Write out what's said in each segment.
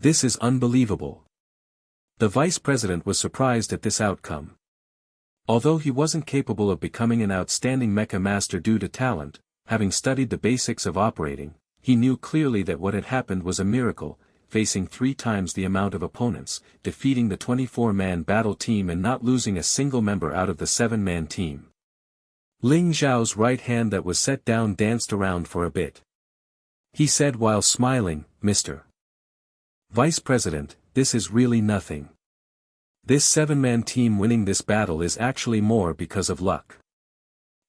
This is unbelievable. The vice president was surprised at this outcome. Although he wasn't capable of becoming an outstanding mecha master due to talent, having studied the basics of operating, he knew clearly that what had happened was a miracle, facing 3 times the amount of opponents, defeating the 24-man battle team and not losing a single member out of the 7-man team. Ling Zhao's right hand that was set down danced around for a bit. He said while smiling, "Mr. Vice President, this is really nothing. This 7-man team winning this battle is actually more because of luck.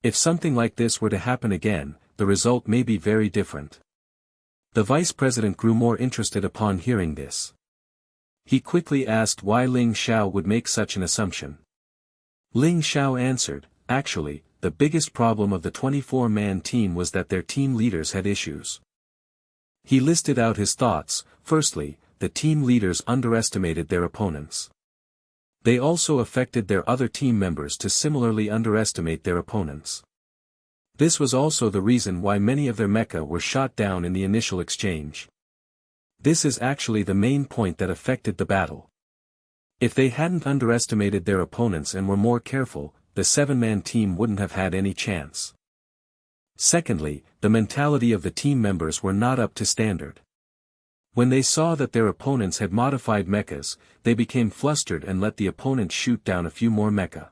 If something like this were to happen again, the result may be very different." The vice president grew more interested upon hearing this. He quickly asked why Ling Xiao would make such an assumption. Ling Xiao answered, "Actually, the biggest problem of the 24-man team was that their team leaders had issues." He listed out his thoughts. Firstly, the team leaders underestimated their opponents. They also affected their other team members to similarly underestimate their opponents. This was also the reason why many of their mecha were shot down in the initial exchange. This is actually the main point that affected the battle. If they hadn't underestimated their opponents and were more careful, the 7-man team wouldn't have had any chance. Secondly, the mentality of the team members were not up to standard. When they saw that their opponents had modified mechas, they became flustered and let the opponent shoot down a few more mecha.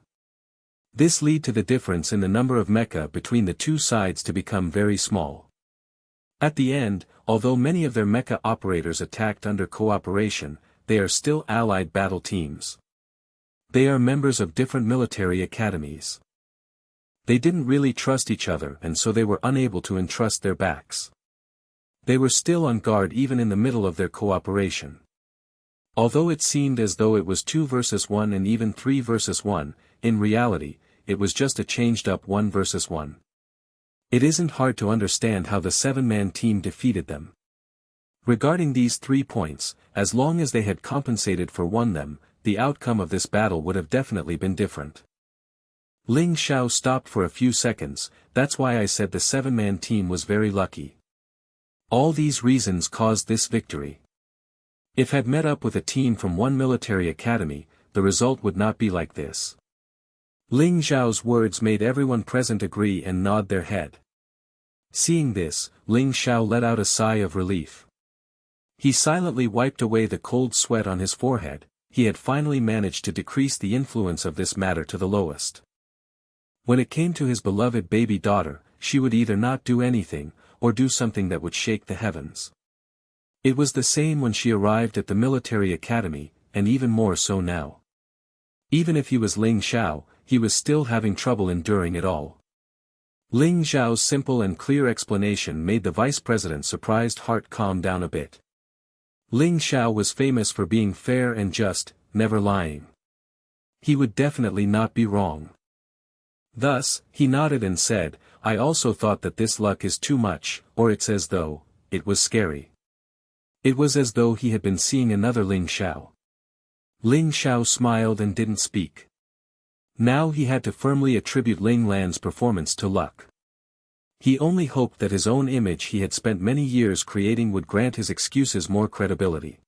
This led to the difference in the number of mecha between the two sides to become very small. At the end, although many of their mecha operators attacked under cooperation, they are still allied battle teams. They are members of different military academies. They didn't really trust each other and so they were unable to entrust their backs. They were still on guard even in the middle of their cooperation. Although it seemed as though it was 2 versus 1 and even 3 versus 1, in reality, it was just a changed up 1 versus 1. It isn't hard to understand how the 7-man team defeated them. Regarding these 3 points, as long as they had compensated for them, the outcome of this battle would have definitely been different. Ling Xiao stopped for a few seconds. That's why I said the 7-man team was very lucky. All these reasons caused this victory. If had met up with a team from one military academy, the result would not be like this. Ling Xiao's words made everyone present agree and nod their head. Seeing this, Ling Xiao let out a sigh of relief. He silently wiped away the cold sweat on his forehead. He had finally managed to decrease the influence of this matter to the lowest. When it came to his beloved baby daughter, she would either not do anything, or do something that would shake the heavens. It was the same when she arrived at the military academy, and even more so now. Even if he was Ling Xiao, he was still having trouble enduring it all. Ling Xiao's simple and clear explanation made the vice president's surprised heart calm down a bit. Ling Xiao was famous for being fair and just, never lying. He would definitely not be wrong. Thus, he nodded and said, "I also thought that this luck is too much, or it's as though, it was scary." It was as though he had been seeing another Ling Xiao. Ling Xiao smiled and didn't speak. Now he had to firmly attribute Ling Lan's performance to luck. He only hoped that his own image he had spent many years creating would grant his excuses more credibility.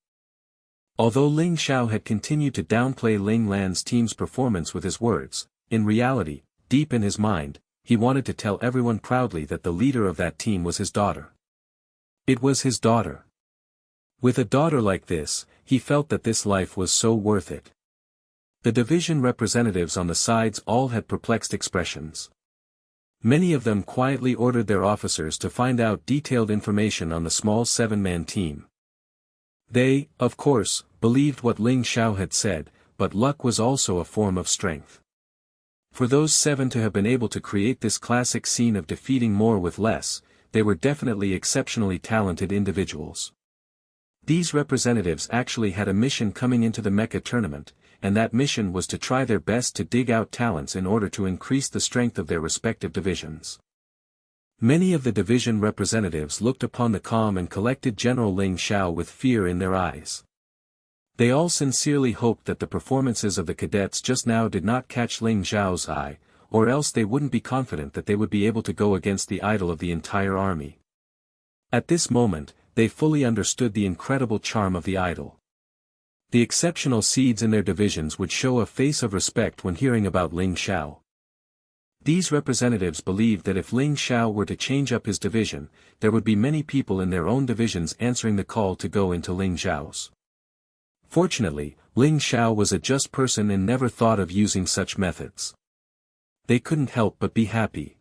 Although Ling Xiao had continued to downplay Ling Lan's team's performance with his words, in reality, deep in his mind, he wanted to tell everyone proudly that the leader of that team was his daughter. It was his daughter. With a daughter like this, he felt that this life was so worth it. The division representatives on the sides all had perplexed expressions. Many of them quietly ordered their officers to find out detailed information on the small 7-man team. They, of course, believed what Ling Xiao had said, but luck was also a form of strength. For those 7 to have been able to create this classic scene of defeating more with less, they were definitely exceptionally talented individuals. These representatives actually had a mission coming into the mecha tournament, and that mission was to try their best to dig out talents in order to increase the strength of their respective divisions. Many of the division representatives looked upon the calm and collected General Ling Xiao with fear in their eyes. They all sincerely hoped that the performances of the cadets just now did not catch Ling Xiao's eye, or else they wouldn't be confident that they would be able to go against the idol of the entire army. At this moment, they fully understood the incredible charm of the idol. The exceptional seeds in their divisions would show a face of respect when hearing about Ling Xiao. These representatives believed that if Ling Xiao were to change up his division, there would be many people in their own divisions answering the call to go into Ling Xiao's. Fortunately, Ling Xiao was a just person and never thought of using such methods. They couldn't help but be happy.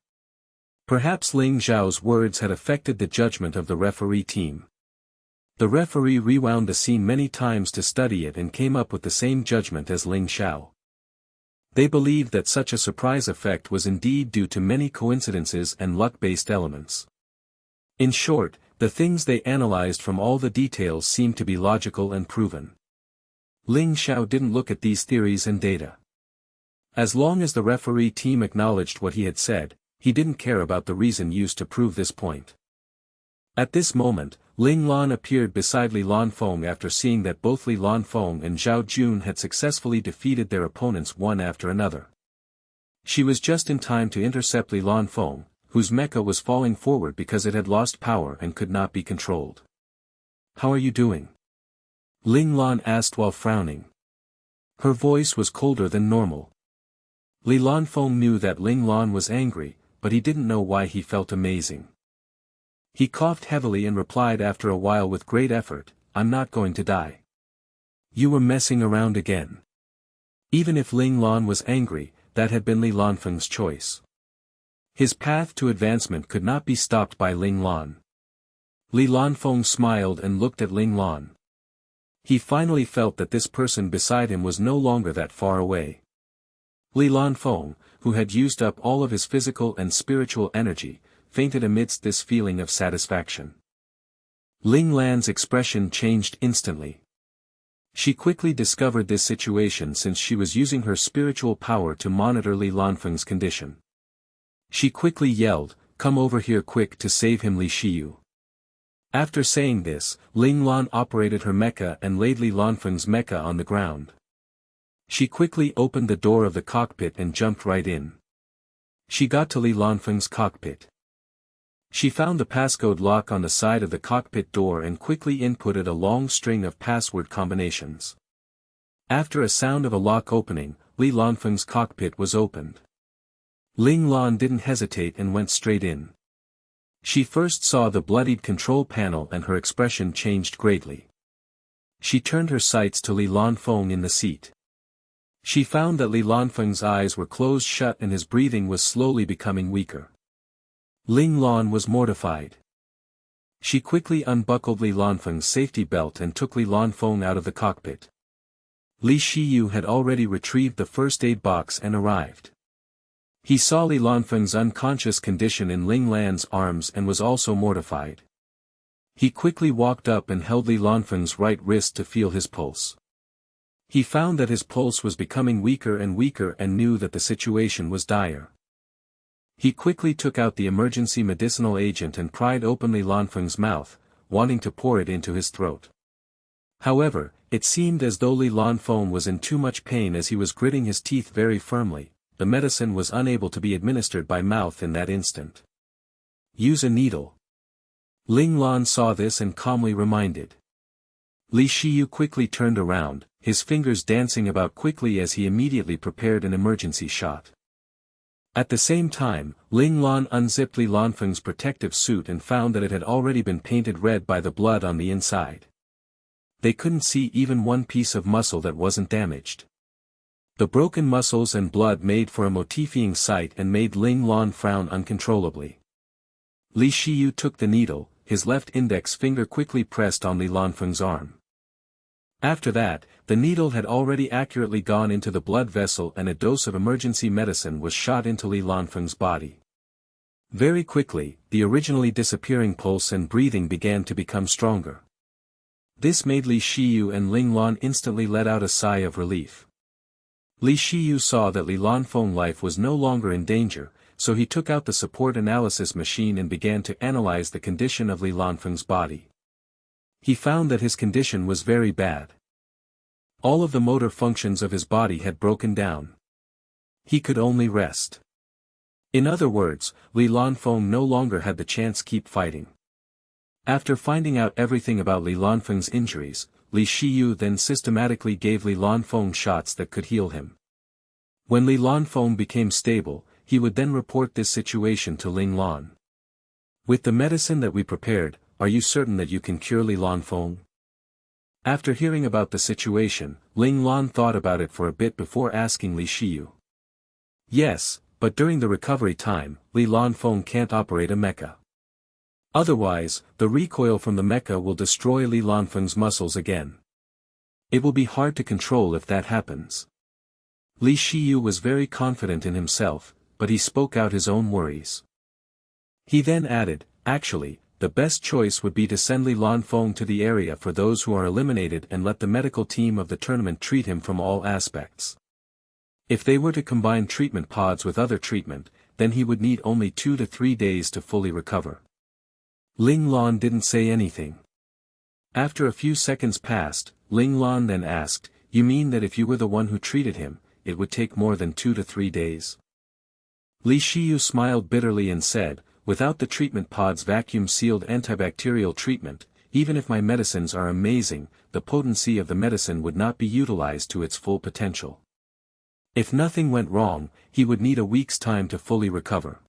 Perhaps Ling Xiao's words had affected the judgment of the referee team. The referee rewound the scene many times to study it and came up with the same judgment as Ling Xiao. They believed that such a surprise effect was indeed due to many coincidences and luck-based elements. In short, the things they analyzed from all the details seemed to be logical and proven. Ling Xiao didn't look at these theories and data. As long as the referee team acknowledged what he had said, he didn't care about the reason used to prove this point. At this moment, Ling Lan appeared beside Li Lanfeng after seeing that both Li Lanfeng and Zhao Jun had successfully defeated their opponents one after another. She was just in time to intercept Li Lanfeng, whose mecha was falling forward because it had lost power and could not be controlled. "How are you doing?" Ling Lan asked while frowning. Her voice was colder than normal. Li Lanfeng knew that Ling Lan was angry, but he didn't know why he felt amazing. He coughed heavily and replied after a while with great effort, "I'm not going to die." "You were messing around again." Even if Ling Lan was angry, that had been Li Lanfeng's choice. His path to advancement could not be stopped by Ling Lan. Li Lanfeng smiled and looked at Ling Lan. He finally felt that this person beside him was no longer that far away. Li Lanfeng, who had used up all of his physical and spiritual energy, fainted amidst this feeling of satisfaction. Ling Lan's expression changed instantly. She quickly discovered this situation since she was using her spiritual power to monitor Li Lanfeng's condition. She quickly yelled, "Come over here quick to save him, Li Shiyu." After saying this, Ling Lan operated her mecha and laid Li Lanfeng's mecha on the ground. She quickly opened the door of the cockpit and jumped right in. She got to Li Lanfeng's cockpit. She found the passcode lock on the side of the cockpit door and quickly inputted a long string of password combinations. After a sound of a lock opening, Li Lanfeng's cockpit was opened. Ling Lan didn't hesitate and went straight in. She first saw the bloodied control panel and her expression changed greatly. She turned her sights to Li Lanfeng in the seat. She found that Li Lanfeng's eyes were closed shut and his breathing was slowly becoming weaker. Ling Lan was mortified. She quickly unbuckled Li Lanfeng's safety belt and took Li Lanfeng out of the cockpit. Li Shiyu had already retrieved the first aid box and arrived. He saw Li Lanfeng's unconscious condition in Ling Lan's arms and was also mortified. He quickly walked up and held Li Lanfeng's right wrist to feel his pulse. He found that his pulse was becoming weaker and weaker and knew that the situation was dire. He quickly took out the emergency medicinal agent and pried open Li Lanfeng's mouth, wanting to pour it into his throat. However, it seemed as though Li Lanfeng was in too much pain as he was gritting his teeth very firmly. The medicine was unable to be administered by mouth in that instant. "Use a needle." Ling Lan saw this and calmly reminded. Li Shiyu quickly turned around, his fingers dancing about quickly as he immediately prepared an emergency shot. At the same time, Ling Lan unzipped Li Lanfeng's protective suit and found that it had already been painted red by the blood on the inside. They couldn't see even one piece of muscle that wasn't damaged. The broken muscles and blood made for a motifying sight and made Ling Lan frown uncontrollably. Li Shiyu took the needle, his left index finger quickly pressed on Li Lanfeng's arm. After that, the needle had already accurately gone into the blood vessel and a dose of emergency medicine was shot into Li Lanfeng's body. Very quickly, the originally disappearing pulse and breathing began to become stronger. This made Li Shiyu and Ling Lan instantly let out a sigh of relief. Li Shiyu saw that Li Lanfeng's life was no longer in danger, so he took out the support analysis machine and began to analyze the condition of Li Lanfeng's body. He found that his condition was very bad. All of the motor functions of his body had broken down. He could only rest. In other words, Li Lanfeng no longer had the chance to keep fighting. After finding out everything about Li Lanfeng's injuries, Li Shiyu then systematically gave Li Lanfeng shots that could heal him. When Li Lanfeng became stable, he would then report this situation to Ling Lan. "With the medicine that we prepared, are you certain that you can cure Li Lanfeng?" After hearing about the situation, Ling Lan thought about it for a bit before asking Li Shiyu. "Yes, but during the recovery time, Li Lanfeng can't operate a mecha. Otherwise, the recoil from the mecha will destroy Li Lanfeng's muscles again. It will be hard to control if that happens." Li Shiyu was very confident in himself, but he spoke out his own worries. He then added, "Actually, the best choice would be to send Li Lanfeng to the area for those who are eliminated and let the medical team of the tournament treat him from all aspects. If they were to combine treatment pods with other treatment, then he would need only 2 to 3 days to fully recover." Ling Lan didn't say anything. After a few seconds passed, Ling Lan then asked, "You mean that if you were the one who treated him, it would take more than 2 to 3 days?" Li Shiyu smiled bitterly and said, "Without the treatment pod's vacuum-sealed antibacterial treatment, even if my medicines are amazing, the potency of the medicine would not be utilized to its full potential. If nothing went wrong, he would need a week's time to fully recover.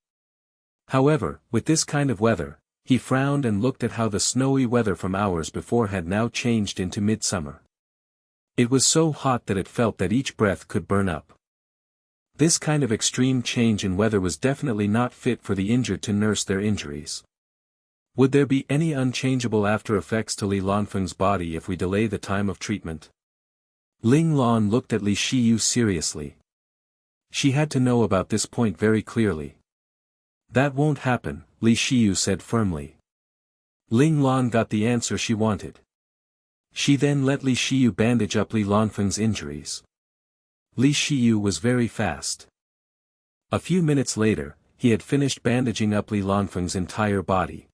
However, with this kind of weather," he frowned and looked at how the snowy weather from hours before had now changed into midsummer. It was so hot that it felt that each breath could burn up. This kind of extreme change in weather was definitely not fit for the injured to nurse their injuries. Would there be any unchangeable after effects to Li Lanfeng's body if we delay the time of treatment? Ling Lan looked at Li Shiyu seriously. She had to know about this point very clearly. "That won't happen," Li Shiyu said firmly. Ling Lan got the answer she wanted. She then let Li Shiyu bandage up Li Lanfeng's injuries. Li Shiyu was very fast. A few minutes later, he had finished bandaging up Li Lanfeng's entire body.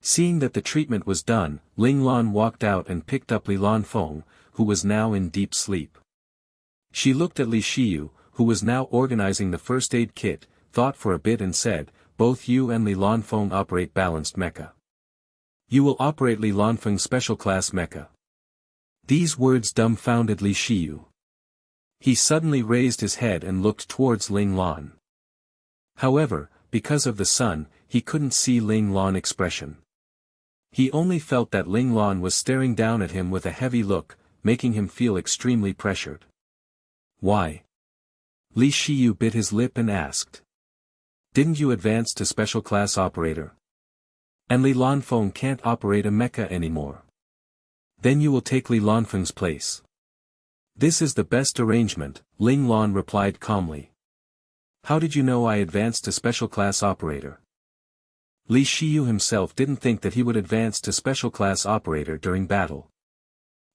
Seeing that the treatment was done, Ling Lan walked out and picked up Li Lanfeng, who was now in deep sleep. She looked at Li Shiyu, who was now organizing the first aid kit, thought for a bit and said, "Both you and Li Lanfeng operate balanced mecha. You will operate Li Lanfeng's special class mecha." These words dumbfounded Li Shiyu. He suddenly raised his head and looked towards Ling Lan. However, because of the sun, he couldn't see Ling Lan's expression. He only felt that Ling Lan was staring down at him with a heavy look, making him feel extremely pressured. "Why?" Li Shiyu bit his lip and asked. "Didn't you advance to special class operator? And Li Lanfeng can't operate a mecha anymore. Then you will take Li Lanfeng's place." "This is the best arrangement," Ling Lan replied calmly. "How did you know I advanced to special class operator?" Li Shiyu himself didn't think that he would advance to special class operator during battle.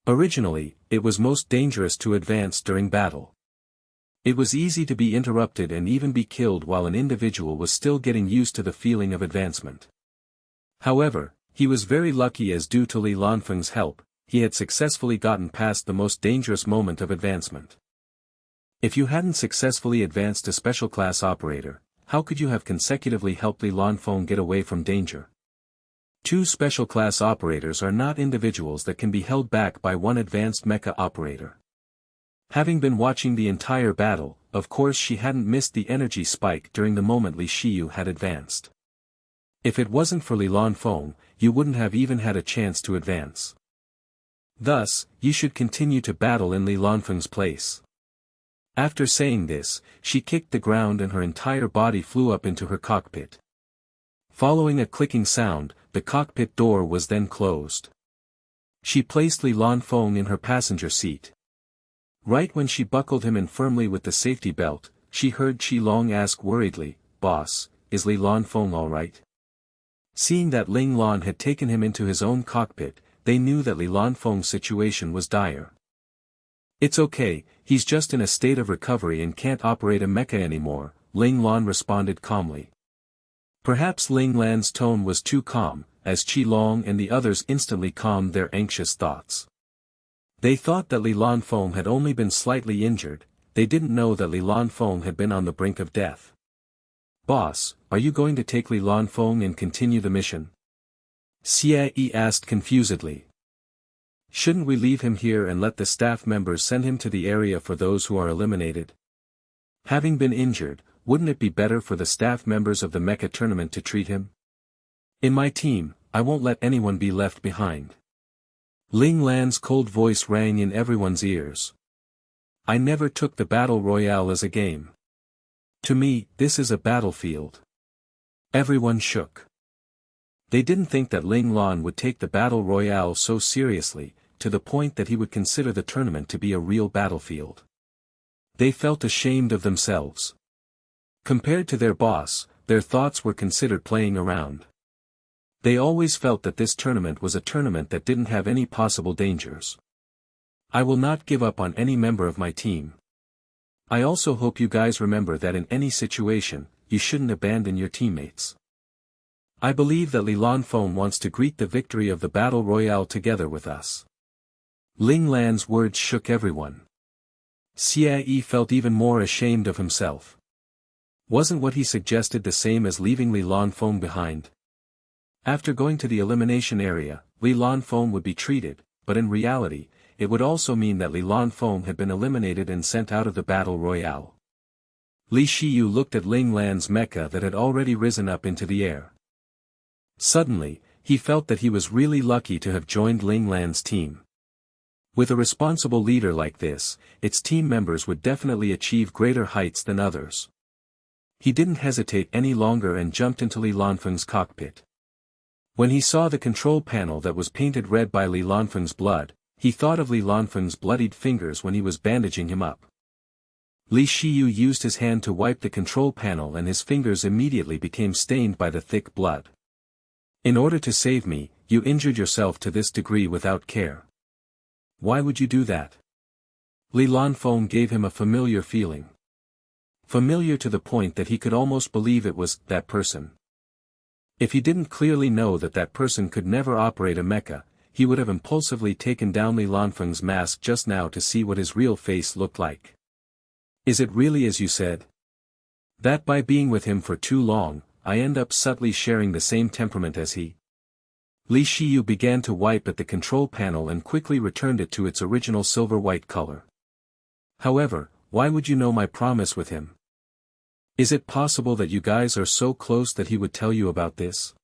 Originally, it was most dangerous to advance during battle. It was easy to be interrupted and even be killed while an individual was still getting used to the feeling of advancement. However, he was very lucky as due to Li Lanfeng's help, he had successfully gotten past the most dangerous moment of advancement. If you hadn't successfully advanced to special class operator, how could you have consecutively helped Li Lanfeng get away from danger? 2 special class operators are not individuals that can be held back by one advanced mecha operator. Having been watching the entire battle, of course she hadn't missed the energy spike during the moment Li Shiyu had advanced. If it wasn't for Li Lanfeng, you wouldn't have even had a chance to advance. Thus, you should continue to battle in Li Lanfeng's place. After saying this, she kicked the ground and her entire body flew up into her cockpit. Following a clicking sound, the cockpit door was then closed. She placed Li Lanfeng in her passenger seat. Right when she buckled him in firmly with the safety belt, she heard Qilong ask worriedly, "Boss, is Li Lanfeng alright?" Seeing that Ling Lan had taken him into his own cockpit, they knew that Li Lanfeng's situation was dire. "It's okay, he's just in a state of recovery and can't operate a mecha anymore," Ling Lan responded calmly. Perhaps Ling Lan's tone was too calm, as Qilong and the others instantly calmed their anxious thoughts. They thought that Li Lanfeng had only been slightly injured, they didn't know that Li Lanfeng had been on the brink of death. "Boss, are you going to take Li Lanfeng and continue the mission?" Xie asked confusedly. Shouldn't we leave him here and let the staff members send him to the area for those who are eliminated? Having been injured, wouldn't it be better for the staff members of the mecha tournament to treat him? In my team, I won't let anyone be left behind. Ling Lan's cold voice rang in everyone's ears. I never took the battle royale as a game. To me, this is a battlefield. Everyone shook. They didn't think that Ling Lan would take the battle royale so seriously, to the point that he would consider the tournament to be a real battlefield. They felt ashamed of themselves. Compared to their boss, their thoughts were considered playing around. They always felt that this tournament was a tournament that didn't have any possible dangers. I will not give up on any member of my team. I also hope you guys remember that in any situation, you shouldn't abandon your teammates. I believe that Li Lanfeng wants to greet the victory of the battle royale together with us. Ling Lan's words shook everyone. Xie felt even more ashamed of himself. Wasn't what he suggested the same as leaving Li Lanfeng behind? After going to the elimination area, Li Lanfeng would be treated, but in reality, it would also mean that Li Lanfeng had been eliminated and sent out of the battle royale. Li Shiyu looked at Ling Lan's mecha that had already risen up into the air. Suddenly, he felt that he was really lucky to have joined Ling Lan's team. With a responsible leader like this, its team members would definitely achieve greater heights than others. He didn't hesitate any longer and jumped into Li Lanfeng's cockpit. When he saw the control panel that was painted red by Li Lanfeng's blood, he thought of Li Lanfeng's bloodied fingers when he was bandaging him up. Li Shiyu used his hand to wipe the control panel and his fingers immediately became stained by the thick blood. In order to save me, you injured yourself to this degree without care. Why would you do that? Li Lanfeng gave him a familiar feeling. Familiar to the point that he could almost believe it was that person. If he didn't clearly know that that person could never operate a mecha, he would have impulsively taken down Li Lanfeng's mask just now to see what his real face looked like. Is it really as you said? That by being with him for too long, I end up subtly sharing the same temperament as he? Li Shiyu began to wipe at the control panel and quickly returned it to its original silver-white color. However, why would you know my promise with him? Is it possible that you guys are so close that he would tell you about this?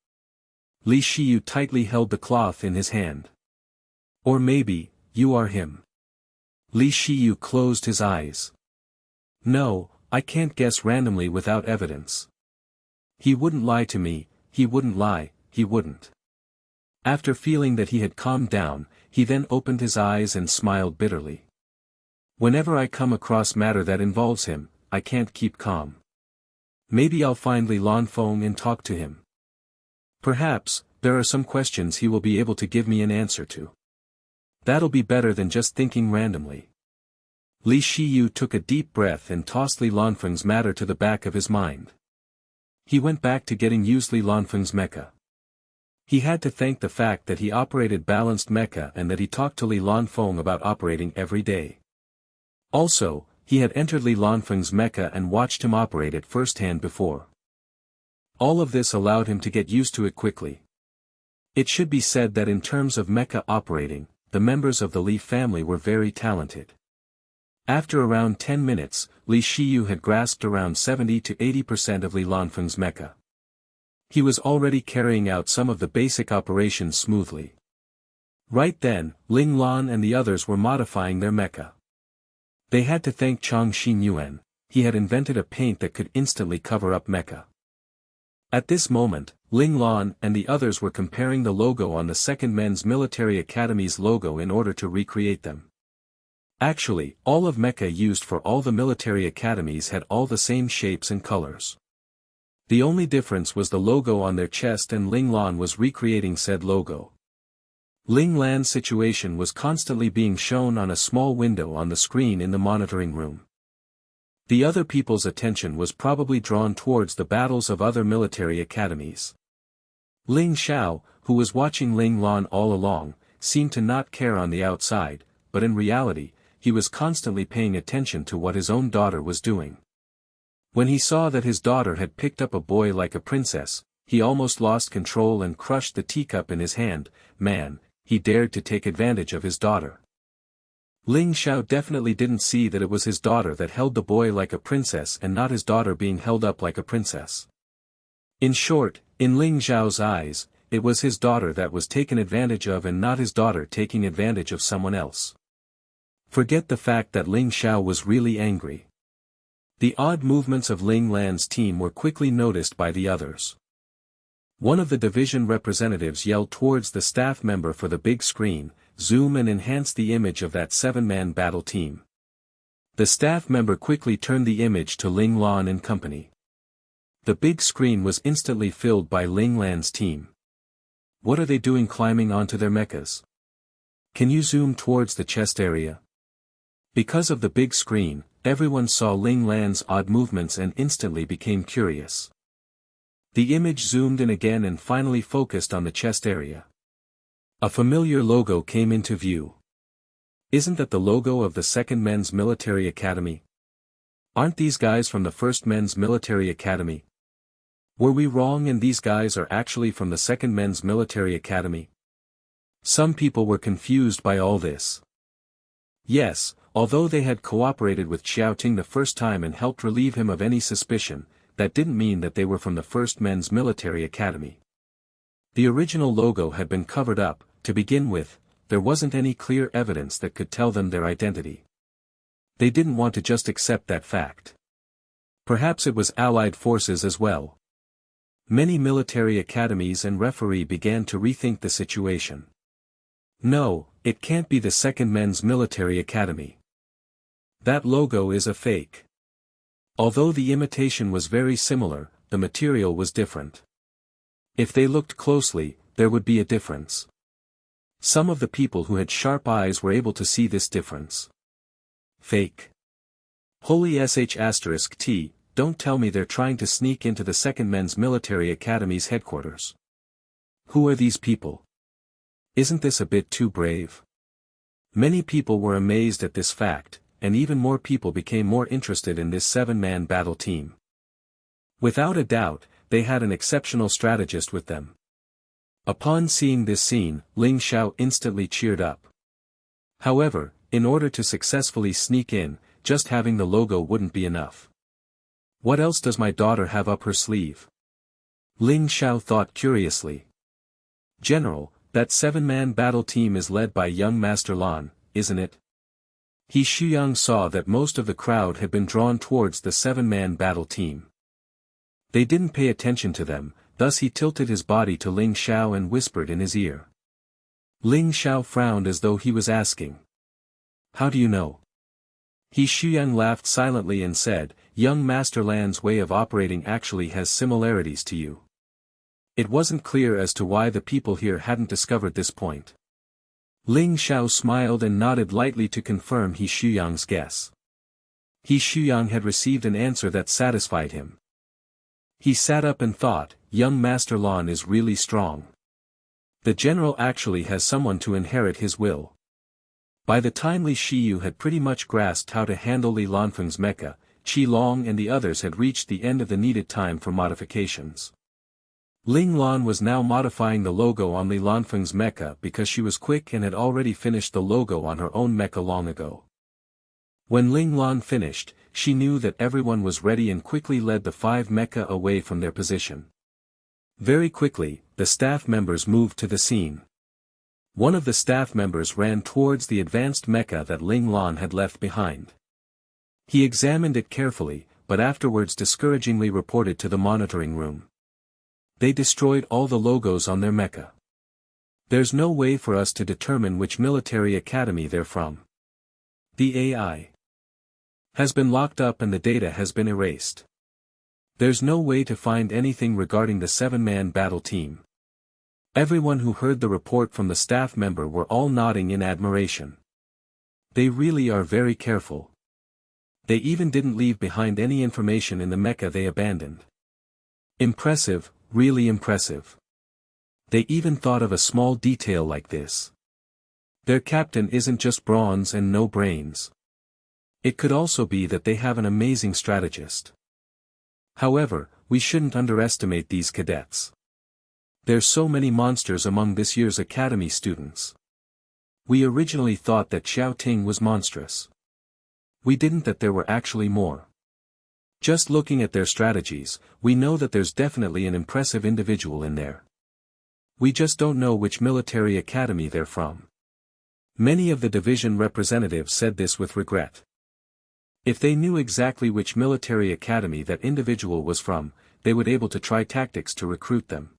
Li Shiyu tightly held the cloth in his hand. Or maybe, you are him. Li Shiyu closed his eyes. No, I can't guess randomly without evidence. He wouldn't lie to me, he wouldn't lie, he wouldn't. After feeling that he had calmed down, he then opened his eyes and smiled bitterly. Whenever I come across matter that involves him, I can't keep calm. Maybe I'll find Li Lanfeng and talk to him. Perhaps, there are some questions he will be able to give me an answer to. That'll be better than just thinking randomly. Li Shiyu took a deep breath and tossed Li Lanfeng's matter to the back of his mind. He went back to getting used Li Lanfeng's mecha. He had to thank the fact that he operated balanced mecha and that he talked to Li Lanfeng about operating every day. Also, he had entered Li Lanfeng's mecha and watched him operate it firsthand before. All of this allowed him to get used to it quickly. It should be said that in terms of mecha operating, the members of the Li family were very talented. After around 10 minutes, Li Shiyu had grasped around 70 to 80% of Li Lanfeng's mecha. He was already carrying out some of the basic operations smoothly. Right then, Ling Lan and the others were modifying their mecha. They had to thank Chang Xinyuan. He had invented a paint that could instantly cover up mecha. At this moment, Ling Lan and the others were comparing the logo on the Second Men's Military Academy's logo in order to recreate them. Actually, all of mecha used for all the military academies had all the same shapes and colors. The only difference was the logo on their chest, and Ling Lan was recreating said logo. Ling Lan's situation was constantly being shown on a small window on the screen in the monitoring room. The other people's attention was probably drawn towards the battles of other military academies. Ling Xiao, who was watching Ling Lan all along, seemed to not care on the outside, but in reality, he was constantly paying attention to what his own daughter was doing. When he saw that his daughter had picked up a boy like a princess, he almost lost control and crushed the teacup in his hand. Man, he dared to take advantage of his daughter. Ling Xiao definitely didn't see that it was his daughter that held the boy like a princess and not his daughter being held up like a princess. In short, in Ling Xiao's eyes, it was his daughter that was taken advantage of and not his daughter taking advantage of someone else. Forget the fact that Ling Xiao was really angry. The odd movements of Ling Lan's team were quickly noticed by the others. One of the division representatives yelled towards the staff member for the big screen, "Zoom and enhance the image of that 7-man battle team." The staff member quickly turned the image to Ling Lan and company. The big screen was instantly filled by Ling Lan's team. What are they doing climbing onto their mechas? Can you zoom towards the chest area? Because of the big screen, everyone saw Ling Lan's odd movements and instantly became curious. The image zoomed in again and finally focused on the chest area. A familiar logo came into view. Isn't that the logo of the 2nd Men's Military Academy? Aren't these guys from the 1st Men's Military Academy? Were we wrong and these guys are actually from the 2nd Men's Military Academy? Some people were confused by all this. Yes, although they had cooperated with Xiaoting the first time and helped relieve him of any suspicion, that didn't mean that they were from the 1st Men's Military Academy. The original logo had been covered up. To begin with, there wasn't any clear evidence that could tell them their identity. They didn't want to just accept that fact. Perhaps it was Allied forces as well. Many military academies and referee began to rethink the situation. No, it can't be the 2nd Men's Military Academy. That logo is a fake. Although the imitation was very similar, the material was different. If they looked closely, there would be a difference. Some of the people who had sharp eyes were able to see this difference. Fake. Holy sh*t, don't tell me they're trying to sneak into the 2nd Men's Military Academy's headquarters. Who are these people? Isn't this a bit too brave? Many people were amazed at this fact, and even more people became more interested in this 7-man battle team. Without a doubt, they had an exceptional strategist with them. Upon seeing this scene, Ling Xiao instantly cheered up. However, in order to successfully sneak in, just having the logo wouldn't be enough. What else does my daughter have up her sleeve? Ling Xiao thought curiously. General, that 7-man battle team is led by young Master Lan, isn't it? He Shuyang saw that most of the crowd had been drawn towards the 7-man battle team. They didn't pay attention to them, thus he tilted his body to Ling Xiao and whispered in his ear. Ling Xiao frowned as though he was asking. How do you know? He Shuyang laughed silently and said, young Master Lan's way of operating actually has similarities to you. It wasn't clear as to why the people here hadn't discovered this point. Ling Xiao smiled and nodded lightly to confirm He Shuyang's guess. He Shuyang had received an answer that satisfied him. He sat up and thought, young Master Lan is really strong. The general actually has someone to inherit his will. By the time Li Shiyu had pretty much grasped how to handle Li Lanfeng's mecha, Qi Long and the others had reached the end of the needed time for modifications. Ling Lan was now modifying the logo on Li Lanfeng's mecha because she was quick and had already finished the logo on her own mecha long ago. When Ling Lan finished, she knew that everyone was ready and quickly led the 5 mecha away from their position. Very quickly, the staff members moved to the scene. One of the staff members ran towards the advanced mecha that Ling Lan had left behind. He examined it carefully, but afterwards discouragingly reported to the monitoring room. They destroyed all the logos on their mecha. There's no way for us to determine which military academy they're from. The AI has been locked up and the data has been erased. There's no way to find anything regarding the 7-man battle team. Everyone who heard the report from the staff member were all nodding in admiration. They really are very careful. They even didn't leave behind any information in the mecha they abandoned. Impressive, really impressive. They even thought of a small detail like this. Their captain isn't just bronze and no brains. It could also be that they have an amazing strategist. However, we shouldn't underestimate these cadets. There's so many monsters among this year's academy students. We originally thought that Xiao Ting was monstrous. We didn't that there were actually more. Just looking at their strategies, we know that there's definitely an impressive individual in there. We just don't know which military academy they're from. Many of the division representatives said this with regret. If they knew exactly which military academy that individual was from, they would be able to try tactics to recruit them.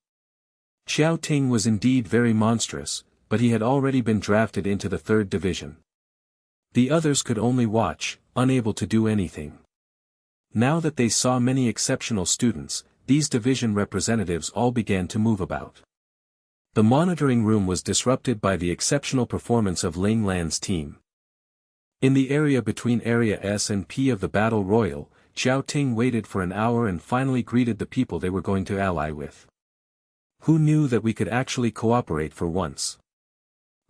Xiao Ting was indeed very monstrous, but he had already been drafted into the 3rd division. The others could only watch, unable to do anything. Now that they saw many exceptional students, these division representatives all began to move about. The monitoring room was disrupted by the exceptional performance of Ling Lan's team. In the area between Area S and P of the Battle Royal, Xiao Ting waited for an hour and finally greeted the people they were going to ally with. Who knew that we could actually cooperate for once?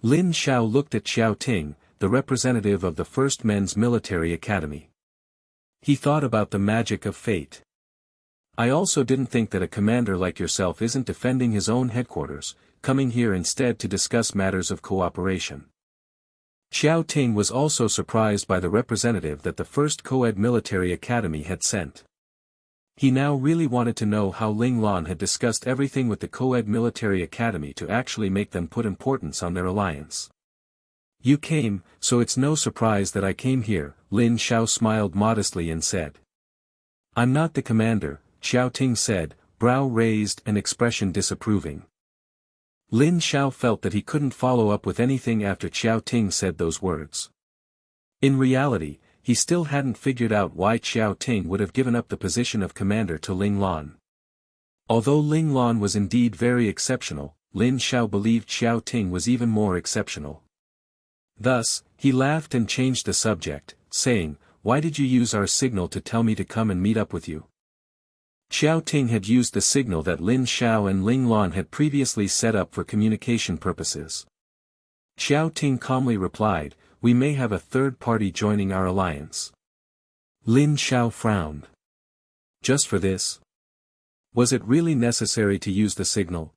Lin Xiao looked at Xiao Ting, the representative of the 1st Men's Military Academy. He thought about the magic of fate. I also didn't think that a commander like yourself isn't defending his own headquarters, coming here instead to discuss matters of cooperation. Xiao Ting was also surprised by the representative that the 1st Co-ed Military Academy had sent. He now really wanted to know how Ling Lan had discussed everything with the Co-ed Military Academy to actually make them put importance on their alliance. You came, so it's no surprise that I came here, Lin Xiao smiled modestly and said. I'm not the commander, Xiao Ting said, brow raised and expression disapproving. Lin Xiao felt that he couldn't follow up with anything after Xiao Ting said those words. In reality, he still hadn't figured out why Xiao Ting would have given up the position of commander to Ling Lan. Although Ling Lan was indeed very exceptional, Lin Xiao believed Xiao Ting was even more exceptional. Thus, he laughed and changed the subject, saying, why did you use our signal to tell me to come and meet up with you? Xiao Ting had used the signal that Lin Xiao and Ling Lan had previously set up for communication purposes. Xiao Ting calmly replied, we may have a 3rd party joining our alliance. Lin Xiao frowned. Just for this? Was it really necessary to use the signal?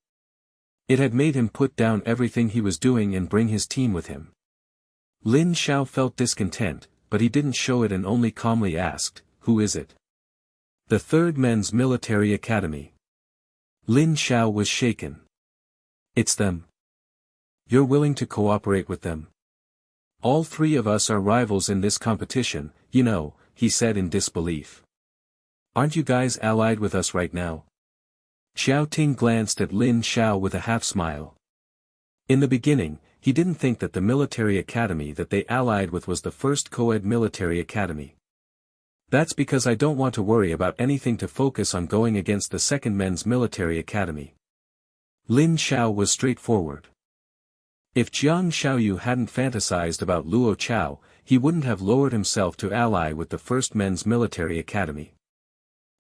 It had made him put down everything he was doing and bring his team with him. Lin Xiao felt discontent, but he didn't show it and only calmly asked, who is it? The 3rd Men's Military Academy. Lin Xiao was shaken. It's them. You're willing to cooperate with them? All 3 of us are rivals in this competition, you know, he said in disbelief. Aren't you guys allied with us right now? Xiao Ting glanced at Lin Xiao with a half-smile. In the beginning, he didn't think that the military academy that they allied with was the 1st Co-ed Military Academy. That's because I don't want to worry about anything to focus on going against the 2nd Men's Military Academy. Lin Xiao was straightforward. If Jiang Xiaoyu hadn't fantasized about Luo Chao, he wouldn't have lowered himself to ally with the 1st Men's Military Academy.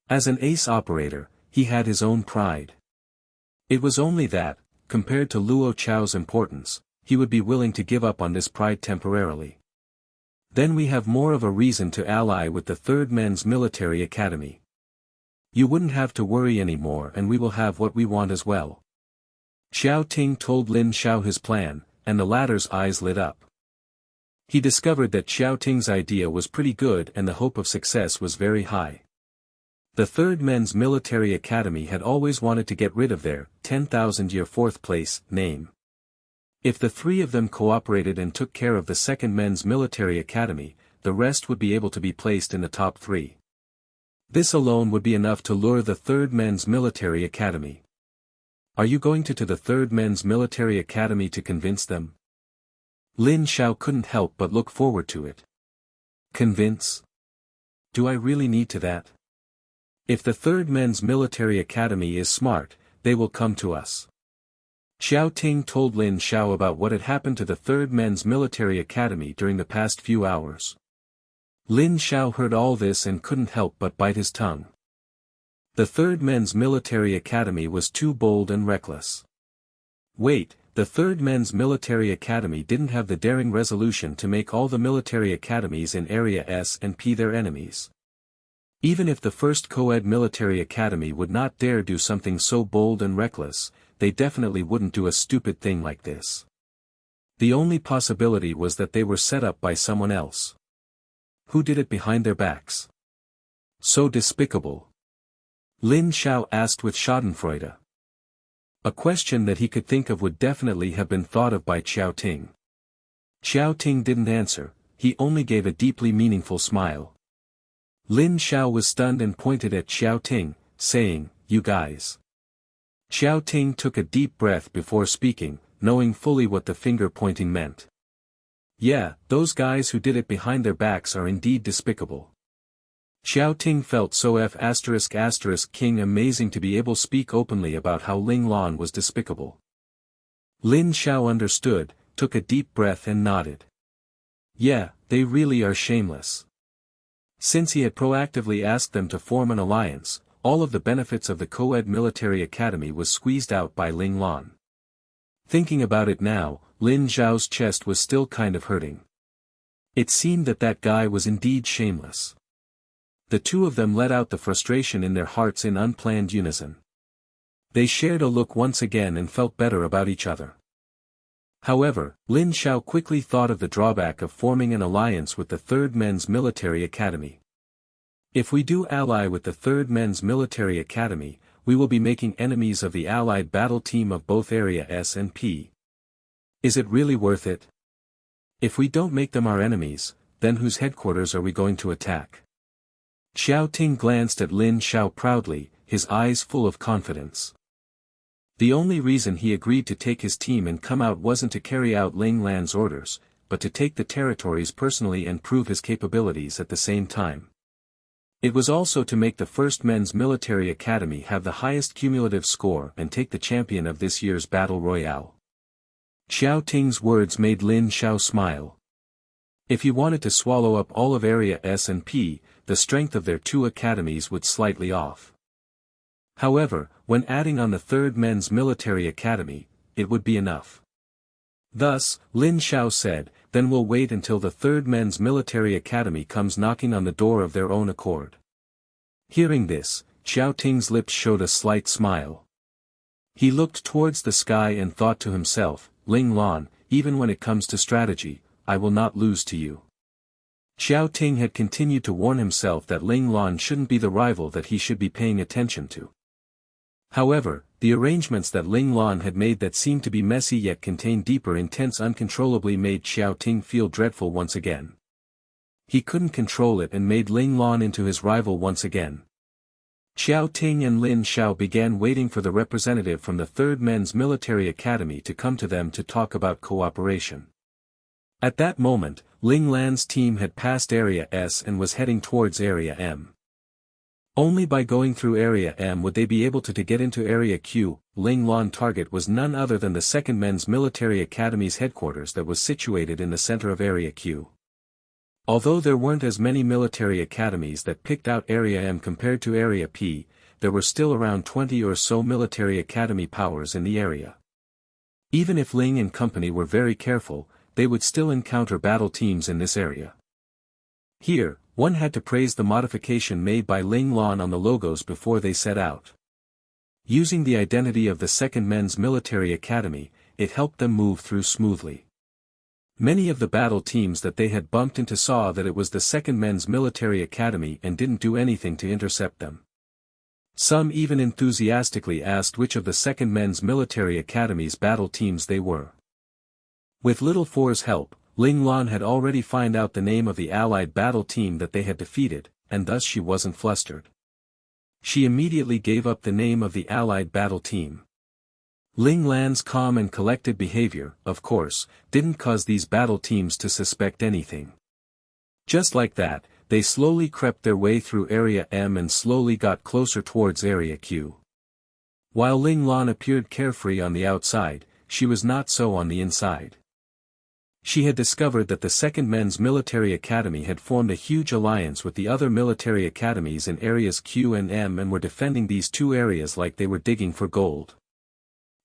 As an ace operator, he had his own pride. It was only that, compared to Luo Chao's importance, he would be willing to give up on this pride temporarily. Then we have more of a reason to ally with the 3rd Men's Military Academy. You wouldn't have to worry anymore and we will have what we want as well. Xiao Ting told Lin Xiao his plan, and the latter's eyes lit up. He discovered that Xiao Ting's idea was pretty good and the hope of success was very high. The 3rd Men's Military Academy had always wanted to get rid of their 10,000-year 4th place name. If the 3 of them cooperated and took care of the 2nd Men's Military Academy, the rest would be able to be placed in the top 3. This alone would be enough to lure the 3rd Men's Military Academy. Are you going to the 3rd Men's Military Academy to convince them? Lin Xiao couldn't help but look forward to it. Convince? Do I really need to that? If the 3rd Men's Military Academy is smart, they will come to us. Xiao Ting told Lin Xiao about what had happened to the 3rd Men's Military Academy during the past few hours. Lin Xiao heard all this and couldn't help but bite his tongue. The 3rd Men's Military Academy was too bold and reckless. Wait, the 3rd Men's Military Academy didn't have the daring resolution to make all the military academies in Area S and P their enemies. Even if the 1st Co-ed Military Academy would not dare do something so bold and reckless, they definitely wouldn't do a stupid thing like this. The only possibility was that they were set up by someone else. Who did it behind their backs? So despicable. Lin Xiao asked with schadenfreude. A question that he could think of would definitely have been thought of by Xiao Ting. Xiao Ting didn't answer, he only gave a deeply meaningful smile. Lin Xiao was stunned and pointed at Xiao Ting, saying, "You guys." Xiao Ting took a deep breath before speaking, knowing fully what the finger-pointing meant. Yeah, those guys who did it behind their backs are indeed despicable. Xiao Ting felt so ****King amazing to be able to speak openly about how Ling Lan was despicable. Lin Xiao understood, took a deep breath and nodded. Yeah, they really are shameless. Since he had proactively asked them to form an alliance, all of the benefits of the co-ed military academy was squeezed out by Ling Lan. Thinking about it now, Lin Xiao's chest was still kind of hurting. It seemed that that guy was indeed shameless. The two of them let out the frustration in their hearts in unplanned unison. They shared a look once again and felt better about each other. However, Lin Xiao quickly thought of the drawback of forming an alliance with the 3rd Men's Military Academy. If we do ally with the 3rd Men's Military Academy, we will be making enemies of the allied battle team of both Area S and P. Is it really worth it? If we don't make them our enemies, then whose headquarters are we going to attack? Xiao Ting glanced at Lin Xiao proudly, his eyes full of confidence. The only reason he agreed to take his team and come out wasn't to carry out Ling Lan's orders, but to take the territories personally and prove his capabilities at the same time. It was also to make the 1st Men's Military Academy have the highest cumulative score and take the champion of this year's Battle Royale. Xiao Ting's words made Lin Xiao smile. If he wanted to swallow up all of Area S and P, the strength of their 2 academies would slightly off. However, when adding on the 3rd Men's Military Academy, it would be enough. Thus, Lin Xiao said, then we'll wait until the 3rd Men's Military Academy comes knocking on the door of their own accord. Hearing this, Xiao Ting's lips showed a slight smile. He looked towards the sky and thought to himself, Ling Lan, even when it comes to strategy, I will not lose to you. Xiao Ting had continued to warn himself that Ling Lan shouldn't be the rival that he should be paying attention to. However, the arrangements that Ling Lan had made that seemed to be messy yet contained deeper intents uncontrollably made Xiao Ting feel dreadful once again. He couldn't control it and made Ling Lan into his rival once again. Xiao Ting and Lin Xiao began waiting for the representative from the 3rd Men's Military Academy to come to them to talk about cooperation. At that moment, Ling Lan's team had passed Area S and was heading towards Area M. Only by going through Area M would they be able to get into Area Q. Ling Lan's target was none other than the 2nd Men's Military Academy's headquarters that was situated in the center of Area Q. Although there weren't as many military academies that picked out Area M compared to Area P, there were still around 20 or so military academy powers in the area. Even if Ling and company were very careful, they would still encounter battle teams in this area. Here, one had to praise the modification made by Ling Lan on the logos before they set out. Using the identity of the 2nd Men's Military Academy, it helped them move through smoothly. Many of the battle teams that they had bumped into saw that it was the 2nd Men's Military Academy and didn't do anything to intercept them. Some even enthusiastically asked which of the 2nd Men's Military Academy's battle teams they were. With Little Four's help, Ling Lan had already found out the name of the allied battle team that they had defeated, and thus she wasn't flustered. She immediately gave up the name of the allied battle team. Ling Lan's calm and collected behavior, of course, didn't cause these battle teams to suspect anything. Just like that, they slowly crept their way through Area M and slowly got closer towards Area Q. While Ling Lan appeared carefree on the outside, she was not so on the inside. She had discovered that the 2nd Men's Military Academy had formed a huge alliance with the other military academies in areas Q and M and were defending these 2 areas like they were digging for gold.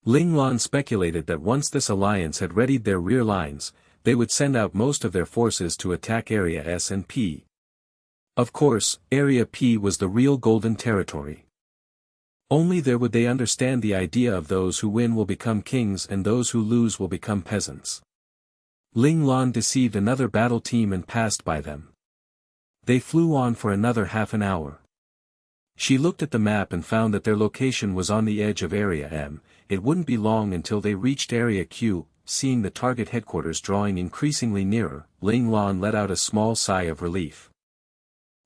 Ling Lan speculated that once this alliance had readied their rear lines, they would send out most of their forces to attack Area S and P. Of course, Area P was the real golden territory. Only there would they understand the idea of those who win will become kings and those who lose will become peasants. Ling Lan deceived another battle team and passed by them. They flew on for another half an hour. She looked at the map and found that their location was on the edge of Area M. It wouldn't be long until they reached Area Q. Seeing the target headquarters drawing increasingly nearer, Ling Lan let out a small sigh of relief.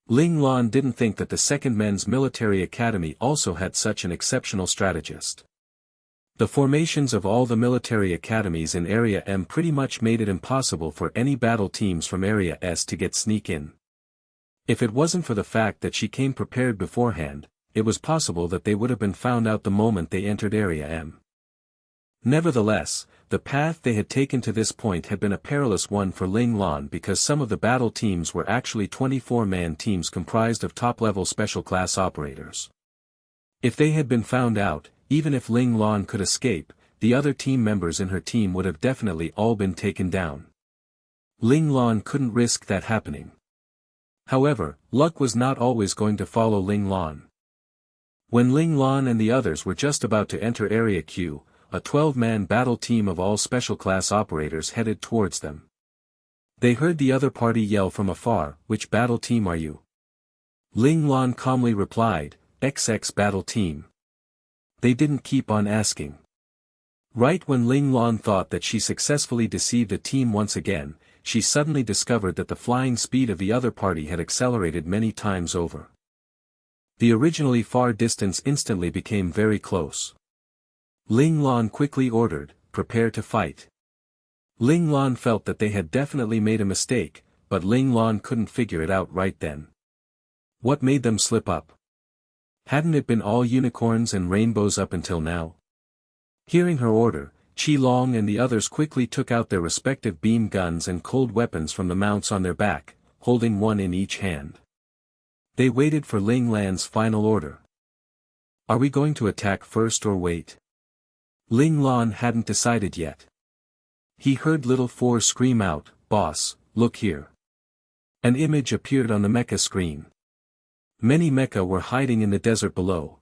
Ling Lan didn't think that the Second Men's Military Academy also had such an exceptional strategist. The formations of all the military academies in Area M pretty much made it impossible for any battle teams from Area S to get sneak in. If it wasn't for the fact that she came prepared beforehand, it was possible that they would have been found out the moment they entered Area M. Nevertheless, the path they had taken to this point had been a perilous one for Ling Lan because some of the battle teams were actually 24-man teams comprised of top-level special class operators. If they had been found out, even if Ling Lan could escape, the other team members in her team would have definitely all been taken down. Ling Lan couldn't risk that happening. However, luck was not always going to follow Ling Lan. When Ling Lan and the others were just about to enter Area Q, a 12-man battle team of all special class operators headed towards them. They heard the other party yell from afar, "Which battle team are you?" Ling Lan calmly replied, "XX battle team." They didn't keep on asking. Right when Ling Lan thought that she successfully deceived a team once again, she suddenly discovered that the flying speed of the other party had accelerated many times over. The originally far distance instantly became very close. Ling Lan quickly ordered, "Prepare to fight." Ling Lan felt that they had definitely made a mistake, but Ling Lan couldn't figure it out right then. What made them slip up? Hadn't it been all unicorns and rainbows up until now? Hearing her order, Qi Long and the others quickly took out their respective beam guns and cold weapons from the mounts on their back, holding one in each hand. They waited for Ling Lan's final order. "Are we going to attack first or wait?" Ling Lan hadn't decided yet. He heard Little Four scream out, "Boss, look here." An image appeared on the mecha screen. Many mecha were hiding in the desert below.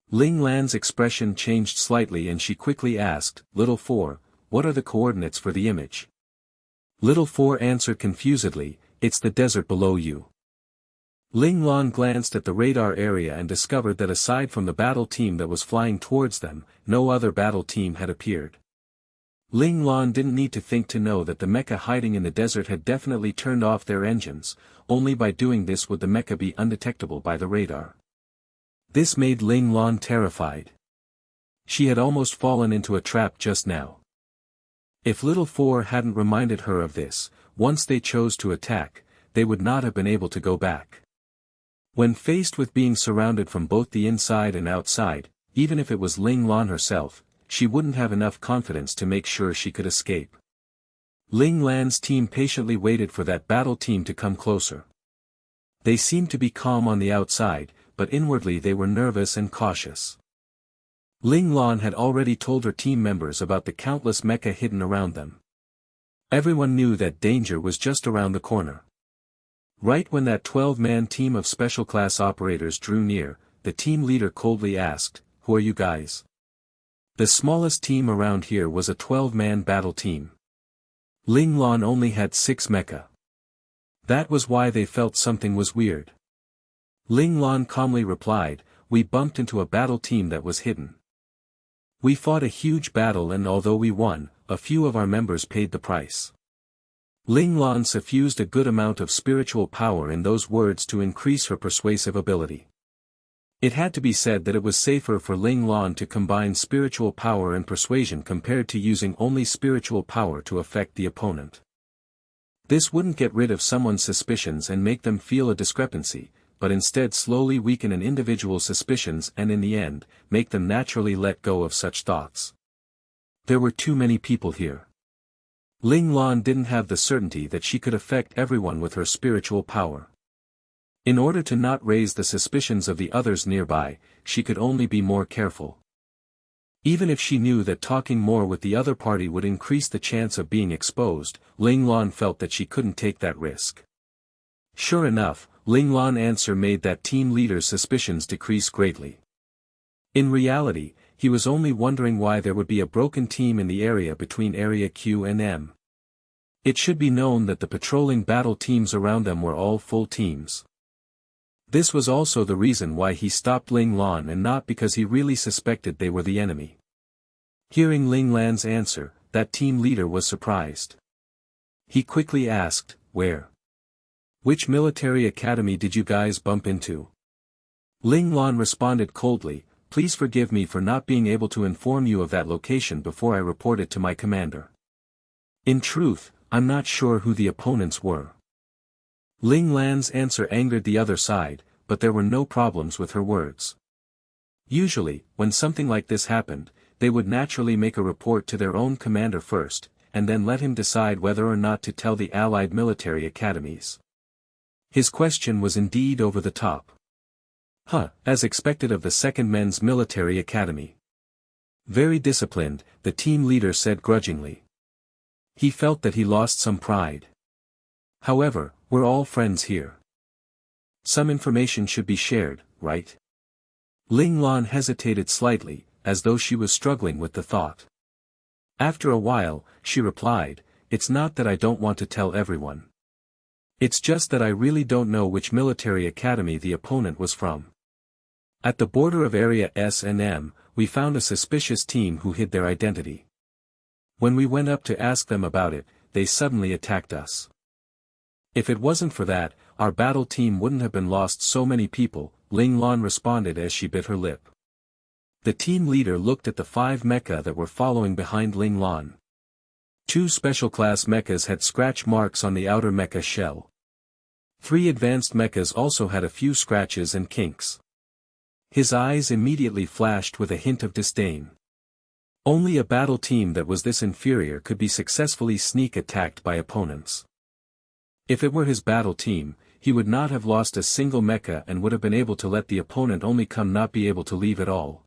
Ling Lan's expression changed slightly and she quickly asked, "Little Four, what are the coordinates for the image?" Little Four answered confusedly, "It's the desert below you." Ling Lan glanced at the radar area and discovered that aside from the battle team that was flying towards them, no other battle team had appeared. Ling Lan didn't need to think to know that the mecha hiding in the desert had definitely turned off their engines, only by doing this would the mecha be undetectable by the radar. This made Ling Lan terrified. She had almost fallen into a trap just now. If Little Four hadn't reminded her of this, once they chose to attack, they would not have been able to go back. When faced with being surrounded from both the inside and outside, even if it was Ling Lan herself, she wouldn't have enough confidence to make sure she could escape. Ling Lan's team patiently waited for that battle team to come closer. They seemed to be calm on the outside, but inwardly they were nervous and cautious. Ling Lan had already told her team members about the countless mecha hidden around them. Everyone knew that danger was just around the corner. Right when that 12-man team of special class operators drew near, the team leader coldly asked, "Who are you guys?" The smallest team around here was a 12-man battle team. Ling Lan only had 6 mecha. That was why they felt something was weird. Ling Lan calmly replied, "We bumped into a battle team that was hidden. We fought a huge battle and although we won, a few of our members paid the price." Ling Lan suffused a good amount of spiritual power in those words to increase her persuasive ability. It had to be said that it was safer for Ling Lan to combine spiritual power and persuasion compared to using only spiritual power to affect the opponent. This wouldn't get rid of someone's suspicions and make them feel a discrepancy, but instead slowly weaken an individual's suspicions and in the end, make them naturally let go of such thoughts. There were too many people here. Ling Lan didn't have the certainty that she could affect everyone with her spiritual power. In order to not raise the suspicions of the others nearby, she could only be more careful. Even if she knew that talking more with the other party would increase the chance of being exposed, Ling Lan felt that she couldn't take that risk. Sure enough, Ling Lan's answer made that team leader's suspicions decrease greatly. In reality, he was only wondering why there would be a broken team in the area between Area Q and M. It should be known that the patrolling battle teams around them were all full teams. This was also the reason why he stopped Ling Lan, and not because he really suspected they were the enemy. Hearing Ling Lan's answer, that team leader was surprised. He quickly asked, "Where? Which military academy did you guys bump into?" Ling Lan responded coldly, "Please forgive me for not being able to inform you of that location before I report it to my commander. In truth, I'm not sure who the opponents were." Ling Lan's answer angered the other side, but there were no problems with her words. Usually, when something like this happened, they would naturally make a report to their own commander first, and then let him decide whether or not to tell the allied military academies. His question was indeed over the top. As expected of the Second Men's Military Academy. Very disciplined, the team leader said grudgingly. He felt that he lost some pride. However, we're all friends here. Some information should be shared, right? Ling Lan hesitated slightly, as though she was struggling with the thought. After a while, she replied, "It's not that I don't want to tell everyone. It's just that I really don't know which military academy the opponent was from. At the border of Area S and M, we found a suspicious team who hid their identity. When we went up to ask them about it, they suddenly attacked us. If it wasn't for that, our battle team wouldn't have been lost so many people," Ling Lan responded as she bit her lip. The team leader looked at the 5 mecha that were following behind Ling Lan. 2 special class mechas had scratch marks on the outer mecha shell. 3 advanced mechas also had a few scratches and kinks. His eyes immediately flashed with a hint of disdain. Only a battle team that was this inferior could be successfully sneak attacked by opponents. If it were his battle team, he would not have lost a single mecha and would have been able to let the opponent only come, not be able to leave at all.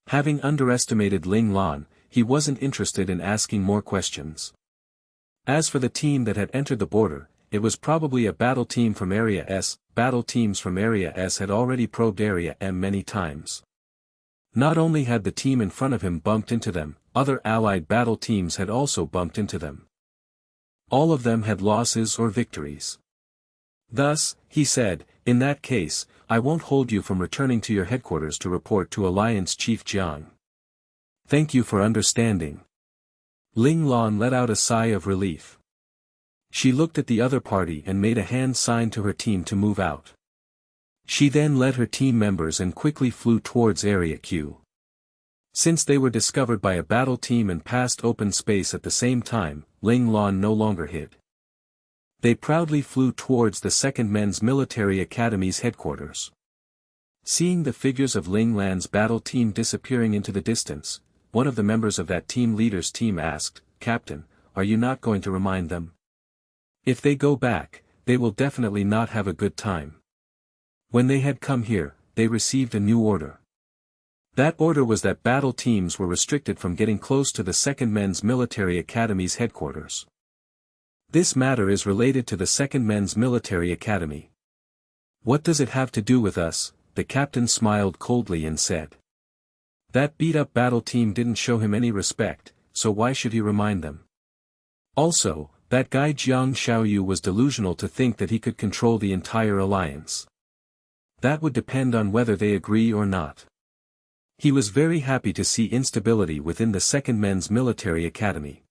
Having underestimated Ling Lan, he wasn't interested in asking more questions. As for the team that had entered the border, it was probably a battle team from Area S. Battle teams from Area S had already probed Area M many times. Not only had the team in front of him bumped into them, other allied battle teams had also bumped into them. All of them had losses or victories. Thus, he said, "In that case, I won't hold you from returning to your headquarters to report to Alliance Chief Jiang. Thank you for understanding." Ling Lan let out a sigh of relief. She looked at the other party and made a hand sign to her team to move out. She then led her team members and quickly flew towards Area Q. Since they were discovered by a battle team and passed open space at the same time, Ling Lan no longer hid. They proudly flew towards the Second Men's Military Academy's headquarters. Seeing the figures of Ling Lan's battle team disappearing into the distance, one of the members of that team leader's team asked, "Captain, are you not going to remind them? If they go back, they will definitely not have a good time. When they had come here, they received a new order. That order was that battle teams were restricted from getting close to the Second Men's Military Academy's headquarters. This matter is related to the Second Men's Military Academy." "What does it have to do with us?" the captain smiled coldly and said. "That beat-up battle team didn't show him any respect, so why should he remind them? Also, that guy Jiang Xiaoyu was delusional to think that he could control the entire alliance. That would depend on whether they agree or not." He was very happy to see instability within the Second Men's Military Academy.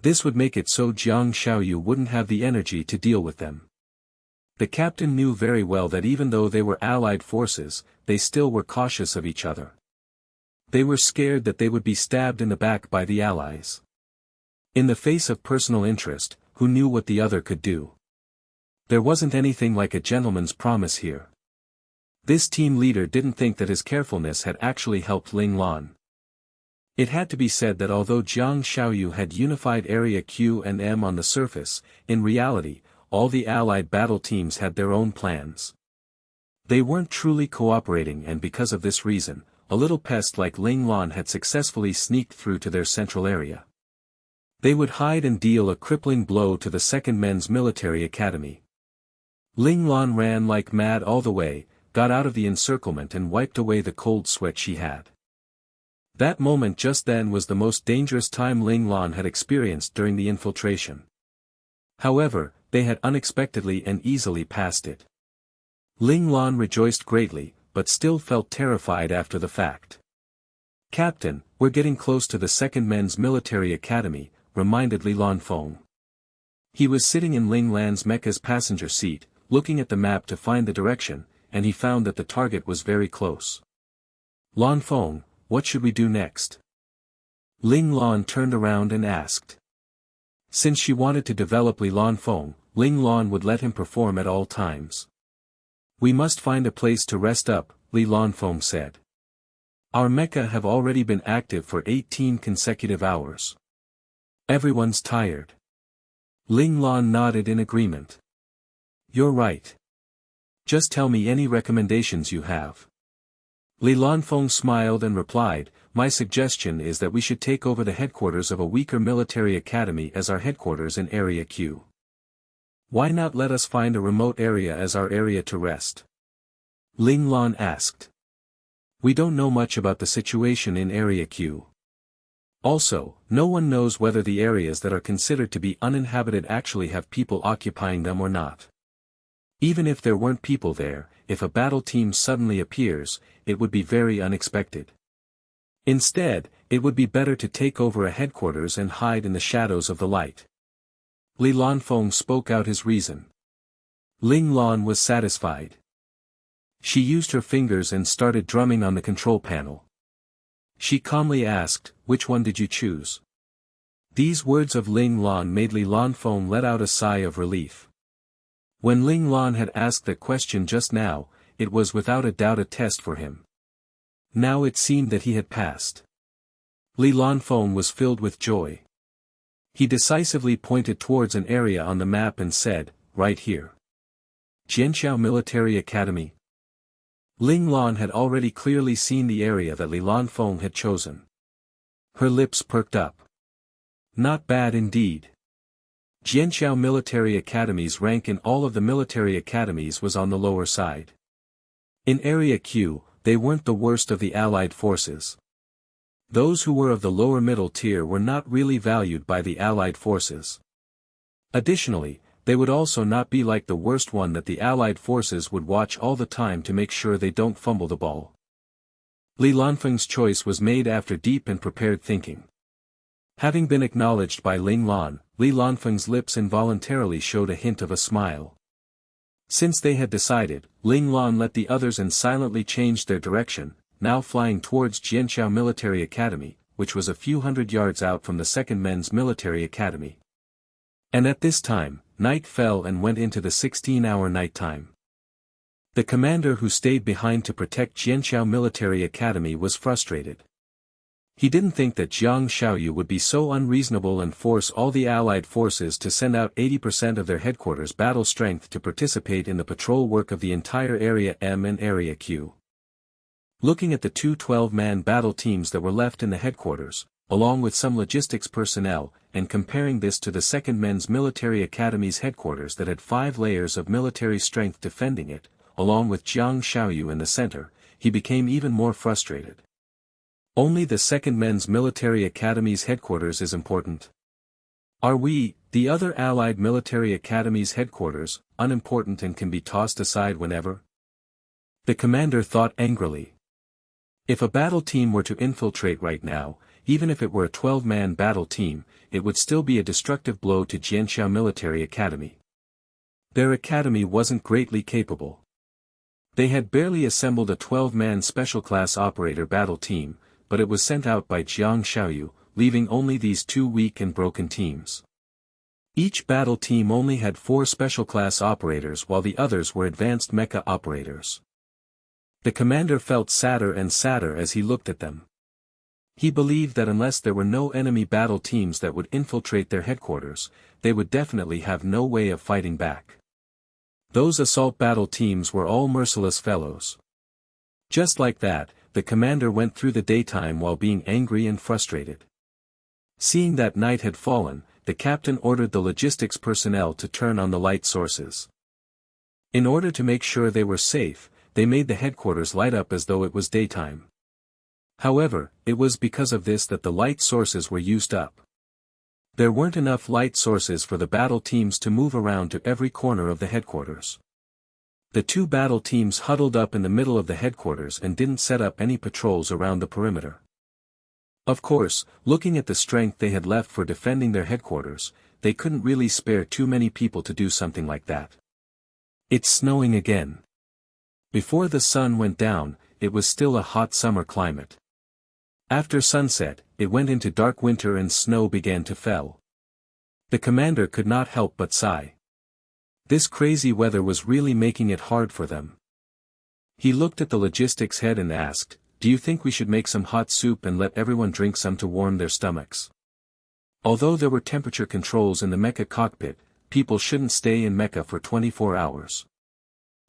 This would make it so Jiang Xiaoyu wouldn't have the energy to deal with them. The captain knew very well that even though they were allied forces, they still were cautious of each other. They were scared that they would be stabbed in the back by the allies. In the face of personal interest, who knew what the other could do? There wasn't anything like a gentleman's promise here. This team leader didn't think that his carefulness had actually helped Ling Lan. It had to be said that although Jiang Xiaoyu had unified Area Q and M on the surface, in reality, all the allied battle teams had their own plans. They weren't truly cooperating, and because of this reason, a little pest like Ling Lan had successfully sneaked through to their central area. They would hide and deal a crippling blow to the Second Men's Military Academy. Ling Lan ran like mad all the way, got out of the encirclement and wiped away the cold sweat she had. That moment just then was the most dangerous time Ling Lan had experienced during the infiltration. However, they had unexpectedly and easily passed it. Ling Lan rejoiced greatly, but still felt terrified after the fact. "Captain, we're getting close to the second men's military academy," reminded Li Lanfeng. He was sitting in Ling Lan's mecha's passenger seat, looking at the map to find the direction, and he found that the target was very close. "Lanfeng, what should we do next?" Ling Lan turned around and asked. Since she wanted to develop Li Lanfeng, Ling Lan would let him perform at all times. "We must find a place to rest up," Li Lanfeng said. "Our mecha have already been active for 18 consecutive hours. Everyone's tired." Ling Lan nodded in agreement. "You're right. Just tell me any recommendations you have." Li Lanfeng smiled and replied, "My suggestion is that we should take over the headquarters of a weaker military academy as our headquarters in Area Q. Why not let us find a remote area as our area to rest?" Ling Lan asked. "We don't know much about the situation in Area Q. Also, no one knows whether the areas that are considered to be uninhabited actually have people occupying them or not. Even if there weren't people there, if a battle team suddenly appears, it would be very unexpected. Instead, it would be better to take over a headquarters and hide in the shadows of the light." Li Lanfeng spoke out his reason. Ling Lan was satisfied. She used her fingers and started drumming on the control panel. She calmly asked, "Which one did you choose?" These words of Ling Lan made Li Lanfeng let out a sigh of relief. When Ling Lan had asked that question just now, it was without a doubt a test for him. Now it seemed that he had passed. Li Lanfeng was filled with joy. He decisively pointed towards an area on the map and said, "Right here. Jianxiao Military Academy." Ling Lan had already clearly seen the area that Li Lanfeng had chosen. Her lips perked up. Not bad indeed. Jianxiao Military Academy's rank in all of the military academies was on the lower side. In Area Q, they weren't the worst of the Allied forces. Those who were of the lower middle tier were not really valued by the Allied forces. Additionally, they would also not be like the worst one that the Allied forces would watch all the time to make sure they don't fumble the ball. Li Lanfeng's choice was made after deep and prepared thinking. Having been acknowledged by Ling Lan, Li Lanfeng's lips involuntarily showed a hint of a smile. Since they had decided, Ling Lan let the others and silently changed their direction, now flying towards Jianxiao Military Academy, which was a few hundred yards out from the second men's military academy. And at this time, night fell and went into the 16-hour nighttime. The commander who stayed behind to protect Jianxiao Military Academy was frustrated. He didn't think that Jiang Xiaoyu would be so unreasonable and force all the Allied forces to send out 80% of their headquarters battle strength to participate in the patrol work of the entire Area M and Area Q. Looking at the two 12-man battle teams that were left in the headquarters, along with some logistics personnel, and comparing this to the second men's military academy's headquarters that had 5 layers of military strength defending it, along with Jiang Xiaoyu in the center, he became even more frustrated. Only the second men's military academy's headquarters is important. Are we, the other allied military academy's headquarters, unimportant and can be tossed aside whenever? The commander thought angrily. If a battle team were to infiltrate right now, even if it were a 12-man battle team, it would still be a destructive blow to Jianxiao Military Academy. Their academy wasn't greatly capable. They had barely assembled a 12-man special class operator battle team, but it was sent out by Jiang Xiaoyu, leaving only these 2 weak and broken teams. Each battle team only had 4 special class operators while the others were advanced mecha operators. The commander felt sadder and sadder as he looked at them. He believed that unless there were no enemy battle teams that would infiltrate their headquarters, they would definitely have no way of fighting back. Those assault battle teams were all merciless fellows. Just like that, the commander went through the daytime while being angry and frustrated. Seeing that night had fallen, the captain ordered the logistics personnel to turn on the light sources. In order to make sure they were safe, they made the headquarters light up as though it was daytime. However, it was because of this that the light sources were used up. There weren't enough light sources for the battle teams to move around to every corner of the headquarters. The two battle teams huddled up in the middle of the headquarters and didn't set up any patrols around the perimeter. Of course, looking at the strength they had left for defending their headquarters, they couldn't really spare too many people to do something like that. It's snowing again. Before the sun went down, it was still a hot summer climate. After sunset, it went into dark winter and snow began to fall. The commander could not help but sigh. This crazy weather was really making it hard for them. He looked at the logistics head and asked, "Do you think we should make some hot soup and let everyone drink some to warm their stomachs?" Although there were temperature controls in the mecha cockpit, people shouldn't stay in mecha for 24 hours.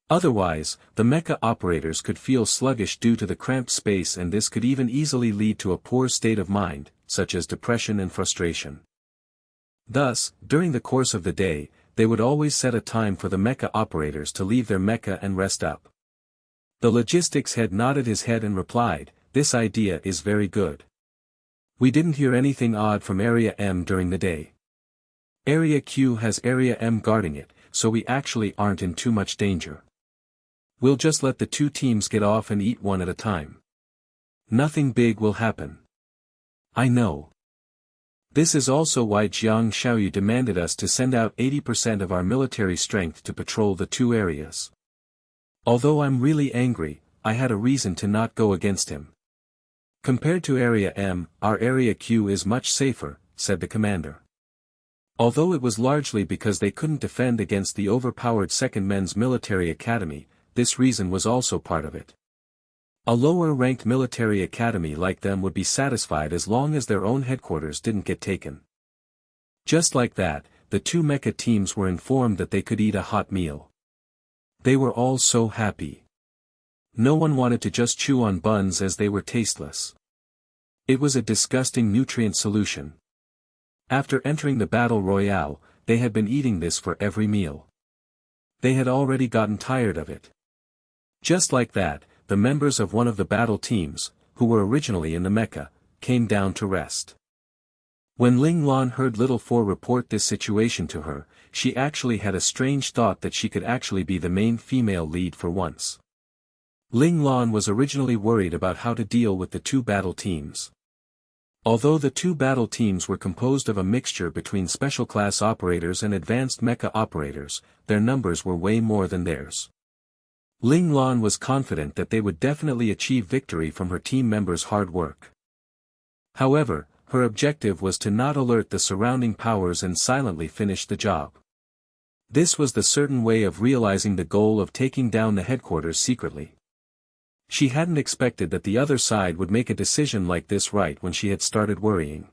Otherwise, the mecha operators could feel sluggish due to the cramped space, and this could even easily lead to a poor state of mind, such as depression and frustration. Thus, during the course of the day, they would always set a time for the mecha operators to leave their mecha and rest up. The logistics head nodded his head and replied, "This idea is very good. We didn't hear anything odd from Area M during the day. Area Q has Area M guarding it, so we actually aren't in too much danger. We'll just let the two teams get off and eat one at a time. Nothing big will happen." "I know. This is also why Jiang Xiaoyu demanded us to send out 80% of our military strength to patrol the two areas. Although I'm really angry, I had a reason to not go against him. Compared to Area M, our Area Q is much safer," said the commander. Although it was largely because they couldn't defend against the overpowered Second Men's Military Academy, this reason was also part of it. A lower-ranked military academy like them would be satisfied as long as their own headquarters didn't get taken. Just like that, the two mecha teams were informed that they could eat a hot meal. They were all so happy. No one wanted to just chew on buns as they were tasteless. It was a disgusting nutrient solution. After entering the battle royale, they had been eating this for every meal. They had already gotten tired of it. Just like that, the members of one of the battle teams, who were originally in the mecha, came down to rest. When Ling Lan heard Little Four report this situation to her, she actually had a strange thought that she could actually be the main female lead for once. Ling Lan was originally worried about how to deal with the two battle teams. Although the two battle teams were composed of a mixture between special class operators and advanced mecha operators, their numbers were way more than theirs. Ling Lan was confident that they would definitely achieve victory from her team members' hard work. However, her objective was to not alert the surrounding powers and silently finish the job. This was the certain way of realizing the goal of taking down the headquarters secretly. She hadn't expected that the other side would make a decision like this right when she had started worrying.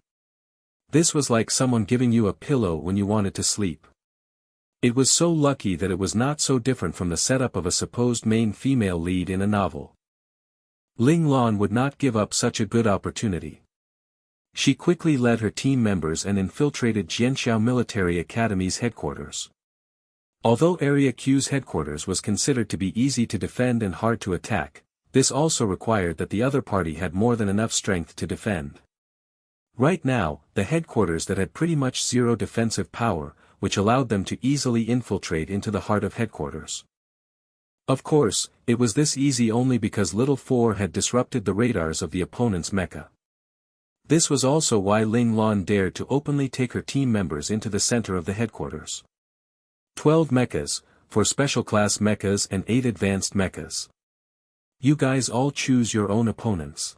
This was like someone giving you a pillow when you wanted to sleep. It was so lucky that it was not so different from the setup of a supposed main female lead in a novel. Ling Lan would not give up such a good opportunity. She quickly led her team members and infiltrated Jianxiao Military Academy's headquarters. Although Area Q's headquarters was considered to be easy to defend and hard to attack, this also required that the other party had more than enough strength to defend. Right now, the headquarters that had pretty much zero defensive power, which allowed them to easily infiltrate into the heart of headquarters. Of course, it was this easy only because Little Four had disrupted the radars of the opponent's mecha. This was also why Ling Lan dared to openly take her team members into the center of the headquarters. 12 mechas, 4 special class mechas and 8 advanced mechas. You guys all choose your own opponents.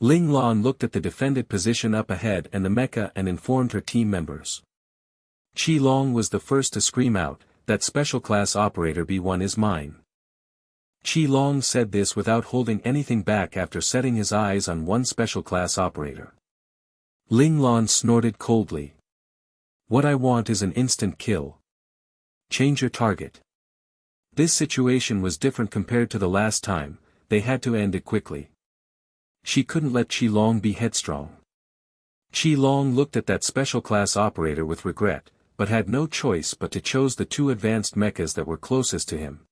Ling Lan looked at the defended position up ahead and the mecha and informed her team members. Qi Long was the first to scream out, "That special class operator B1 is mine." Qi Long said this without holding anything back after setting his eyes on one special class operator. Ling Lan snorted coldly. "What I want is an instant kill. Change your target." This situation was different compared to the last time, they had to end it quickly. She couldn't let Qi Long be headstrong. Qi Long looked at that special class operator with regret, but had no choice but to choose the 2 advanced mechas that were closest to him.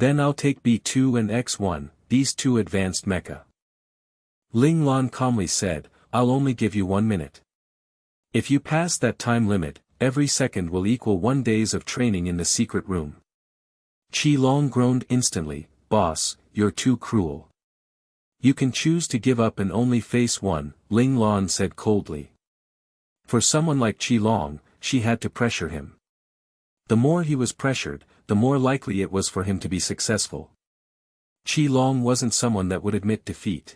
Then I'll take B2 and X1, these two advanced mecha. Ling Lan calmly said, I'll only give you 1 minute. If you pass that time limit, every second will equal 1 day of training in the secret room. Qi Long groaned instantly, boss, you're too cruel. You can choose to give up and only face one, Ling Lan said coldly. For someone like Qi Long, she had to pressure him. The more he was pressured, the more likely it was for him to be successful. Qi Long wasn't someone that would admit defeat.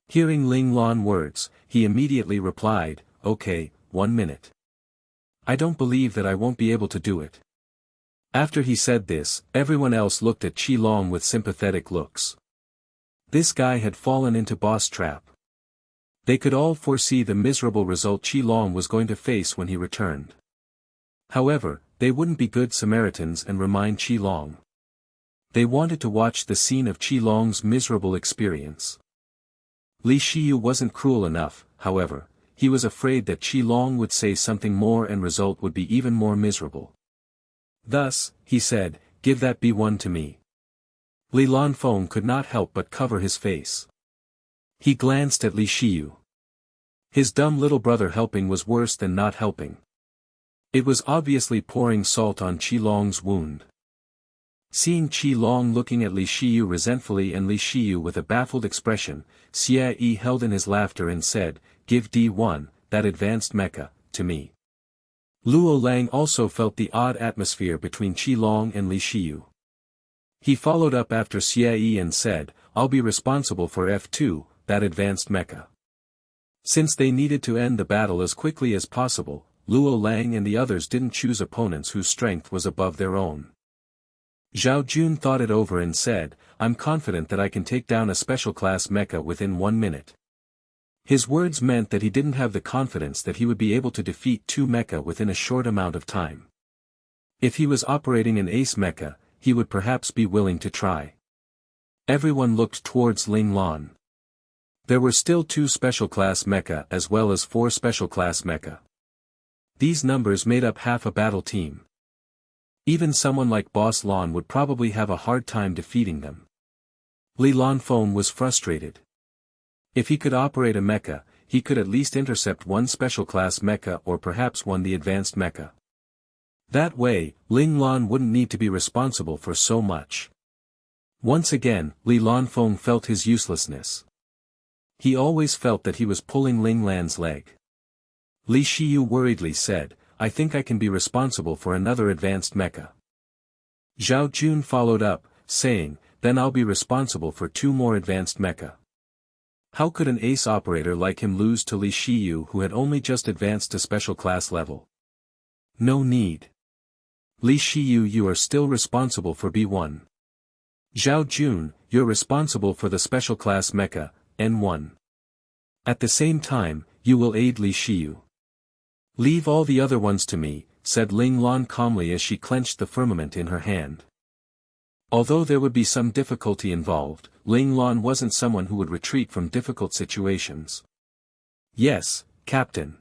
Hearing Ling Lan words, he immediately replied, okay, 1 minute. I don't believe that I won't be able to do it. After he said this, everyone else looked at Qi Long with sympathetic looks. This guy had fallen into boss trap. They could all foresee the miserable result Qi Long was going to face when he returned. However, they wouldn't be good Samaritans and remind Qi Long. They wanted to watch the scene of Qi Long's miserable experience. Li Shiyu wasn't cruel enough, however, he was afraid that Qi Long would say something more and result would be even more miserable. Thus, he said, give that B1 to me. Li Lanfeng could not help but cover his face. He glanced at Li Shiyu. His dumb little brother helping was worse than not helping. It was obviously pouring salt on Qi Long's wound. Seeing Qi Long looking at Li Shiyu resentfully and Li Shiyu with a baffled expression, Xie Yi held in his laughter and said, give D1, that advanced mecha, to me. Luo Lang also felt the odd atmosphere between Qi Long and Li Shiyu. He followed up after Xie Yi and said, I'll be responsible for F2, that advanced mecha. Since they needed to end the battle as quickly as possible, Luo Lang and the others didn't choose opponents whose strength was above their own. Zhao Jun thought it over and said, I'm confident that I can take down a special class mecha within 1 minute. His words meant that he didn't have the confidence that he would be able to defeat 2 mecha within a short amount of time. If he was operating an ace mecha, he would perhaps be willing to try. Everyone looked towards Ling Lan. There were still 2 special class mecha as well as 4 special class mecha. These numbers made up half a battle team. Even someone like Boss Lan would probably have a hard time defeating them. Li Lanfeng was frustrated. If he could operate a mecha, he could at least intercept 1 special class mecha or perhaps 1 the advanced mecha. That way, Ling Lan wouldn't need to be responsible for so much. Once again, Li Lanfeng felt his uselessness. He always felt that he was pulling Ling Lan's leg. Li Shiyu worriedly said, I think I can be responsible for another advanced mecha. Zhao Jun followed up, saying, then I'll be responsible for 2 more advanced mecha. How could an ace operator like him lose to Li Shiyu who had only just advanced to special class level? No need. Li Shiyu, you are still responsible for B1. Zhao Jun, you're responsible for the special class mecha, N1. At the same time, you will aid Li Shiyu. Leave all the other ones to me, said Ling Lan calmly as she clenched the firmament in her hand. Although there would be some difficulty involved, Ling Lan wasn't someone who would retreat from difficult situations. Yes, Captain.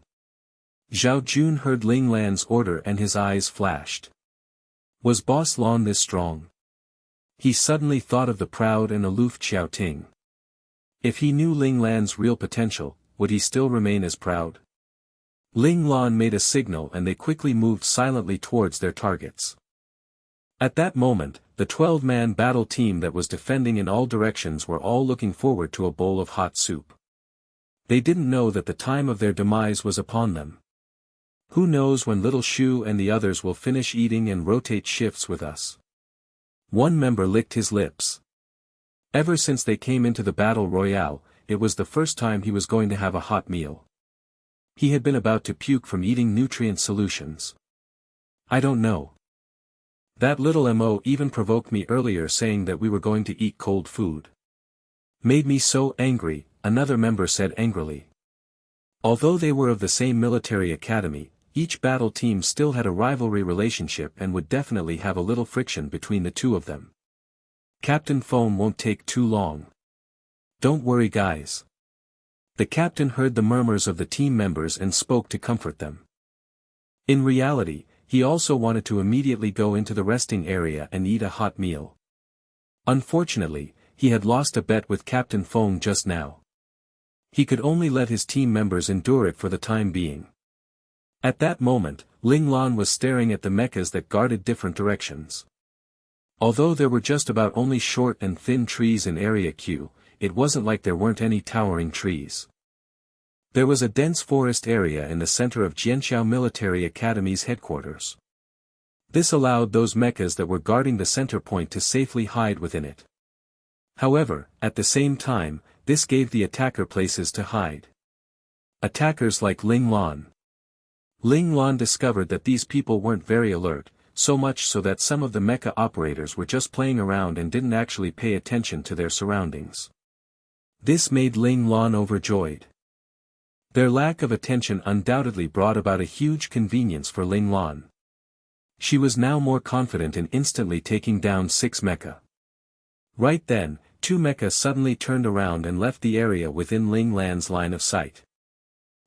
Zhao Jun heard Ling Lan's order and his eyes flashed. Was Boss Lan this strong? He suddenly thought of the proud and aloof Qiao Ting. If he knew Ling Lan's real potential, would he still remain as proud? Ling Lan made a signal and they quickly moved silently towards their targets. At that moment, the 12-man battle team that was defending in all directions were all looking forward to a bowl of hot soup. They didn't know that the time of their demise was upon them. Who knows when Little Shu and the others will finish eating and rotate shifts with us. One member licked his lips. Ever since they came into the battle royale, it was the first time he was going to have a hot meal. He had been about to puke from eating nutrient solutions. I don't know. That little Mo even provoked me earlier saying that we were going to eat cold food. Made me so angry, another member said angrily. Although they were of the same military academy, each battle team still had a rivalry relationship and would definitely have a little friction between the two of them. Captain Foam won't take too long. Don't worry guys. The captain heard the murmurs of the team members and spoke to comfort them. In reality, he also wanted to immediately go into the resting area and eat a hot meal. Unfortunately, he had lost a bet with Captain Fong just now. He could only let his team members endure it for the time being. At that moment, Ling Lan was staring at the mechas that guarded different directions. Although there were just about only short and thin trees in Area Q, it wasn't like there weren't any towering trees. There was a dense forest area in the center of Jianxiao Military Academy's headquarters. This allowed those mechas that were guarding the center point to safely hide within it. However, at the same time, this gave the attacker places to hide. Attackers like Ling Lan. Ling Lan discovered that these people weren't very alert, so much so that some of the mecha operators were just playing around and didn't actually pay attention to their surroundings. This made Ling Lan overjoyed. Their lack of attention undoubtedly brought about a huge convenience for Ling Lan. She was now more confident in instantly taking down 6 mecha. Right then, 2 mecha suddenly turned around and left the area within Ling Lan's line of sight.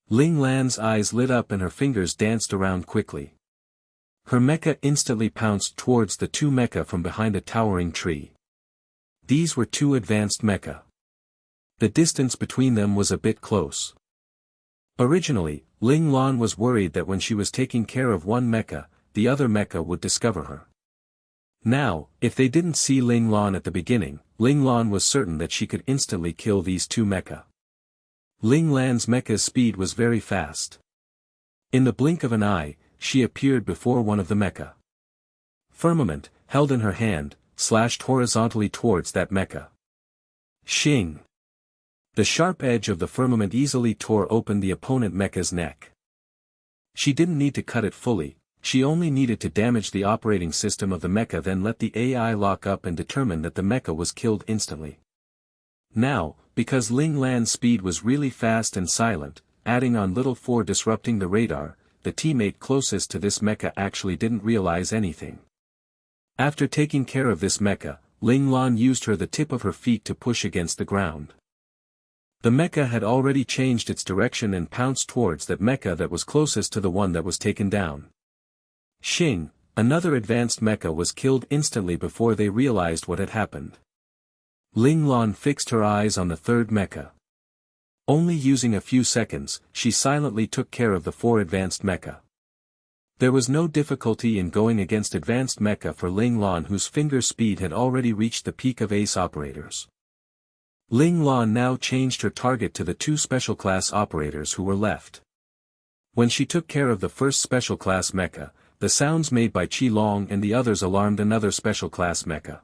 Ling Lan's eyes lit up and her fingers danced around quickly. Her mecha instantly pounced towards the 2 mecha from behind a towering tree. These were 2 advanced mecha. The distance between them was a bit close. Originally, Ling Lan was worried that when she was taking care of one mecha, the other mecha would discover her. Now, if they didn't see Ling Lan at the beginning, Ling Lan was certain that she could instantly kill these 2 mecha. Ling Lan's mecha's speed was very fast. In the blink of an eye, she appeared before one of the mecha. Firmament, held in her hand, slashed horizontally towards that mecha. Shing! The sharp edge of the firmament easily tore open the opponent mecha's neck. She didn't need to cut it fully, she only needed to damage the operating system of the mecha, then let the AI lock up and determine that the mecha was killed instantly. Now, because Ling Lan's speed was really fast and silent, adding on little for disrupting the radar, the teammate closest to this mecha actually didn't realize anything. After taking care of this mecha, Ling Lan used the tip of her feet to push against the ground. The mecha had already changed its direction and pounced towards that mecha that was closest to the one that was taken down. Shing, another advanced mecha was killed instantly before they realized what had happened. Ling Lan fixed her eyes on the 3rd mecha. Only using a few seconds, she silently took care of the 4 advanced mecha. There was no difficulty in going against advanced mecha for Ling Lan, whose finger speed had already reached the peak of ace operators. Ling Lan now changed her target to the 2 special class operators who were left. When she took care of the first special class mecha, the sounds made by Qi Long and the others alarmed another special class mecha.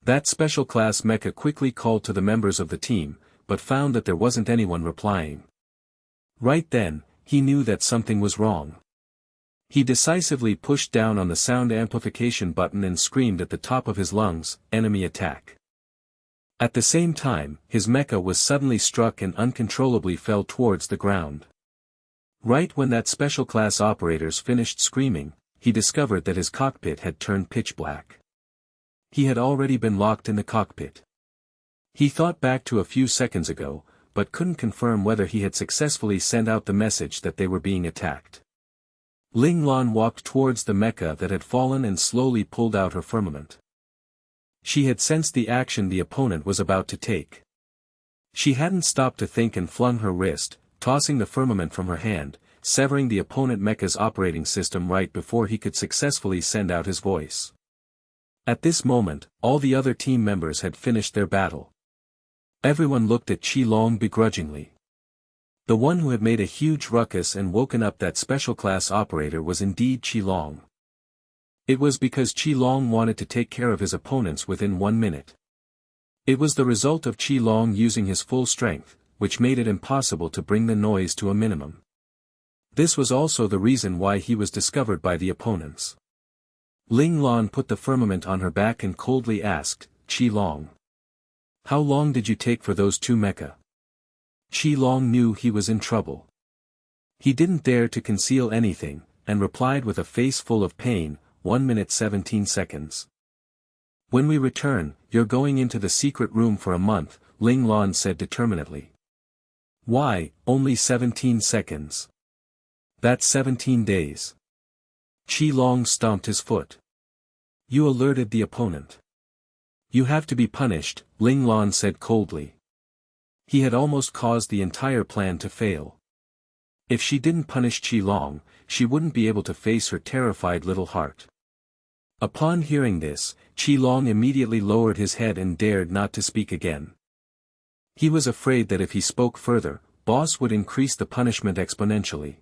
That special class mecha quickly called to the members of the team, but found that there wasn't anyone replying. Right then, he knew that something was wrong. He decisively pushed down on the sound amplification button and screamed at the top of his lungs, "Enemy attack." At the same time, his mecha was suddenly struck and uncontrollably fell towards the ground. Right when that special class operators finished screaming, he discovered that his cockpit had turned pitch black. He had already been locked in the cockpit. He thought back to a few seconds ago, but couldn't confirm whether he had successfully sent out the message that they were being attacked. Ling Lan walked towards the mecha that had fallen and slowly pulled out her firmament. She had sensed the action the opponent was about to take. She hadn't stopped to think and flung her wrist, tossing the firmament from her hand, severing the opponent mecha's operating system right before he could successfully send out his voice. At this moment, all the other team members had finished their battle. Everyone looked at Qi Long begrudgingly. The one who had made a huge ruckus and woken up that special class operator was indeed Qi Long. It was because Qi Long wanted to take care of his opponents within 1 minute. It was the result of Qi Long using his full strength, which made it impossible to bring the noise to a minimum. This was also the reason why he was discovered by the opponents. Ling Lan put the firmament on her back and coldly asked, "Qi Long, how long did you take for those 2 mecha?" Qi Long knew he was in trouble. He didn't dare to conceal anything, and replied with a face full of pain, 1 minute 17 seconds. "When we return, you're going into the secret room for a month," Ling Lan said determinedly. "Why, only 17 seconds? That's 17 days. Qi Long stomped his foot. "You alerted the opponent. You have to be punished, Ling Lan said coldly. He had almost caused the entire plan to fail. If she didn't punish Qi Long, she wouldn't be able to face her terrified little heart. Upon hearing this, Qi Long immediately lowered his head and dared not to speak again. He was afraid that if he spoke further, Boss would increase the punishment exponentially.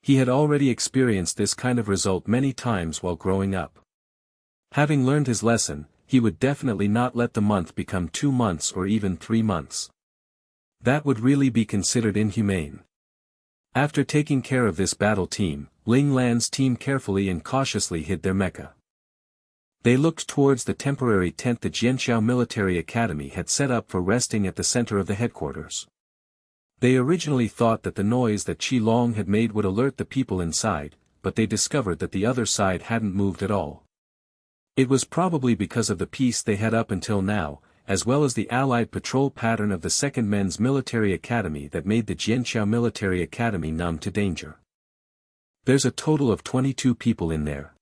He had already experienced this kind of result many times while growing up. Having learned his lesson, he would definitely not let the month become 2 months or even 3 months. That would really be considered inhumane. After taking care of this battle team, Ling Lan's team carefully and cautiously hid their mecha. They looked towards the temporary tent the Jianxiao Military Academy had set up for resting at the center of the headquarters. They originally thought that the noise that Qi Long had made would alert the people inside, but they discovered that the other side hadn't moved at all. It was probably because of the peace they had up until now, as well as the allied patrol pattern of the Second Men's Military Academy that made the Jianxiao Military Academy numb to danger. There's a total of 22 people in there.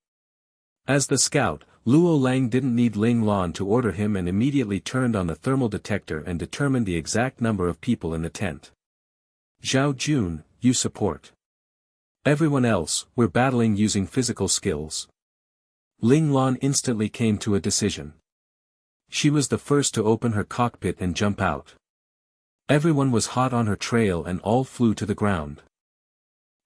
As the scout, Luo Lang didn't need Ling Lan to order him and immediately turned on the thermal detector and determined the exact number of people in the tent. Zhao Jun, you support. Everyone else, we're battling using physical skills. Ling Lan instantly came to a decision. She was the first to open her cockpit and jump out. Everyone was hot on her trail and all flew to the ground.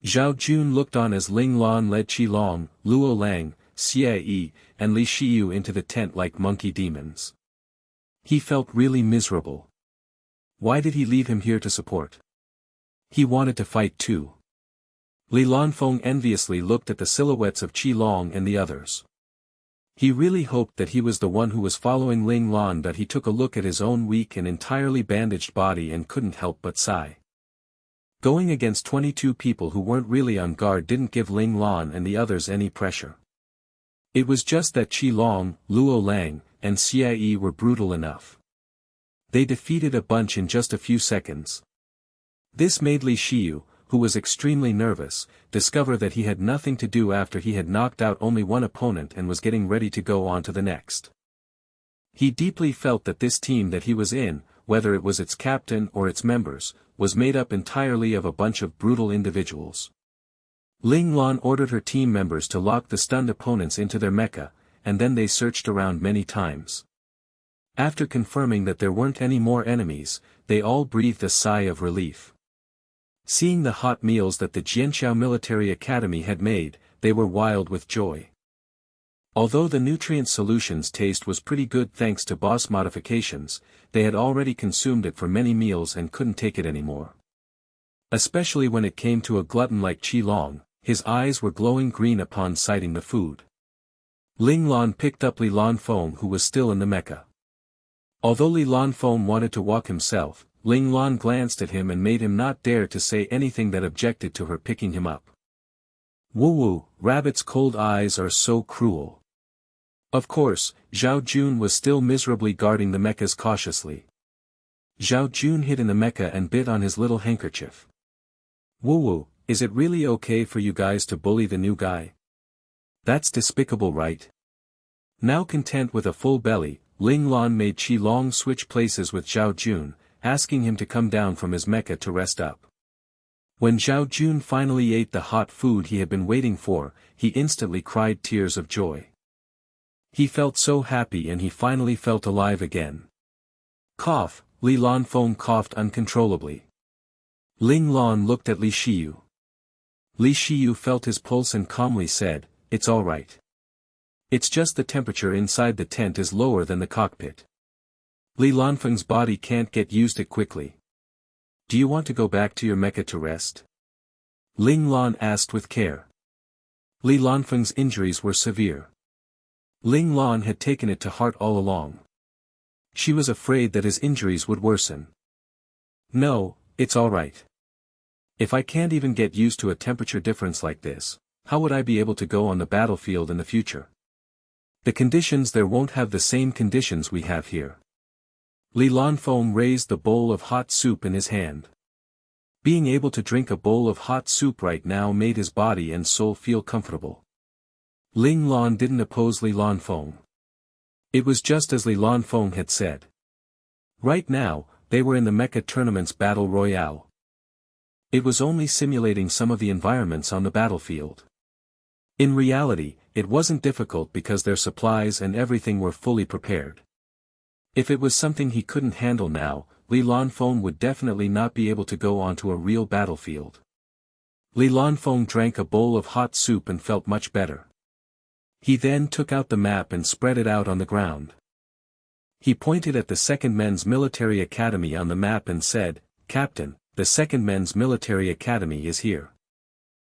Zhao Jun looked on as Ling Lan led Qi Long, Luo Lang, Xie Yi, and Li Shiyu into the tent like monkey demons. He felt really miserable. Why did he leave him here to support? He wanted to fight too. Li Lanfeng enviously looked at the silhouettes of Qi Long and the others. He really hoped that he was the one who was following Ling Lan, but he took a look at his own weak and entirely bandaged body and couldn't help but sigh. Going against 22 people who weren't really on guard didn't give Ling Lan and the others any pressure. It was just that Qi Long, Luo Lang, and Xie Yi were brutal enough. They defeated a bunch in just a few seconds. This made Li Shiyu, who was extremely nervous, discover that he had nothing to do after he had knocked out only one opponent and was getting ready to go on to the next. He deeply felt that this team that he was in, whether it was its captain or its members, was made up entirely of a bunch of brutal individuals. Ling Lan ordered her team members to lock the stunned opponents into their mecha, and then they searched around many times. After confirming that there weren't any more enemies, they all breathed a sigh of relief. Seeing the hot meals that the Jianxiao Military Academy had made, they were wild with joy. Although the nutrient solution's taste was pretty good thanks to boss modifications, they had already consumed it for many meals and couldn't take it anymore. Especially when it came to a glutton like Qi Long, his eyes were glowing green upon sighting the food. Ling Lan picked up Li Lanfeng, who was still in the mecha. Although Li Lanfeng wanted to walk himself, Ling Lan glanced at him and made him not dare to say anything that objected to her picking him up. Woo-woo, rabbit's cold eyes are so cruel. Of course, Zhao Jun was still miserably guarding the mechas cautiously. Zhao Jun hid in the mecha and bit on his little handkerchief. Woo-woo, is it really okay for you guys to bully the new guy? That's despicable, right? Now content with a full belly, Ling Lan made Qi Long switch places with Zhao Jun, asking him to come down from his mecha to rest up. When Zhao Jun finally ate the hot food he had been waiting for, he instantly cried tears of joy. He felt so happy and he finally felt alive again. Cough, Li Lanfeng coughed uncontrollably. Ling Lan looked at Li Shiyu. Li Shiyu felt his pulse and calmly said, "It's all right. It's just the temperature inside the tent is lower than the cockpit. Li Lanfeng's body can't get used to it quickly. Do you want to go back to your mecha to rest?" Ling Lan asked with care. Li Lanfeng's injuries were severe. Ling Lan had taken it to heart all along. She was afraid that his injuries would worsen. "No, it's all right. If I can't even get used to a temperature difference like this, how would I be able to go on the battlefield in the future? The conditions there won't have the same conditions we have here." Li Lanfeng raised the bowl of hot soup in his hand. Being able to drink a bowl of hot soup right now made his body and soul feel comfortable. Ling Lan didn't oppose Li Lanfeng. It was just as Li Lanfeng had said. Right now, they were in the Mecha Tournament's Battle Royale. It was only simulating some of the environments on the battlefield. In reality, it wasn't difficult because their supplies and everything were fully prepared. If it was something he couldn't handle now, Li Lanfeng would definitely not be able to go onto a real battlefield. Li Lanfeng drank a bowl of hot soup and felt much better. He then took out the map and spread it out on the ground. He pointed at the 2nd Men's Military Academy on the map and said, "Captain, the 2nd Men's Military Academy is here.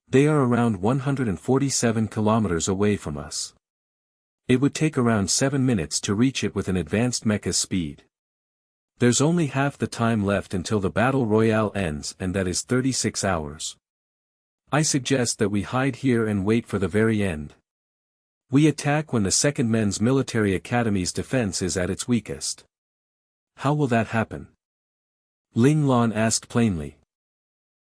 They are around 147 kilometers away from us. It would take around 7 minutes to reach it with an advanced mecha's speed. There's only half the time left until the Battle Royale ends, and that is 36 hours. I suggest that we hide here and wait for the very end. We attack when the 2nd Men's Military Academy's defense is at its weakest." "How will that happen?" Ling Lan asked plainly.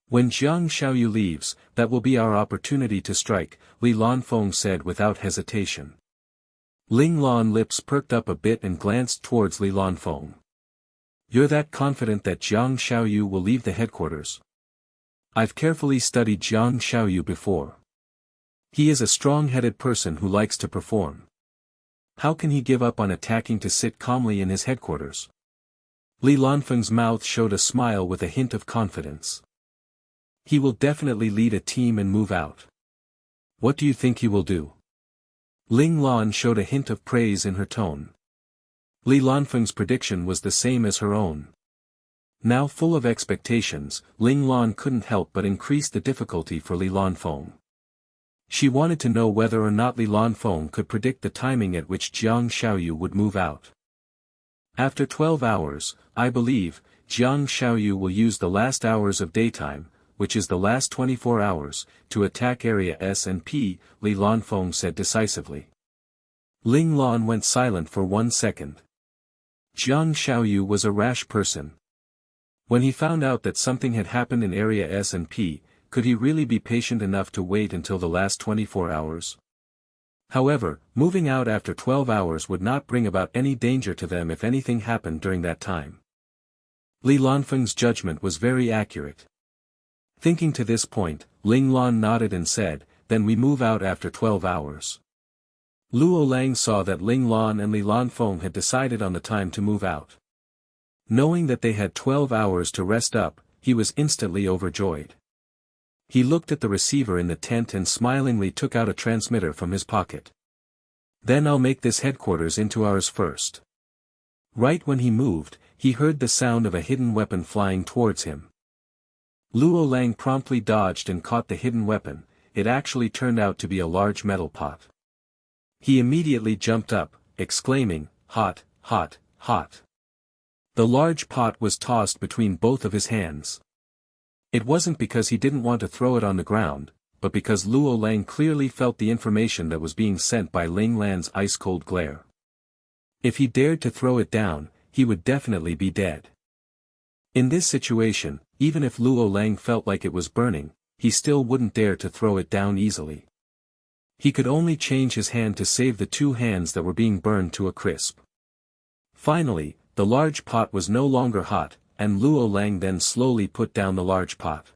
"When Jiang Xiaoyu leaves, that will be our opportunity to strike," Li Lanfeng said without hesitation. Ling Lan's lips perked up a bit and glanced towards Li Lanfeng. "You're that confident that Jiang Xiaoyu will leave the headquarters?" "I've carefully studied Jiang Xiaoyu before. He is a strong-headed person who likes to perform. How can he give up on attacking to sit calmly in his headquarters?" Li Lanfeng's mouth showed a smile with a hint of confidence. "He will definitely lead a team and move out." "What do you think he will do?" Ling Lan showed a hint of praise in her tone. Li Lanfeng's prediction was the same as her own. Now full of expectations, Ling Lan couldn't help but increase the difficulty for Li Lanfeng. She wanted to know whether or not Li Lanfeng could predict the timing at which Jiang Xiaoyu would move out. "After 12 hours, I believe, Jiang Xiaoyu will use the last hours of daytime, which is the last 24 hours, to attack Area S and P," Li Lanfeng said decisively. Ling Lan went silent for 1 second. Jiang Xiaoyu was a rash person. When he found out that something had happened in Area S and P, could he really be patient enough to wait until the last 24 hours? However, moving out after 12 hours would not bring about any danger to them if anything happened during that time. Li Lanfeng's judgment was very accurate. Thinking to this point, Ling Lan nodded and said, "Then we move out after 12 hours. Luo Lang saw that Ling Lan and Li Lanfeng had decided on the time to move out. Knowing that they had 12 hours to rest up, he was instantly overjoyed. He looked at the receiver in the tent and smilingly took out a transmitter from his pocket. "Then I'll make this headquarters into ours first." Right when he moved, he heard the sound of a hidden weapon flying towards him. Luo Lang promptly dodged and caught the hidden weapon. It actually turned out to be a large metal pot. He immediately jumped up, exclaiming, "Hot, hot, hot." The large pot was tossed between both of his hands. It wasn't because he didn't want to throw it on the ground, but because Luo Lang clearly felt the information that was being sent by Ling Lan's ice-cold glare. If he dared to throw it down, he would definitely be dead. In this situation, even if Luo Lang felt like it was burning, he still wouldn't dare to throw it down easily. He could only change his hand to save the 2 hands that were being burned to a crisp. Finally, the large pot was no longer hot, and Luo Lang then slowly put down the large pot.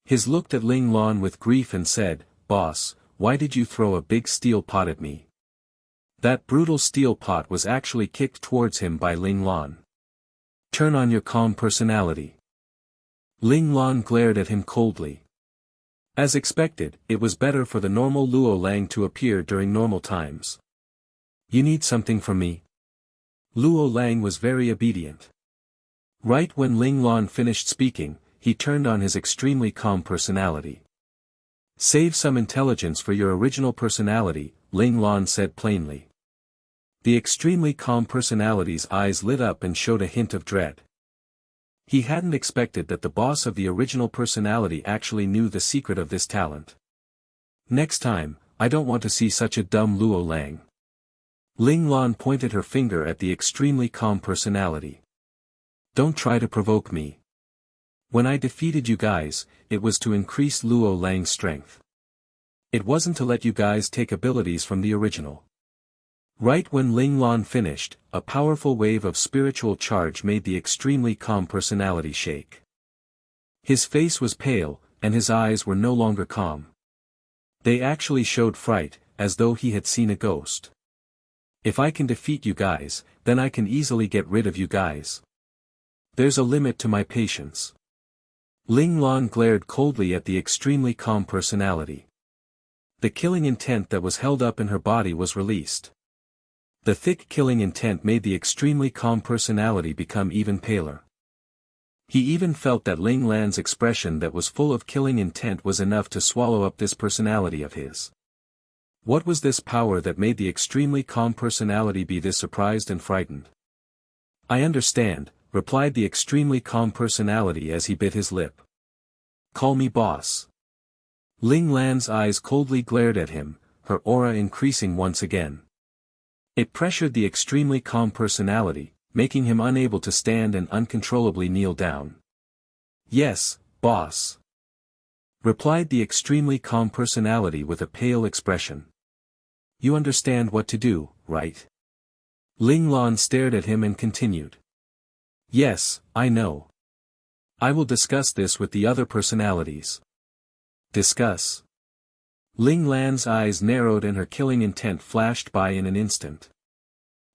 He looked at Ling Lan with grief and said, "Boss, why did you throw a big steel pot at me?" That brutal steel pot was actually kicked towards him by Ling Lan. "Turn on your calm personality." Ling Lan glared at him coldly. As expected, it was better for the normal Luo Lang to appear during normal times. "You need something from me?" Luo Lang was very obedient. Right when Ling Lan finished speaking, he turned on his extremely calm personality. "Save some intelligence for your original personality," Ling Lan said plainly. The extremely calm personality's eyes lit up and showed a hint of dread. He hadn't expected that the boss of the original personality actually knew the secret of this talent. "Next time, I don't want to see such a dumb Luo Lang." Ling Lan pointed her finger at the extremely calm personality. "Don't try to provoke me. When I defeated you guys, it was to increase Luo Lang's strength. It wasn't to let you guys take abilities from the original." Right when Ling Lan finished, a powerful wave of spiritual charge made the extremely calm personality shake. His face was pale, and his eyes were no longer calm. They actually showed fright, as though he had seen a ghost. If I can defeat you guys, then I can easily get rid of you guys. There's a limit to my patience. Ling Lan glared coldly at the extremely calm personality. The killing intent that was held up in her body was released. The thick killing intent made the extremely calm personality become even paler. He even felt that Ling Lan's expression that was full of killing intent was enough to swallow up this personality of his. What was this power that made the extremely calm personality be this surprised and frightened? I understand, replied the extremely calm personality as he bit his lip. Call me boss. Ling Lan's eyes coldly glared at him, her aura increasing once again. It pressured the extremely calm personality, making him unable to stand and uncontrollably kneel down. Yes, boss. Replied the extremely calm personality with a pale expression. You understand what to do, right? Ling Lan stared at him and continued. Yes, I know. I will discuss this with the other personalities. Discuss. Ling Lan's eyes narrowed and her killing intent flashed by in an instant.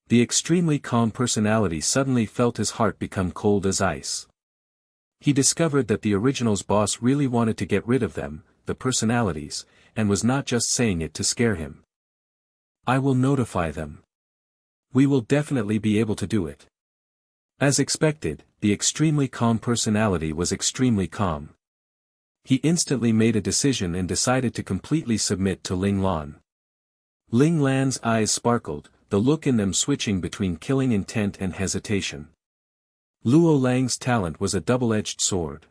The extremely calm personality suddenly felt his heart become cold as ice. He discovered that the original's boss really wanted to get rid of them, the personalities, and was not just saying it to scare him. I will notify them. We will definitely be able to do it. As expected, the extremely calm personality was extremely calm. He instantly made a decision and decided to completely submit to Ling Lan. Ling Lan's eyes sparkled, the look in them switching between killing intent and hesitation. Luo Lang's talent was a double-edged sword.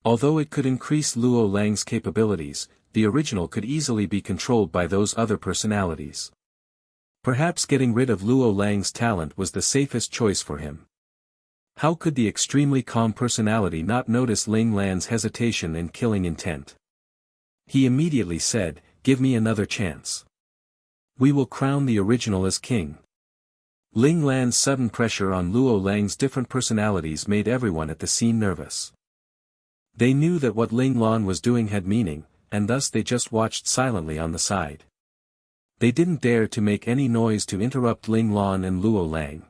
Although it could increase Luo Lang's capabilities, the original could easily be controlled by those other personalities. Perhaps getting rid of Luo Lang's talent was the safest choice for him. How could the extremely calm personality not notice Ling Lan's hesitation and killing intent? He immediately said, "Give me another chance. We will crown the original as king." Ling Lan's sudden pressure on Luo Lang's different personalities made everyone at the scene nervous. They knew that what Ling Lan was doing had meaning, and thus they just watched silently on the side. They didn't dare to make any noise to interrupt Ling Lan and Luo Lang.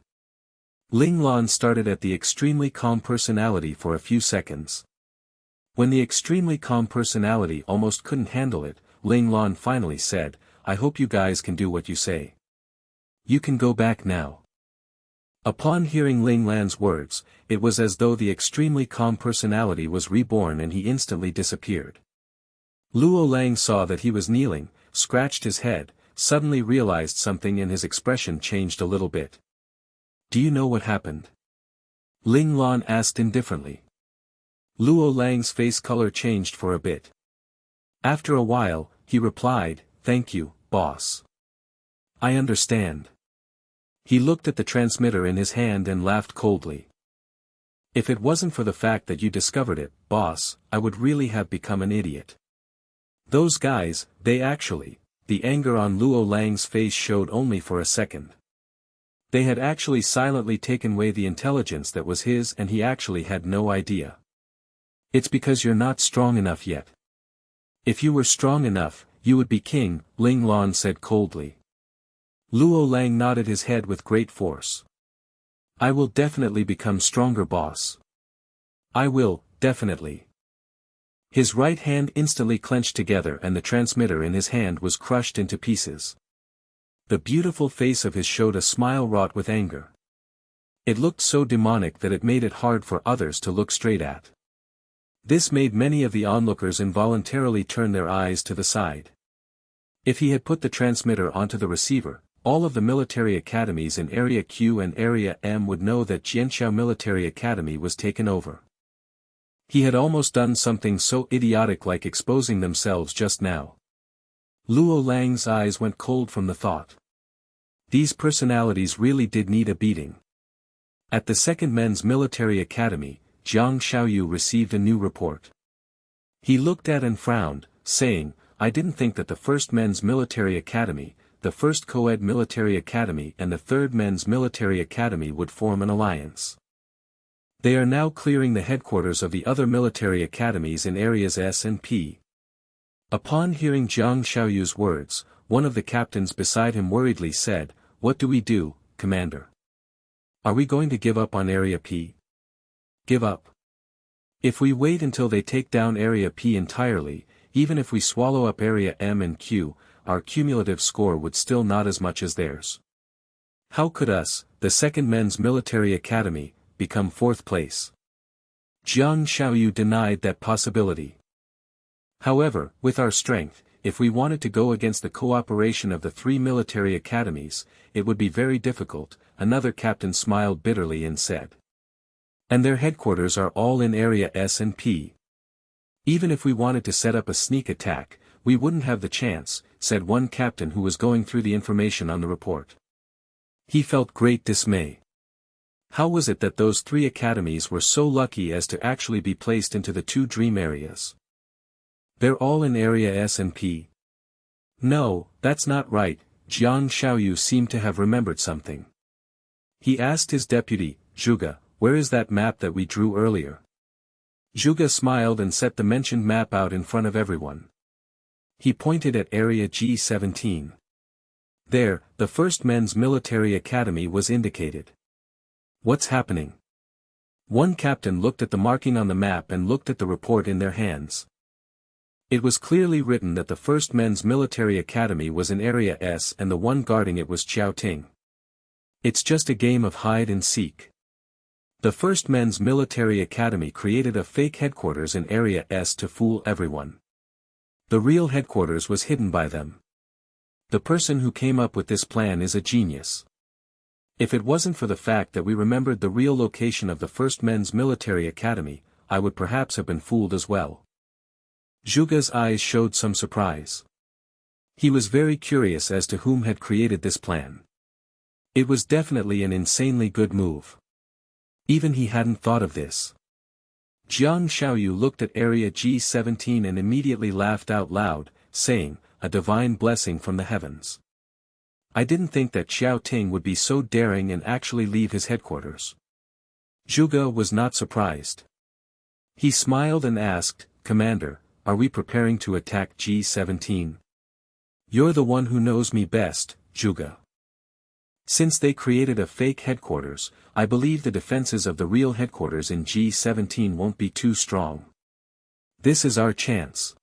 Ling Lan started at the extremely calm personality for a few seconds. When the extremely calm personality almost couldn't handle it, Ling Lan finally said, "I hope you guys can do what you say. You can go back now." Upon hearing Ling Lan's words, it was as though the extremely calm personality was reborn and he instantly disappeared. Luo Lang saw that he was kneeling, scratched his head, suddenly realized something and his expression changed a little bit. "Do you know what happened?" Ling Lan asked indifferently. Luo Lang's face color changed for a bit. After a while, he replied, "Thank you, boss. I understand." He looked at the transmitter in his hand and laughed coldly. "If it wasn't for the fact that you discovered it, boss, I would really have become an idiot. Those guys, they actually..." The anger on Luo Lang's face showed only for a second. They had actually silently taken away the intelligence that was his and he actually had no idea. "It's because you're not strong enough yet. If you were strong enough, you would be king," Ling Lan said coldly. Luo Lang nodded his head with great force. "I will definitely become stronger, boss. I will, definitely." His right hand instantly clenched together and the transmitter in his hand was crushed into pieces. The beautiful face of his showed a smile wrought with anger. It looked so demonic that it made it hard for others to look straight at. This made many of the onlookers involuntarily turn their eyes to the side. If he had put the transmitter onto the receiver, all of the military academies in Area Q and Area M would know that Jianxiao Military Academy was taken over. He had almost done something so idiotic like exposing themselves just now. Luo Lang's eyes went cold from the thought. These personalities really did need a beating. At the Second Men's Military Academy, Jiang Xiaoyu received a new report. He looked at and frowned, saying, "I didn't think that the First Men's Military Academy, the 1st Co-ed Military Academy and the 3rd Men's Military Academy would form an alliance. They are now clearing the headquarters of the other military academies in areas S and P. Upon hearing Jiang Xiaoyu's words, one of the captains beside him worriedly said, "What do we do, Commander? Are we going to give up on Area P?" Give up? If we wait until they take down Area P entirely, even if we swallow up Area M and Q, our cumulative score would still not as much as theirs. How could us, the 2nd Men's Military Academy, become 4th place? Jiang Xiaoyu denied that possibility. However, with our strength, if we wanted to go against the cooperation of the 3 military academies, it would be very difficult, another captain smiled bitterly and said. And their headquarters are all in Area S and P. Even if we wanted to set up a sneak attack, we wouldn't have the chance, said one captain who was going through the information on the report. He felt great dismay. How was it that those 3 academies were so lucky as to actually be placed into the 2 dream areas? They're all in Area S and P. No, that's not right. Jiang Xiaoyu seemed to have remembered something. He asked his deputy, Zhuge, "Where is that map that we drew earlier?" Zhuge smiled and set the mentioned map out in front of everyone. He pointed at Area G17. There, the 1st Men's Military Academy was indicated. What's happening? One captain looked at the marking on the map and looked at the report in their hands. It was clearly written that the 1st Men's Military Academy was in Area S and the one guarding it was Qiao Ting. It's just a game of hide and seek. The 1st Men's Military Academy created a fake headquarters in Area S to fool everyone. The real headquarters was hidden by them. The person who came up with this plan is a genius. If it wasn't for the fact that we remembered the real location of the 1st Men's Military Academy, I would perhaps have been fooled as well. Zhuge's eyes showed some surprise. He was very curious as to whom had created this plan. It was definitely an insanely good move. Even he hadn't thought of this. Jiang Xiaoyu looked at Area G17 and immediately laughed out loud, saying, "A divine blessing from the heavens. I didn't think that Qiao Ting would be so daring and actually leave his headquarters." Zhuge was not surprised. He smiled and asked, "Commander, are we preparing to attack G17? You're the one who knows me best, Zhuge. Since they created a fake headquarters, I believe the defenses of the real headquarters in G17 won't be too strong. This is our chance.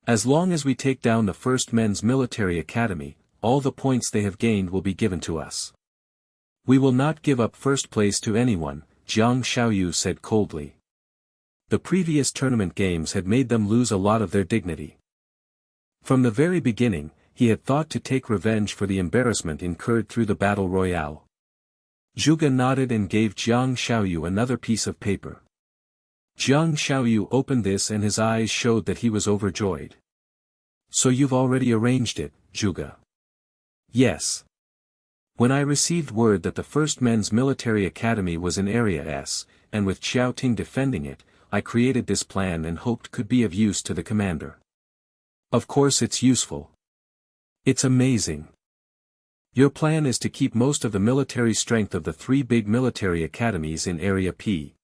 As long as we take down the 1st Men's Military Academy, all the points they have gained will be given to us. We will not give up 1st place to anyone," Jiang Xiaoyu said coldly. The previous tournament games had made them lose a lot of their dignity. From the very beginning, he had thought to take revenge for the embarrassment incurred through the battle royale. Zhuge nodded and gave Jiang Xiaoyu another piece of paper. Jiang Xiaoyu opened this and his eyes showed that he was overjoyed. "So you've already arranged it, Zhuge?" "Yes. When I received word that the 1st Men's Military Academy was in Area S, and with Qiao Ting defending it, I created this plan and hoped could be of use to the commander. Of course it's useful. It's amazing. Your plan is to keep most of the military strength of the 3 big military academies in Area P.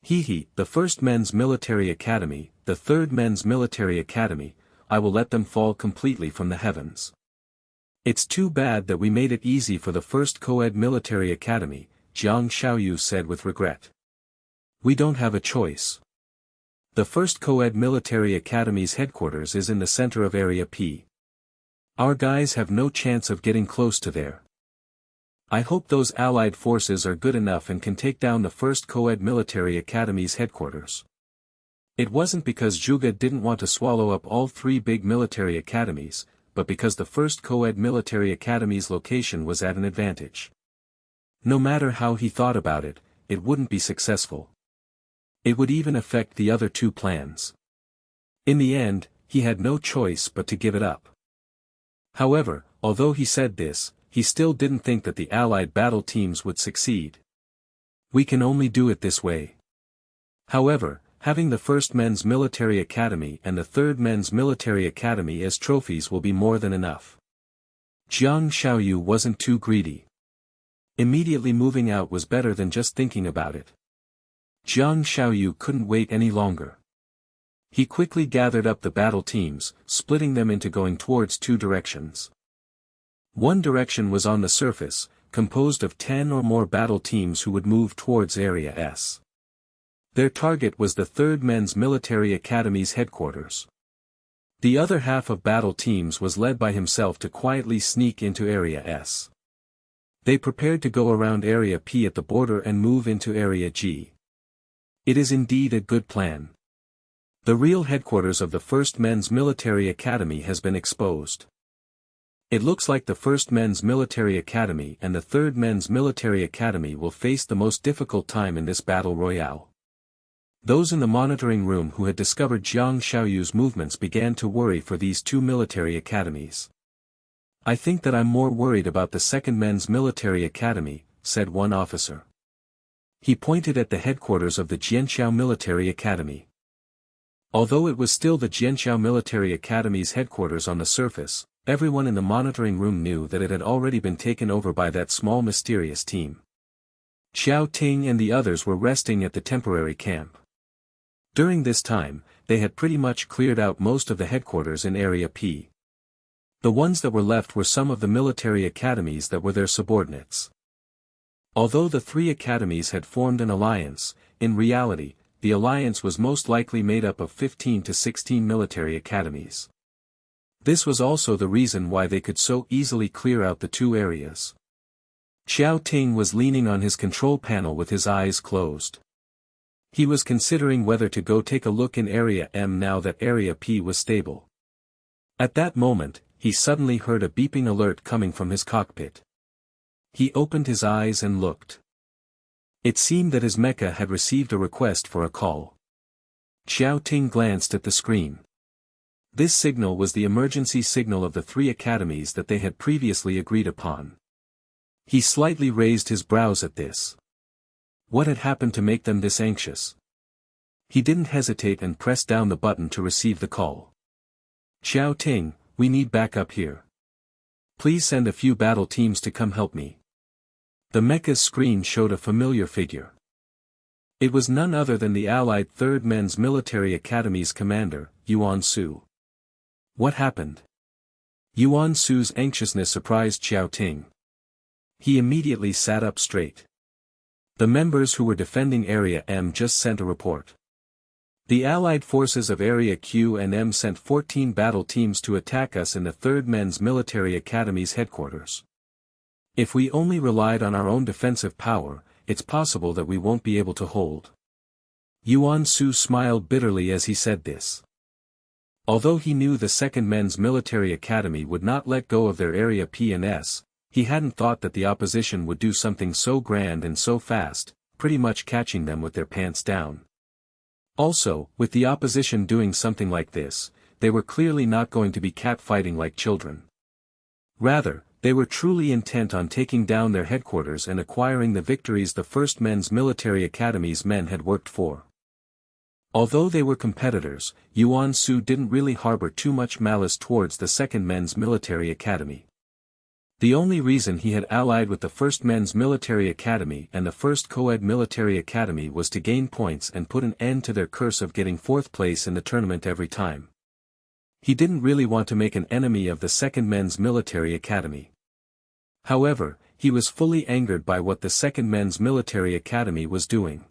The 1st Men's Military Academy, the 3rd Men's Military Academy, I will let them fall completely from the heavens. It's too bad that we made it easy for the 1st Co-ed Military Academy," Jiang Xiaoyu said with regret. "We don't have a choice. The 1st Co-ed Military Academy's headquarters is in the center of Area P. Our guys have no chance of getting close to there. I hope those allied forces are good enough and can take down the 1st Co-ed Military Academy's headquarters." It wasn't because Zhuge didn't want to swallow up all 3 big military academies, but because the 1st Co-ed Military Academy's location was at an advantage. No matter how he thought about it, it wouldn't be successful. It would even affect the other 2 plans. In the end, he had no choice but to give it up. However, although he said this, he still didn't think that the allied battle teams would succeed. "We can only do it this way. However, having the 1st Men's Military Academy and the 3rd Men's Military Academy as trophies will be more than enough." Jiang Xiaoyu wasn't too greedy. Immediately moving out was better than just thinking about it. Jiang Xiaoyu couldn't wait any longer. He quickly gathered up the battle teams, splitting them into going towards two directions. One direction was on the surface, composed of 10 or more battle teams who would move towards Area S. Their target was the 3rd Men's Military Academy's headquarters. The other half of battle teams was led by himself to quietly sneak into Area S. They prepared to go around Area P at the border and move into Area G. It is indeed a good plan. The real headquarters of the 1st Men's Military Academy has been exposed. It looks like the 1st Men's Military Academy and the 3rd Men's Military Academy will face the most difficult time in this battle royale. Those in the monitoring room who had discovered Jiang Xiaoyu's movements began to worry for these two military academies. "I think that I'm more worried about the 2nd Men's Military Academy," said one officer. He pointed at the headquarters of the Jianxiao Military Academy. Although it was still the Jianxiao Military Academy's headquarters on the surface, everyone in the monitoring room knew that it had already been taken over by that small mysterious team. Xiao Ting and the others were resting at the temporary camp. During this time, they had pretty much cleared out most of the headquarters in Area P. The ones that were left were some of the military academies that were their subordinates. Although the 3 academies had formed an alliance, in reality, the alliance was most likely made up of 15 to 16 military academies. This was also the reason why they could so easily clear out the 2 areas. Xiao Ting was leaning on his control panel with his eyes closed. He was considering whether to go take a look in Area M now that Area P was stable. At that moment, he suddenly heard a beeping alert coming from his cockpit. He opened his eyes and looked. It seemed that his mecha had received a request for a call. Xiao Ting glanced at the screen. This signal was the emergency signal of the 3 academies that they had previously agreed upon. He slightly raised his brows at this. What had happened to make them this anxious? He didn't hesitate and pressed down the button to receive the call. "Xiao Ting, we need backup here. Please send a few battle teams to come help me." The mecha's screen showed a familiar figure. It was none other than the allied 3rd Men's Military Academy's commander, Yuan Su. What happened? Yuan Su's anxiousness surprised Xiao Ting. He immediately sat up straight. The members who were defending Area M just sent a report. The Allied forces of Area Q and M sent 14 battle teams to attack us in the 3rd Men's Military Academy's headquarters. If we only relied on our own defensive power, it's possible that we won't be able to hold. Yuan Su smiled bitterly as he said this. Although he knew the 2nd Men's Military Academy would not let go of their Area P and S, he hadn't thought that the opposition would do something so grand and so fast, pretty much catching them with their pants down. Also, with the opposition doing something like this, they were clearly not going to be catfighting like children. Rather, they were truly intent on taking down their headquarters and acquiring the victories the 1st Men's Military Academy's men had worked for. Although they were competitors, Yuan Su didn't really harbor too much malice towards the 2nd Men's Military Academy. The only reason he had allied with the 1st Men's Military Academy and the 1st Co-ed Military Academy was to gain points and put an end to their curse of getting 4th place in the tournament every time. He didn't really want to make an enemy of the 2nd Men's Military Academy. However, he was fully angered by what the 2nd Men's Military Academy was doing.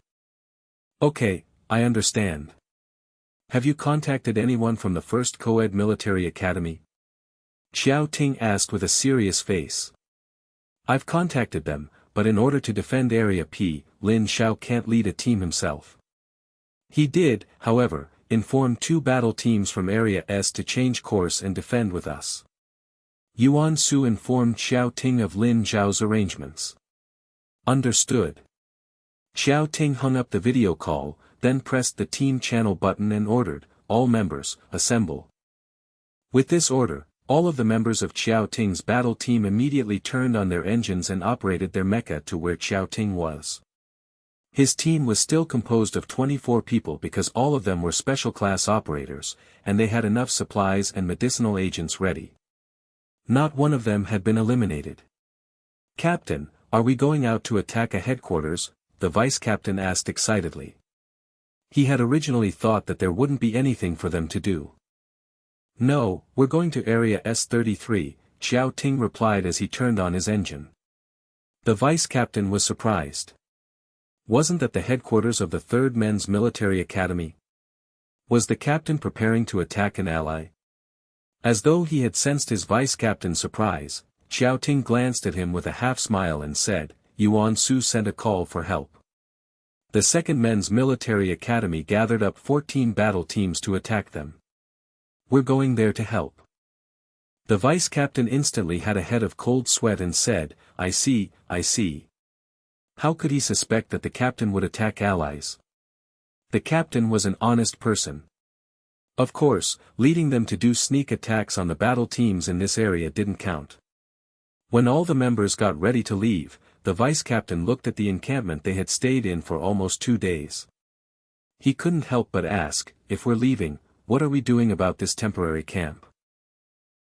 "Okay, I understand. Have you contacted anyone from the 1st Co-ed Military Academy?" Xiao Ting asked with a serious face. "I've contacted them, but in order to defend Area P, Lin Xiao can't lead a team himself. He did, however, inform 2 battle teams from Area S to change course and defend with us." Yuan Su informed Xiao Ting of Lin Xiao's arrangements. "Understood." Xiao Ting hung up the video call, then pressed the team channel button and ordered, "All members, assemble." With this order, all of the members of Xiao Ting's battle team immediately turned on their engines and operated their mecha to where Xiao Ting was. His team was still composed of 24 people because all of them were special class operators, and they had enough supplies and medicinal agents ready. Not one of them had been eliminated. "Captain, are we going out to attack a headquarters?" the vice-captain asked excitedly. He had originally thought that there wouldn't be anything for them to do. "No, we're going to Area S-33, Xiao Ting replied as he turned on his engine. The vice-captain was surprised. Wasn't that the headquarters of the 3rd Men's Military Academy? Was the captain preparing to attack an ally? As though he had sensed his vice-captain's surprise, Xiao Ting glanced at him with a half-smile and said, "Yuan Su sent a call for help. The 2nd Men's Military Academy gathered up 14 battle teams to attack them. We're going there to help." The vice-captain instantly had a head of cold sweat and said, I see. How could he suspect that the captain would attack allies? The captain was an honest person. Of course, leading them to do sneak attacks on the battle teams in this area didn't count. When all the members got ready to leave, the vice-captain looked at the encampment they had stayed in for almost 2 days. He couldn't help but ask, "If we're leaving, what are we doing about this temporary camp?"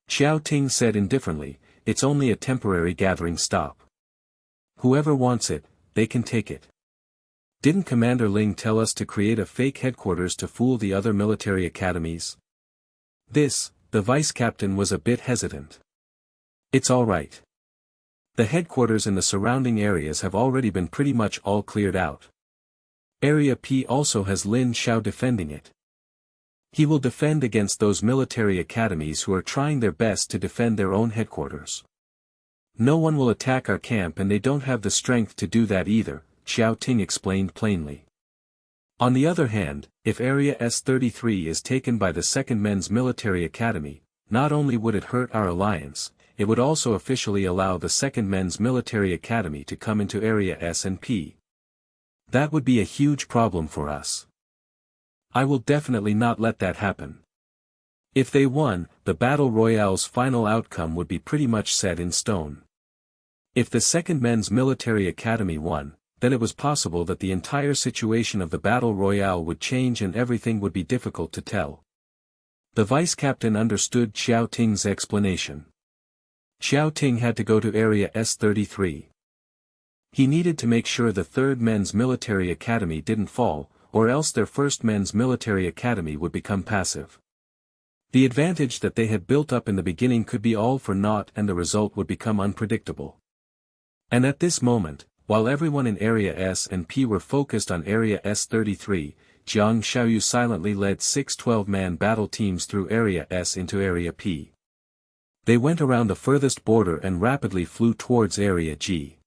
Xiao Ting said indifferently, "It's only a temporary gathering stop. Whoever wants it, they can take it. Didn't Commander Ling tell us to create a fake headquarters to fool the other military academies?" The vice-captain was a bit hesitant. "It's all right. The headquarters in the surrounding areas have already been pretty much all cleared out. Area P also has Lin Xiao defending it. He will defend against those military academies who are trying their best to defend their own headquarters. No one will attack our camp and they don't have the strength to do that either," Xiao Ting explained plainly. "On the other hand, if Area S-33 is taken by the 2nd Men's Military Academy, not only would it hurt our alliance, it would also officially allow the 2nd Men's Military Academy to come into Area S and P. That would be a huge problem for us. I will definitely not let that happen. If they won, the Battle Royale's final outcome would be pretty much set in stone. If the 2nd Men's Military Academy won, then it was possible that the entire situation of the Battle Royale would change and everything would be difficult to tell." The vice-captain understood Xiao Ting's explanation. Xiao Ting had to go to Area S-33. He needed to make sure the 3rd Men's Military Academy didn't fall, or else their 1st Men's Military Academy would become passive. The advantage that they had built up in the beginning could be all for naught and the result would become unpredictable. And at this moment, while everyone in Area S and P were focused on Area S-33, Jiang Xiaoyu silently led 6 12-man battle teams through Area S into Area P. They went around the furthest border and rapidly flew towards Area G.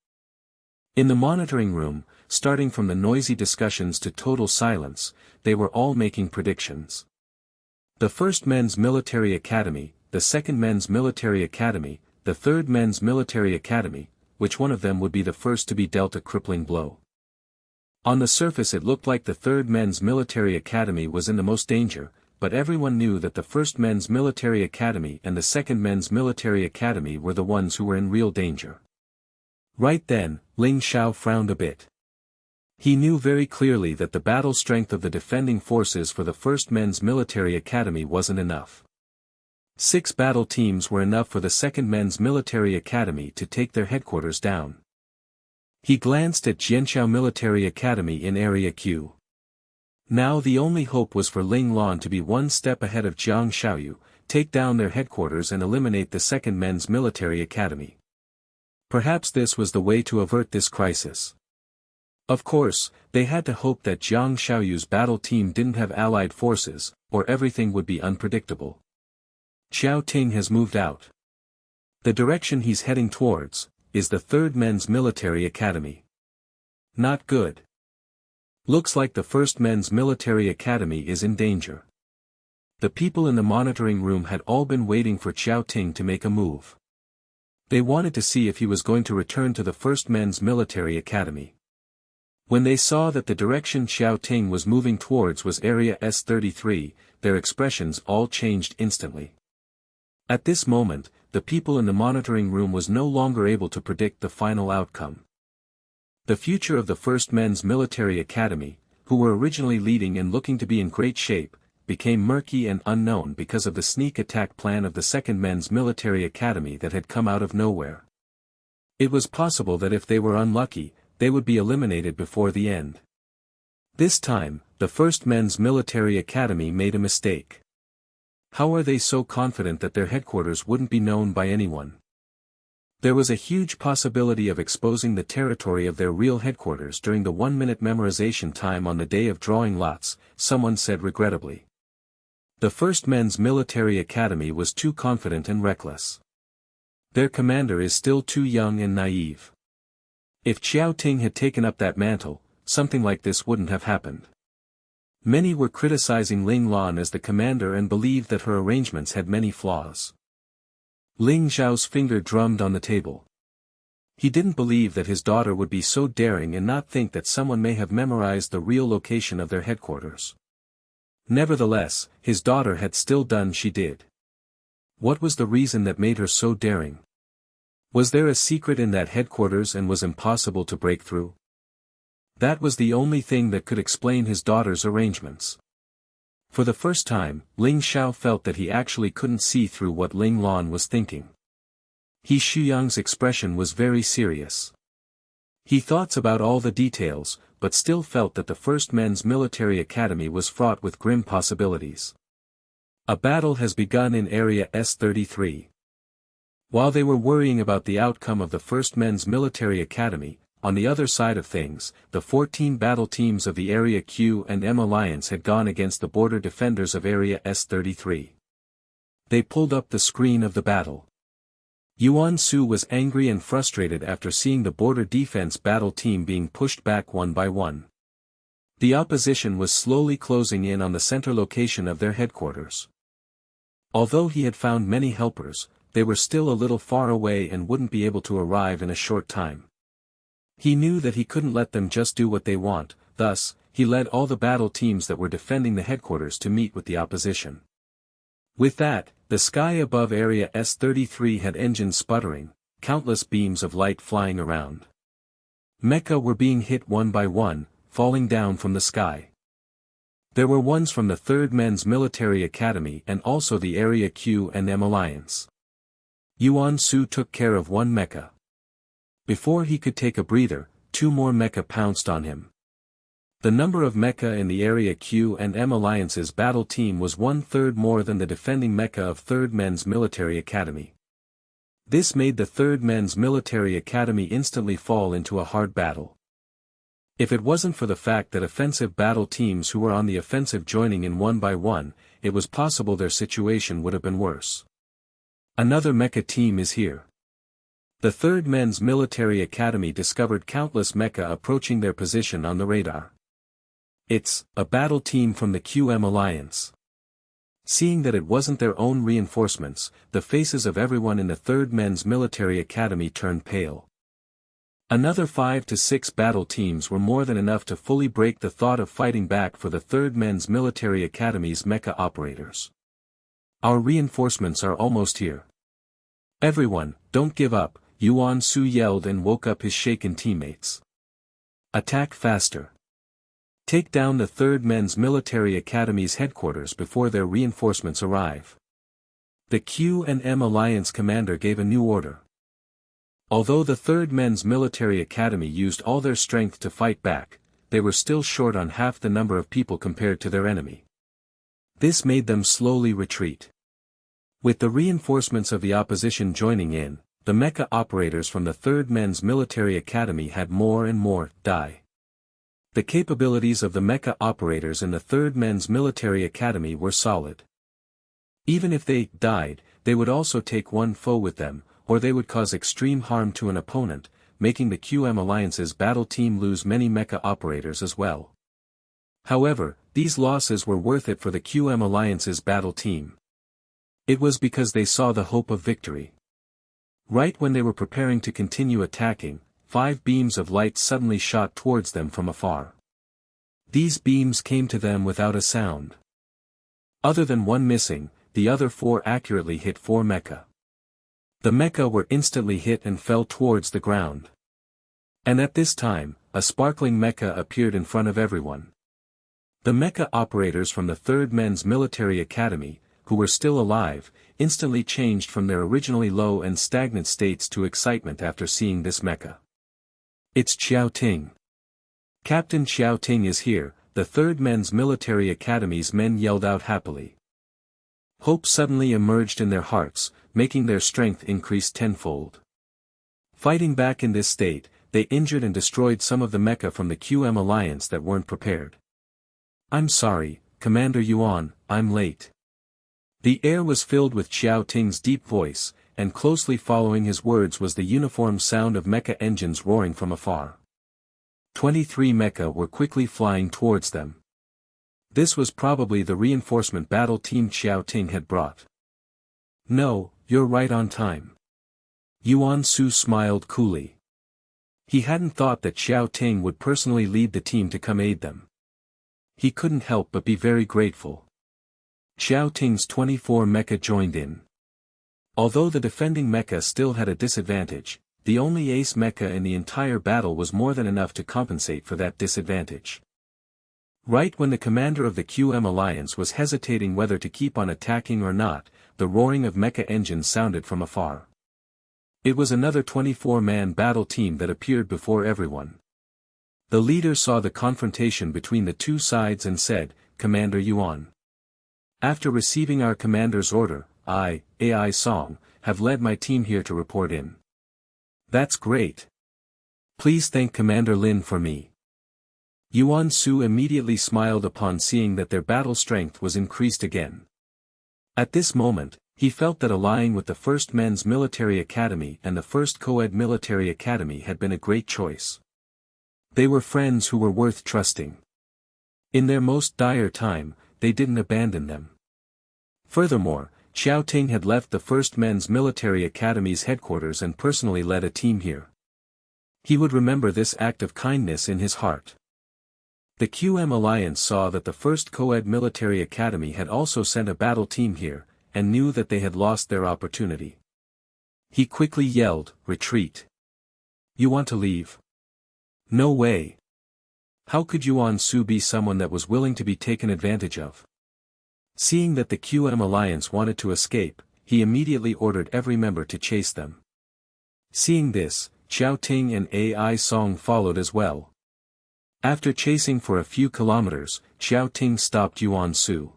In the monitoring room, starting from the noisy discussions to total silence, they were all making predictions. The 1st Men's Military Academy, the 2nd Men's Military Academy, the 3rd Men's Military Academy, which one of them would be the first to be dealt a crippling blow? On the surface it looked like the 3rd Men's Military Academy was in the most danger, but everyone knew that the 1st Men's Military Academy and the 2nd Men's Military Academy were the ones who were in real danger. Right then, Ling Xiao frowned a bit. He knew very clearly that the battle strength of the defending forces for the 1st Men's Military Academy wasn't enough. 6 battle teams were enough for the 2nd Men's Military Academy to take their headquarters down. He glanced at Jianxiao Military Academy in Area Q. Now the only hope was for Ling Lan to be one step ahead of Jiang Xiaoyu, take down their headquarters and eliminate the 2nd Men's Military Academy. Perhaps this was the way to avert this crisis. Of course, they had to hope that Jiang Xiaoyu's battle team didn't have allied forces, or everything would be unpredictable. Xiao Ting has moved out. The direction he's heading towards is the 3rd Men's Military Academy. Not good. Looks like the 1st Men's Military Academy is in danger. The people in the monitoring room had all been waiting for Xiao Ting to make a move. They wanted to see if he was going to return to the 1st Men's Military Academy. When they saw that the direction Xiao Ting was moving towards was Area S-33, their expressions all changed instantly. At this moment, the people in the monitoring room was no longer able to predict the final outcome. The future of the 1st Men's Military Academy, who were originally leading and looking to be in great shape, became murky and unknown because of the sneak attack plan of the Second Men's Military Academy that had come out of nowhere. It was possible that if they were unlucky, they would be eliminated before the end. This time, the First Men's Military Academy made a mistake. How are they so confident that their headquarters wouldn't be known by anyone? There was a huge possibility of exposing the territory of their real headquarters during the 1-minute memorization time on the day of drawing lots, someone said regrettably. The First Men's Military Academy was too confident and reckless. Their commander is still too young and naive. If Xiao Ting had taken up that mantle, something like this wouldn't have happened. Many were criticizing Ling Lan as the commander and believed that her arrangements had many flaws. Ling Zhao's finger drummed on the table. He didn't believe that his daughter would be so daring and not think that someone may have memorized the real location of their headquarters. Nevertheless, his daughter had still done she did. What was the reason that made her so daring? Was there a secret in that headquarters and was impossible to break through? That was the only thing that could explain his daughter's arrangements. For the first time, Ling Xiao felt that he actually couldn't see through what Ling Lan was thinking. He Shuyang's expression was very serious. He thought about all the details, but still felt that the First Men's Military Academy was fraught with grim possibilities. A battle has begun in Area S-33. While they were worrying about the outcome of the First Men's Military Academy, on the other side of things, the 14 battle teams of the Area Q and M Alliance had gone against the border defenders of Area S-33. They pulled up the screen of the battle. Yuan Su was angry and frustrated after seeing the border defense battle team being pushed back one by one. The opposition was slowly closing in on the center location of their headquarters. Although he had found many helpers, they were still a little far away and wouldn't be able to arrive in a short time. He knew that he couldn't let them just do what they want, thus, he led all the battle teams that were defending the headquarters to meet with the opposition. With that, the sky above Area S-33 had engines sputtering, countless beams of light flying around. Mecha were being hit one by one, falling down from the sky. There were ones from the 3rd Men's Military Academy and also the Area Q and M Alliance. Yuan Su took care of one mecha. Before he could take a breather, 2 more mecha pounced on him. The number of mecha in the Area Q and M Alliance's battle team was 1/3 more than the defending mecha of 3rd Men's Military Academy. This made the 3rd Men's Military Academy instantly fall into a hard battle. If it wasn't for the fact that offensive battle teams who were on the offensive joining in one by one, it was possible their situation would have been worse. Another mecha team is here. The 3rd Men's Military Academy discovered countless mecha approaching their position on the radar. It's a battle team from the QM Alliance. Seeing that it wasn't their own reinforcements, the faces of everyone in the 3rd Men's Military Academy turned pale. Another 5 to 6 battle teams were more than enough to fully break the thought of fighting back for the 3rd Men's Military Academy's mecha operators. Our reinforcements are almost here. Everyone, don't give up, Yuan Su yelled and woke up his shaken teammates. Attack faster. Take down the 3rd Men's Military Academy's headquarters before their reinforcements arrive. The Q and M Alliance commander gave a new order. Although the 3rd Men's Military Academy used all their strength to fight back, they were still short on half the number of people compared to their enemy. This made them slowly retreat. With the reinforcements of the opposition joining in, the mecha operators from the 3rd Men's Military Academy had more and more die. The capabilities of the mecha operators in the 3rd Men's Military Academy were solid. Even if they died, they would also take one foe with them, or they would cause extreme harm to an opponent, making the QM Alliance's battle team lose many mecha operators as well. However, these losses were worth it for the QM Alliance's battle team. It was because they saw the hope of victory. Right when they were preparing to continue attacking, 5 beams of light suddenly shot towards them from afar. These beams came to them without a sound. Other than one missing, the other 4 accurately hit 4 mecha. The mecha were instantly hit and fell towards the ground. And at this time, a sparkling mecha appeared in front of everyone. The mecha operators from the 3rd Men's Military Academy, who were still alive, instantly changed from their originally low and stagnant states to excitement after seeing this mecha. It's Xiao Ting. Captain Xiao Ting is here, the 3rd Men's Military Academy's men yelled out happily. Hope suddenly emerged in their hearts, making their strength increase tenfold. Fighting back in this state, they injured and destroyed some of the mecha from the QM Alliance that weren't prepared. I'm sorry, Commander Yuan, I'm late. The air was filled with Xiao Ting's deep voice, and closely following his words was the uniform sound of mecha engines roaring from afar. 23 mecha were quickly flying towards them. This was probably the reinforcement battle team Xiao Ting had brought. No, you're right on time. Yuan Su smiled coolly. He hadn't thought that Xiao Ting would personally lead the team to come aid them. He couldn't help but be very grateful. Xiao Ting's 24 mecha joined in. Although the defending mecha still had a disadvantage, the only ace mecha in the entire battle was more than enough to compensate for that disadvantage. Right when the commander of the QM Alliance was hesitating whether to keep on attacking or not, the roaring of mecha engines sounded from afar. It was another 24-man battle team that appeared before everyone. The leader saw the confrontation between the two sides and said, "Commander Yuan. After receiving our commander's order, I, AI Song, have led my team here to report in." "That's great. Please thank Commander Lin for me." Yuan Su immediately smiled upon seeing that their battle strength was increased again. At this moment, he felt that allying with the 1st Men's Military Academy and the 1st Co-ed Military Academy had been a great choice. They were friends who were worth trusting. In their most dire time, they didn't abandon them. Furthermore, Xiao Ting had left the 1st Men's Military Academy's headquarters and personally led a team here. He would remember this act of kindness in his heart. The QM Alliance saw that the 1st Co-ed Military Academy had also sent a battle team here, and knew that they had lost their opportunity. He quickly yelled, "Retreat! You want to leave? No way! How could Yuan Su be someone that was willing to be taken advantage of?" Seeing that the QM Alliance wanted to escape, he immediately ordered every member to chase them. Seeing this, Xiao Ting and AI Song followed as well. After chasing for a few kilometers, Xiao Ting stopped Yuan Su.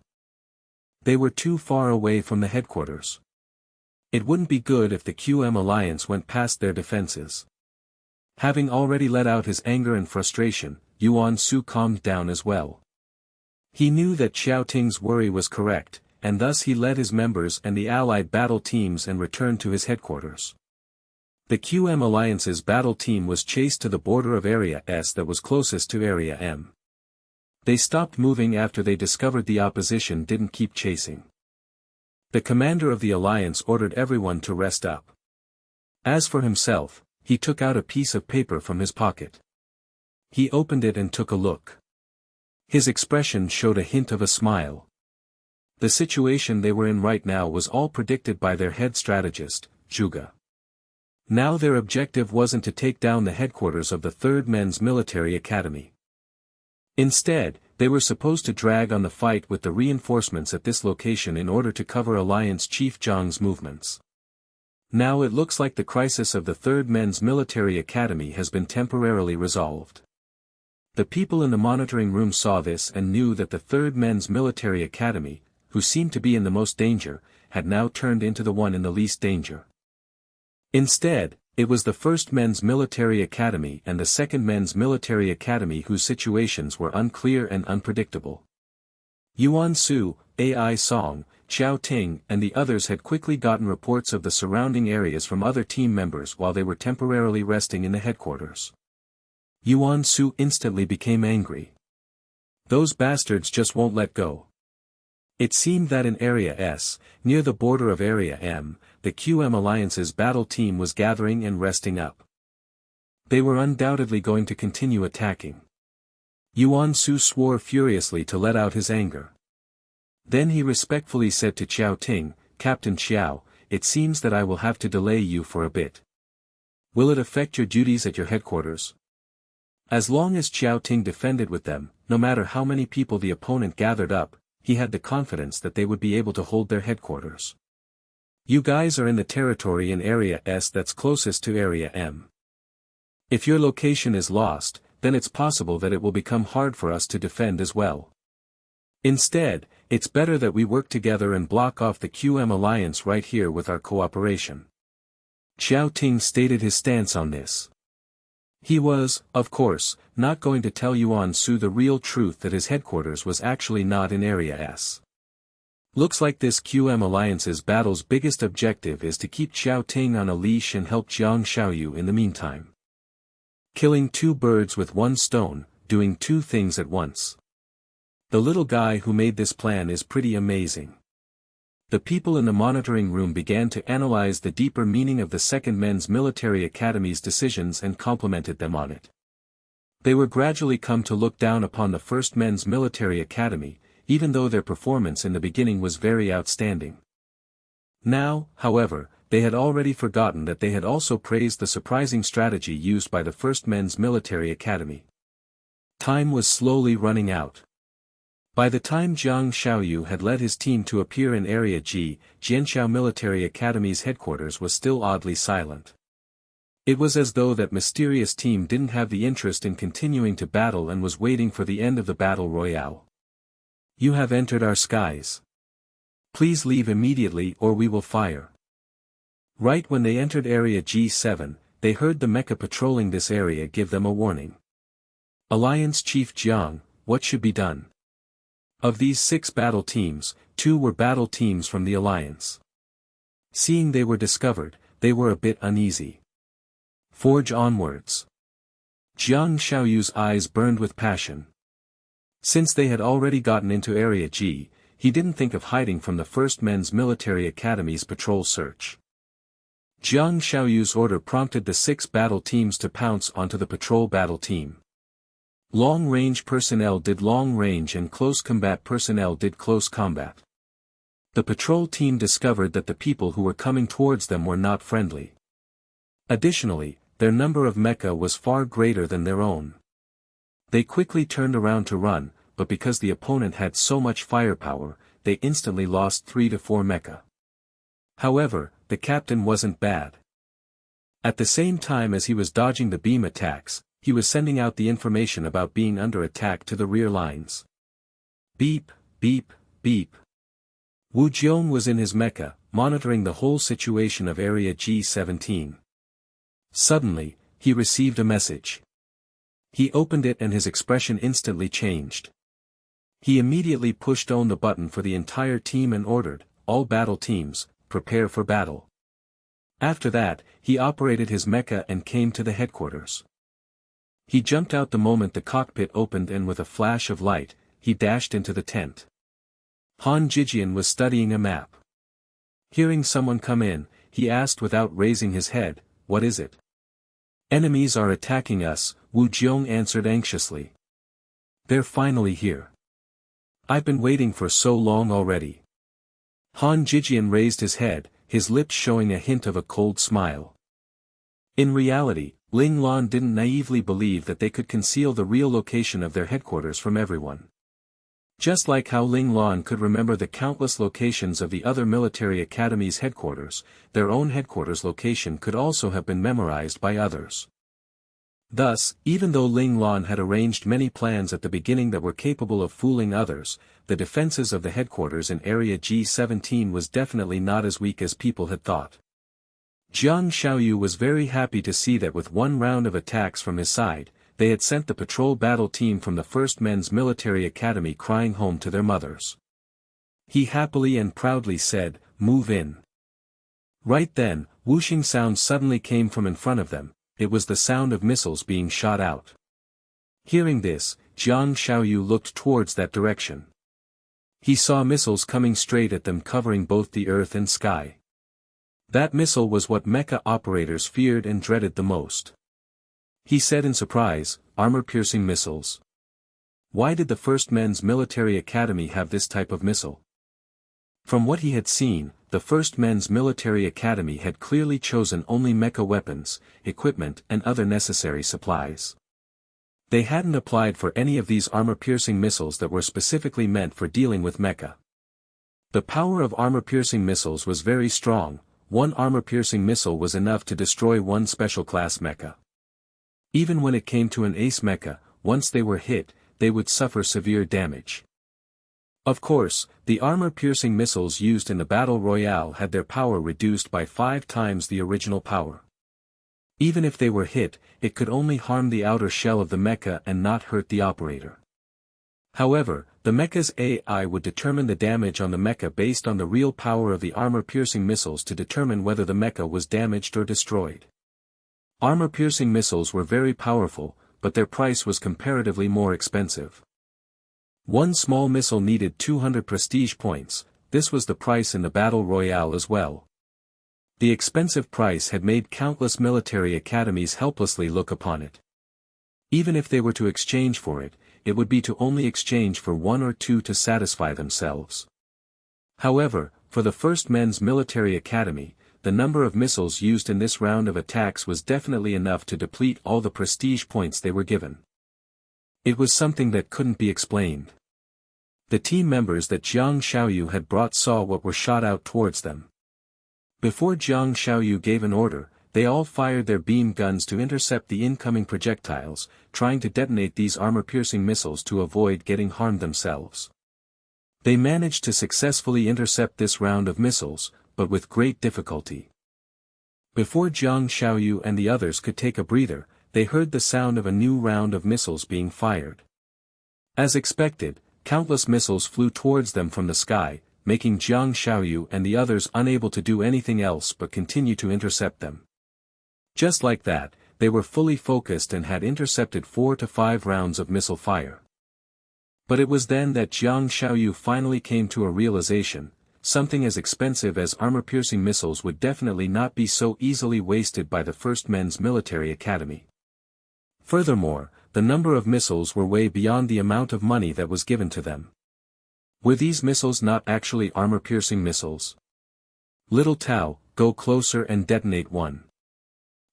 They were too far away from the headquarters. It wouldn't be good if the QM Alliance went past their defenses. Having already let out his anger and frustration, Yuan Su calmed down as well. He knew that Xiao Ting's worry was correct, and thus he led his members and the allied battle teams and returned to his headquarters. The QM Alliance's battle team was chased to the border of Area S that was closest to Area M. They stopped moving after they discovered the opposition didn't keep chasing. The commander of the alliance ordered everyone to rest up. As for himself, he took out a piece of paper from his pocket. He opened it and took a look. His expression showed a hint of a smile. The situation they were in right now was all predicted by their head strategist, Zhuge. Now their objective wasn't to take down the headquarters of the 3rd Men's Military Academy. Instead, they were supposed to drag on the fight with the reinforcements at this location in order to cover Alliance Chief Zhang's movements. Now it looks like the crisis of the 3rd Men's Military Academy has been temporarily resolved. The people in the monitoring room saw this and knew that the 3rd Men's Military Academy, who seemed to be in the most danger, had now turned into the one in the least danger. Instead, it was the 1st Men's Military Academy and the 2nd Men's Military Academy whose situations were unclear and unpredictable. Yuan Su, AI Song, Xiao Ting and the others had quickly gotten reports of the surrounding areas from other team members while they were temporarily resting in the headquarters. Yuan Su instantly became angry. Those bastards just won't let go. It seemed that in Area S, near the border of Area M, the QM Alliance's battle team was gathering and resting up. They were undoubtedly going to continue attacking. Yuan Su swore furiously to let out his anger. Then he respectfully said to Xiao Ting, "Captain Xiao, it seems that I will have to delay you for a bit. Will it affect your duties at your headquarters?" As long as Xiao Ting defended with them, no matter how many people the opponent gathered up, he had the confidence that they would be able to hold their headquarters. You guys are in the territory in Area S that's closest to Area M. If your location is lost, then it's possible that it will become hard for us to defend as well. Instead, it's better that we work together and block off the QM alliance right here with our cooperation. Xiao Ting stated his stance on this. He was, of course, not going to tell Yuan Su the real truth that his headquarters was actually not in Area S. Looks like this QM alliance's battle's biggest objective is to keep Xiao Ting on a leash and help Jiang Xiaoyu in the meantime. Killing two birds with one stone, doing two things at once. The little guy who made this plan is pretty amazing. The people in the monitoring room began to analyze the deeper meaning of the Second Men's Military Academy's decisions and complimented them on it. They were gradually come to look down upon the First Men's Military Academy, even though their performance in the beginning was very outstanding. Now, however, they had already forgotten that they had also praised the surprising strategy used by the First Men's Military Academy. Time was slowly running out. By the time Jiang Xiaoyu had led his team to appear in Area G, Jianxiao Military Academy's headquarters was still oddly silent. It was as though that mysterious team didn't have the interest in continuing to battle and was waiting for the end of the battle royale. You have entered our skies. Please leave immediately or we will fire. Right when they entered Area G7, they heard the mecha patrolling this area give them a warning. Alliance Chief Jiang, what should be done? Of these 6 battle teams, 2 were battle teams from the Alliance. Seeing they were discovered, they were a bit uneasy. Forge onwards. Jiang Xiaoyu's eyes burned with passion. Since they had already gotten into Area G, he didn't think of hiding from the First Men's Military Academy's patrol search. Jiang Xiaoyu's order prompted the 6 battle teams to pounce onto the patrol battle team. Long-range personnel did long-range and close combat personnel did close combat. The patrol team discovered that the people who were coming towards them were not friendly. Additionally, their number of mecha was far greater than their own. They quickly turned around to run, but because the opponent had so much firepower, they instantly lost 3 to 4 mecha. However, the captain wasn't bad. At the same time as he was dodging the beam attacks, he was sending out the information about being under attack to the rear lines. Beep, beep, beep. Wu Jiong was in his mecha, monitoring the whole situation of Area G17. Suddenly, he received a message. He opened it and his expression instantly changed. He immediately pushed on the button for the entire team and ordered, all battle teams, prepare for battle. After that, he operated his mecha and came to the headquarters. He jumped out the moment the cockpit opened and with a flash of light, he dashed into the tent. Han Jijian was studying a map. Hearing someone come in, he asked without raising his head, "What is it?" "Enemies are attacking us," Wu Jiong answered anxiously. "They're finally here. I've been waiting for so long already." Han Jijian raised his head, his lips showing a hint of a cold smile. In reality, Ling Lan didn't naively believe that they could conceal the real location of their headquarters from everyone. Just like how Ling Lan could remember the countless locations of the other military academies' headquarters, their own headquarters location could also have been memorized by others. Thus, even though Ling Lan had arranged many plans at the beginning that were capable of fooling others, the defenses of the headquarters in Area G17 was definitely not as weak as people had thought. Jiang Xiaoyu was very happy to see that with one round of attacks from his side, they had sent the patrol battle team from the First Men's Military Academy crying home to their mothers. He happily and proudly said, "Move in." Right then, whooshing sound suddenly came from in front of them. It was the sound of missiles being shot out. Hearing this, Jiang Xiaoyu looked towards that direction. He saw missiles coming straight at them covering both the earth and sky. That missile was what mecha operators feared and dreaded the most. He said in surprise, "Armor-piercing missiles? Why did the First Men's Military Academy have this type of missile?" From what he had seen, the First Men's Military Academy had clearly chosen only mecha weapons, equipment and other necessary supplies. They hadn't applied for any of these armor-piercing missiles that were specifically meant for dealing with mecha. The power of armor-piercing missiles was very strong. One armor-piercing missile was enough to destroy one special-class mecha. Even when it came to an ace mecha, once they were hit, they would suffer severe damage. Of course, the armor-piercing missiles used in the Battle Royale had their power reduced by 5 times the original power. Even if they were hit, it could only harm the outer shell of the mecha and not hurt the operator. However, the mecha's AI would determine the damage on the mecha based on the real power of the armor-piercing missiles to determine whether the mecha was damaged or destroyed. Armor-piercing missiles were very powerful, but their price was comparatively more expensive. One small missile needed 200 prestige points. This was the price in the Battle Royale as well. The expensive price had made countless military academies helplessly look upon it. Even if they were to exchange for it, it would be to only exchange for 1 or 2 to satisfy themselves. However, for the First Men's Military Academy, the number of missiles used in this round of attacks was definitely enough to deplete all the prestige points they were given. It was something that couldn't be explained. The team members that Jiang Xiaoyu had brought saw what were shot out towards them. Before Jiang Xiaoyu gave an order, they all fired their beam guns to intercept the incoming projectiles, trying to detonate these armor-piercing missiles to avoid getting harmed themselves. They managed to successfully intercept this round of missiles, but with great difficulty. Before Jiang Xiaoyu and the others could take a breather, they heard the sound of a new round of missiles being fired. As expected, countless missiles flew towards them from the sky, making Jiang Xiaoyu and the others unable to do anything else but continue to intercept them. Just like that, they were fully focused and had intercepted 4 to 5 rounds of missile fire. But it was then that Jiang Xiaoyu finally came to a realization: something as expensive as armor-piercing missiles would definitely not be so easily wasted by the First Men's Military Academy. Furthermore, the number of missiles were way beyond the amount of money that was given to them. Were these missiles not actually armor-piercing missiles? Little Tao, go closer and detonate one.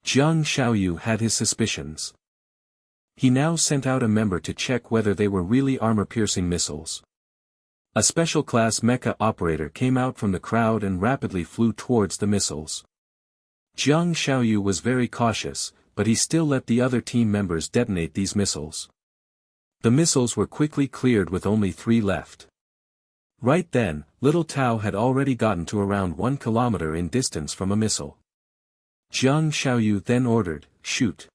Jiang Xiaoyu had his suspicions. He now sent out a member to check whether they were really armor-piercing missiles. A special-class mecha operator came out from the crowd and rapidly flew towards the missiles. Jiang Xiaoyu was very cautious, but he still let the other team members detonate these missiles. The missiles were quickly cleared with only 3 left. Right then, Little Tao had already gotten to around 1 kilometer in distance from a missile. Jiang Xiaoyu then ordered, "Shoot."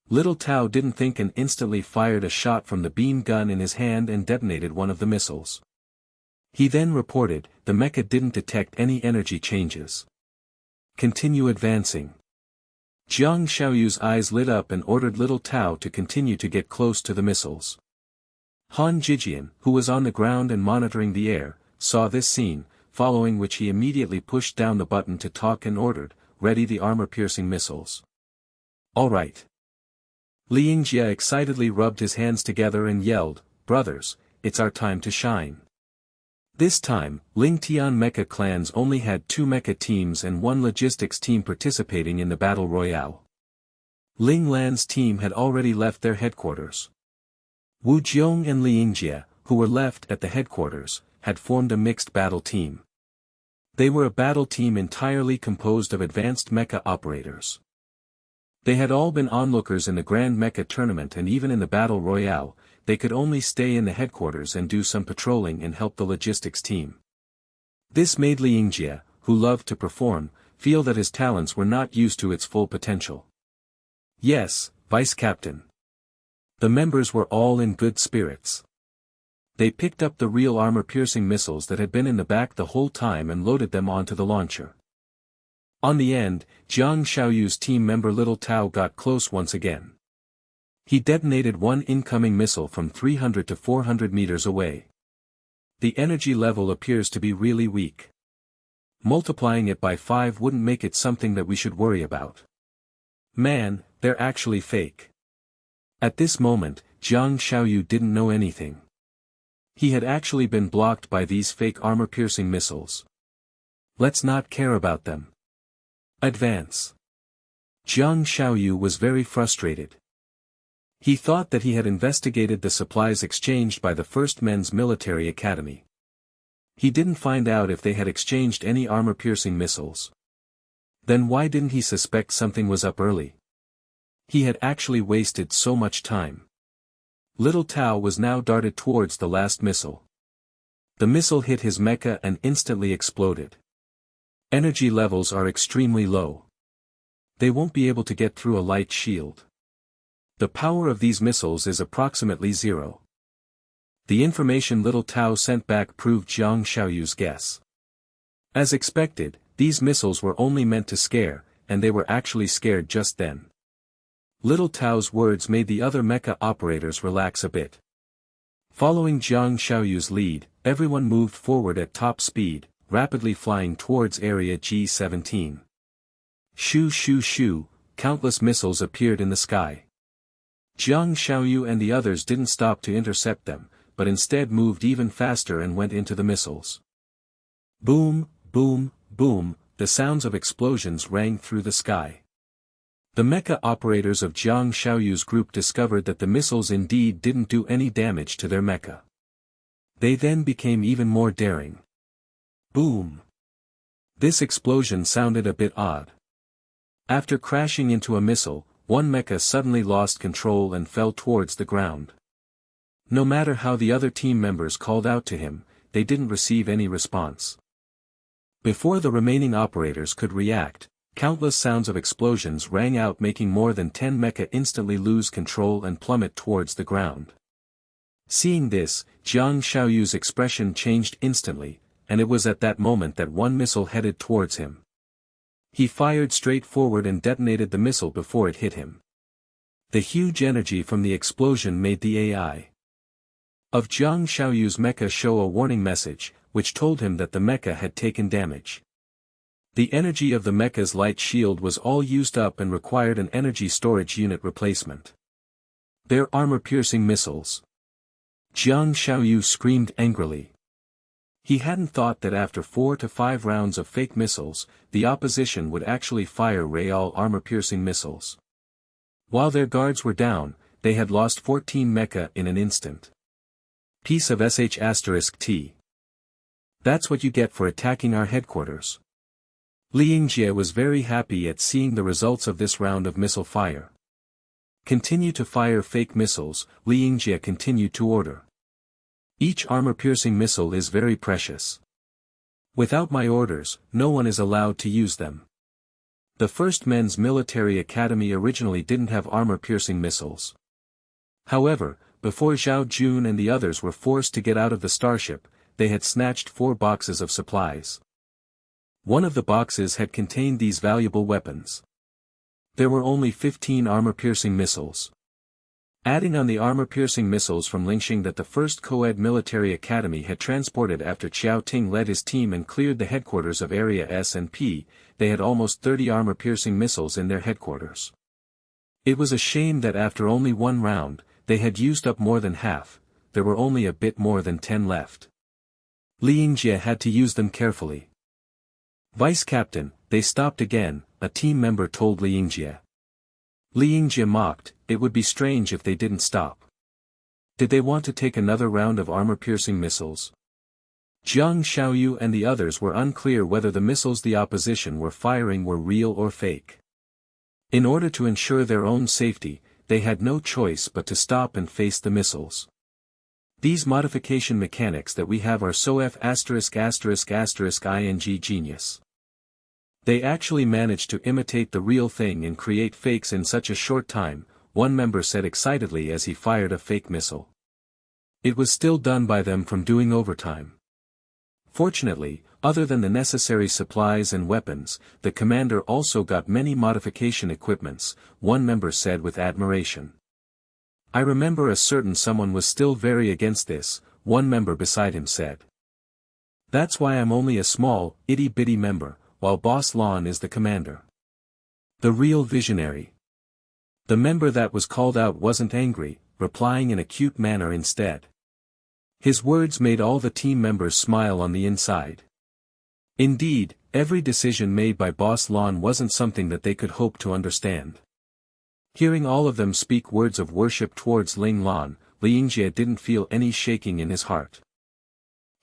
Little Tao didn't think and instantly fired a shot from the beam gun in his hand and detonated one of the missiles. He then reported, the mecha didn't detect any energy changes. Continue advancing. Jiang Xiaoyu's eyes lit up and ordered Little Tao to continue to get close to the missiles. Han Jijian, who was on the ground and monitoring the air, saw this scene, following which he immediately pushed down the button to talk and ordered, "Ready the armor-piercing missiles." "All right." Ling Jie excitedly rubbed his hands together and yelled, "Brothers, it's our time to shine." This time, Ling Tian mecha clans only had 2 mecha teams and 1 logistics team participating in the Battle Royale. Ling Lan's team had already left their headquarters. Wu Jiong and Ling Jie, who were left at the headquarters, had formed a mixed battle team. They were a battle team entirely composed of advanced mecha operators. They had all been onlookers in the Grand Mecha Tournament, and even in the Battle Royale, they could only stay in the headquarters and do some patrolling and help the logistics team. This made Ling Jie, who loved to perform, feel that his talents were not used to its full potential. "Yes, Vice Captain." The members were all in good spirits. They picked up the real armor-piercing missiles that had been in the back the whole time and loaded them onto the launcher. On the end, Jiang Xiaoyu's team member Little Tao got close once again. He detonated 1 incoming missile from 300 to 400 meters away. The energy level appears to be really weak. Multiplying it by 5 wouldn't make it something that we should worry about. Man, they're actually fake. At this moment, Jiang Xiaoyu didn't know anything. He had actually been blocked by these fake armor-piercing missiles. Let's not care about them. Advance. Jiang Xiaoyu was very frustrated. He thought that he had investigated the supplies exchanged by the First Men's Military Academy. He didn't find out if they had exchanged any armor-piercing missiles. Then why didn't he suspect something was up early? He had actually wasted so much time. Little Tao was now darted towards the last missile. The missile hit his mecha and instantly exploded. Energy levels are extremely low. They won't be able to get through a light shield. The power of these missiles is approximately 0. The information Little Tao sent back proved Jiang Xiaoyu's guess. As expected, these missiles were only meant to scare, and they were actually scared just then. Little Tao's words made the other mecha operators relax a bit. Following Jiang Xiaoyu's lead, everyone moved forward at top speed, rapidly flying towards Area G17. Shoo shoo shoo, countless missiles appeared in the sky. Jiang Xiaoyu and the others didn't stop to intercept them, but instead moved even faster and went into the missiles. Boom, boom, boom, the sounds of explosions rang through the sky. The mecha operators of Jiang Xiaoyu's group discovered that the missiles indeed didn't do any damage to their mecha. They then became even more daring. Boom! This explosion sounded a bit odd. After crashing into a missile, one mecha suddenly lost control and fell towards the ground. No matter how the other team members called out to him, they didn't receive any response. Before the remaining operators could react, countless sounds of explosions rang out, making more than 10 mecha instantly lose control and plummet towards the ground. Seeing this, Jiang Xiaoyu's expression changed instantly, and it was at that moment that one missile headed towards him. He fired straight forward and detonated the missile before it hit him. The huge energy from the explosion made the AI of Jiang Xiaoyu's mecha show a warning message, which told him that the mecha had taken damage. The energy of the mecha's light shield was all used up and required an energy storage unit replacement. They're armor-piercing missiles. Jiang Xiaoyu screamed angrily. He hadn't thought that after 4 to 5 rounds of fake missiles, the opposition would actually fire real armor-piercing missiles. While their guards were down, they had lost 14 mecha in an instant. Piece of sh*T. That's what you get for attacking our headquarters. Ling Jie was very happy at seeing the results of this round of missile fire. Continue to fire fake missiles, Ling Jie continued to order. Each armor-piercing missile is very precious. Without my orders, no one is allowed to use them. The First Men's Military Academy originally didn't have armor-piercing missiles. However, before Zhao Jun and the others were forced to get out of the starship, they had snatched 4 boxes of supplies. One of the boxes had contained these valuable weapons. There were only 15 armor-piercing missiles. Adding on the armor-piercing missiles from Lingxing that the first co-ed military academy had transported after Qiao Ting led his team and cleared the headquarters of Area S&P, they had almost 30 armor-piercing missiles in their headquarters. It was a shame that after only 1 round, they had used up more than half. There were only a bit more than 10 left. Ling Jie had to use them carefully. Vice Captain, they stopped again, a team member told Ling Jie. Ling Jie mocked, it would be strange if they didn't stop. Did they want to take another round of armor-piercing missiles? Jiang Xiaoyu and the others were unclear whether the missiles the opposition were firing were real or fake. In order to ensure their own safety, they had no choice but to stop and face the missiles. These modification mechanics that we have are so *****ing genius. They actually managed to imitate the real thing and create fakes in such a short time, one member said excitedly as he fired a fake missile. It was still done by them from doing overtime. Fortunately, other than the necessary supplies and weapons, the commander also got many modification equipments, one member said with admiration. I remember a certain someone was still very against this, one member beside him said. That's why I'm only a small, itty-bitty member, while Boss Lon is the commander. The real visionary. The member that was called out wasn't angry, replying in a cute manner instead. His words made all the team members smile on the inside. Indeed, every decision made by Boss Lon wasn't something that they could hope to understand. Hearing all of them speak words of worship towards Ling Lan, Liangjie didn't feel any shaking in his heart.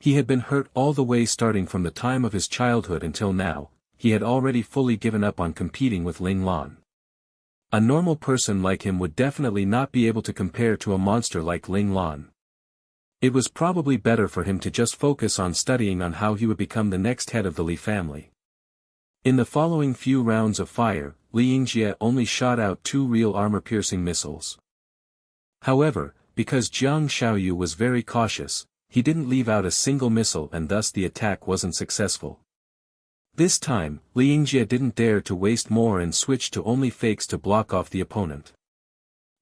He had been hurt all the way starting from the time of his childhood until now. He had already fully given up on competing with Ling Lan. A normal person like him would definitely not be able to compare to a monster like Ling Lan. It was probably better for him to just focus on studying on how he would become the next head of the Li family. In the following few rounds of fire, Liangjie only shot out 2 real armor-piercing missiles. However, because Jiang Xiaoyu was very cautious, he didn't leave out a single missile and thus the attack wasn't successful. This time, Liangjie didn't dare to waste more and switched to only fakes to block off the opponent.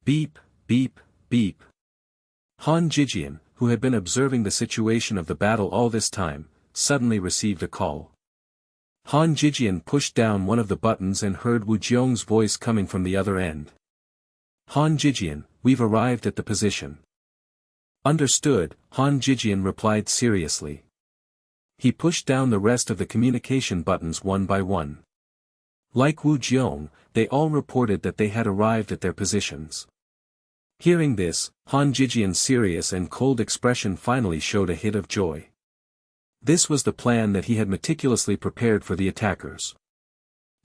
Beep, beep, beep. Han Jijian, who had been observing the situation of the battle all this time, suddenly received a call. Han Jijian pushed down one of the buttons and heard Wu Jiong's voice coming from the other end. Han Jijian, we've arrived at the position. Understood, Han Jijian replied seriously. He pushed down the rest of the communication buttons one by one. Like Wu Jiong, they all reported that they had arrived at their positions. Hearing this, Han Jijian's serious and cold expression finally showed a hint of joy. This was the plan that he had meticulously prepared for the attackers.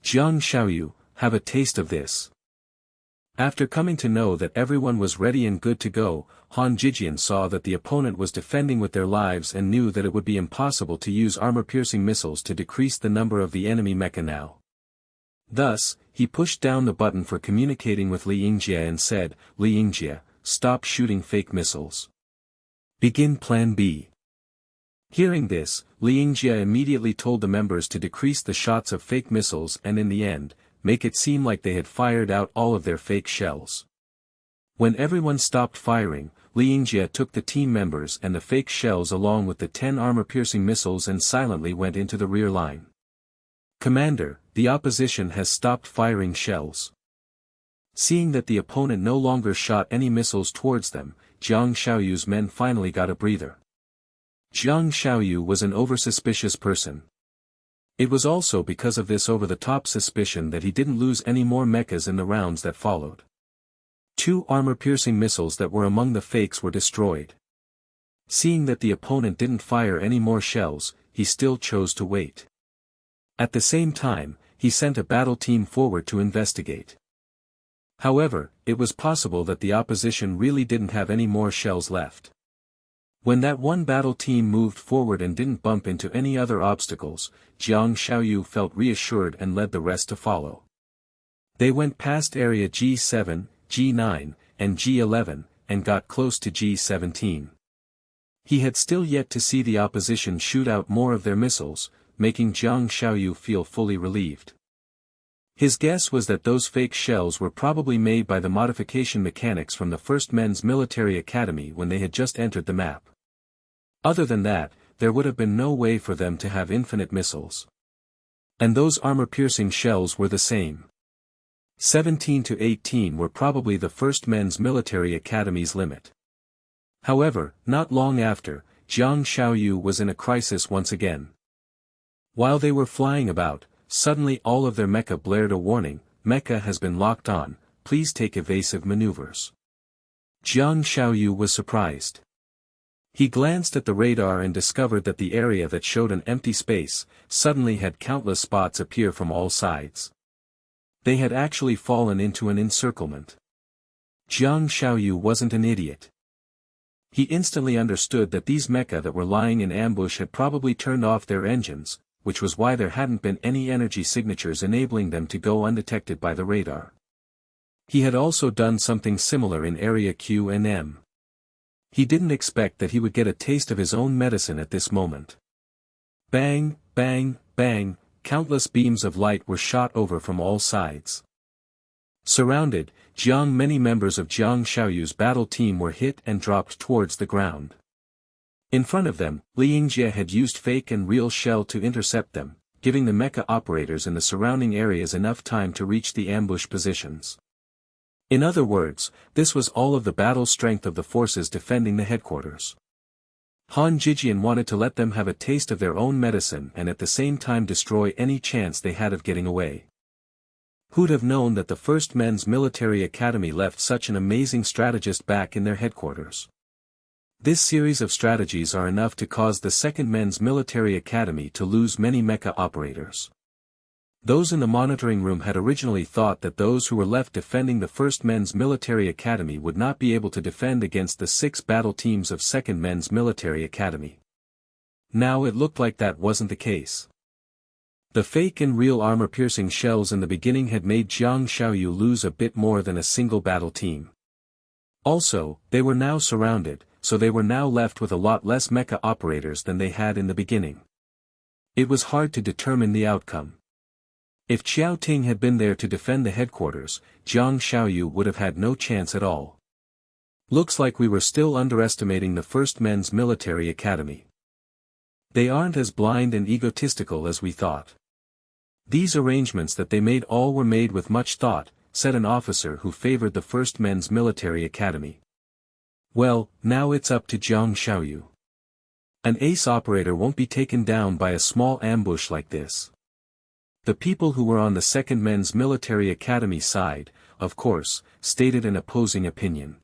Jiang Xiaoyu, have a taste of this. After coming to know that everyone was ready and good to go, Han Jijian saw that the opponent was defending with their lives and knew that it would be impossible to use armor-piercing missiles to decrease the number of the enemy mecha now. Thus, he pushed down the button for communicating with Liangjie and said, Liangjie, stop shooting fake missiles. Begin Plan B. Hearing this, Liangjie immediately told the members to decrease the shots of fake missiles and in the end, make it seem like they had fired out all of their fake shells. When everyone stopped firing, Liangjie took the team members and the fake shells along with the 10 armor-piercing missiles and silently went into the rear line. Commander, the opposition has stopped firing shells. Seeing that the opponent no longer shot any missiles towards them, Jiang Xiaoyu's men finally got a breather. Jiang Xiaoyu was an over-suspicious person. It was also because of this over-the-top suspicion that he didn't lose any more mechas in the rounds that followed. 2 armor-piercing missiles that were among the fakes were destroyed. Seeing that the opponent didn't fire any more shells, he still chose to wait. At the same time, he sent a battle team forward to investigate. However, it was possible that the opposition really didn't have any more shells left. When that one battle team moved forward and didn't bump into any other obstacles, Jiang Xiaoyu felt reassured and led the rest to follow. They went past area G7, G9, and G11, and got close to G17. He had still yet to see the opposition shoot out more of their missiles, making Jiang Xiaoyu feel fully relieved. His guess was that those fake shells were probably made by the modification mechanics from the First Men's Military Academy when they had just entered the map. Other than that, there would have been no way for them to have infinite missiles. And those armor-piercing shells were the same. 17 to 18 were probably the First Men's Military Academy's limit. However, not long after, Jiang Xiaoyu was in a crisis once again. While they were flying about, suddenly all of their mecha blared a warning, "Mecha has been locked on, please take evasive maneuvers." Jiang Xiaoyu was surprised. He glanced at the radar and discovered that the area that showed an empty space, suddenly had countless spots appear from all sides. They had actually fallen into an encirclement. Jiang Xiaoyu wasn't an idiot. He instantly understood that these mecha that were lying in ambush had probably turned off their engines, which was why there hadn't been any energy signatures enabling them to go undetected by the radar. He had also done something similar in Area Q and M. He didn't expect that he would get a taste of his own medicine at this moment. Bang, bang, bang, countless beams of light were shot over from all sides. Surrounded, many members of Jiang Xiaoyu's battle team were hit and dropped towards the ground. In front of them, Liangjie had used fake and real shell to intercept them, giving the mecha operators in the surrounding areas enough time to reach the ambush positions. In other words, this was all of the battle strength of the forces defending the headquarters. Han Jijian wanted to let them have a taste of their own medicine and at the same time destroy any chance they had of getting away. Who'd have known that the first men's military academy left such an amazing strategist back in their headquarters? This series of strategies are enough to cause the second men's military academy to lose many mecha operators. Those in the monitoring room had originally thought that those who were left defending the first men's military academy would not be able to defend against the 6 battle teams of second men's military academy. Now it looked like that wasn't the case. The fake and real armor-piercing shells in the beginning had made Jiang Xiaoyu lose a bit more than a single battle team. Also, they were now surrounded, so they were now left with a lot less mecha operators than they had in the beginning. It was hard to determine the outcome. If Qiao Ting had been there to defend the headquarters, Jiang Xiaoyu would have had no chance at all. Looks like we were still underestimating the first men's military academy. They aren't as blind and egotistical as we thought. These arrangements that they made all were made with much thought, said an officer who favored the first men's military academy. Well, now it's up to Jiang Xiaoyu. An ace operator won't be taken down by a small ambush like this. The people who were on the second men's military academy side, of course, stated an opposing opinion.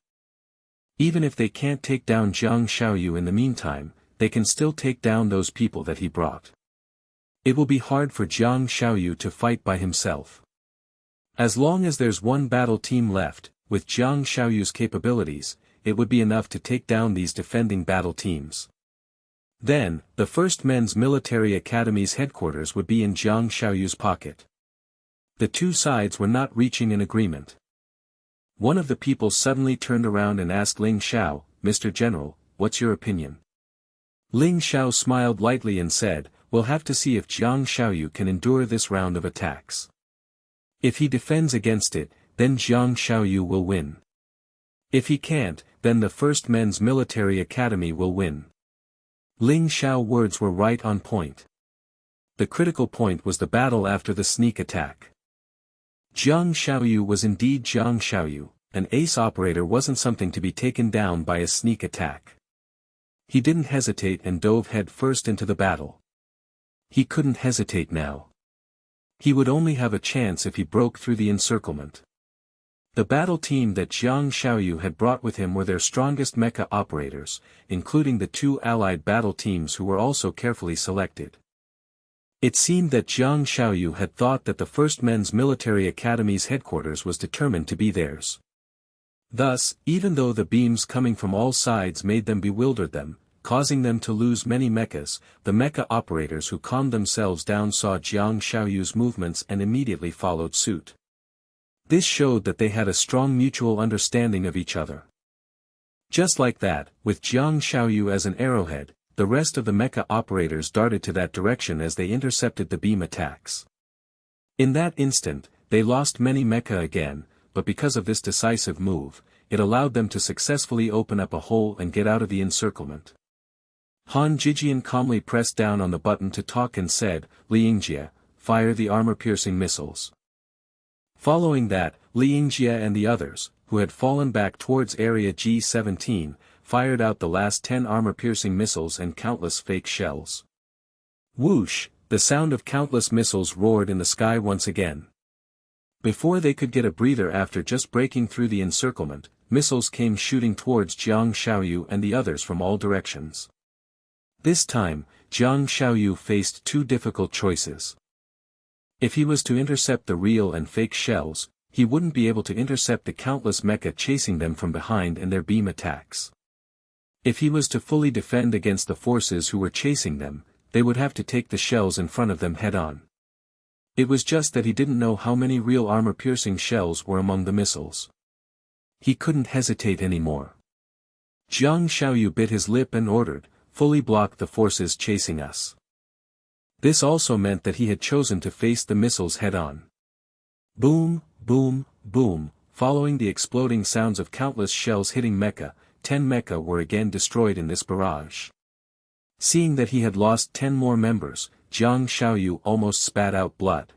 Even if they can't take down Jiang Xiaoyu in the meantime, they can still take down those people that he brought. It will be hard for Jiang Xiaoyu to fight by himself. As long as there's one battle team left, with Jiang Xiaoyu's capabilities, it would be enough to take down these defending battle teams. Then, the first men's military academy's headquarters would be in Jiang Xiaoyu's pocket. The two sides were not reaching an agreement. One of the people suddenly turned around and asked Ling Xiao, "Mr. General, what's your opinion?" Ling Xiao smiled lightly and said, "We'll have to see if Jiang Xiaoyu can endure this round of attacks. If he defends against it, then Jiang Xiaoyu will win. If he can't, then the first men's military academy will win." Ling Xiao's words were right on point. The critical point was the battle after the sneak attack. Jiang Xiaoyu was indeed Jiang Xiaoyu, an ace operator wasn't something to be taken down by a sneak attack. He didn't hesitate and dove head first into the battle. He couldn't hesitate now. He would only have a chance if he broke through the encirclement. The battle team that Jiang Xiaoyu had brought with him were their strongest mecha operators, including the 2 allied battle teams who were also carefully selected. It seemed that Jiang Xiaoyu had thought that the first men's military academy's headquarters was determined to be theirs. Thus, even though the beams coming from all sides made them bewildered them, causing them to lose many mechas, the mecha operators who calmed themselves down saw Jiang Xiaoyu's movements and immediately followed suit. This showed that they had a strong mutual understanding of each other. Just like that, with Jiang Xiaoyu as an arrowhead, the rest of the mecha operators darted to that direction as they intercepted the beam attacks. In that instant, they lost many mecha again, but because of this decisive move, it allowed them to successfully open up a hole and get out of the encirclement. Han Jijian calmly pressed down on the button to talk and said, "Li Yingjie, fire the armor-piercing missiles." Following that, Li Yingjie and the others, who had fallen back towards area G17, fired out the last 10 armor-piercing missiles and countless fake shells. Whoosh, the sound of countless missiles roared in the sky once again. Before they could get a breather after just breaking through the encirclement, missiles came shooting towards Jiang Xiaoyu and the others from all directions. This time, Jiang Xiaoyu faced 2 difficult choices. If he was to intercept the real and fake shells, he wouldn't be able to intercept the countless mecha chasing them from behind and their beam attacks. If he was to fully defend against the forces who were chasing them, they would have to take the shells in front of them head-on. It was just that he didn't know how many real armor-piercing shells were among the missiles. He couldn't hesitate anymore. Jiang Xiaoyu bit his lip and ordered, "Fully block the forces chasing us." This also meant that he had chosen to face the missiles head-on. Boom, boom, boom, following the exploding sounds of countless shells hitting mecha, 10 mecha were again destroyed in this barrage. Seeing that he had lost 10 more members, Jiang Xiaoyu almost spat out blood.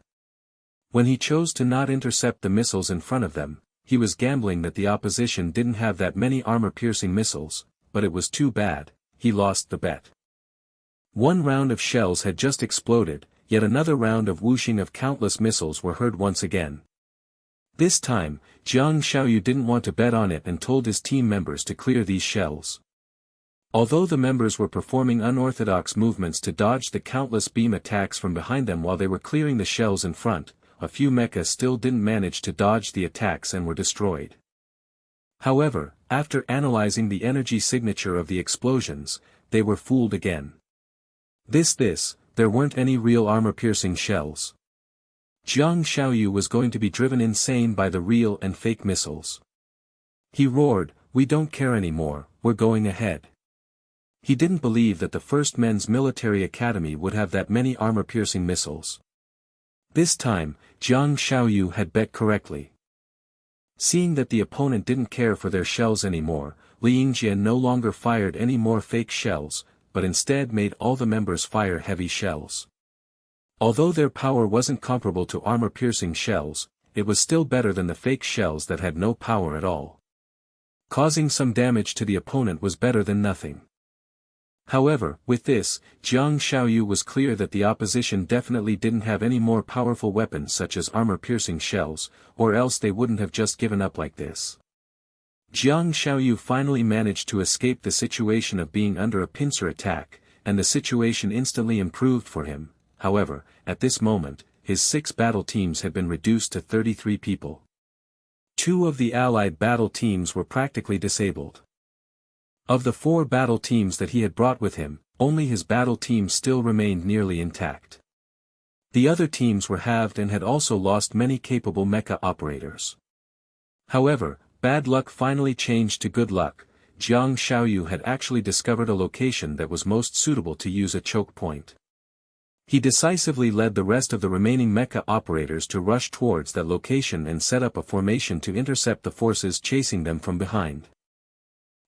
When he chose to not intercept the missiles in front of them, he was gambling that the opposition didn't have that many armor-piercing missiles, but it was too bad, he lost the bet. One round of shells had just exploded, yet another round of whooshing of countless missiles were heard once again. This time, Jiang Xiaoyu didn't want to bet on it and told his team members to clear these shells. Although the members were performing unorthodox movements to dodge the countless beam attacks from behind them while they were clearing the shells in front, a few mecha still didn't manage to dodge the attacks and were destroyed. However, after analyzing the energy signature of the explosions, they were fooled again. There weren't any real armor-piercing shells. Jiang Xiaoyu was going to be driven insane by the real and fake missiles. He roared, "We don't care anymore, we're going ahead." He didn't believe that the first men's military academy would have that many armor-piercing missiles. This time, Jiang Xiaoyu had bet correctly. Seeing that the opponent didn't care for their shells anymore, Ling Lan no longer fired any more fake shells, but instead made all the members fire heavy shells. Although their power wasn't comparable to armor-piercing shells, it was still better than the fake shells that had no power at all. Causing some damage to the opponent was better than nothing. However, with this, Jiang Xiaoyu was clear that the opposition definitely didn't have any more powerful weapons such as armor-piercing shells, or else they wouldn't have just given up like this. Jiang Xiaoyu finally managed to escape the situation of being under a pincer attack, and the situation instantly improved for him. However, at this moment, his 6 battle teams had been reduced to 33 people. 2 of the allied battle teams were practically disabled. Of the 4 battle teams that he had brought with him, only his battle team still remained nearly intact. The other teams were halved and had also lost many capable mecha operators. However, bad luck finally changed to good luck. Jiang Xiaoyu had actually discovered a location that was most suitable to use a choke point. He decisively led the rest of the remaining mecha operators to rush towards that location and set up a formation to intercept the forces chasing them from behind.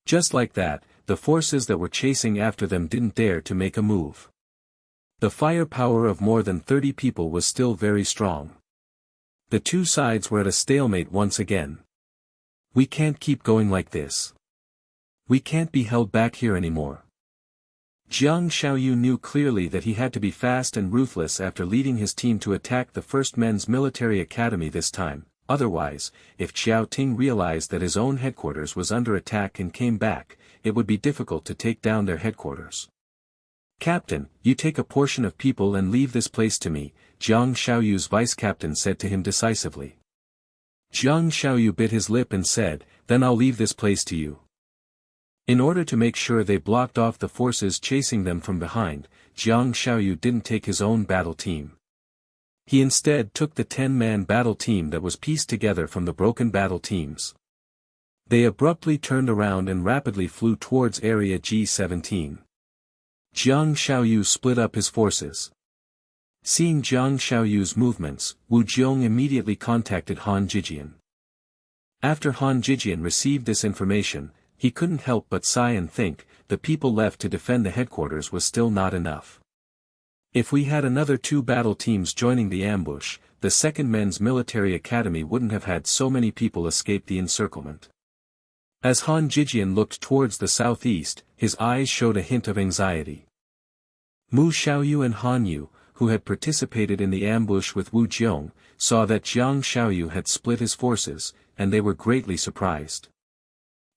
Just like that, the forces that were chasing after them didn't dare to make a move. The firepower of more than 30 people was still very strong. The two sides were at a stalemate once again. We can't keep going like this. We can't be held back here anymore. Jiang Xiaoyu knew clearly that he had to be fast and ruthless after leading his team to attack the first men's military academy this time. Otherwise, if Xiao Ting realized that his own headquarters was under attack and came back, it would be difficult to take down their headquarters. "Captain, you take a portion of people and leave this place to me," Jiang Xiaoyu's vice-captain said to him decisively. Jiang Xiaoyu bit his lip and said, "Then I'll leave this place to you." In order to make sure they blocked off the forces chasing them from behind, Jiang Xiaoyu didn't take his own battle team. He instead took the 10-man battle team that was pieced together from the broken battle teams. They abruptly turned around and rapidly flew towards area G17. Jiang Xiaoyu split up his forces. Seeing Jiang Xiaoyu's movements, Wu Jiong immediately contacted Han Jijian. After Han Jijian received this information, he couldn't help but sigh and think, the people left to defend the headquarters was still not enough. If we had another 2 battle teams joining the ambush, the second men's military academy wouldn't have had so many people escape the encirclement. As Han Jijian looked towards the southeast, his eyes showed a hint of anxiety. Mu Xiaoyu and Han Yu, who had participated in the ambush with Wu Jiong, saw that Jiang Xiaoyu had split his forces, and they were greatly surprised.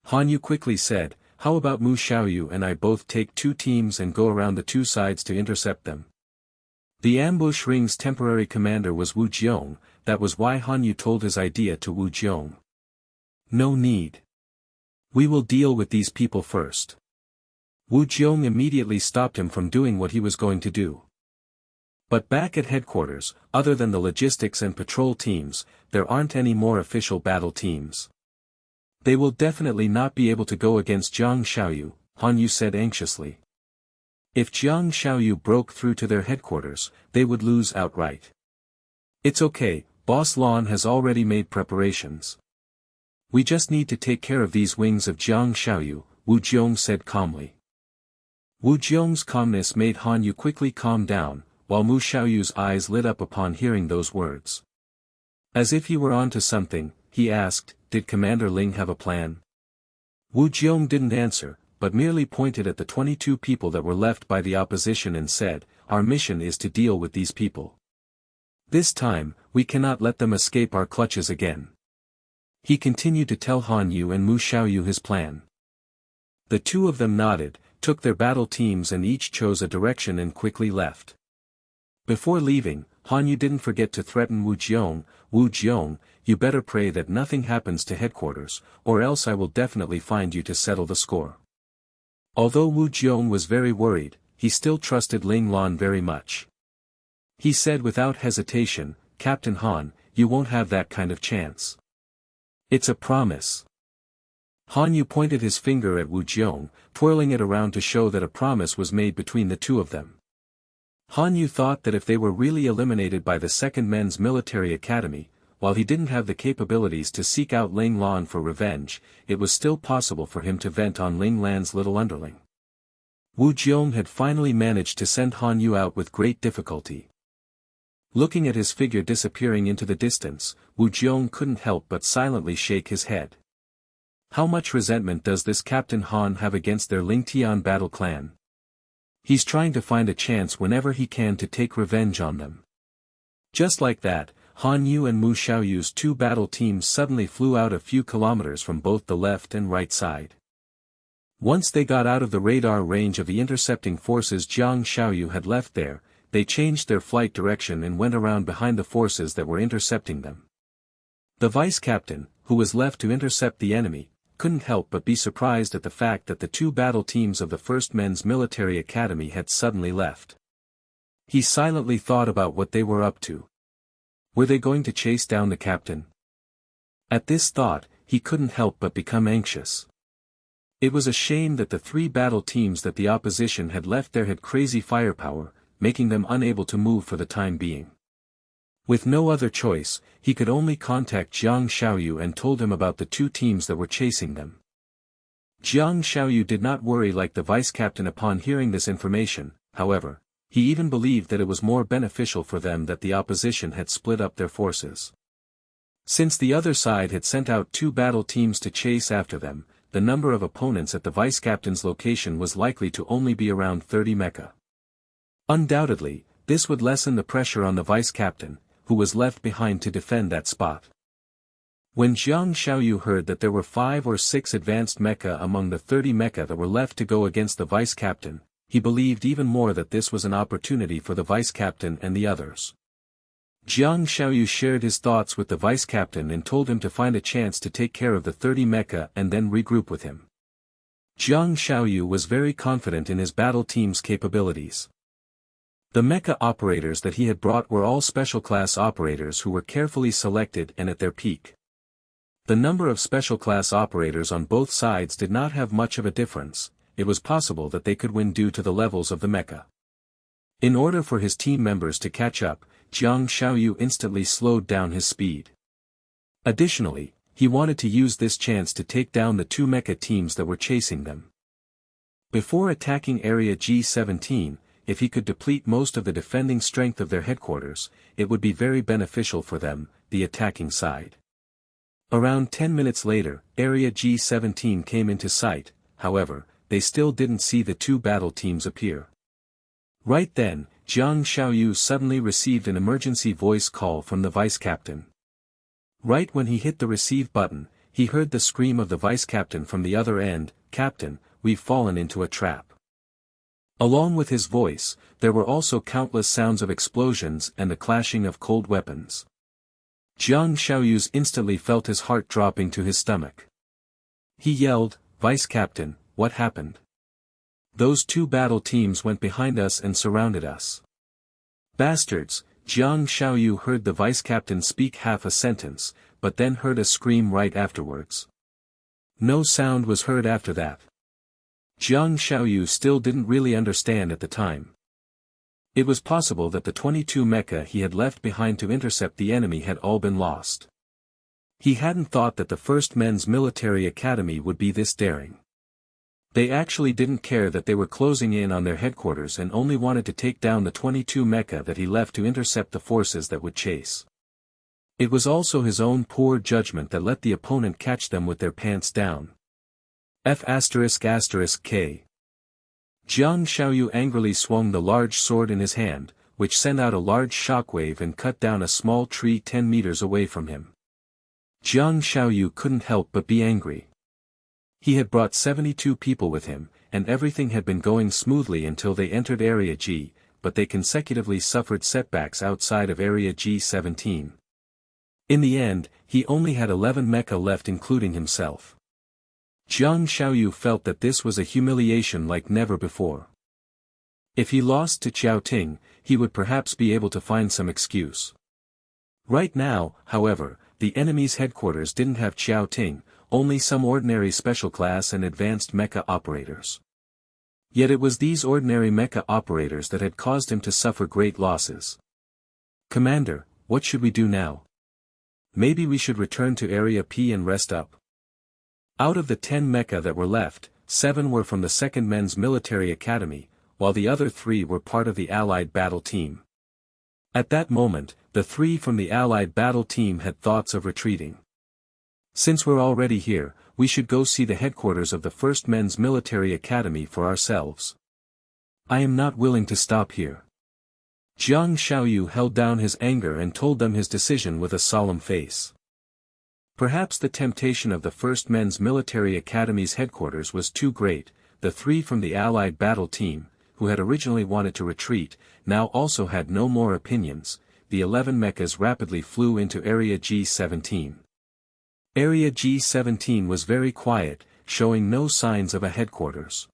Han Yu quickly said, "How about Mu Xiaoyu and I both take 2 teams and go around the 2 sides to intercept them?" The ambush ring's temporary commander was Wu Jiong, that was why Han Yu told his idea to Wu Jiong. "No need. We will deal with these people first." Wu Jiong immediately stopped him from doing what he was going to do. But back at headquarters, other than the logistics and patrol teams, there aren't any more official battle teams. "They will definitely not be able to go against Jiang Xiaoyu," Han Yu said anxiously. "If Jiang Xiaoyu broke through to their headquarters, they would lose outright." "It's okay, Boss Lan has already made preparations. We just need to take care of these wings of Jiang Xiaoyu," Wu Jiong said calmly. Wu Jiong's calmness made Han Yu quickly calm down, while Mu Xiaoyu's eyes lit up upon hearing those words. As if he were onto something, he asked, "Did Commander Ling have a plan?" Wu Jiong didn't answer, but merely pointed at the 22 people that were left by the opposition and said, "Our mission is to deal with these people. This time, we cannot let them escape our clutches again." He continued to tell Han Yu and Mu Xiaoyu his plan. The two of them nodded, took their battle teams and each chose a direction and quickly left. Before leaving, Han Yu didn't forget to threaten Wu Jiong, you better pray that nothing happens to headquarters, or else I will definitely find you to settle the score. Although Wu Jiong was very worried, he still trusted Ling Lan very much. He said without hesitation, Captain Han, you won't have that kind of chance. It's a promise. Han Yu pointed his finger at Wu Jiong, twirling it around to show that a promise was made between the two of them. Han Yu thought that if they were really eliminated by the Second Men's Military Academy, while he didn't have the capabilities to seek out Ling Lan for revenge, it was still possible for him to vent on Ling Lan's little underling. Wu Jiong had finally managed to send Han Yu out with great difficulty. Looking at his figure disappearing into the distance, Wu Jiong couldn't help but silently shake his head. How much resentment does this Captain Han have against their Lingtian battle clan? He's trying to find a chance whenever he can to take revenge on them. Just like that, Han Yu and Mu Xiaoyu's two battle teams suddenly flew out a few kilometers from both the left and right side. Once they got out of the radar range of the intercepting forces Jiang Xiaoyu had left there, they changed their flight direction and went around behind the forces that were intercepting them. The vice captain, who was left to intercept the enemy, couldn't help but be surprised at the fact that the two battle teams of the First Men's Military Academy had suddenly left. He silently thought about what they were up to. Were they going to chase down the captain? At this thought, he couldn't help but become anxious. It was a shame that the three battle teams that the opposition had left there had crazy firepower, making them unable to move for the time being. With no other choice, he could only contact Jiang Xiaoyu and told him about the two teams that were chasing them. Jiang Xiaoyu did not worry like the vice-captain upon hearing this information, however, he even believed that it was more beneficial for them that the opposition had split up their forces. Since the other side had sent out two battle teams to chase after them, the number of opponents at the vice-captain's location was likely to only be around 30 mecha. Undoubtedly, this would lessen the pressure on the vice-captain, who was left behind to defend that spot. When Jiang Xiaoyu heard that there were 5 or 6 advanced mecha among the 30 mecha that were left to go against the vice-captain, he believed even more that this was an opportunity for the vice-captain and the others. Jiang Xiaoyu shared his thoughts with the vice-captain and told him to find a chance to take care of the 30 mecha and then regroup with him. Jiang Xiaoyu was very confident in his battle team's capabilities. The mecha operators that he had brought were all special class operators who were carefully selected and at their peak. The number of special class operators on both sides did not have much of a difference, it was possible that they could win due to the levels of the mecha. In order for his team members to catch up, Jiang Xiaoyu instantly slowed down his speed. Additionally, he wanted to use this chance to take down the two mecha teams that were chasing them. Before attacking Area G17, if he could deplete most of the defending strength of their headquarters, it would be very beneficial for them, the attacking side. Around 10 minutes later, Area G17 came into sight, however, they still didn't see the two battle teams appear. Right then, Jiang Xiaoyu suddenly received an emergency voice call from the vice-captain. Right when he hit the receive button, he heard the scream of the vice-captain from the other end, "Captain, we've fallen into a trap." Along with his voice, there were also countless sounds of explosions and the clashing of cold weapons. Jiang Xiaoyu instantly felt his heart dropping to his stomach. He yelled, "Vice-captain, what happened? Those two battle teams went behind us and surrounded us." "Bastards," Jiang Xiaoyu heard the vice-captain speak half a sentence, but then heard a scream right afterwards. No sound was heard after that. Jiang Xiaoyu still didn't really understand at the time. It was possible that the 22 mecha he had left behind to intercept the enemy had all been lost. He hadn't thought that the First Men's Military Academy would be this daring. They actually didn't care that they were closing in on their headquarters and only wanted to take down the 22 mecha that he left to intercept the forces that would chase. It was also his own poor judgment that let the opponent catch them with their pants down. F***K. Jiang Xiaoyu angrily swung the large sword in his hand, which sent out a large shockwave and cut down a small tree 10 meters away from him. Jiang Xiaoyu couldn't help but be angry. He had brought 72 people with him, and everything had been going smoothly until they entered Area G, but they consecutively suffered setbacks outside of Area G17. In the end, he only had 11 mecha left including himself. Jiang Xiaoyu felt that this was a humiliation like never before. If he lost to Qiao Ting, he would perhaps be able to find some excuse. Right now, however, the enemy's headquarters didn't have Qiao Ting, only some ordinary special class and advanced mecha operators. Yet it was these ordinary mecha operators that had caused him to suffer great losses. Commander, what should we do now? Maybe we should return to Area P and rest up. Out of the 10 mecha that were left, 7 were from the 2nd Men's Military Academy, while the other 3 were part of the Allied battle team. At that moment, the 3 from the Allied battle team had thoughts of retreating. Since we're already here, we should go see the headquarters of the 1st Men's Military Academy for ourselves. I am not willing to stop here. Jiang Xiaoyu held down his anger and told them his decision with a solemn face. Perhaps the temptation of the 1st Men's Military Academy's headquarters was too great. The 3 from the Allied battle team, who had originally wanted to retreat, now also had no more opinions. The 11 mechas rapidly flew into Area G17. Area G17 was very quiet, showing no signs of a headquarters.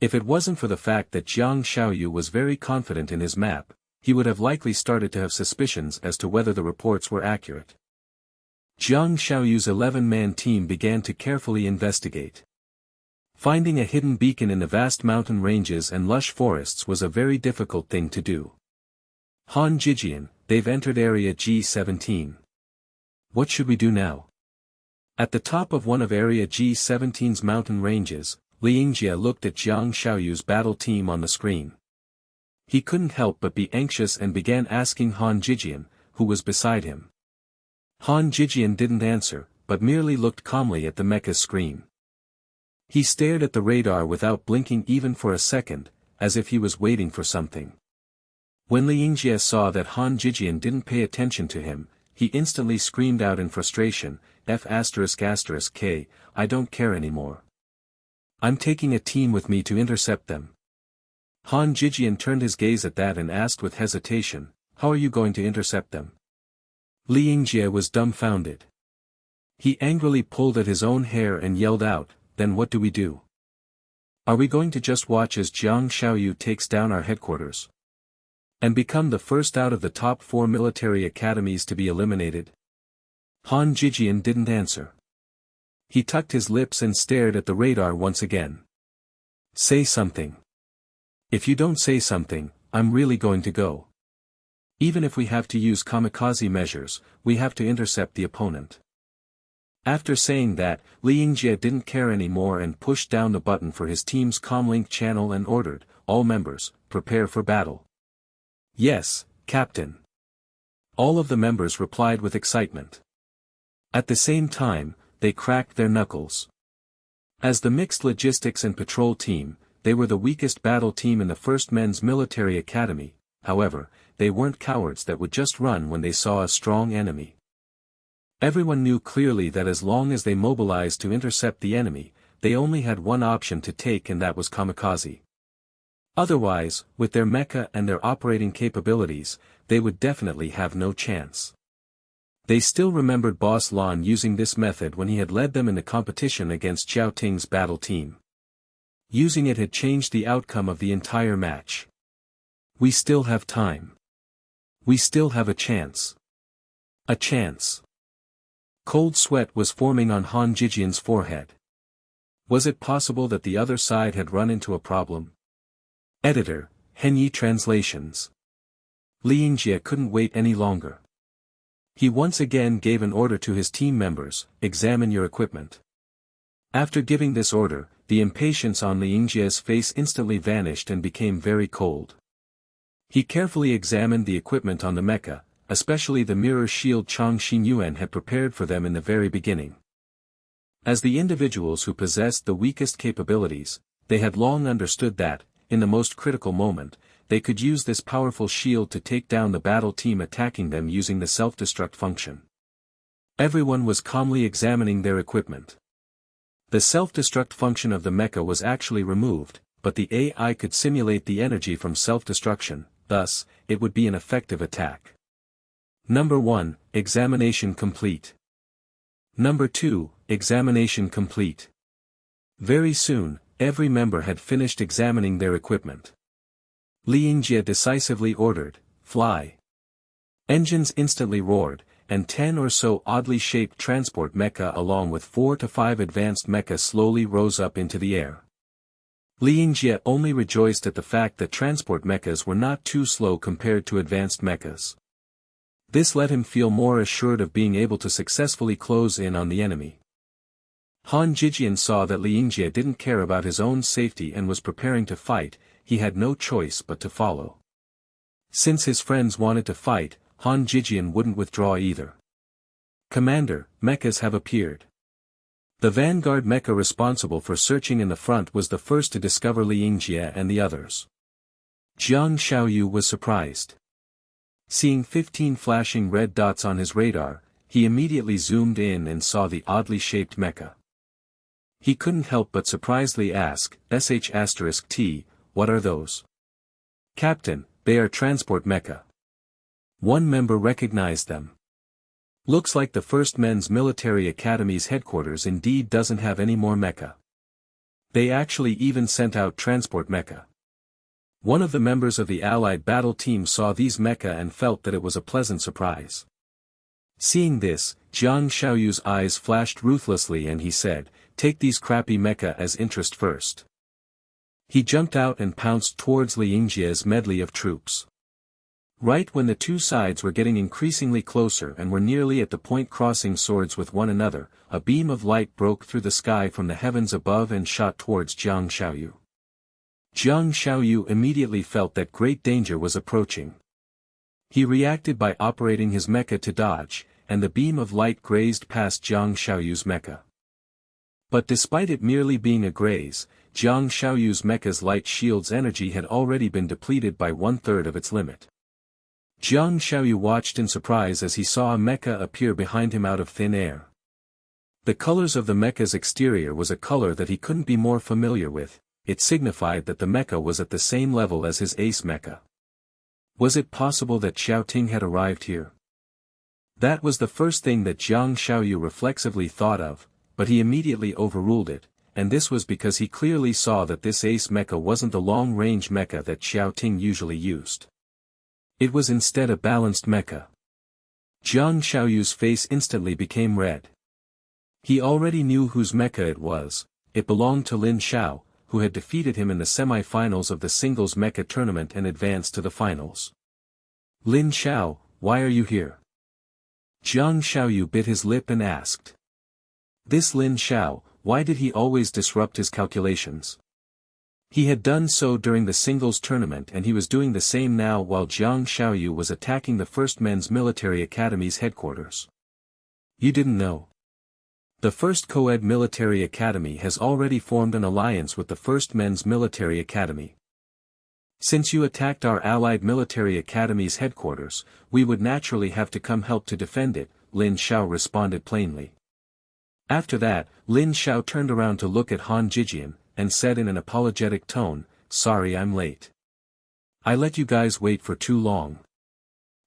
If it wasn't for the fact that Jiang Xiaoyu was very confident in his map, he would have likely started to have suspicions as to whether the reports were accurate. Jiang Xiaoyu's 11-man team began to carefully investigate. Finding a hidden beacon in the vast mountain ranges and lush forests was a very difficult thing to do. Han Jijian, they've entered Area G17. What should we do now? At the top of one of Area G17's mountain ranges, Liangjie looked at Jiang Xiaoyu's battle team on the screen. He couldn't help but be anxious and began asking Han Jijian, who was beside him. Han Jijian didn't answer, but merely looked calmly at the mecha's screen. He stared at the radar without blinking even for a second, as if he was waiting for something. When Liangjie saw that Han Jijian didn't pay attention to him, he instantly screamed out in frustration, F***K, I don't care anymore. I'm taking a team with me to intercept them. Han Jijian turned his gaze at that and asked with hesitation, how are you going to intercept them? Liangjie was dumbfounded. He angrily pulled at his own hair and yelled out, then what do we do? Are we going to just watch as Jiang Xiaoyu takes down our headquarters? And become the first out of the top 4 military academies to be eliminated? Han Jijian didn't answer. He tucked his lips and stared at the radar once again. Say something. If you don't say something, I'm really going to go. Even if we have to use kamikaze measures, we have to intercept the opponent. After saying that, Liangjie didn't care anymore and pushed down the button for his team's comlink channel and ordered, all members, prepare for battle. Yes, Captain. All of the members replied with excitement. At the same time, they cracked their knuckles. As the mixed logistics and patrol team, they were the weakest battle team in the 1st Men's Military Academy. However, they weren't cowards that would just run when they saw a strong enemy. Everyone knew clearly that as long as they mobilized to intercept the enemy, they only had one option to take, and that was kamikaze. Otherwise, with their mecha and their operating capabilities, they would definitely have no chance. They still remembered Boss Lan using this method when he had led them in the competition against Qiao Ting's battle team. Using it had changed the outcome of the entire match. We still have time. We still have a chance. A chance. Cold sweat was forming on Han Jijian's forehead. Was it possible that the other side had run into a problem? Editor, Henyi Translations. Liangjie couldn't wait any longer. He once again gave an order to his team members, examine your equipment. After giving this order, the impatience on Liangjie's face instantly vanished and became very cold. He carefully examined the equipment on the mecha, especially the mirror shield Chang Xinyuan had prepared for them in the very beginning. As the individuals who possessed the weakest capabilities, they had long understood that, in the most critical moment, they could use this powerful shield to take down the battle team attacking them using the self-destruct function. Everyone was calmly examining their equipment. The self-destruct function of the mecha was actually removed, but the AI could simulate the energy from self-destruction, thus, it would be an effective attack. Number 1, examination complete. Number 2, examination complete. Very soon, every member had finished examining their equipment. Liangjie decisively ordered, "Fly." Engines instantly roared, and 10 or so oddly shaped transport mecha along with 4 to 5 advanced mecha slowly rose up into the air. Liangjie only rejoiced at the fact that transport mechas were not too slow compared to advanced mechas. This let him feel more assured of being able to successfully close in on the enemy. Han Jijian saw that Liangjie didn't care about his own safety and was preparing to fight. He had no choice but to follow. Since his friends wanted to fight, Han Jijian wouldn't withdraw either. "Commander, mechas have appeared." The vanguard mecha responsible for searching in the front was the first to discover Liangjie and the others. Jiang Xiaoyu was surprised. Seeing 15 flashing red dots on his radar, he immediately zoomed in and saw the oddly shaped mecha. He couldn't help but surprisedly ask, "Sh*T, what are those?" "Captain, they are transport mecha." One member recognized them. "Looks like the First Men's Military Academy's headquarters indeed doesn't have any more mecha. They actually even sent out transport mecha." One of the members of the Allied battle team saw these mecha and felt that it was a pleasant surprise. Seeing this, Jiang Xiaoyu's eyes flashed ruthlessly and he said, "Take these crappy mecha as interest first." He jumped out and pounced towards Liangjie's medley of troops. Right when the two sides were getting increasingly closer and were nearly at the point crossing swords with one another, a beam of light broke through the sky from the heavens above and shot towards Jiang Xiaoyu. Jiang Xiaoyu immediately felt that great danger was approaching. He reacted by operating his mecha to dodge, and the beam of light grazed past Jiang Xiaoyu's mecha. But despite it merely being a graze, Jiang Xiaoyu's mecha's light shield's energy had already been depleted by 1/3 of its limit. Jiang Xiaoyu watched in surprise as he saw a mecha appear behind him out of thin air. The colors of the mecha's exterior was a color that he couldn't be more familiar with. It signified that the mecha was at the same level as his ace mecha. Was it possible that Xiaoting had arrived here? That was the first thing that Jiang Xiaoyu reflexively thought of, but he immediately overruled it, and this was because he clearly saw that this ace mecha wasn't the long-range mecha that Xiaoting usually used. It was instead a balanced mecha. Jiang Xiaoyu's face instantly became red. He already knew whose mecha it was. It belonged to Lin Xiao, who had defeated him in the semi-finals of the singles mecha tournament and advanced to the finals. "Lin Xiao, why are you here?" Jiang Xiaoyu bit his lip and asked. This Lin Xiao, why did he always disrupt his calculations? He had done so during the singles tournament and he was doing the same now while Jiang Xiaoyu was attacking the First Men's Military Academy's headquarters. "You didn't know? The First Co-ed Military Academy has already formed an alliance with the First Men's Military Academy. Since you attacked our allied military academy's headquarters, we would naturally have to come help to defend it," Lin Xiao responded plainly. After that, Lin Xiao turned around to look at Han Jijian, and said in an apologetic tone, "Sorry I'm late. I let you guys wait for too long."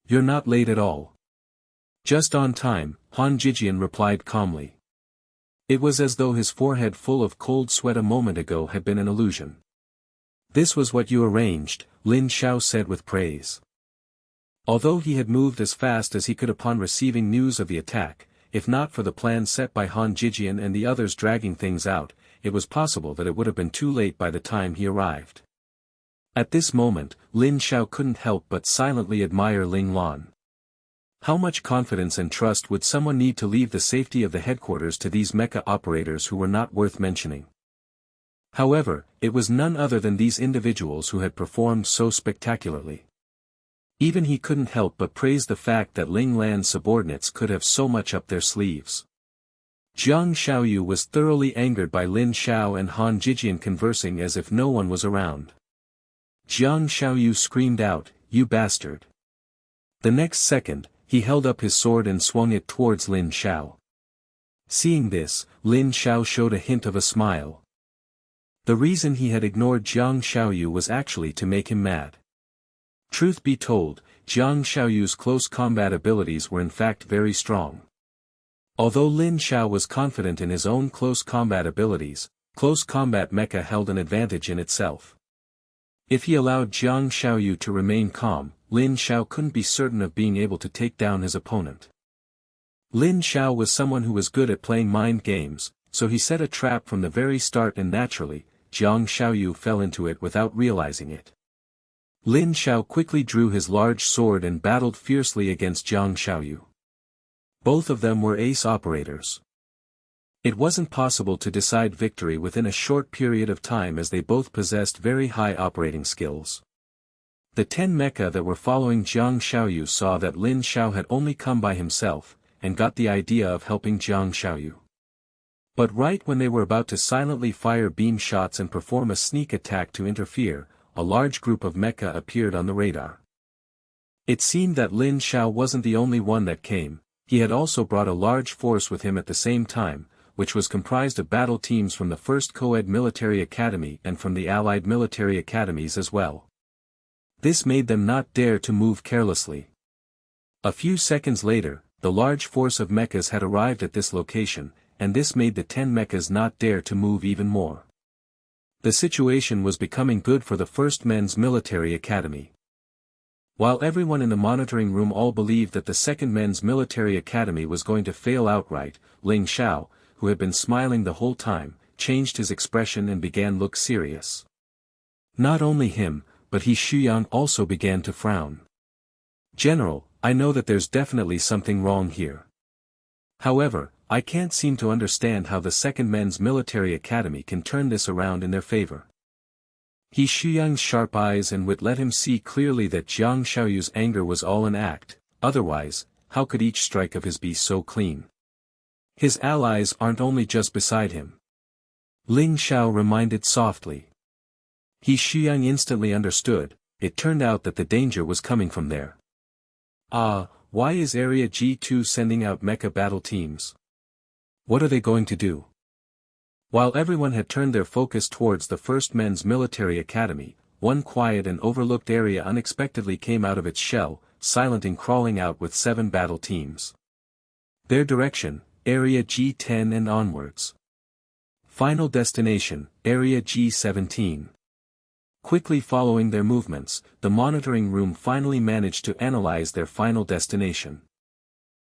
"You're not late at all. Just on time," Han Jijian replied calmly. It was as though his forehead full of cold sweat a moment ago had been an illusion. "This was what you arranged," Lin Xiao said with praise. Although he had moved as fast as he could upon receiving news of the attack, if not for the plan set by Han Jijian and the others dragging things out, it was possible that it would have been too late by the time he arrived. At this moment, Lin Xiao couldn't help but silently admire Ling Lan. How much confidence and trust would someone need to leave the safety of the headquarters to these mecha operators who were not worth mentioning? However, it was none other than these individuals who had performed so spectacularly. Even he couldn't help but praise the fact that Ling Lan's subordinates could have so much up their sleeves. Jiang Xiaoyu was thoroughly angered by Lin Xiao and Han Jijian conversing as if no one was around. Jiang Xiaoyu screamed out, "You bastard!" The next second, he held up his sword and swung it towards Lin Xiao. Seeing this, Lin Xiao showed a hint of a smile. The reason he had ignored Jiang Xiaoyu was actually to make him mad. Truth be told, Jiang Xiaoyu's close combat abilities were in fact very strong. Although Lin Xiao was confident in his own close combat abilities, close combat mecha held an advantage in itself. If he allowed Jiang Xiaoyu to remain calm, Lin Xiao couldn't be certain of being able to take down his opponent. Lin Xiao was someone who was good at playing mind games, so he set a trap from the very start and naturally, Jiang Xiaoyu fell into it without realizing it. Lin Xiao quickly drew his large sword and battled fiercely against Jiang Xiaoyu. Both of them were ace operators. It wasn't possible to decide victory within a short period of time as they both possessed very high operating skills. The 10 mecha that were following Jiang Xiaoyu saw that Lin Xiao had only come by himself, and got the idea of helping Jiang Xiaoyu. But right when they were about to silently fire beam shots and perform a sneak attack to interfere, a large group of mecha appeared on the radar. It seemed that Lin Xiao wasn't the only one that came, he had also brought a large force with him at the same time, which was comprised of battle teams from the First Co-ed Military Academy and from the Allied military academies as well. This made them not dare to move carelessly. A few seconds later, the large force of mechas had arrived at this location, and this made the 10 mechas not dare to move even more. The situation was becoming good for the First Men's Military Academy. While everyone in the monitoring room all believed that the Second Men's Military Academy was going to fail outright, Ling Xiao, who had been smiling the whole time, changed his expression and began to look serious. Not only him, but He Shuyang also began to frown. "General, I know that there's definitely something wrong here. However, I can't seem to understand how the Second Men's Military Academy can turn this around in their favor." He Shuyang's sharp eyes and wit let him see clearly that Jiang Xiaoyu's anger was all an act, otherwise, how could each strike of his be so clean? His allies aren't only just beside him. Ling Xiao reminded softly. He Shuyang instantly understood, it turned out that the danger was coming from there. Why is Area G2 sending out mecha battle teams? What are they going to do? While everyone had turned their focus towards the First Men's Military Academy, one quiet and overlooked area unexpectedly came out of its shell, silent and crawling out with 7 battle teams. Their direction, Area G10 and onwards. Final destination, Area G17. Quickly following their movements, the monitoring room finally managed to analyze their final destination.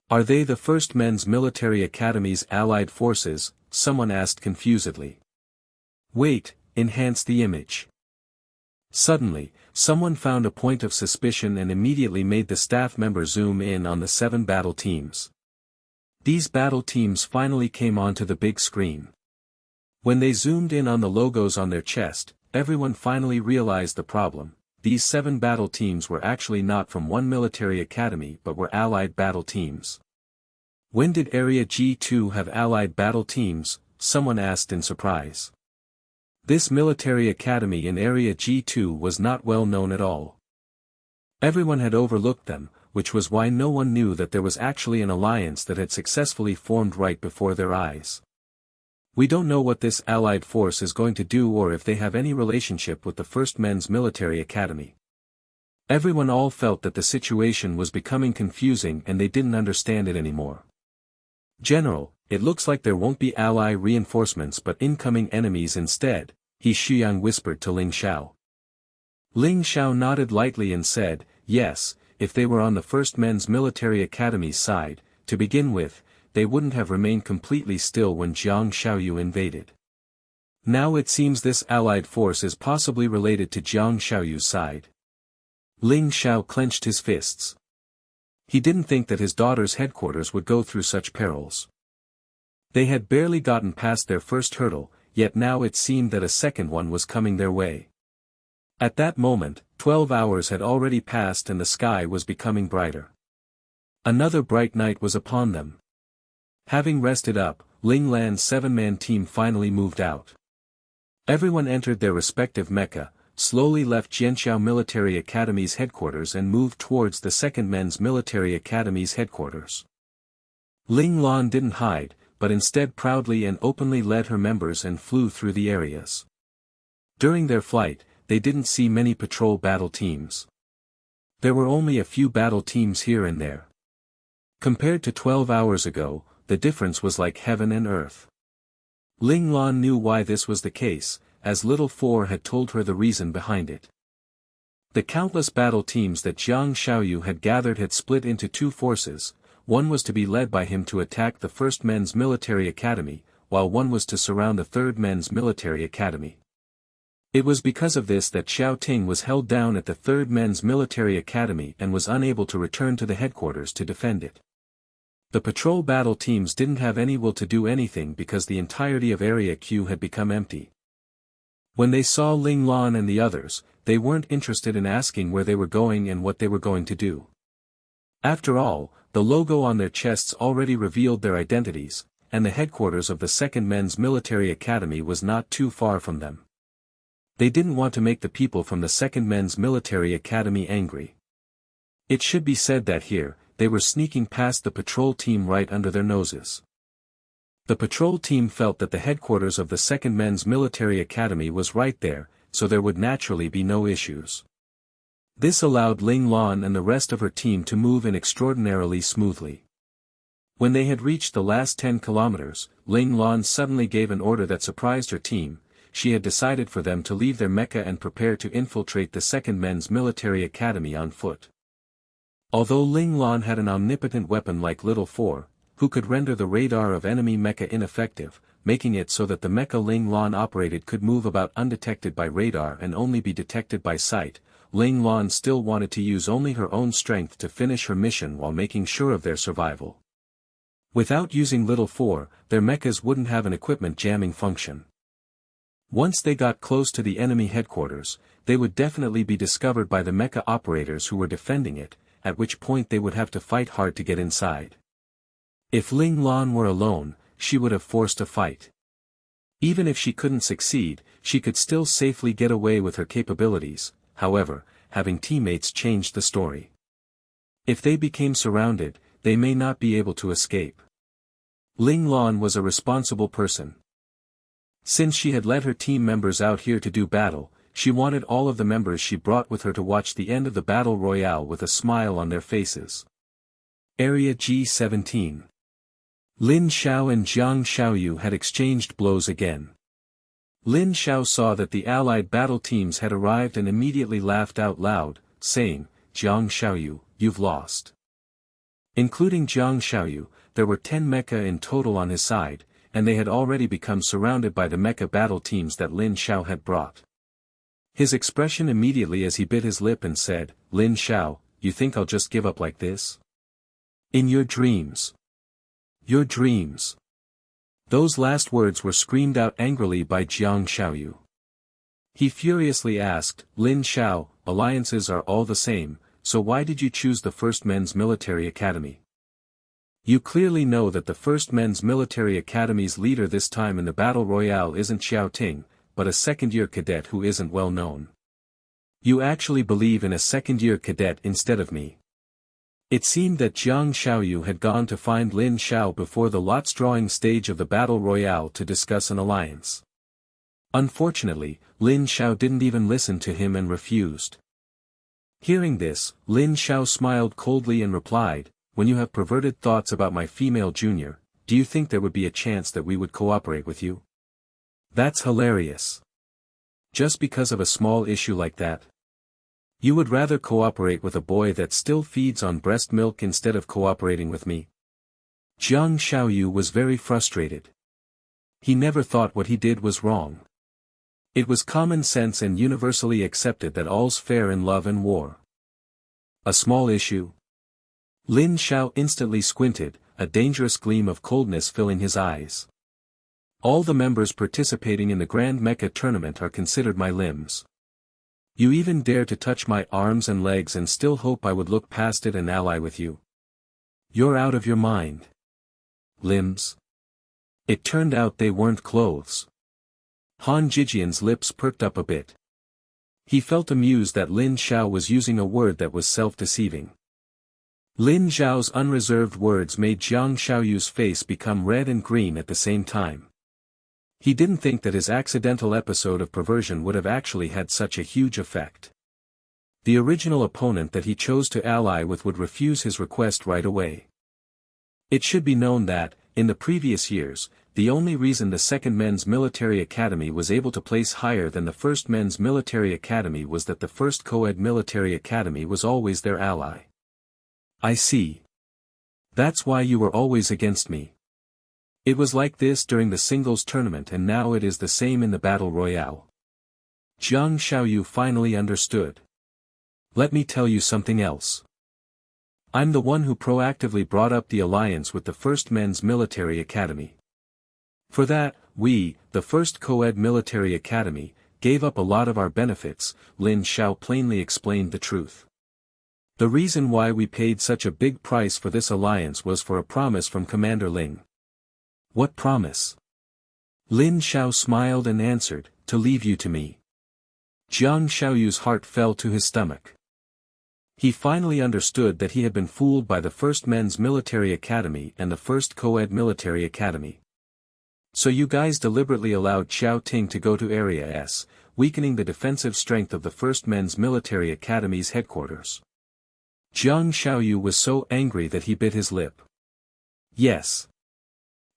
"Are they the First Men's Military Academy's allied forces?" someone asked confusedly. "Wait, enhance the image." Suddenly, someone found a point of suspicion and immediately made the staff member zoom in on the 7 battle teams. These battle teams finally came onto the big screen. When they zoomed in on the logos on their chest, everyone finally realized the problem. These 7 battle teams were actually not from one military academy but were allied battle teams. "When did Area G2 have allied battle teams?" someone asked in surprise. This military academy in Area G2 was not well known at all. Everyone had overlooked them, which was why no one knew that there was actually an alliance that had successfully formed right before their eyes. "We don't know what this allied force is going to do or if they have any relationship with the First Men's Military Academy." Everyone all felt that the situation was becoming confusing and they didn't understand it anymore. "General, it looks like there won't be ally reinforcements but incoming enemies instead," He Shuyang whispered to Ling Xiao. Ling Xiao nodded lightly and said, "Yes, if they were on the First Men's Military Academy's side, to begin with, they wouldn't have remained completely still when Jiang Xiaoyu invaded. Now it seems this allied force is possibly related to Jiang Xiaoyu's side." Ling Xiao clenched his fists. He didn't think that his daughter's headquarters would go through such perils. They had barely gotten past their first hurdle, yet now it seemed that a second one was coming their way. At that moment, 12 hours had already passed and the sky was becoming brighter. Another bright night was upon them. Having rested up, Ling Lan's 7-man team finally moved out. Everyone entered their respective mecha, slowly left Jianxiao Military Academy's headquarters and moved towards the 2nd Men's Military Academy's headquarters. Ling Lan didn't hide, but instead proudly and openly led her members and flew through the areas. During their flight, they didn't see many patrol battle teams. There were only a few battle teams here and there. Compared to 12 hours ago, the difference was like heaven and earth. Ling Lan knew why this was the case, as Little Four had told her the reason behind it. The countless battle teams that Jiang Xiaoyu had gathered had split into two forces. One was to be led by him to attack the 1st Men's Military Academy, while one was to surround the 3rd Men's Military Academy. It was because of this that Xiao Ting was held down at the 3rd Men's Military Academy and was unable to return to the headquarters to defend it. The patrol battle teams didn't have any will to do anything because the entirety of Area Q had become empty. When they saw Ling Lan and the others, they weren't interested in asking where they were going and what they were going to do. After all, the logo on their chests already revealed their identities, and the headquarters of the 2nd Men's Military Academy was not too far from them. They didn't want to make the people from the 2nd Men's Military Academy angry. It should be said that here, they were sneaking past the patrol team right under their noses. The patrol team felt that the headquarters of the 2nd Men's Military Academy was right there, so there would naturally be no issues. This allowed Ling Lan and the rest of her team to move in extraordinarily smoothly. When they had reached the last 10 kilometers, Ling Lan suddenly gave an order that surprised her team. She had decided for them to leave their mecha and prepare to infiltrate the 2nd Men's Military Academy on foot. Although Ling Lan had an omnipotent weapon like Little Four, who could render the radar of enemy mecha ineffective, making it so that the mecha Ling Lan operated could move about undetected by radar and only be detected by sight, Ling Lan still wanted to use only her own strength to finish her mission while making sure of their survival. Without using Little Four, their mechas wouldn't have an equipment jamming function. Once they got close to the enemy headquarters, they would definitely be discovered by the mecha operators who were defending it, at which point they would have to fight hard to get inside. If Ling Lan were alone, she would have forced a fight. Even if she couldn't succeed, she could still safely get away with her capabilities. However, having teammates changed the story. If they became surrounded, they may not be able to escape. Ling Lan was a responsible person. Since she had led her team members out here to do battle, she wanted all of the members she brought with her to watch the end of the battle royale with a smile on their faces. Area G17. Lin Xiao and Jiang Xiaoyu had exchanged blows again. Lin Xiao saw that the allied battle teams had arrived and immediately laughed out loud, saying, "Jiang Xiaoyu, you've lost." Including Jiang Xiaoyu, there were 10 mecha in total on his side, and they had already become surrounded by the mecha battle teams that Lin Xiao had brought. His expression immediately as he bit his lip and said, "Lin Xiao, you think I'll just give up like this? In your dreams. Your dreams." Those last words were screamed out angrily by Jiang Xiaoyu. He furiously asked, "Lin Xiao, alliances are all the same, so why did you choose the 1st Men's Military Academy? You clearly know that the 1st Men's Military Academy's leader this time in the Battle Royale isn't Xiao Ting, but a second-year cadet who isn't well known. You actually believe in a second-year cadet instead of me." It seemed that Jiang Xiaoyu had gone to find Lin Xiao before the lots-drawing stage of the Battle Royale to discuss an alliance. Unfortunately, Lin Xiao didn't even listen to him and refused. Hearing this, Lin Xiao smiled coldly and replied, "When you have perverted thoughts about my female junior, do you think there would be a chance that we would cooperate with you? That's hilarious. Just because of a small issue like that? You would rather cooperate with a boy that still feeds on breast milk instead of cooperating with me?" Jiang Xiaoyu was very frustrated. He never thought what he did was wrong. It was common sense and universally accepted that all's fair in love and war. A small issue? Lin Xiao instantly squinted, a dangerous gleam of coldness filling his eyes. All the members participating in the Grand Mecha tournament are considered my limbs. You even dare to touch my arms and legs and still hope I would look past it and ally with you? You're out of your mind. Limbs? It turned out they weren't clothes. Han Jijian's lips perked up a bit. He felt amused that Lin Xiao was using a word that was self-deceiving. Lin Xiao's unreserved words made Jiang Xiaoyu's face become red and green at the same time. He didn't think that his accidental episode of perversion would have actually had such a huge effect. The original opponent that he chose to ally with would refuse his request right away. It should be known that, in the previous years, the only reason the Second Men's Military Academy was able to place higher than the First Men's Military Academy was that the First Co-ed Military Academy was always their ally. I see. That's why you were always against me. It was like this during the singles tournament and now it is the same in the battle royale. Jiang Xiaoyu finally understood. Let me tell you something else. I'm the one who proactively brought up the alliance with the First Men's Military Academy. For that, we, the First Co-ed Military Academy, gave up a lot of our benefits. Lin Xiao plainly explained the truth. The reason why we paid such a big price for this alliance was for a promise from Commander Ling. What promise? Lin Xiao smiled and answered, to leave you to me. Jiang Xiaoyu's heart fell to his stomach. He finally understood that he had been fooled by the First Men's Military Academy and the First Co-ed Military Academy. So you guys deliberately allowed Xiao Ting to go to Area S, weakening the defensive strength of the First Men's Military Academy's headquarters. Jiang Xiaoyu was so angry that he bit his lip. Yes.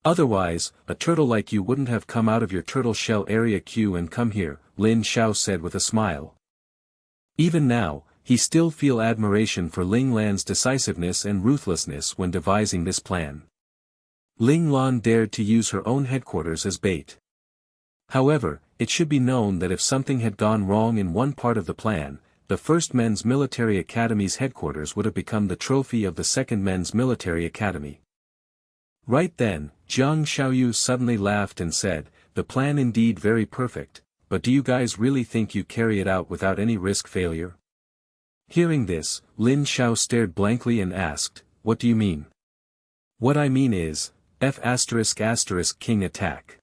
Otherwise, a turtle like you wouldn't have come out of your turtle shell Area Q and come here, Lin Xiao said with a smile. Even now, he still feel admiration for Ling Lan's decisiveness and ruthlessness when devising this plan. Ling Lan dared to use her own headquarters as bait. However, it should be known that if something had gone wrong in one part of the plan, the First Men's Military Academy's headquarters would have become the trophy of the Second Men's Military Academy. Right then, Jiang Xiaoyu suddenly laughed and said, the plan indeed very perfect, but do you guys really think you carry it out without any risk failure? Hearing this, Lin Xiao stared blankly and asked, what do you mean? What I mean is, King attack.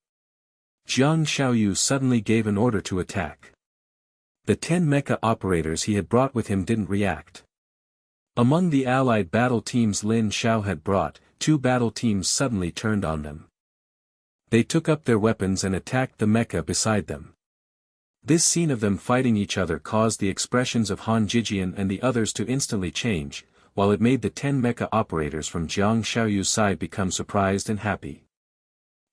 Jiang Xiaoyu suddenly gave an order to attack. The 10 mecha operators he had brought with him didn't react. Among the allied battle teams Lin Xiao had brought, 2 battle teams suddenly turned on them. They took up their weapons and attacked the mecha beside them. This scene of them fighting each other caused the expressions of Han Jijian and the others to instantly change, while it made the 10 mecha operators from Jiang Xiaoyu's side become surprised and happy.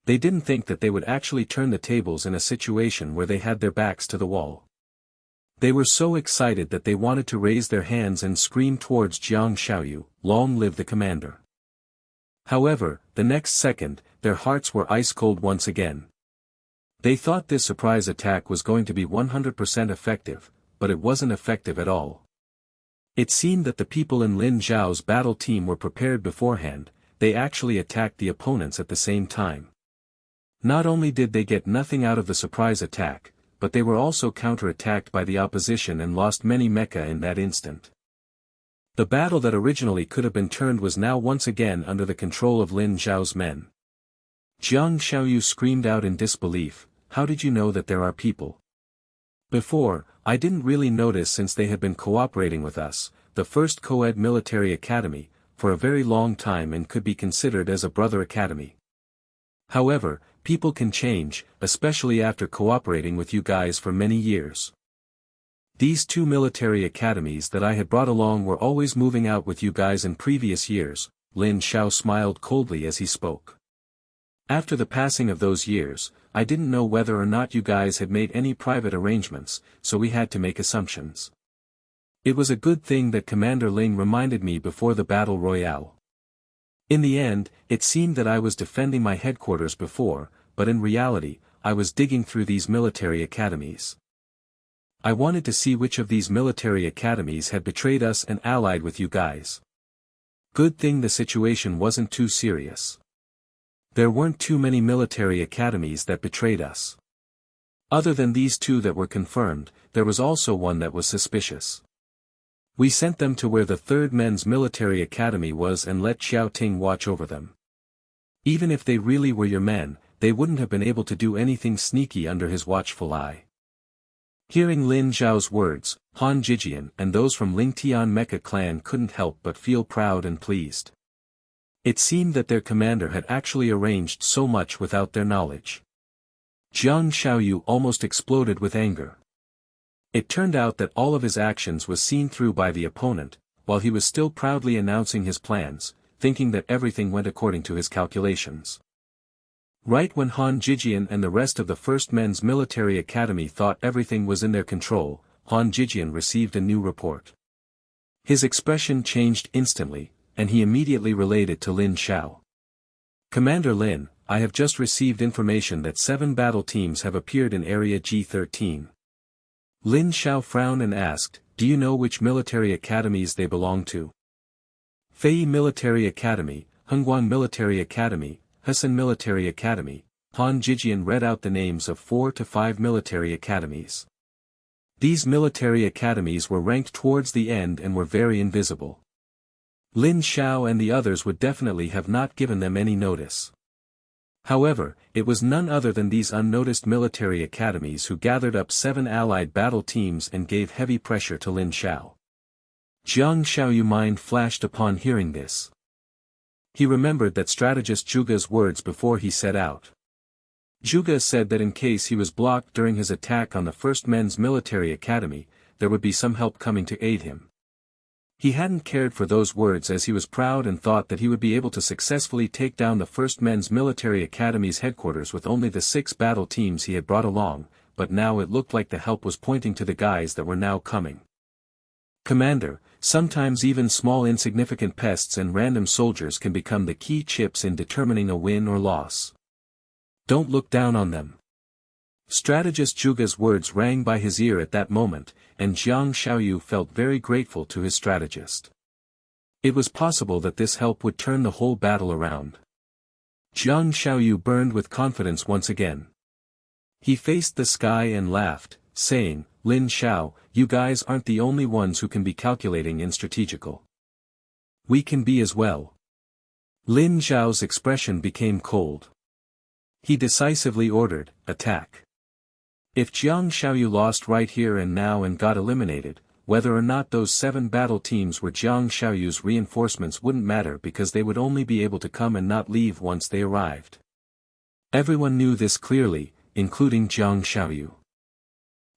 They didn't think that they would actually turn the tables in a situation where they had their backs to the wall. They were so excited that they wanted to raise their hands and scream towards Jiang Xiaoyu, long live the commander. However, the next second, their hearts were ice cold once again. They thought this surprise attack was going to be 100% effective, but it wasn't effective at all. It seemed that the people in Lin Zhao's battle team were prepared beforehand, they actually attacked the opponents at the same time. Not only did they get nothing out of the surprise attack, but they were also counter-attacked by the opposition and lost many mecha in that instant. The battle that originally could have been turned was now once again under the control of Lin Zhao's men. Jiang Xiaoyu screamed out in disbelief, how did you know that there are people? Before, I didn't really notice since they had been cooperating with us, the First Co-ed Military Academy, for a very long time and could be considered as a brother academy. However, people can change, especially after cooperating with you guys for many years. These 2 military academies that I had brought along were always moving out with you guys in previous years, Lin Xiao smiled coldly as he spoke. After the passing of those years, I didn't know whether or not you guys had made any private arrangements, so we had to make assumptions. It was a good thing that Commander Ling reminded me before the battle royale. In the end, it seemed that I was defending my headquarters before, but in reality, I was digging through these military academies. I wanted to see which of these military academies had betrayed us and allied with you guys. Good thing the situation wasn't too serious. There weren't too many military academies that betrayed us. Other than these 2 that were confirmed, there was also one that was suspicious. We sent them to where the 3rd Men's Military Academy was and let Xiao Ting watch over them. Even if they really were your men, they wouldn't have been able to do anything sneaky under his watchful eye. Hearing Lin Zhao's words, Han Jijian and those from Ling Tian Mecha clan couldn't help but feel proud and pleased. It seemed that their commander had actually arranged so much without their knowledge. Jiang Xiaoyu almost exploded with anger. It turned out that all of his actions was seen through by the opponent, while he was still proudly announcing his plans, thinking that everything went according to his calculations. Right when Han Jijian and the rest of the First Men's Military Academy thought everything was in their control, Han Jijian received a new report. His expression changed instantly, and he immediately relayed it to Lin Xiao. Commander Lin, I have just received information that 7 battle teams have appeared in Area G13. Lin Xiao frowned and asked, do you know which military academies they belong to? Fei Military Academy, Hengguang Military Academy, Hessen Military Academy. Han Jijian read out the names of 4 to 5 military academies. These military academies were ranked towards the end and were very invisible. Lin Xiao and the others would definitely have not given them any notice. However, it was none other than these unnoticed military academies who gathered up 7 allied battle teams and gave heavy pressure to Lin Xiao. Jiang Xiaoyu mind flashed upon hearing this. He remembered that strategist Zhuge's words before he set out. Zhuge said that in case he was blocked during his attack on the First Men's Military Academy, there would be some help coming to aid him. He hadn't cared for those words as he was proud and thought that he would be able to successfully take down the First Men's Military Academy's headquarters with only the 6 battle teams he had brought along, but now it looked like the help was pointing to the guys that were now coming. Commander, sometimes even small insignificant pests and random soldiers can become the key chips in determining a win or loss. Don't look down on them. Strategist Zhuge's words rang by his ear at that moment, and Jiang Xiaoyu felt very grateful to his strategist. It was possible that this help would turn the whole battle around. Jiang Xiaoyu burned with confidence once again. He faced the sky and laughed, saying, Lin Xiao, you guys aren't the only ones who can be calculating and strategical. We can be as well. Lin Xiao's expression became cold. He decisively ordered, attack. If Jiang Xiaoyu lost right here and now and got eliminated, whether or not those 7 battle teams were Jiang Xiaoyu's reinforcements wouldn't matter because they would only be able to come and not leave once they arrived. Everyone knew this clearly, including Jiang Xiaoyu.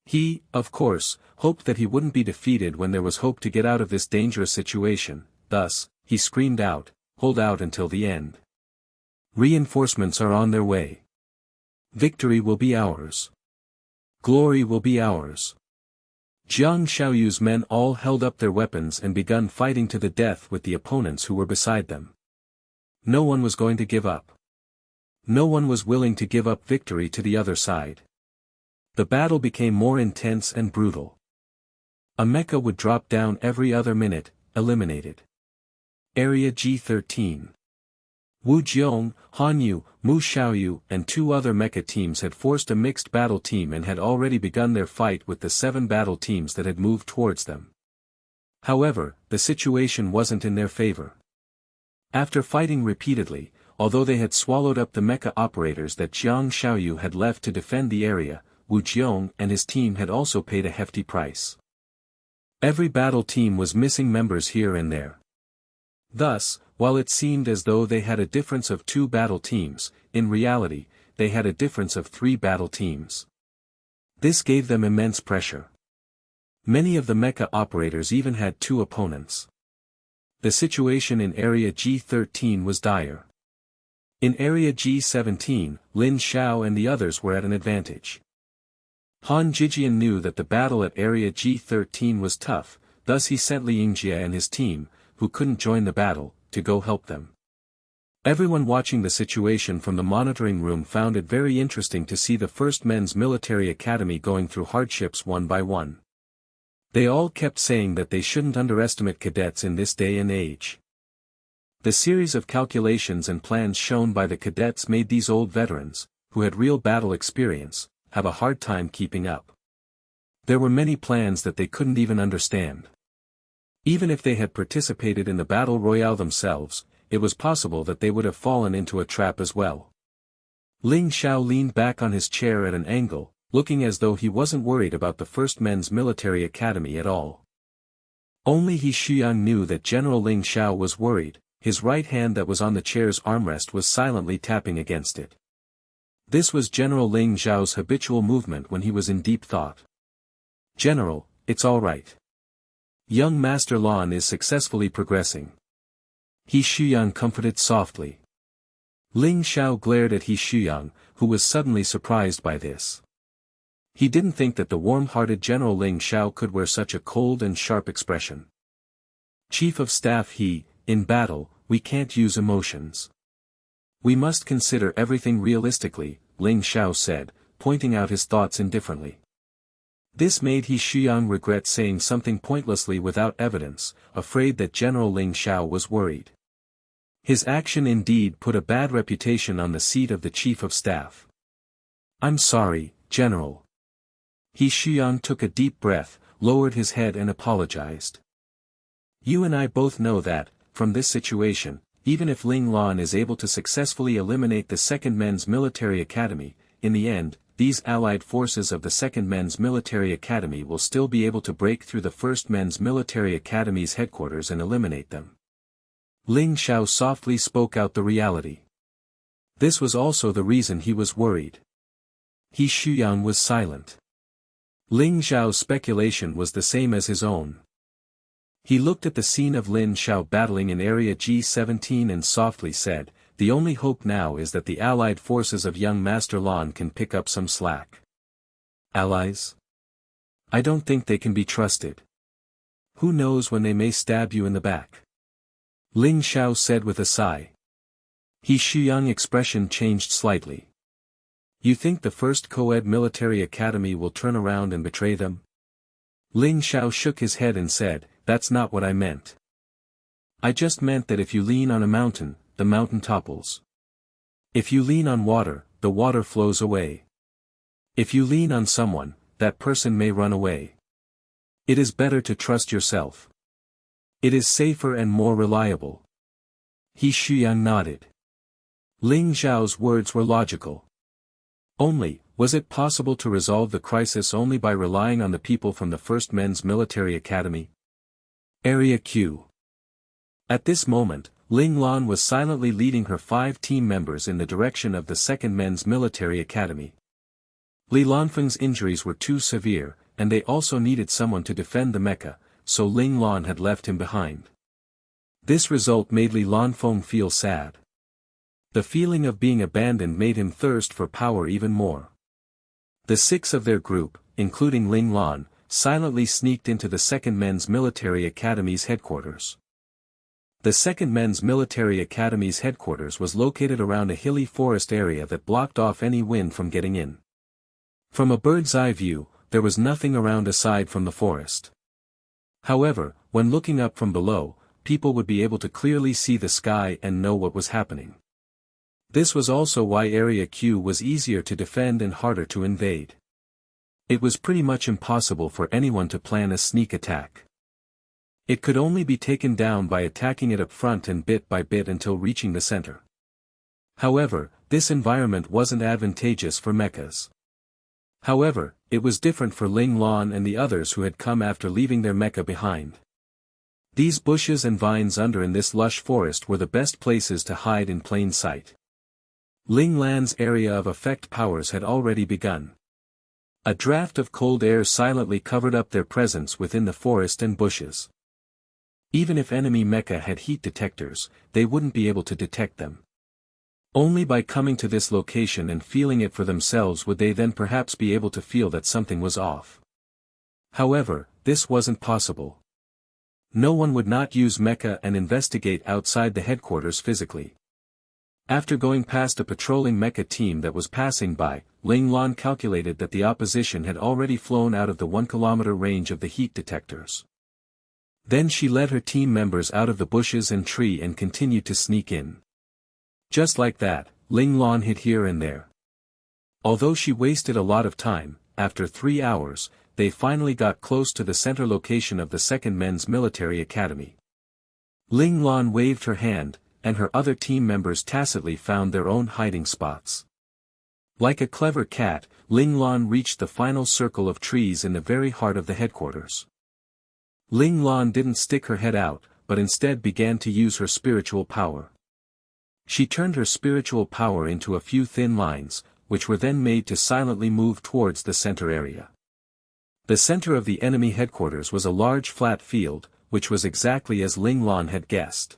He, of course, hoped that he wouldn't be defeated when there was hope to get out of this dangerous situation, thus, he screamed out, hold out until the end. Reinforcements are on their way. Victory will be ours. Glory will be ours. Jiang Xiaoyu's men all held up their weapons and begun fighting to the death with the opponents who were beside them. No one was going to give up. No one was willing to give up victory to the other side. The battle became more intense and brutal. A mecha would drop down every other minute, eliminated. Area G13. Wu Jiong, Han Yu, Mu Xiaoyu and 2 other mecha teams had forced a mixed battle team and had already begun their fight with the 7 battle teams that had moved towards them. However, the situation wasn't in their favor. After fighting repeatedly, although they had swallowed up the mecha operators that Jiang Xiaoyu had left to defend the area, Wu Jiong and his team had also paid a hefty price. Every battle team was missing members here and there. Thus, while it seemed as though they had a difference of 2 battle teams, in reality, they had a difference of 3 battle teams. This gave them immense pressure. Many of the mecha operators even had 2 opponents. The situation in Area G13 was dire. In Area G17, Lin Xiao and the others were at an advantage. Han Jijian knew that the battle at Area G13 was tough, thus he sent Li Yingjie and his team, who couldn't join the battle, to go help them. Everyone watching the situation from the monitoring room found it very interesting to see the First Men's Military Academy going through hardships one by one. They all kept saying that they shouldn't underestimate cadets in this day and age. The series of calculations and plans shown by the cadets made these old veterans, who had real battle experience, have a hard time keeping up. There were many plans that they couldn't even understand. Even if they had participated in the battle royale themselves, it was possible that they would have fallen into a trap as well. Ling Xiao leaned back on his chair at an angle, looking as though he wasn't worried about the first men's military academy at all. Only He Shuyang knew that General Ling Xiao was worried. His right hand that was on the chair's armrest was silently tapping against it. This was General Ling Xiao's habitual movement when he was in deep thought. "General, it's all right. Young Master Lan is successfully progressing." He Shuyang comforted softly. Ling Xiao glared at He Shuyang, who was suddenly surprised by this. He didn't think that the warm-hearted General Ling Xiao could wear such a cold and sharp expression. "Chief of Staff He, in battle, we can't use emotions. We must consider everything realistically," Ling Xiao said, pointing out his thoughts indifferently. This made He Shuyang regret saying something pointlessly without evidence, afraid that General Ling Xiao was worried. His action indeed put a bad reputation on the seat of the Chief of Staff. "I'm sorry, General." He Shuyang took a deep breath, lowered his head and apologized. "You and I both know that, from this situation, even if Ling Lan is able to successfully eliminate the Second Men's Military Academy, in the end, these allied forces of the Second Men's Military Academy will still be able to break through the First Men's Military Academy's headquarters and eliminate them." Ling Xiao softly spoke out the reality. This was also the reason he was worried. He Shuyang was silent. Ling Xiao's speculation was the same as his own. He looked at the scene of Lin Xiao battling in Area G17 and softly said, "The only hope now is that the allied forces of young Master Lan can pick up some slack." "Allies? I don't think they can be trusted. Who knows when they may stab you in the back?" Ling Xiao said with a sigh. He Shuyang's expression changed slightly. "You think the first co-ed military academy will turn around and betray them?" Ling Xiao shook his head and said, "That's not what I meant. I just meant that if you lean on a mountain, the mountain topples. If you lean on water, the water flows away. If you lean on someone, that person may run away. It is better to trust yourself. It is safer and more reliable." He Shuyang nodded. Ling Xiao's words were logical. Only, was it possible to resolve the crisis only by relying on the people from the First Men's Military Academy? Area Q. At this moment, Ling Lan was silently leading her 5 team members in the direction of the Second Men's Military Academy. Li Lanfeng's injuries were too severe, and they also needed someone to defend the mecha, so Ling Lan had left him behind. This result made Li Lanfeng feel sad. The feeling of being abandoned made him thirst for power even more. The 6 of their group, including Ling Lan, silently sneaked into the Second Men's Military Academy's headquarters. The Second Men's Military Academy's headquarters was located around a hilly forest area that blocked off any wind from getting in. From a bird's-eye view, there was nothing around aside from the forest. However, when looking up from below, people would be able to clearly see the sky and know what was happening. This was also why Area Q was easier to defend and harder to invade. It was pretty much impossible for anyone to plan a sneak attack. It could only be taken down by attacking it up front and bit by bit until reaching the center. However, this environment wasn't advantageous for mechas. However, it was different for Ling Lan and the others who had come after leaving their mecha behind. These bushes and vines under in this lush forest were the best places to hide in plain sight. Ling Lan's area of effect powers had already begun. A draft of cold air silently covered up their presence within the forest and bushes. Even if enemy mecha had heat detectors, they wouldn't be able to detect them. Only by coming to this location and feeling it for themselves would they then perhaps be able to feel that something was off. However, this wasn't possible. No one would not use mecha and investigate outside the headquarters physically. After going past a patrolling mecha team that was passing by, Ling Lan calculated that the opposition had already flown out of the 1-kilometer range of the heat detectors. Then she led her team members out of the bushes and tree and continued to sneak in. Just like that, Ling Lan hid here and there. Although she wasted a lot of time, after 3 hours, they finally got close to the center location of the Second Men's Military Academy. Ling Lan waved her hand, and her other team members tacitly found their own hiding spots. Like a clever cat, Ling Lan reached the final circle of trees in the very heart of the headquarters. Ling Lan didn't stick her head out, but instead began to use her spiritual power. She turned her spiritual power into a few thin lines, which were then made to silently move towards the center area. The center of the enemy headquarters was a large flat field, which was exactly as Ling Lan had guessed.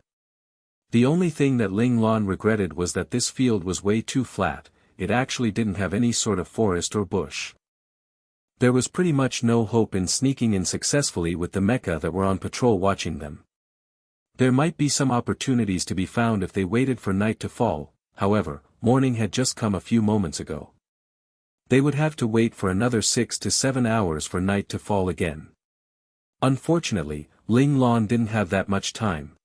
The only thing that Ling Lan regretted was that this field was way too flat. It actually didn't have any sort of forest or bush. There was pretty much no hope in sneaking in successfully with the mecha that were on patrol watching them. There might be some opportunities to be found if they waited for night to fall, however, morning had just come a few moments ago. They would have to wait for another 6 to 7 hours for night to fall again. Unfortunately, Ling Lan didn't have that much time.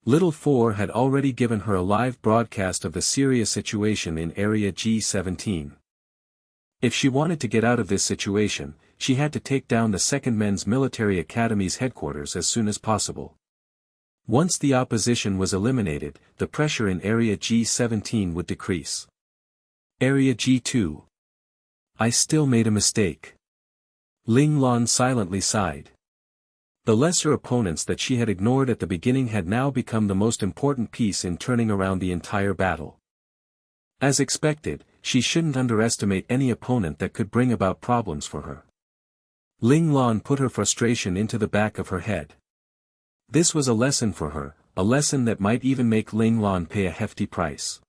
Little 4 had already given her a live broadcast of the serious situation in Area G17. If she wanted to get out of this situation, she had to take down the Second Men's Military Academy's headquarters as soon as possible. Once the opposition was eliminated, the pressure in Area G17 would decrease. Area G2. I still made a mistake. Ling Lan silently sighed. The lesser opponents that she had ignored at the beginning had now become the most important piece in turning around the entire battle. As expected, she shouldn't underestimate any opponent that could bring about problems for her. Ling Lan put her frustration into the back of her head. This was a lesson for her, a lesson that might even make Ling Lan pay a hefty price.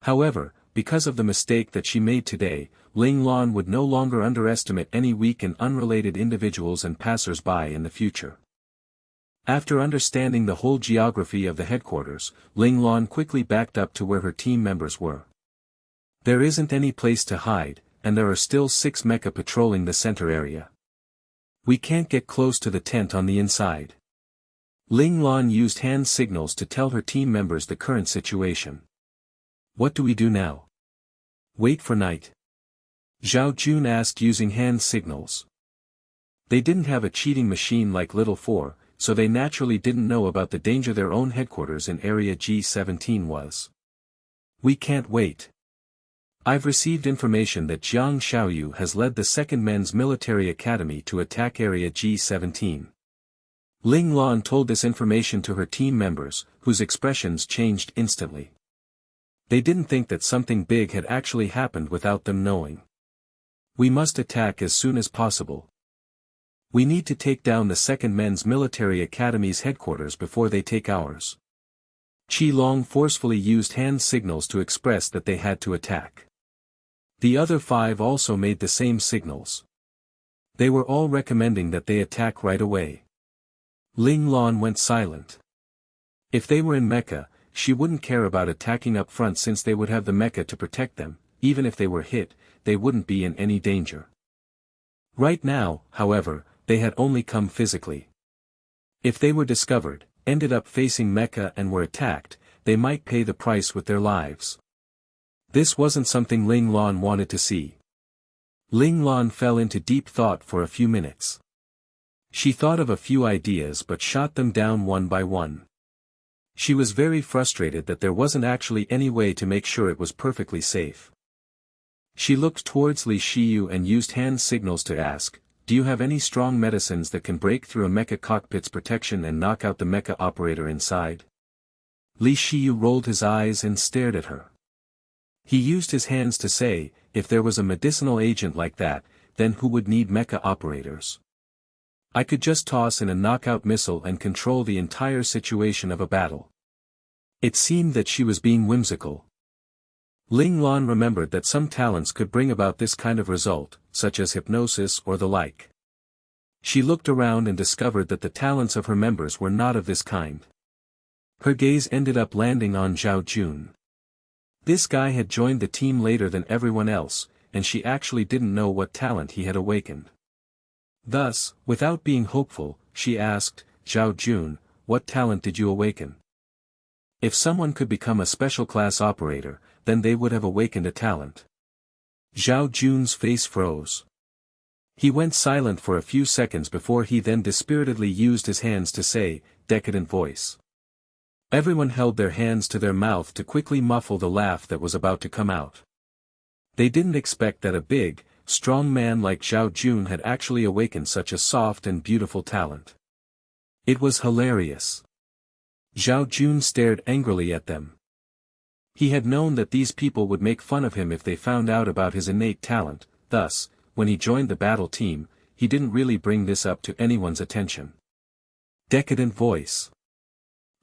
However, because of the mistake that she made today, Ling Lan would no longer underestimate any weak and unrelated individuals and passers-by in the future. After understanding the whole geography of the headquarters, Ling Lan quickly backed up to where her team members were. There isn't any place to hide, and there are still 6 mecha patrolling the center area. We can't get close to the tent on the inside. Ling Lan used hand signals to tell her team members the current situation. What do we do now? Wait for night? Zhao Jun asked using hand signals. They didn't have a cheating machine like Little 4, so they naturally didn't know about the danger their own headquarters in Area G17 was. We can't wait. I've received information that Jiang Xiaoyu has led the Second Men's Military Academy to attack Area G17. Ling Lan told this information to her team members, whose expressions changed instantly. They didn't think that something big had actually happened without them knowing. We must attack as soon as possible. We need to take down the Second Men's Military Academy's headquarters before they take ours. Qi Long forcefully used hand signals to express that they had to attack. The other 5 also made the same signals. They were all recommending that they attack right away. Ling Lan went silent. If they were in mecha, she wouldn't care about attacking up front since they would have the mecha to protect them. Even if they were hit, they wouldn't be in any danger. Right now, however, they had only come physically. If they were discovered, ended up facing mecha and were attacked, they might pay the price with their lives. This wasn't something Ling Lan wanted to see. Ling Lan fell into deep thought for a few minutes. She thought of a few ideas but shot them down one by one. She was very frustrated that there wasn't actually any way to make sure it was perfectly safe. She looked towards Li Shiyu and used hand signals to ask, "Do you have any strong medicines that can break through a mecha cockpit's protection and knock out the mecha operator inside?" Li Shiyu rolled his eyes and stared at her. He used his hands to say, if there was a medicinal agent like that, then who would need mecha operators? I could just toss in a knockout missile and control the entire situation of a battle. It seemed that she was being whimsical. Ling Lan remembered that some talents could bring about this kind of result, such as hypnosis or the like. She looked around and discovered that the talents of her members were not of this kind. Her gaze ended up landing on Zhao Jun. This guy had joined the team later than everyone else, and she actually didn't know what talent he had awakened. Thus, without being hopeful, she asked, "Zhao Jun, what talent did you awaken?" If someone could become a special class operator, then they would have awakened a talent. Zhao Jun's face froze. He went silent for a few seconds before he then dispiritedly used his hands to say, decadent voice. Everyone held their hands to their mouth to quickly muffle the laugh that was about to come out. They didn't expect that a big, strong man like Zhao Jun had actually awakened such a soft and beautiful talent. It was hilarious. Zhao Jun stared angrily at them. He had known that these people would make fun of him if they found out about his innate talent, thus, when he joined the battle team, he didn't really bring this up to anyone's attention. Decadent voice.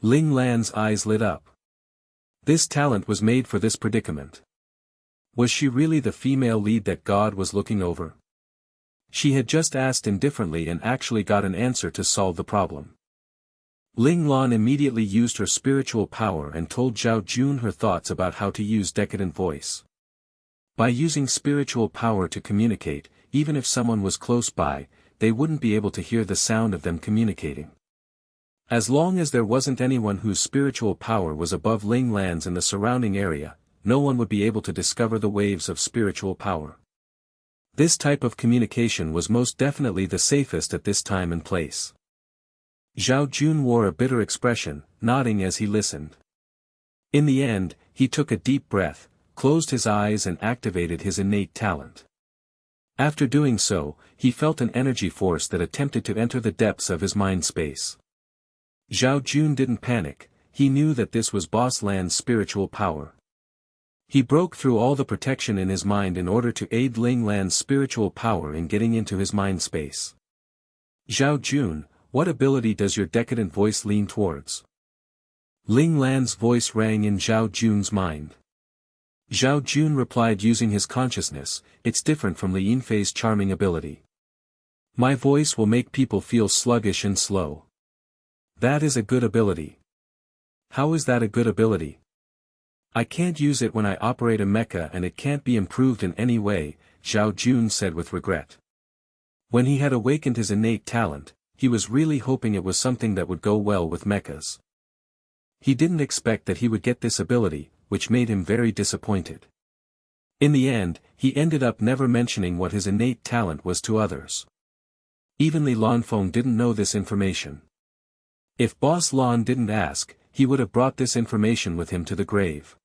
Ling Lan's eyes lit up. This talent was made for this predicament. Was she really the female lead that God was looking over? She had just asked indifferently and actually got an answer to solve the problem. Ling Lan immediately used her spiritual power and told Zhao Jun her thoughts about how to use decadent voice. By using spiritual power to communicate, even if someone was close by, they wouldn't be able to hear the sound of them communicating. As long as there wasn't anyone whose spiritual power was above Ling Lan's in the surrounding area, no one would be able to discover the waves of spiritual power. This type of communication was most definitely the safest at this time and place. Zhao Jun wore a bitter expression, nodding as he listened. In the end, he took a deep breath, closed his eyes and activated his innate talent. After doing so, he felt an energy force that attempted to enter the depths of his mind space. Zhao Jun didn't panic, he knew that this was Boss Lan's spiritual power. He broke through all the protection in his mind in order to aid Ling Lan's spiritual power in getting into his mind space. Zhao Jun, what ability does your decadent voice lean towards? Ling Lan's voice rang in Zhao Jun's mind. Zhao Jun replied using his consciousness, it's different from Li Yinfei's charming ability. My voice will make people feel sluggish and slow. That is a good ability. How is that a good ability? I can't use it when I operate a mecha and it can't be improved in any way, Zhao Jun said with regret. When he had awakened his innate talent, he was really hoping it was something that would go well with mechas. He didn't expect that he would get this ability, which made him very disappointed. In the end, he ended up never mentioning what his innate talent was to others. Even Li Lanfeng didn't know this information. If Boss Lan didn't ask, he would have brought this information with him to the grave.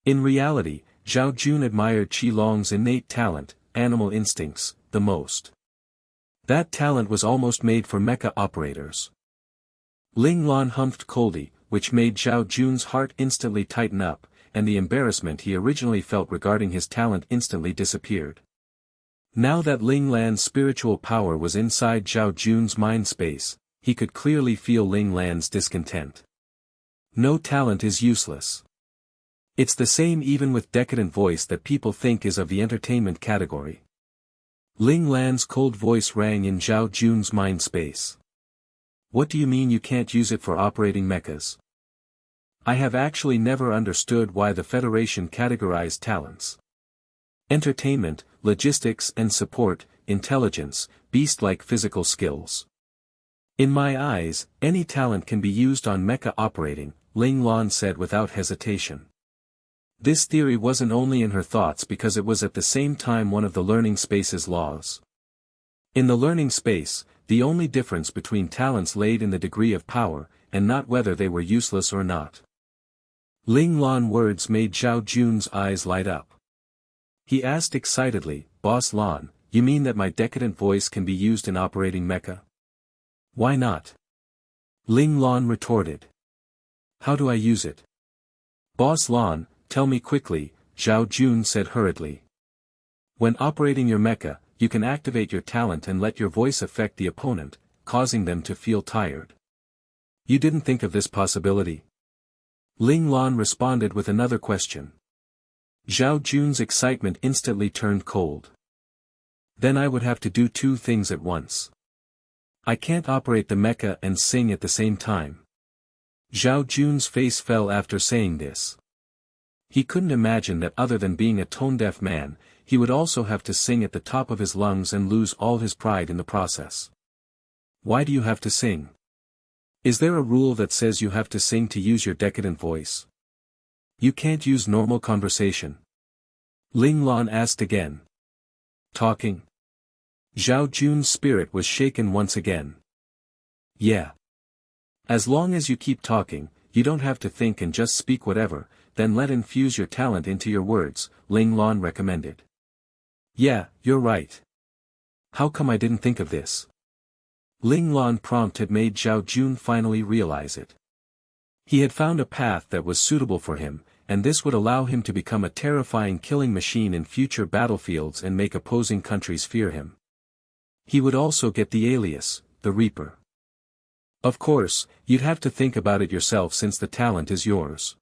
In reality, Zhao Jun admired Qi Long's innate talent, animal instincts, the most. That talent was almost made for mecha operators. Ling Lan humphed coldly, which made Zhao Jun's heart instantly tighten up, and the embarrassment he originally felt regarding his talent instantly disappeared. Now that Ling Lan's spiritual power was inside Zhao Jun's mind space, he could clearly feel Ling Lan's discontent. No talent is useless. It's the same even with decadent voice that people think is of the entertainment category. Ling Lan's cold voice rang in Zhao Jun's mind space. What do you mean you can't use it for operating mechas? I have actually never understood why the Federation categorized talents. Entertainment, logistics and support, intelligence, beast-like physical skills. In my eyes, any talent can be used on mecha operating, Ling Lan said without hesitation. This theory wasn't only in her thoughts because it was at the same time one of the learning space's laws. In the learning space, the only difference between talents laid in the degree of power, and not whether they were useless or not. Ling Lan words made Zhao Jun's eyes light up. He asked excitedly, Boss Lan, you mean that my decadent voice can be used in operating mecha? Why not? Ling Lan retorted. How do I use it? Boss Lan, tell me quickly, Zhao Jun said hurriedly. When operating your mecha, you can activate your talent and let your voice affect the opponent, causing them to feel tired. You didn't think of this possibility? Ling Lan responded with another question. Zhao Jun's excitement instantly turned cold. Then I would have to do two things at once. I can't operate the mecha and sing at the same time. Zhao Jun's face fell after saying this. He couldn't imagine that other than being a tone-deaf man, he would also have to sing at the top of his lungs and lose all his pride in the process. Why do you have to sing? Is there a rule that says you have to sing to use your decadent voice? You can't use normal conversation. Ling Lan asked again. Talking? Zhao Jun's spirit was shaken once again. Yeah. As long as you keep talking, you don't have to think and just speak whatever, then let infuse your talent into your words, Ling Lan recommended. Yeah, you're right. How come I didn't think of this? Ling Lan prompt had made Zhao Jun finally realize it. He had found a path that was suitable for him, and this would allow him to become a terrifying killing machine in future battlefields and make opposing countries fear him. He would also get the alias, the Reaper. Of course, you'd have to think about it yourself since the talent is yours.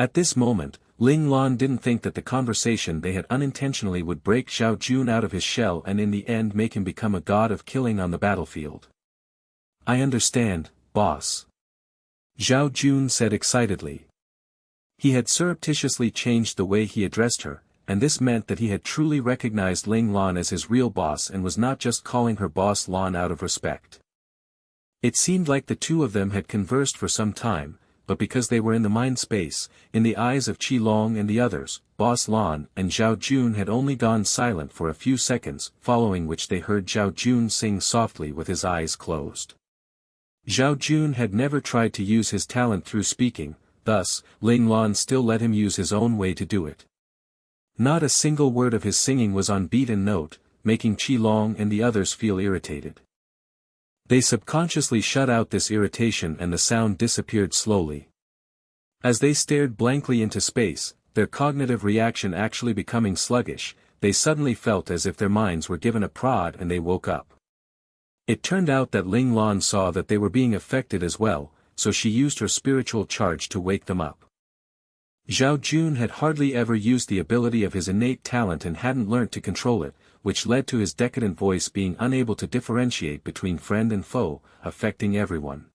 At this moment, Ling Lan didn't think that the conversation they had unintentionally would break Zhao Jun out of his shell and in the end make him become a god of killing on the battlefield. I understand, boss. Zhao Jun said excitedly. He had surreptitiously changed the way he addressed her, and this meant that he had truly recognized Ling Lan as his real boss and was not just calling her boss Lan out of respect. It seemed like the two of them had conversed for some time, but because they were in the mind space, in the eyes of Qi Long and the others, boss Lan and Zhao Jun had only gone silent for a few seconds, following which they heard Zhao Jun sing softly with his eyes closed. Zhao Jun had never tried to use his talent through speaking, thus, Ling Lan still let him use his own way to do it. Not a single word of his singing was on beat and note, making Qi Long and the others feel irritated. They subconsciously shut out this irritation and the sound disappeared slowly. As they stared blankly into space, their cognitive reaction actually becoming sluggish, they suddenly felt as if their minds were given a prod and they woke up. It turned out that Ling Lan saw that they were being affected as well, so she used her spiritual charge to wake them up. Zhao Jun had hardly ever used the ability of his innate talent and hadn't learnt to control it, which led to his decadent voice being unable to differentiate between friend and foe, affecting everyone.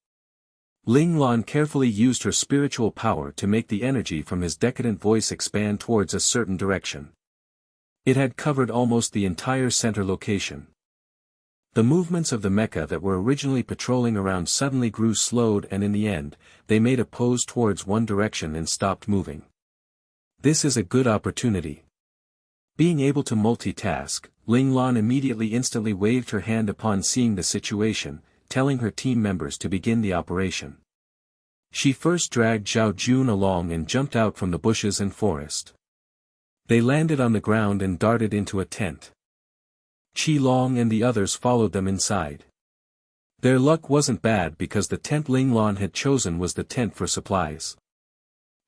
Ling Lan carefully used her spiritual power to make the energy from his decadent voice expand towards a certain direction. It had covered almost the entire center location. The movements of the mecha that were originally patrolling around suddenly grew slowed and in the end, they made a pose towards one direction and stopped moving. This is a good opportunity. Being able to multitask, Ling Lan instantly waved her hand upon seeing the situation, telling her team members to begin the operation. She first dragged Zhao Jun along and jumped out from the bushes and forest. They landed on the ground and darted into a tent. Qi Long and the others followed them inside. Their luck wasn't bad because the tent Ling Lan had chosen was the tent for supplies.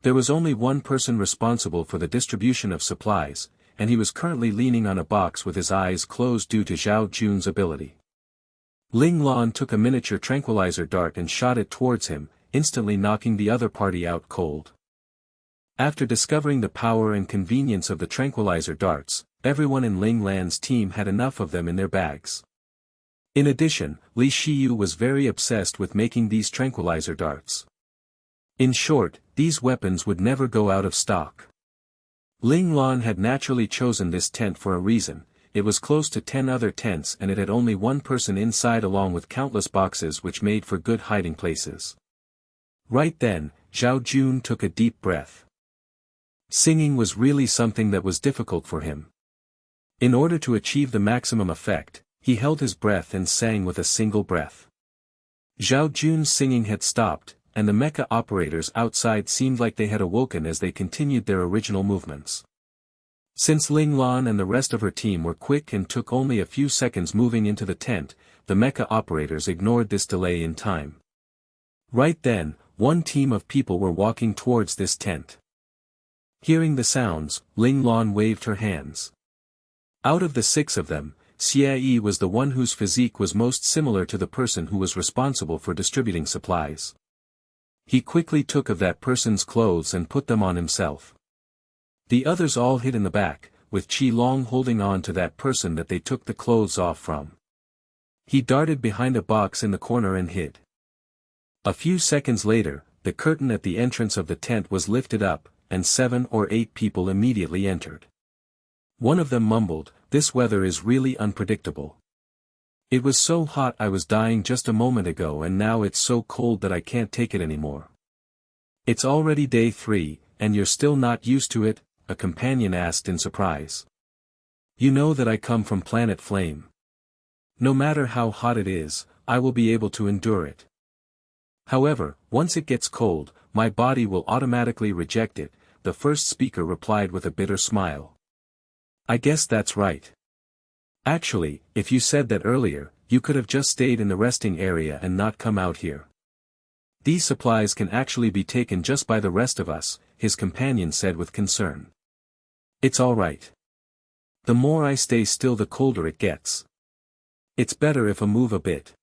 There was only one person responsible for the distribution of supplies, and he was currently leaning on a box with his eyes closed due to Zhao Jun's ability. Ling Lan took a miniature tranquilizer dart and shot it towards him, instantly knocking the other party out cold. After discovering the power and convenience of the tranquilizer darts, everyone in Ling Lan's team had enough of them in their bags. In addition, Li Shiyu was very obsessed with making these tranquilizer darts. In short, these weapons would never go out of stock. Ling Lan had naturally chosen this tent for a reason. It was close to 10 other tents and it had only one person inside along with countless boxes which made for good hiding places. Right then, Zhao Jun took a deep breath. Singing was really something that was difficult for him. In order to achieve the maximum effect, he held his breath and sang with a single breath. Zhao Jun's singing had stopped, and the mecha operators outside seemed like they had awoken as they continued their original movements. Since Ling Lan and the rest of her team were quick and took only a few seconds moving into the tent, the mecha operators ignored this delay in time. Right then, one team of people were walking towards this tent. Hearing the sounds, Ling Lan waved her hands. Out of the 6 of them, Xie was the one whose physique was most similar to the person who was responsible for distributing supplies. He quickly took of that person's clothes and put them on himself. The others all hid in the back, with Qi Long holding on to that person that they took the clothes off from. He darted behind a box in the corner and hid. A few seconds later, the curtain at the entrance of the tent was lifted up, and 7 or 8 people immediately entered. One of them mumbled, "This weather is really unpredictable. It was so hot I was dying just a moment ago and now it's so cold that I can't take it anymore." "It's already day 3, and you're still not used to it?" a companion asked in surprise. "You know that I come from planet Flame. No matter how hot it is, I will be able to endure it. However, once it gets cold, my body will automatically reject it, the first speaker replied with a bitter smile. I guess that's right. Actually, if you said that earlier, you could have just stayed in the resting area and not come out here. These supplies can actually be taken just by the rest of us, his companion said with concern. It's all right. The more I stay still the colder it gets. It's better if I move a bit.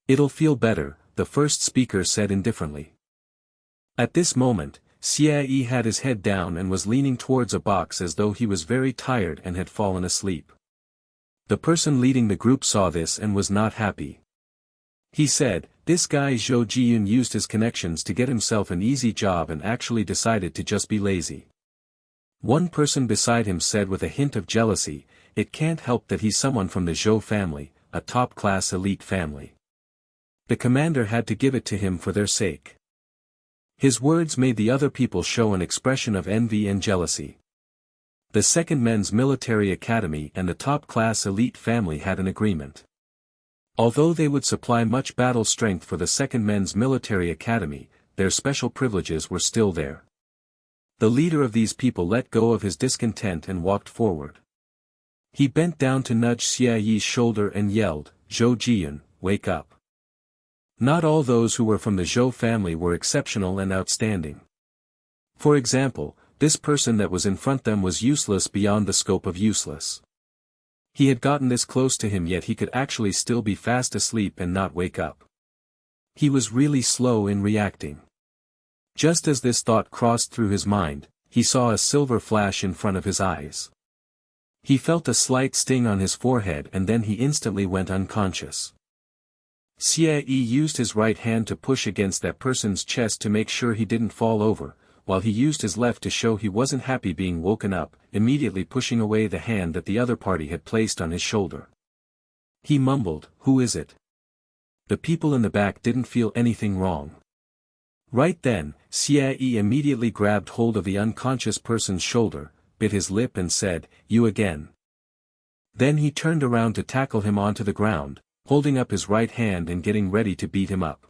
It'll feel better, the first speaker said indifferently. At this moment, Xie had his head down and was leaning towards a box as though he was very tired and had fallen asleep. The person leading the group saw this and was not happy. He said, this guy Zhou Jiyun used his connections to get himself an easy job and actually decided to just be lazy. One person beside him said with a hint of jealousy, it can't help that he's someone from the Zhou family, a top-class elite family. The commander had to give it to him for their sake. His words made the other people show an expression of envy and jealousy. The Second Men's Military Academy and the top-class elite family had an agreement. Although they would supply much battle strength for the Second Men's Military Academy, their special privileges were still there. The leader of these people let go of his discontent and walked forward. He bent down to nudge Xie Yi's shoulder and yelled, Zhou Jiyun, wake up. Not all those who were from the Zhou family were exceptional and outstanding. For example, this person that was in front them was useless beyond the scope of useless. He had gotten this close to him yet he could actually still be fast asleep and not wake up. He was really slow in reacting. Just as this thought crossed through his mind, he saw a silver flash in front of his eyes. He felt a slight sting on his forehead and then he instantly went unconscious. Xie used his right hand to push against that person's chest to make sure he didn't fall over, while he used his left to show he wasn't happy being woken up, immediately pushing away the hand that the other party had placed on his shoulder. He mumbled, who is it? The people in the back didn't feel anything wrong. Right then, Xie immediately grabbed hold of the unconscious person's shoulder, bit his lip and said, you again. Then he turned around to tackle him onto the ground, holding up his right hand and getting ready to beat him up.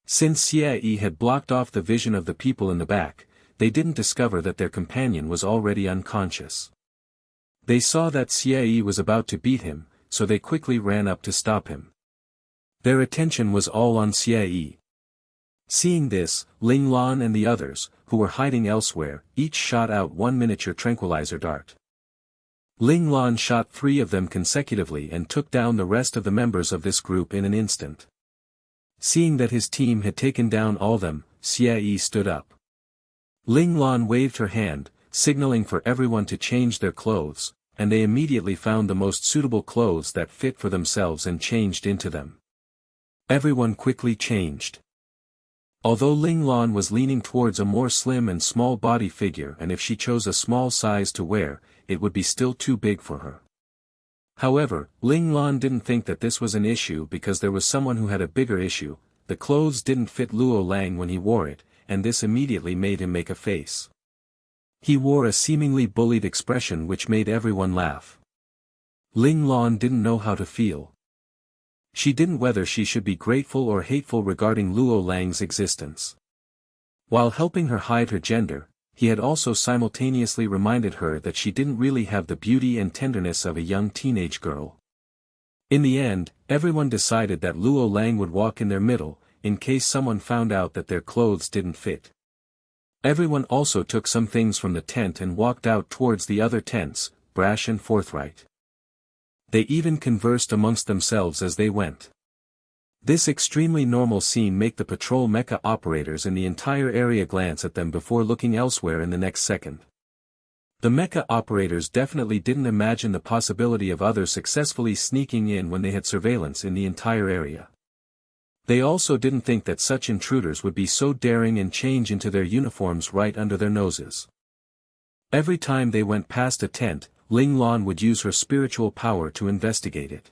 Since Xie had blocked off the vision of the people in the back, they didn't discover that their companion was already unconscious. They saw that Xie was about to beat him, so they quickly ran up to stop him. Their attention was all on Xie. Seeing this, Ling Lan and the others, who were hiding elsewhere, each shot out one miniature tranquilizer dart. Ling Lan shot 3 of them consecutively and took down the rest of the members of this group in an instant. Seeing that his team had taken down all them, Xie stood up. Ling Lan waved her hand, signaling for everyone to change their clothes, and they immediately found the most suitable clothes that fit for themselves and changed into them. Everyone quickly changed. Although Ling Lan was leaning towards a more slim and small body figure and if she chose a small size to wear, it would be still too big for her. However, Ling Lan didn't think that this was an issue because there was someone who had a bigger issue. The clothes didn't fit Luo Lang when he wore it, and this immediately made him make a face. He wore a seemingly bullied expression which made everyone laugh. Ling Lan didn't know how to feel. She didn't whether she should be grateful or hateful regarding Luo Lang's existence. While helping her hide her gender, he had also simultaneously reminded her that she didn't really have the beauty and tenderness of a young teenage girl. In the end, everyone decided that Luo Lang would walk in their middle, in case someone found out that their clothes didn't fit. Everyone also took some things from the tent and walked out towards the other tents, brash and forthright. They even conversed amongst themselves as they went. This extremely normal scene made the patrol mecha operators in the entire area glance at them before looking elsewhere in the next second. The mecha operators definitely didn't imagine the possibility of others successfully sneaking in when they had surveillance in the entire area. They also didn't think that such intruders would be so daring and change into their uniforms right under their noses. Every time they went past a tent, Ling Lan would use her spiritual power to investigate it.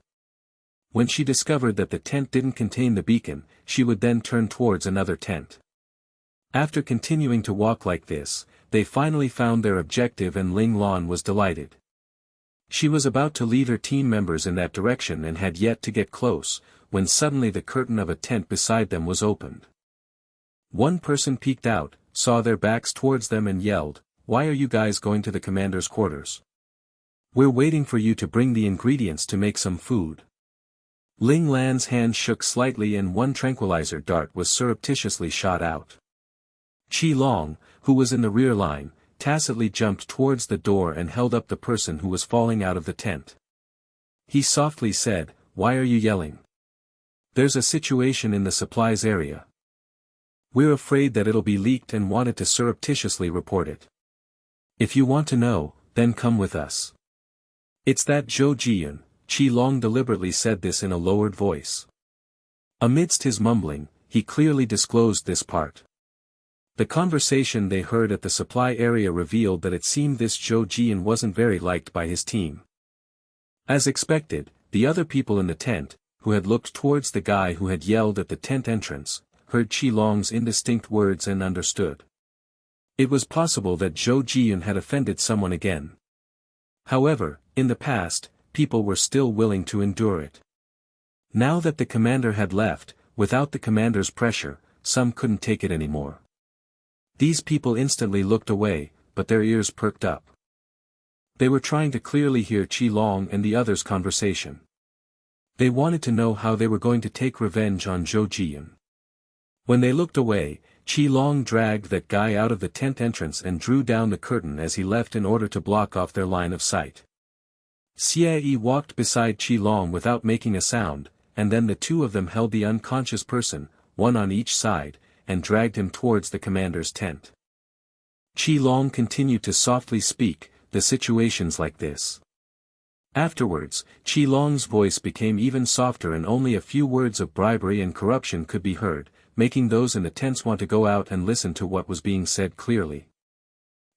When she discovered that the tent didn't contain the beacon, she would then turn towards another tent. After continuing to walk like this, they finally found their objective and Ling Lan was delighted. She was about to lead her team members in that direction and had yet to get close, when suddenly the curtain of a tent beside them was opened. One person peeked out, saw their backs towards them and yelled, "Why are you guys going to the commander's quarters? We're waiting for you to bring the ingredients to make some food." Ling Lan's hand shook slightly and one tranquilizer dart was surreptitiously shot out. Qi Long, who was in the rear line, tacitly jumped towards the door and held up the person who was falling out of the tent. He softly said, "Why are you yelling? There's a situation in the supplies area. We're afraid that it'll be leaked and wanted to surreptitiously report it. If you want to know, then come with us." "It's that Zhou Jiyun," Qi Long deliberately said this in a lowered voice. Amidst his mumbling, he clearly disclosed this part. The conversation they heard at the supply area revealed that it seemed this Zhou Jiyun wasn't very liked by his team. As expected, the other people in the tent, who had looked towards the guy who had yelled at the tent entrance, heard Qi Long's indistinct words and understood. It was possible that Zhou Jiyun had offended someone again. However, in the past, people were still willing to endure it. Now that the commander had left, without the commander's pressure, some couldn't take it anymore. These people instantly looked away, but their ears perked up. They were trying to clearly hear Qi Long and the others' conversation. They wanted to know how they were going to take revenge on Zhou Jiyun. When they looked away, Qi Long dragged that guy out of the tent entrance and drew down the curtain as he left in order to block off their line of sight. Xie walked beside Qi Long without making a sound, and then the two of them held the unconscious person, one on each side, and dragged him towards the commander's tent. Qi Long continued to softly speak, "The situations like this." Afterwards, Qi Long's voice became even softer and only a few words of bribery and corruption could be heard, making those in the tents want to go out and listen to what was being said clearly.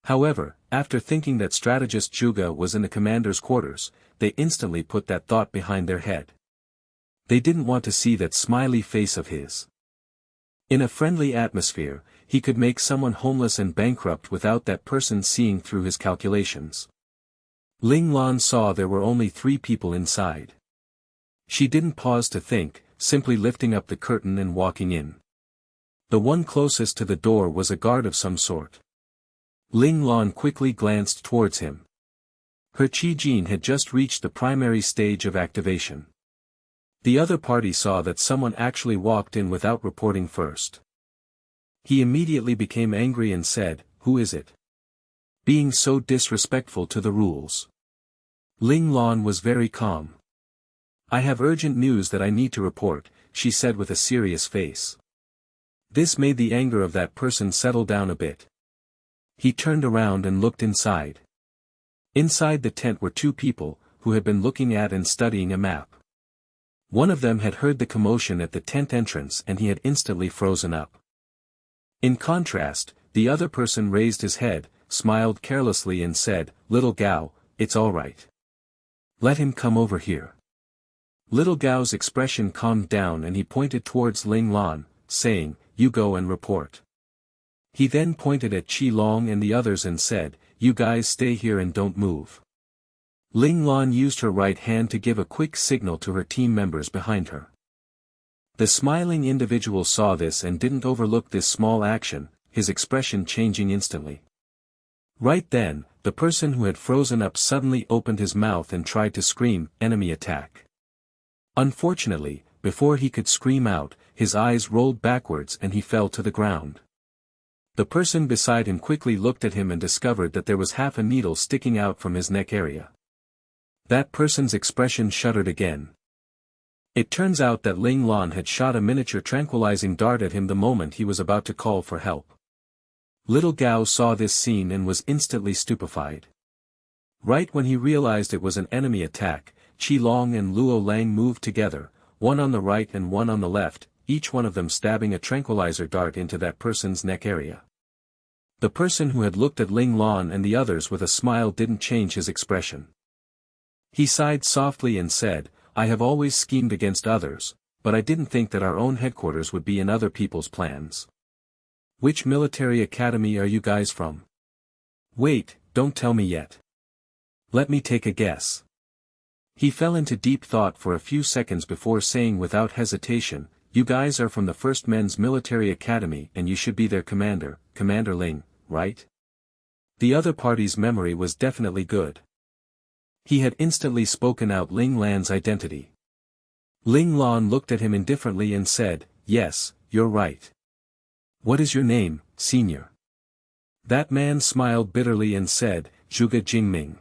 However, after thinking that strategist Zhuge was in the commander's quarters, they instantly put that thought behind their head. They didn't want to see that smiley face of his. In a friendly atmosphere, he could make someone homeless and bankrupt without that person seeing through his calculations. Ling Lan saw there were only 3 people inside. She didn't pause to think, simply lifting up the curtain and walking in. The one closest to the door was a guard of some sort. Ling Lan quickly glanced towards him. Her Qi Jin had just reached the primary stage of activation. The other party saw that someone actually walked in without reporting first. He immediately became angry and said, "Who is it? Being so disrespectful to the rules." Ling Lan was very calm. "I have urgent news that I need to report," she said with a serious face. This made the anger of that person settle down a bit. He turned around and looked inside. Inside the tent were 2 people, who had been looking at and studying a map. One of them had heard the commotion at the tent entrance and he had instantly frozen up. In contrast, the other person raised his head, smiled carelessly and said, "Little Gao, it's all right. Let him come over here." Little Gao's expression calmed down and he pointed towards Ling Lan, saying, "You go and report." He then pointed at Qi Long and the others and said, "You guys stay here and don't move." Ling Lan used her right hand to give a quick signal to her team members behind her. The smiling individual saw this and didn't overlook this small action, his expression changing instantly. Right then, the person who had frozen up suddenly opened his mouth and tried to scream, "Enemy attack." Unfortunately, before he could scream out, his eyes rolled backwards and he fell to the ground. The person beside him quickly looked at him and discovered that there was half a needle sticking out from his neck area. That person's expression shuddered again. It turns out that Ling Lan had shot a miniature tranquilizing dart at him the moment he was about to call for help. Little Gao saw this scene and was instantly stupefied. Right when he realized it was an enemy attack, Qi Long and Luo Lang moved together, one on the right and one on the left, each one of them stabbing a tranquilizer dart into that person's neck area. The person who had looked at Ling Lan and the others with a smile didn't change his expression. He sighed softly and said, "I have always schemed against others, but I didn't think that our own headquarters would be in other people's plans. Which military academy are you guys from? Wait, don't tell me yet. Let me take a guess." He fell into deep thought for a few seconds before saying without hesitation, You guys are from the First Men's Military Academy and you should be their commander, Commander Ling, right? The other party's memory was definitely good. He had instantly spoken out Ling Lan's identity. Ling Lan looked at him indifferently and said, "Yes, you're right. What is your name, senior?" That man smiled bitterly and said, "Zhuge Jingming.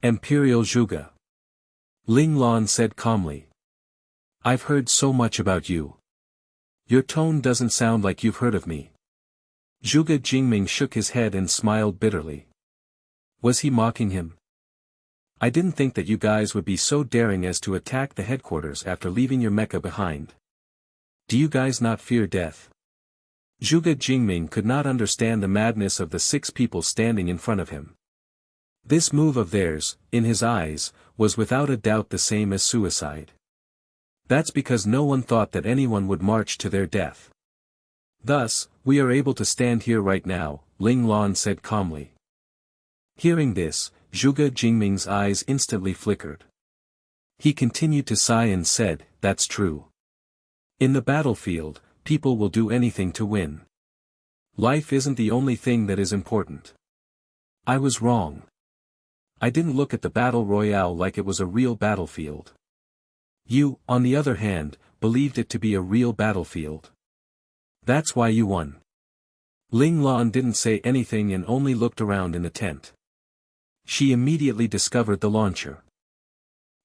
Imperial Zhuge." Ling Lan said calmly. "I've heard so much about you. Your tone doesn't sound like you've heard of me." Zhuge Jingming shook his head and smiled bitterly. Was he mocking him? "I didn't think that you guys would be so daring as to attack the headquarters after leaving your mecha behind. Do you guys not fear death?" Zhuge Jingming could not understand the madness of the 6 people standing in front of him. This move of theirs, in his eyes, was without a doubt the same as suicide. That's because no one thought that anyone would march to their death. "Thus, we are able to stand here right now," Ling Lan said calmly. Hearing this, Zhuge Jingming's eyes instantly flickered. He continued to sigh and said, "That's true. In the battlefield, people will do anything to win. Life isn't the only thing that is important. I was wrong. I didn't look at the battle royale like it was a real battlefield. You, on the other hand, believed it to be a real battlefield. That's why you won." Ling Lan didn't say anything and only looked around in the tent. She immediately discovered the launcher.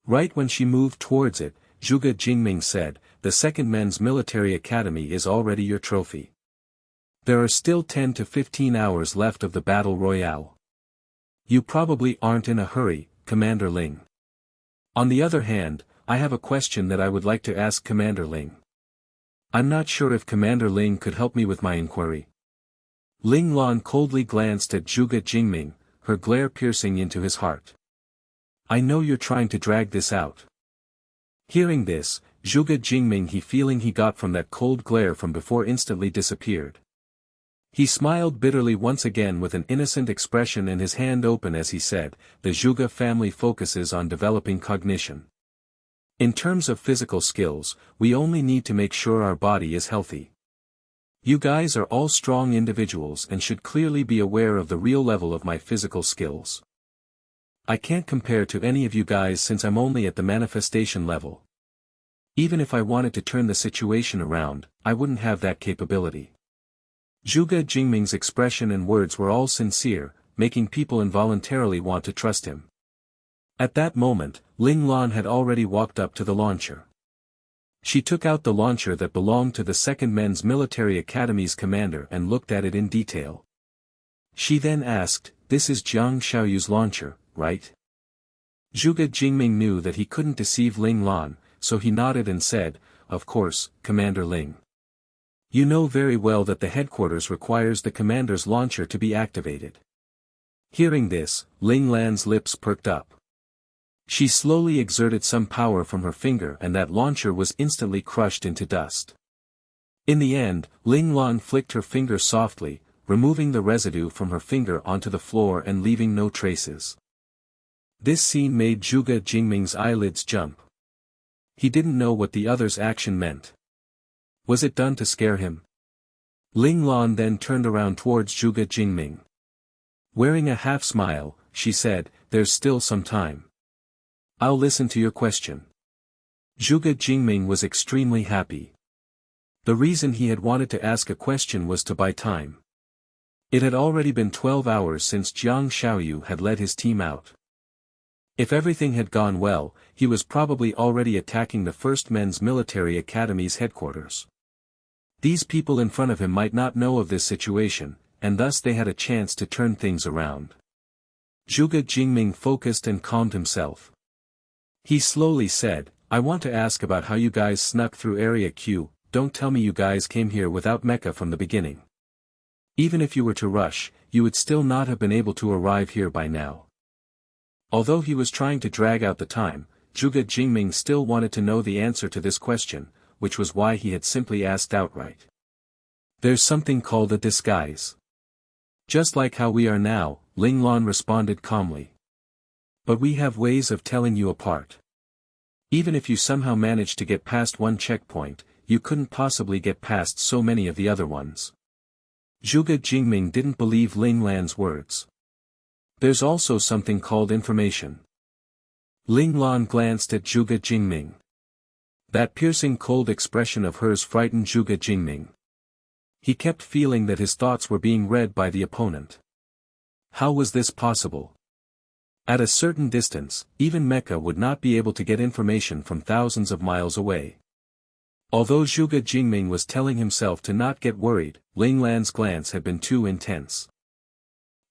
Right when she moved towards it, Zhuge Jingming said, "The Second Men's Military Academy is already your trophy. There are still 10 to 15 hours left of the battle royale. You probably aren't in a hurry, Commander Ling. On the other hand, I have a question that I would like to ask Commander Ling. I'm not sure if Commander Ling could help me with my inquiry." Ling Lan coldly glanced at Zhuge Jingming, her glare piercing into his heart. "I know you're trying to drag this out." Hearing this, Zhuge Jingming feeling he got from that cold glare from before instantly disappeared. He smiled bitterly once again with an innocent expression and his hand open as he said, "The Zhuge family focuses on developing cognition. In terms of physical skills, we only need to make sure our body is healthy. You guys are all strong individuals and should clearly be aware of the real level of my physical skills. I can't compare to any of you guys since I'm only at the manifestation level. Even if I wanted to turn the situation around, I wouldn't have that capability." Zhuge Jingming's expression and words were all sincere, making people involuntarily want to trust him. At that moment, Ling Lan had already walked up to the launcher. She took out the launcher that belonged to the Second Men's Military Academy's commander and looked at it in detail. She then asked, "This is Jiang Xiaoyu's launcher, right?" Zhuge Jingming knew that he couldn't deceive Ling Lan, so he nodded and said, "Of course, Commander Ling. You know very well that the headquarters requires the commander's launcher to be activated." Hearing this, Ling Lan's lips perked up. She slowly exerted some power from her finger and that launcher was instantly crushed into dust. In the end, Ling Lan flicked her finger softly, removing the residue from her finger onto the floor and leaving no traces. This scene made Zhuge Jingming's eyelids jump. He didn't know what the other's action meant. Was it done to scare him? Ling Lan then turned around towards Zhuge Jingming. Wearing a half smile, she said, "There's still some time. I'll listen to your question." Zhuge Jingming was extremely happy. The reason he had wanted to ask a question was to buy time. It had already been 12 hours since Jiang Xiaoyu had led his team out. If everything had gone well, he was probably already attacking the First Men's Military Academy's headquarters. These people in front of him might not know of this situation, and thus they had a chance to turn things around. Zhuge Jingming focused and calmed himself. He slowly said, "I want to ask about how you guys snuck through Area Q. Don't tell me you guys came here without mecha from the beginning. Even if you were to rush, you would still not have been able to arrive here by now." Although he was trying to drag out the time, Zhuge Jingming still wanted to know the answer to this question, which was why he had simply asked outright. "There's something called a disguise. Just like how we are now," Ling Lan responded calmly. "But we have ways of telling you apart. Even if you somehow manage to get past one checkpoint, you couldn't possibly get past so many of the other ones. Zhuge Jingming didn't believe Ling Lan's words. There's also something called information. Ling Lan glanced at Zhuge Jingming. That piercing cold expression of hers frightened Zhuge Jingming. He kept feeling that his thoughts were being read by the opponent. How was this possible? At a certain distance, even Mecha would not be able to get information from thousands of miles away. Although Zhuge Jingming was telling himself to not get worried, Ling Lan's glance had been too intense.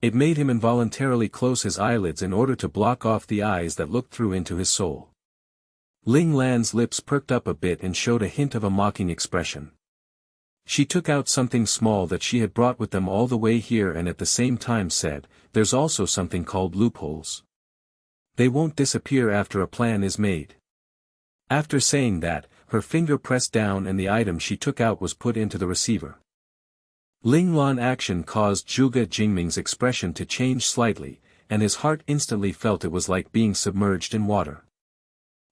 It made him involuntarily close his eyelids in order to block off the eyes that looked through into his soul. Ling Lan's lips perked up a bit and showed a hint of a mocking expression. She took out something small that she had brought with them all the way here and at the same time said, "There's also something called loopholes. They won't disappear after a plan is made." After saying that, her finger pressed down and the item she took out was put into the receiver. Ling Lan action caused Zhuge Jingming's expression to change slightly, and his heart instantly felt it was like being submerged in water.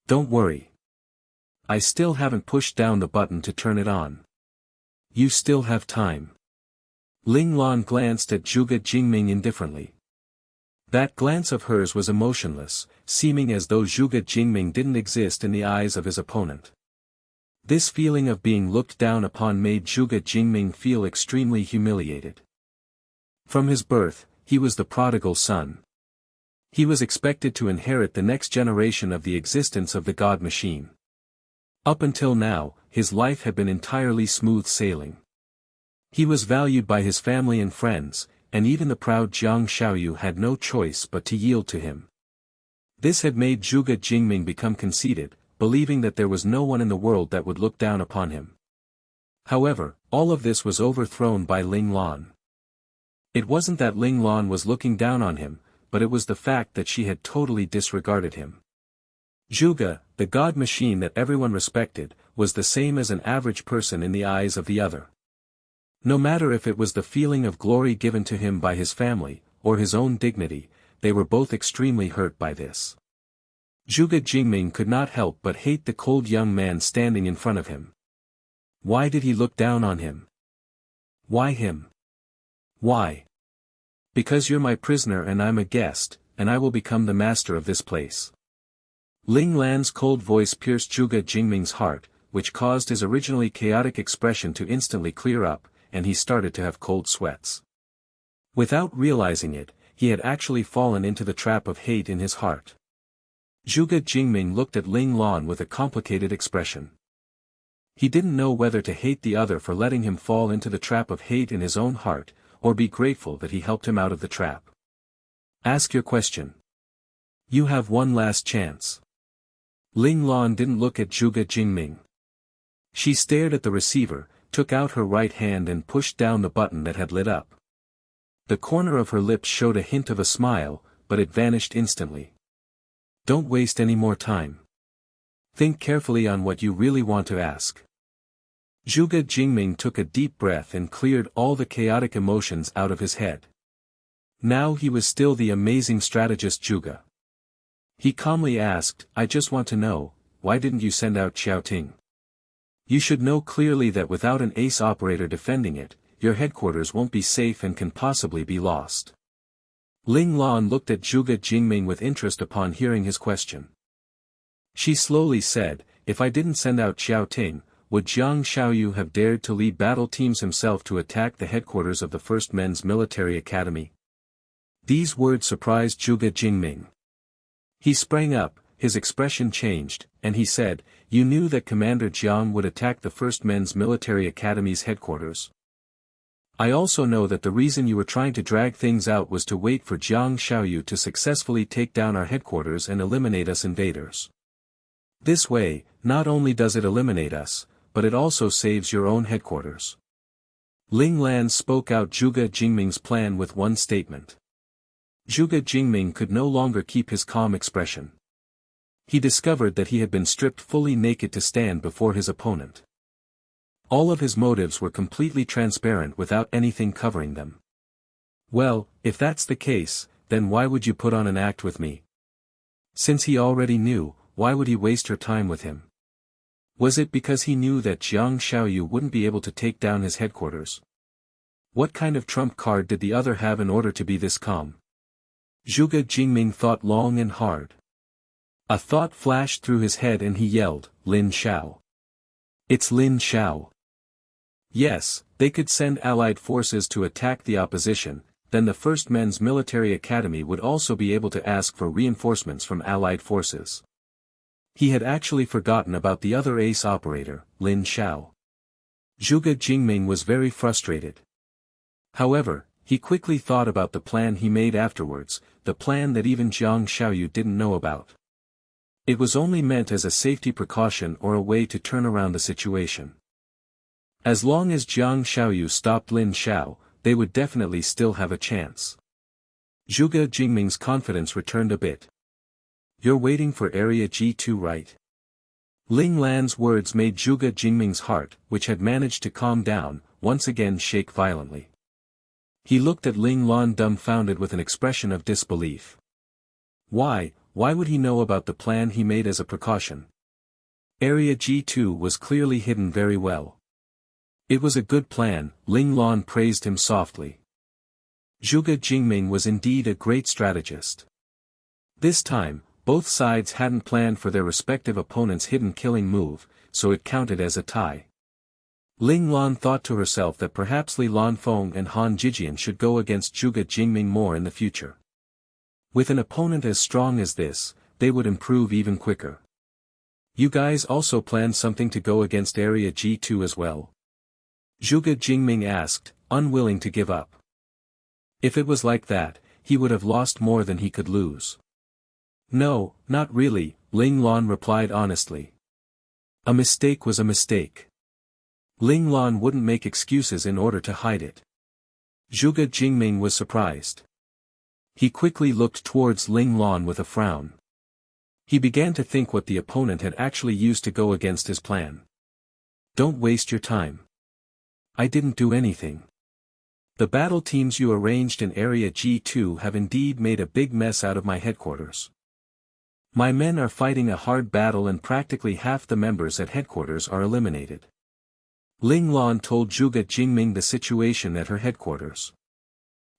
"Don't worry. I still haven't pushed down the button to turn it on. You still have time." Ling Lan glanced at Zhuge Jingming indifferently. That glance of hers was emotionless, seeming as though Zhuge Jingming didn't exist in the eyes of his opponent. This feeling of being looked down upon made Zhuge Jingming feel extremely humiliated. From his birth, he was the prodigal son. He was expected to inherit the next generation of the existence of the God Machine. Up until now, his life had been entirely smooth sailing. He was valued by his family and friends, and even the proud Jiang Xiaoyu had no choice but to yield to him. This had made Zhuge Jingming become conceited, believing that there was no one in the world that would look down upon him. However, all of this was overthrown by Ling Lan. It wasn't that Ling Lan was looking down on him, but it was the fact that she had totally disregarded him. Zhuge, the God Machine that everyone respected, was the same as an average person in the eyes of the other. No matter if it was the feeling of glory given to him by his family, or his own dignity, they were both extremely hurt by this. Zhuge Jingming could not help but hate the cold young man standing in front of him. Why did he look down on him? Why him? Why? Because you're my prisoner and I'm a guest, and I will become the master of this place. Ling Lan's cold voice pierced Zhuge Jingming's heart, which caused his originally chaotic expression to instantly clear up, and he started to have cold sweats. Without realizing it, he had actually fallen into the trap of hate in his heart. Zhuge Jingming looked at Ling Lan with a complicated expression. He didn't know whether to hate the other for letting him fall into the trap of hate in his own heart, or be grateful that he helped him out of the trap. Ask your question. You have one last chance. Ling Lan didn't look at Zhuge Jingming. She stared at the receiver, took out her right hand and pushed down the button that had lit up. The corner of her lips showed a hint of a smile, but it vanished instantly. Don't waste any more time. Think carefully on what you really want to ask. Zhuge Jingming took a deep breath and cleared all the chaotic emotions out of his head. Now he was still the amazing strategist Zhuge. He calmly asked, "I just want to know, why didn't you send out Xiaoting? You should know clearly that without an ace operator defending it, your headquarters won't be safe and can possibly be lost." Ling Lan looked at Zhuge Jingming with interest upon hearing his question. She slowly said, "If I didn't send out Xiaoting, would Jiang Xiaoyu have dared to lead battle teams himself to attack the headquarters of the First Men's Military Academy?" These words surprised Zhuge Jingming. He sprang up, his expression changed, and he said, "You knew that Commander Jiang would attack the First Men's Military Academy's headquarters. I also know that the reason you were trying to drag things out was to wait for Jiang Xiaoyu to successfully take down our headquarters and eliminate us invaders. This way, not only does it eliminate us, but it also saves your own headquarters." Ling Lan spoke out Zhuge Jingming's plan with one statement. Zhuge Jingming could no longer keep his calm expression. He discovered that he had been stripped fully naked to stand before his opponent. All of his motives were completely transparent without anything covering them. "Well, if that's the case, then why would you put on an act with me? Since he already knew, why would he waste her time with him?" Was it because he knew that Jiang Xiaoyu wouldn't be able to take down his headquarters? What kind of trump card did the other have in order to be this calm? Zhuge Jingming thought long and hard. A thought flashed through his head and he yelled, "Lin Xiao! It's Lin Xiao!" Yes, they could send allied forces to attack the opposition, then the First Men's Military Academy would also be able to ask for reinforcements from allied forces. He had actually forgotten about the other ace operator, Lin Xiao. Zhuge Jingming was very frustrated. However, he quickly thought about the plan he made afterwards, the plan that even Jiang Xiaoyu didn't know about. It was only meant as a safety precaution or a way to turn around the situation. As long as Jiang Xiaoyu stopped Lin Xiao, they would definitely still have a chance. Zhuge Jingming's confidence returned a bit. "You're waiting for Area G2, right?" Ling Lan's words made Zhuge Jingming's heart, which had managed to calm down, once again shake violently. He looked at Ling Lan dumbfounded with an expression of disbelief. Why would he know about the plan he made as a precaution? Area G2 was clearly hidden very well. It was a good plan, Ling Lan praised him softly. Zhuge Jingming was indeed a great strategist. This time, both sides hadn't planned for their respective opponents' hidden killing move, so it counted as a tie. Ling Lan thought to herself that perhaps Li Lanfeng and Han Jijian should go against Zhuge Jingming more in the future. With an opponent as strong as this, they would improve even quicker. "You guys also planned something to go against Area G2 as well?" Zhuge Jingming asked, unwilling to give up. If it was like that, he would have lost more than he could lose. "No, not really," Ling Lan replied honestly. A mistake was a mistake. Ling Lan wouldn't make excuses in order to hide it. Zhuge Jingming was surprised. He quickly looked towards Ling Lan with a frown. He began to think what the opponent had actually used to go against his plan. "Don't waste your time. I didn't do anything. The battle teams you arranged in Area G2 have indeed made a big mess out of my headquarters. My men are fighting a hard battle and practically half the members at headquarters are eliminated." Ling Lan told Zhuge Jingming the situation at her headquarters.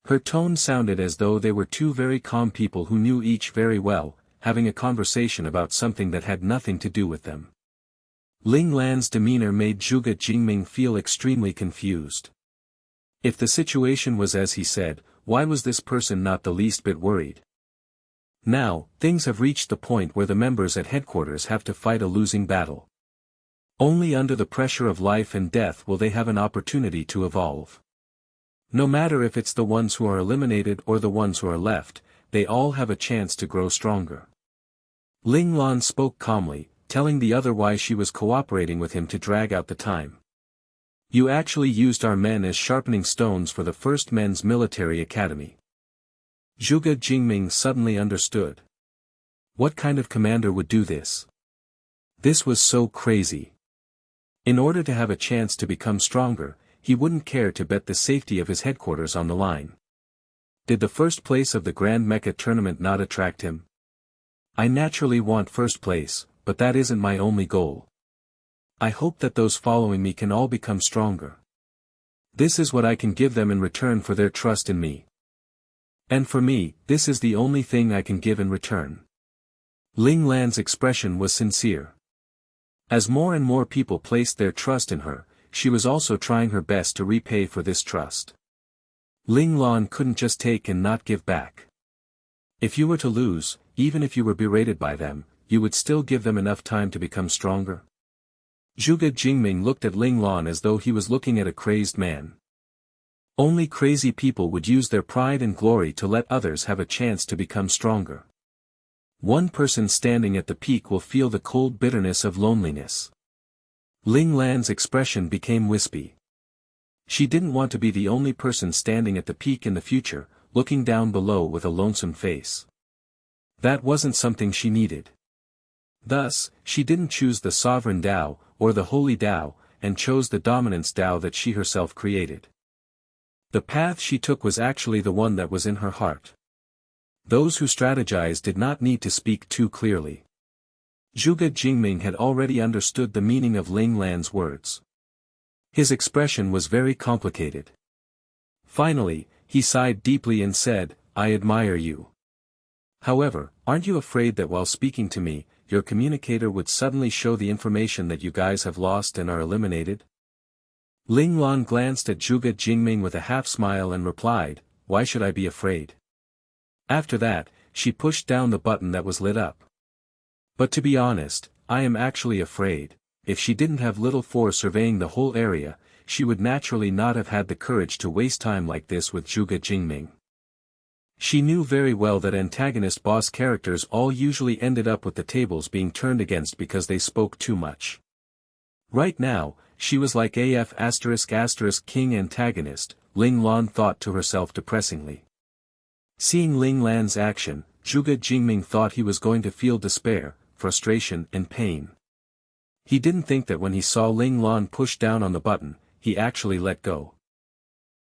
Her tone sounded as though they were two very calm people who knew each very well, having a conversation about something that had nothing to do with them. Ling Lan's demeanor made Zhuge Jingming feel extremely confused. If the situation was as he said, why was this person not the least bit worried? Now, things have reached the point where the members at headquarters have to fight a losing battle. Only under the pressure of life and death will they have an opportunity to evolve. No matter if it's the ones who are eliminated or the ones who are left, they all have a chance to grow stronger. Ling Lan spoke calmly, telling the other why she was cooperating with him to drag out the time. "You actually used our men as sharpening stones for the First Men's Military Academy." Zhuge Jingming suddenly understood. What kind of commander would do this? This was so crazy. In order to have a chance to become stronger, he wouldn't care to bet the safety of his headquarters on the line. Did the first place of the Grand Mecha tournament not attract him? "I naturally want first place, but that isn't my only goal. I hope that those following me can all become stronger. This is what I can give them in return for their trust in me. And for me, this is the only thing I can give in return." Ling Lan's expression was sincere. As more and more people placed their trust in her, she was also trying her best to repay for this trust. Ling Lan couldn't just take and not give back. If you were to lose, even if you were berated by them, you would still give them enough time to become stronger? Zhuge Jingming looked at Ling Lan as though he was looking at a crazed man. Only crazy people would use their pride and glory to let others have a chance to become stronger. One person standing at the peak will feel the cold bitterness of loneliness. Ling Lan's expression became wispy. She didn't want to be the only person standing at the peak in the future, looking down below with a lonesome face. That wasn't something she needed. Thus, she didn't choose the sovereign Tao, or the holy Tao, and chose the dominance Tao that she herself created. The path she took was actually the one that was in her heart. Those who strategized did not need to speak too clearly. Zhuge Jingming had already understood the meaning of Ling Lan's words. His expression was very complicated. Finally, he sighed deeply and said, "I admire you. However, aren't you afraid that while speaking to me, your communicator would suddenly show the information that you guys have lost and are eliminated?" Ling Lan glanced at Zhuge Jingming with a half-smile and replied, "Why should I be afraid?" After that, she pushed down the button that was lit up. But to be honest, I am actually afraid. If she didn't have Little Four surveying the whole area, she would naturally not have had the courage to waste time like this with Zhuge Jingming. She knew very well that antagonist boss characters all usually ended up with the tables being turned against because they spoke too much. Right now, she was like AF*** king antagonist, Ling Lan thought to herself depressingly. Seeing Ling Lan's action, Zhuge Jingming thought he was going to feel despair, frustration and pain. He didn't think that when he saw Ling Lan push down on the button, he actually let go.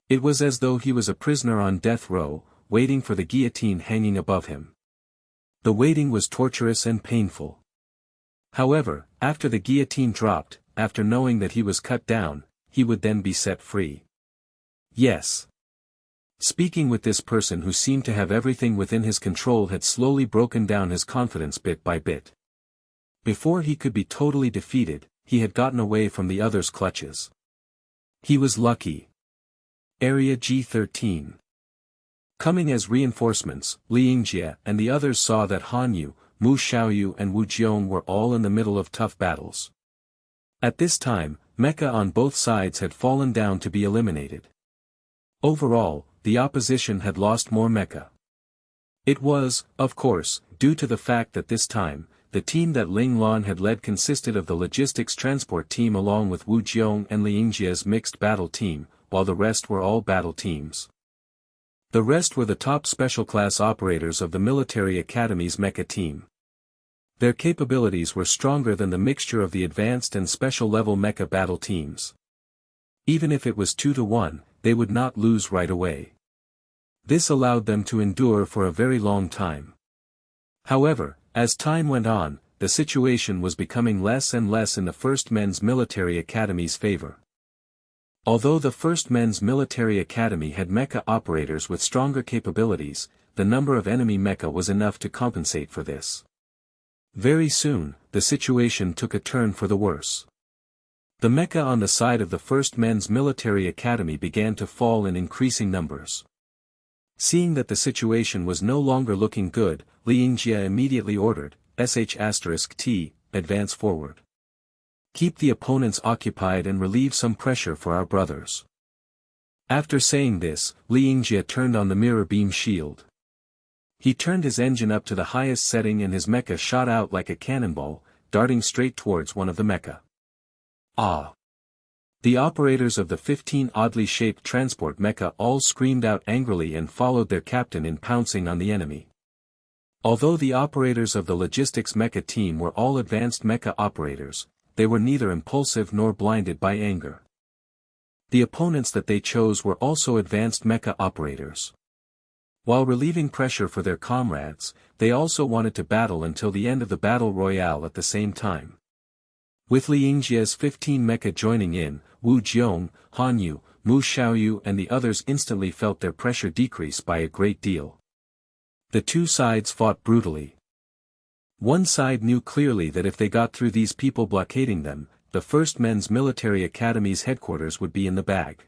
It was as though he was a prisoner on death row, waiting for the guillotine hanging above him. The waiting was torturous and painful. However, after the guillotine dropped, after knowing that he was cut down, he would then be set free. Yes. Speaking with this person who seemed to have everything within his control had slowly broken down his confidence bit by bit. Before he could be totally defeated, he had gotten away from the other's clutches. He was lucky. Area G13. Coming as reinforcements, Li Yingjie and the others saw that Han Yu, Mu Xiaoyu and Wu Jiong were all in the middle of tough battles. At this time, mecha on both sides had fallen down to be eliminated. Overall, the opposition had lost more mecha. It was, of course, due to the fact that this time, the team that Ling Lan had led consisted of the logistics transport team along with Wu Jiong and Li Yingjie's mixed battle team, while the rest were all battle teams. The rest were the top special class operators of the military academy's mecha team. Their capabilities were stronger than the mixture of the advanced and special level mecha battle teams. Even if it was 2-1, they would not lose right away. This allowed them to endure for a very long time. However, as time went on, the situation was becoming less and less in the First Men's Military Academy's favor. Although the First Men's Military Academy had mecha operators with stronger capabilities, the number of enemy mecha was enough to compensate for this. Very soon, the situation took a turn for the worse. The mecha on the side of the First Men's Military Academy began to fall in increasing numbers. Seeing that the situation was no longer looking good, Li Yingjie immediately ordered, *T, advance forward. Keep the opponents occupied and relieve some pressure for our brothers. After saying this, Li Yingjie turned on the mirror beam shield. He turned his engine up to the highest setting and his mecha shot out like a cannonball, darting straight towards one of the mecha. Ah! The operators of the 15 oddly shaped transport mecha all screamed out angrily and followed their captain in pouncing on the enemy. Although the operators of the logistics mecha team were all advanced mecha operators, they were neither impulsive nor blinded by anger. The opponents that they chose were also advanced mecha operators. While relieving pressure for their comrades, they also wanted to battle until the end of the battle royale at the same time. With Li Yingjie's 15 mecha joining in, Wu Jiong, Han Yu, Mu Xiaoyu and the others instantly felt their pressure decrease by a great deal. The two sides fought brutally. One side knew clearly that if they got through these people blockading them, the First Men's Military Academy's headquarters would be in the bag.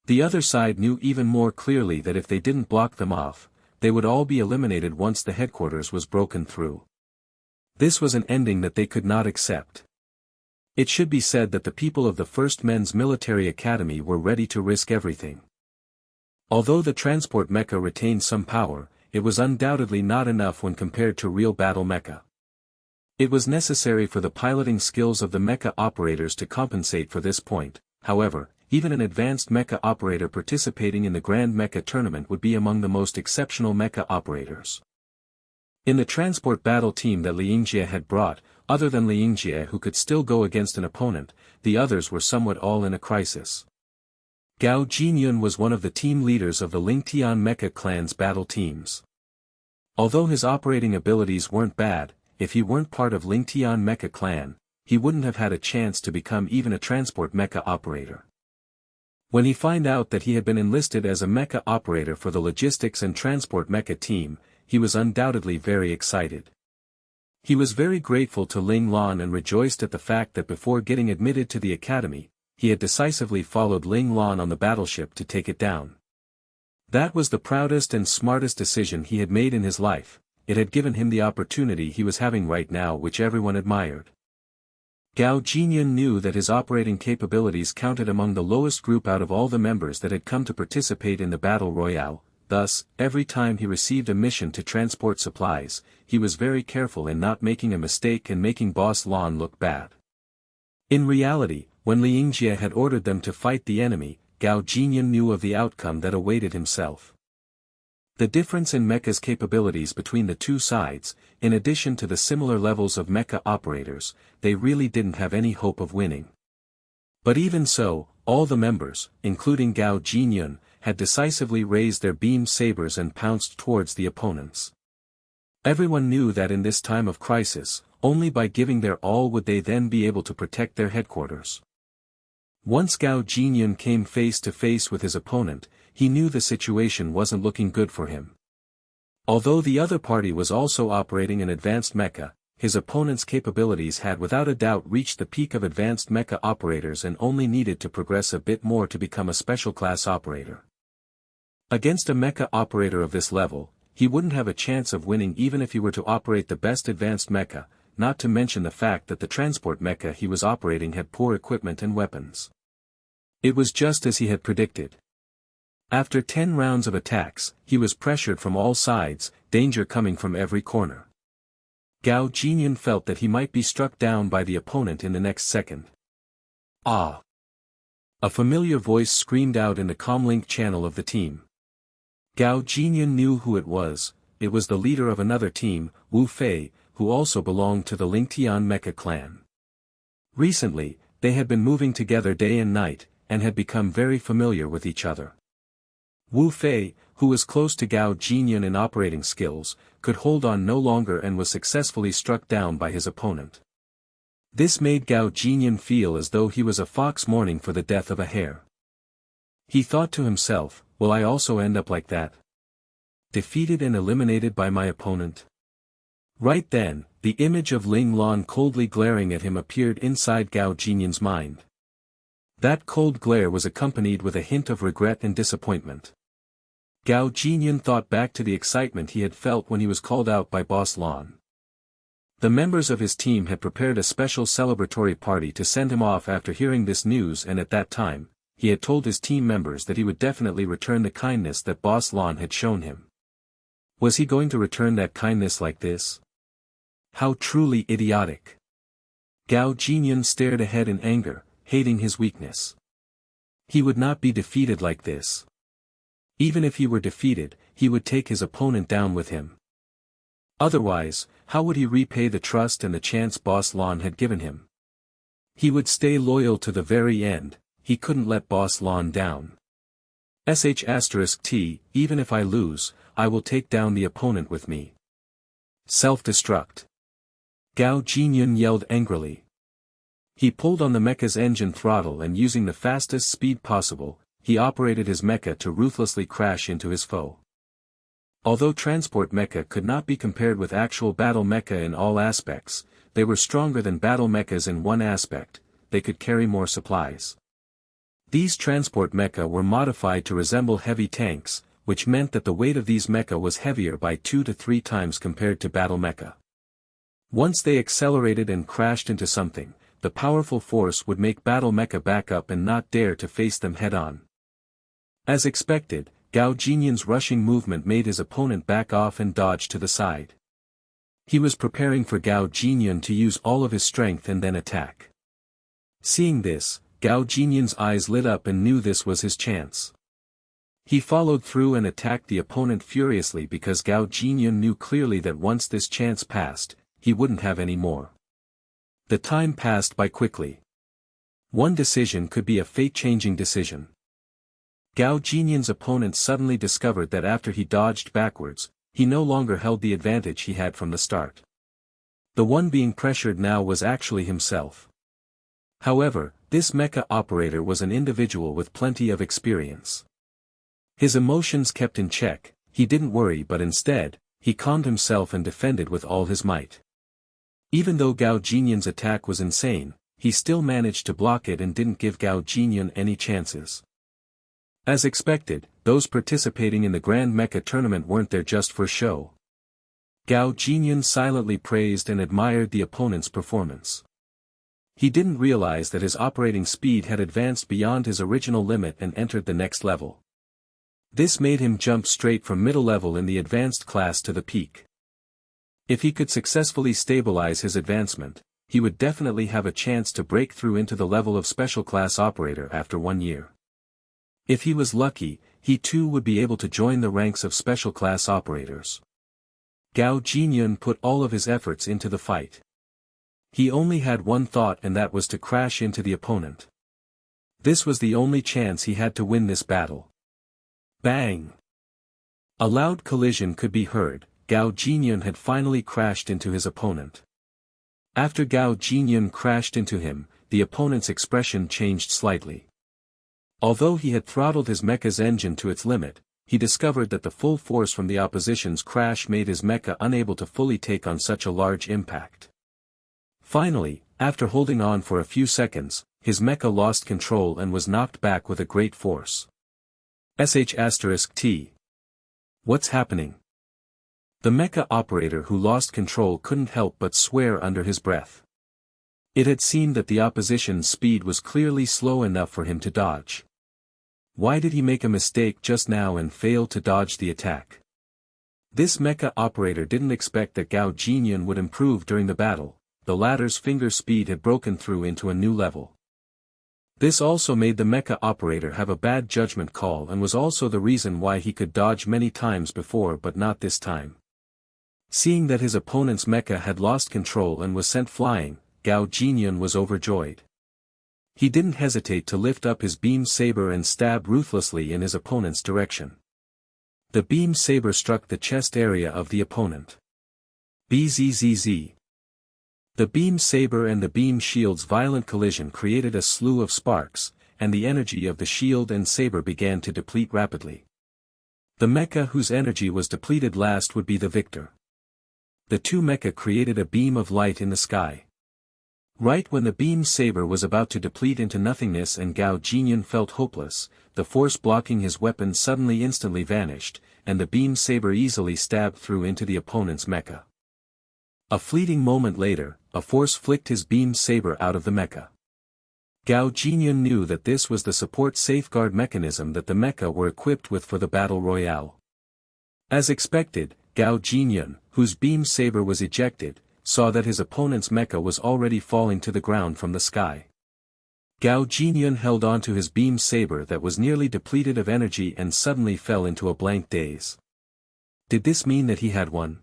The other side knew even more clearly that if they didn't block them off, they would all be eliminated once the headquarters was broken through. This was an ending that they could not accept. It should be said that the people of the First Men's Military Academy were ready to risk everything. Although the transport mecha retained some power, it was undoubtedly not enough when compared to real battle mecha. It was necessary for the piloting skills of the mecha operators to compensate for this point. However, even an advanced mecha operator participating in the Grand Mecha Tournament would be among the most exceptional mecha operators. In the transport battle team that Li Yingjie had brought, other than Li Yingjie who could still go against an opponent, the others were somewhat all in a crisis. Gao Jinyun was one of the team leaders of the Lingtian Mecha clan's battle teams. Although his operating abilities weren't bad, if he weren't part of Ling Tian mecha clan, he wouldn't have had a chance to become even a transport mecha operator. When he found out that he had been enlisted as a mecha operator for the logistics and transport mecha team, he was undoubtedly very excited. He was very grateful to Ling Lan and rejoiced at the fact that before getting admitted to the academy, he had decisively followed Ling Lan on the battleship to take it down. That was the proudest and smartest decision he had made in his life. It had given him the opportunity he was having right now, which everyone admired. Gao Jinyan knew that his operating capabilities counted among the lowest group out of all the members that had come to participate in the battle royale. Thus, every time he received a mission to transport supplies, he was very careful in not making a mistake and making Boss Lan look bad. In reality, when Li Yingjie had ordered them to fight the enemy, Gao Jinyan knew of the outcome that awaited himself. The difference in mecha's capabilities between the two sides, in addition to the similar levels of mecha operators, they really didn't have any hope of winning. But even so, all the members, including Gao Jinyan, had decisively raised their beam sabers and pounced towards the opponents. Everyone knew that in this time of crisis, only by giving their all would they then be able to protect their headquarters. Once Gao Jinyan came face to face with his opponent, he knew the situation wasn't looking good for him. Although the other party was also operating an advanced mecha, his opponent's capabilities had without a doubt reached the peak of advanced mecha operators and only needed to progress a bit more to become a special class operator. Against a mecha operator of this level, he wouldn't have a chance of winning even if he were to operate the best advanced mecha, not to mention the fact that the transport mecha he was operating had poor equipment and weapons. It was just as he had predicted. After 10 rounds of attacks, he was pressured from all sides, danger coming from every corner. Gao Jinyan felt that he might be struck down by the opponent in the next second. Ah! A familiar voice screamed out in the comlink channel of the team. Gao Jinyan knew who it was the leader of another team, Wu Fei, who also belonged to the Lingtian mecha clan. Recently, they had been moving together day and night, and had become very familiar with each other. Wu Fei, who was close to Gao Jinyan in operating skills, could hold on no longer and was successfully struck down by his opponent. This made Gao Jinyan feel as though he was a fox mourning for the death of a hare. He thought to himself, will I also end up like that? Defeated and eliminated by my opponent? Right then, the image of Ling Lan coldly glaring at him appeared inside Gao Jinyan's mind. That cold glare was accompanied with a hint of regret and disappointment. Gao Jinyan thought back to the excitement he had felt when he was called out by Boss Lan. The members of his team had prepared a special celebratory party to send him off after hearing this news, and at that time, he had told his team members that he would definitely return the kindness that Boss Lan had shown him. Was he going to return that kindness like this? How truly idiotic. Gao Jinyan stared ahead in anger, hating his weakness. He would not be defeated like this. Even if he were defeated, he would take his opponent down with him. Otherwise, how would he repay the trust and the chance Boss Lan had given him? He would stay loyal to the very end. He couldn't let Boss Lan down. *T, even if I lose, I will take down the opponent with me. Self-destruct. Gao Jinyan yelled angrily. He pulled on the mecha's engine throttle and using the fastest speed possible, he operated his mecha to ruthlessly crash into his foe. Although transport mecha could not be compared with actual battle mecha in all aspects, they were stronger than battle mechas in one aspect: they could carry more supplies. These transport mecha were modified to resemble heavy tanks, which meant that the weight of these mecha was heavier by 2 to 3 times compared to battle mecha. Once they accelerated and crashed into something, the powerful force would make battle mecha back up and not dare to face them head-on. As expected, Gao Jinyan's rushing movement made his opponent back off and dodge to the side. He was preparing for Gao Jinyan to use all of his strength and then attack. Seeing this, Gao Jinyan's eyes lit up and knew this was his chance. He followed through and attacked the opponent furiously because Gao Jinyan knew clearly that once this chance passed, he wouldn't have any more. The time passed by quickly. One decision could be a fate-changing decision. Gao Jinyan's opponent suddenly discovered that after he dodged backwards, he no longer held the advantage he had from the start. The one being pressured now was actually himself. However, this mecha operator was an individual with plenty of experience. His emotions kept in check, he didn't worry but instead, he calmed himself and defended with all his might. Even though Gao Jinyan's attack was insane, he still managed to block it and didn't give Gao Jinyan any chances. As expected, those participating in the Grand Mecha tournament weren't there just for show. Gao Jinyan silently praised and admired the opponent's performance. He didn't realize that his operating speed had advanced beyond his original limit and entered the next level. This made him jump straight from middle level in the advanced class to the peak. If he could successfully stabilize his advancement, he would definitely have a chance to break through into the level of special class operator after 1 year. If he was lucky, he too would be able to join the ranks of special class operators. Gao Jinyan put all of his efforts into the fight. He only had one thought and that was to crash into the opponent. This was the only chance he had to win this battle. Bang! A loud collision could be heard. Gao Jinyan had finally crashed into his opponent. After Gao Jinyan crashed into him, the opponent's expression changed slightly. Although he had throttled his mecha's engine to its limit, he discovered that the full force from the opposition's crash made his mecha unable to fully take on such a large impact. Finally, after holding on for a few seconds, his mecha lost control and was knocked back with a great force. *T. What's happening? The mecha operator who lost control couldn't help but swear under his breath. It had seemed that the opposition's speed was clearly slow enough for him to dodge. Why did he make a mistake just now and fail to dodge the attack? This mecha operator didn't expect that Gao Jinyan would improve during the battle. The latter's finger speed had broken through into a new level. This also made the mecha operator have a bad judgment call and was also the reason why he could dodge many times before but not this time. Seeing that his opponent's mecha had lost control and was sent flying, Gao Jinyan was overjoyed. He didn't hesitate to lift up his beam saber and stab ruthlessly in his opponent's direction. The beam saber struck the chest area of the opponent. Bzzz. The beam saber and the beam shield's violent collision created a slew of sparks, and the energy of the shield and saber began to deplete rapidly. The mecha whose energy was depleted last would be the victor. The two mecha created a beam of light in the sky. Right when the beam saber was about to deplete into nothingness and Gao Jinyan felt hopeless, the force blocking his weapon suddenly instantly vanished, and the beam saber easily stabbed through into the opponent's mecha. A fleeting moment later, a force flicked his beam saber out of the mecha. Gao Jinyan knew that this was the support safeguard mechanism that the mecha were equipped with for the battle royale. As expected, Gao Jinyan, whose beam saber was ejected, saw that his opponent's mecha was already falling to the ground from the sky. Gao Jinyan held onto his beam saber that was nearly depleted of energy and suddenly fell into a blank daze. Did this mean that he had won?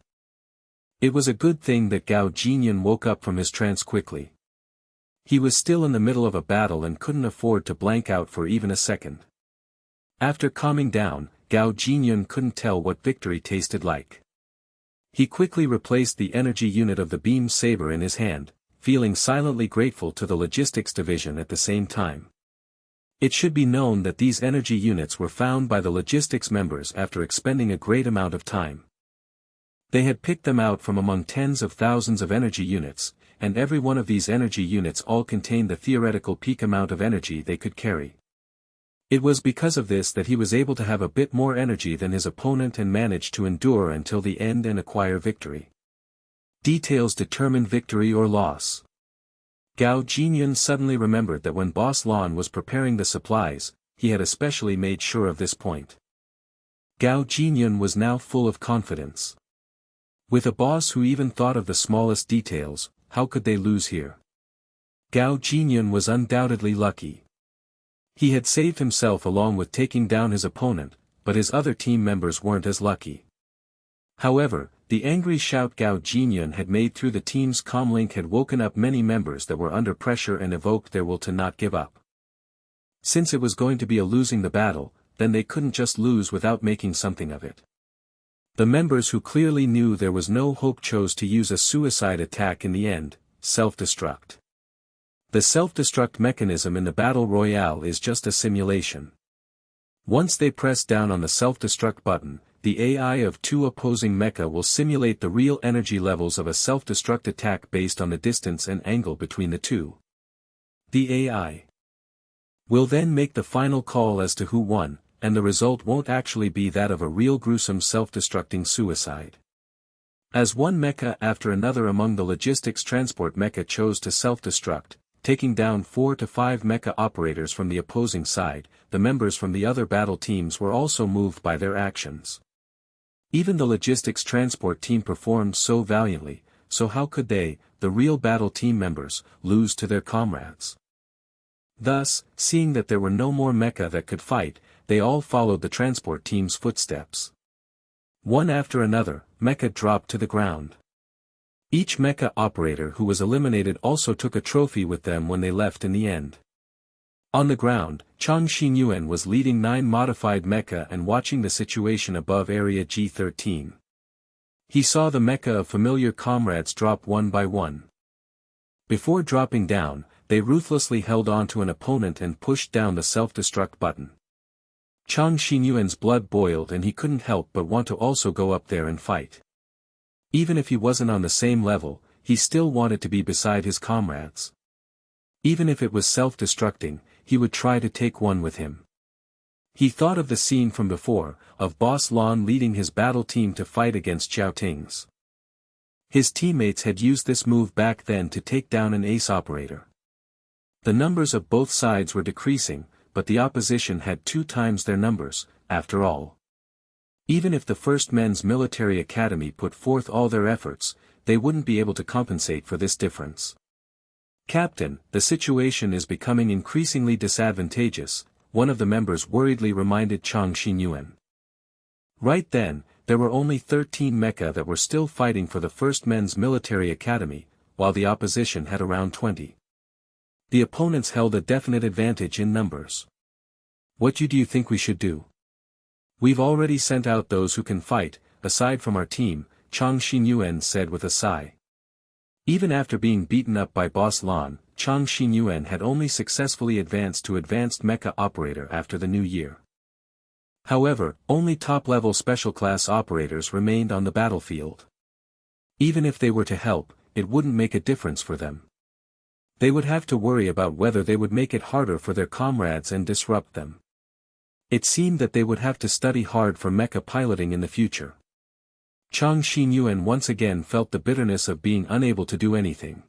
It was a good thing that Gao Jinyan woke up from his trance quickly. He was still in the middle of a battle and couldn't afford to blank out for even a second. After calming down, Gao Jinyan couldn't tell what victory tasted like. He quickly replaced the energy unit of the beam saber in his hand, feeling silently grateful to the logistics division at the same time. It should be known that these energy units were found by the logistics members after expending a great amount of time. They had picked them out from among tens of thousands of energy units, and every one of these energy units all contained the theoretical peak amount of energy they could carry. It was because of this that he was able to have a bit more energy than his opponent and managed to endure until the end and acquire victory. Details determine victory or loss. Gao Jinyan suddenly remembered that when Boss Lan was preparing the supplies, he had especially made sure of this point. Gao Jinyan was now full of confidence. With a boss who even thought of the smallest details, how could they lose here? Gao Jinyan was undoubtedly lucky. He had saved himself along with taking down his opponent, but his other team members weren't as lucky. However, the angry shout Gao Jinyan had made through the team's comlink had woken up many members that were under pressure and evoked their will to not give up. Since it was going to be a losing the battle, then they couldn't just lose without making something of it. The members who clearly knew there was no hope chose to use a suicide attack in the end, self-destruct. The self-destruct mechanism in the Battle Royale is just a simulation. Once they press down on the self-destruct button, the AI of two opposing mecha will simulate the real energy levels of a self-destruct attack based on the distance and angle between the two. The AI will then make the final call as to who won, and the result won't actually be that of a real gruesome self-destructing suicide. As one mecha after another among the logistics transport mecha chose to self-destruct, taking down 4 to 5 mecha operators from the opposing side, the members from the other battle teams were also moved by their actions. Even the logistics transport team performed so valiantly, so how could they, the real battle team members, lose to their comrades? Thus, seeing that there were no more mecha that could fight, they all followed the transport team's footsteps. One after another, mecha dropped to the ground. Each mecha operator who was eliminated also took a trophy with them when they left in the end. On the ground, Chang Xinyuan was leading 9 modified mecha and watching the situation above area G13. He saw the mecha of familiar comrades drop one by one. Before dropping down, they ruthlessly held on to an opponent and pushed down the self-destruct button. Chang Xinyuan's blood boiled and he couldn't help but want to also go up there and fight. Even if he wasn't on the same level, he still wanted to be beside his comrades. Even if it was self-destructing, he would try to take one with him. He thought of the scene from before, of Boss Lan leading his battle team to fight against Zhao Ting's. His teammates had used this move back then to take down an ace operator. The numbers of both sides were decreasing, but the opposition had 2 times their numbers, after all. Even if the First Men's Military Academy put forth all their efforts, they wouldn't be able to compensate for this difference. "Captain, the situation is becoming increasingly disadvantageous," one of the members worriedly reminded Chang Xinyuan. Right then, there were only 13 mecha that were still fighting for the First Men's Military Academy, while the opposition had around 20. The opponents held a definite advantage in numbers. "What do you think we should do? We've already sent out those who can fight, aside from our team," Chang Xinyuan said with a sigh. Even after being beaten up by Boss Lan, Chang Xinyuan had only successfully advanced to Advanced Mecha Operator after the new year. However, only top-level special class operators remained on the battlefield. Even if they were to help, it wouldn't make a difference for them. They would have to worry about whether they would make it harder for their comrades and disrupt them. It seemed that they would have to study hard for mecha piloting in the future. Chang Xinyuan once again felt the bitterness of being unable to do anything.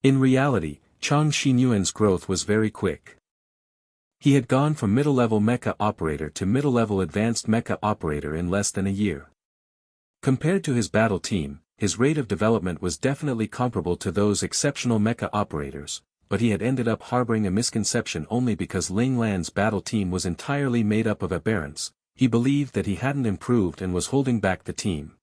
In reality, Chang Xinyuan's growth was very quick. He had gone from middle-level mecha operator to middle-level advanced mecha operator in less than a year. Compared to his battle team, his rate of development was definitely comparable to those exceptional mecha operators, but he had ended up harboring a misconception only because Ling Lan's battle team was entirely made up of aberrants. He believed that he hadn't improved and was holding back the team.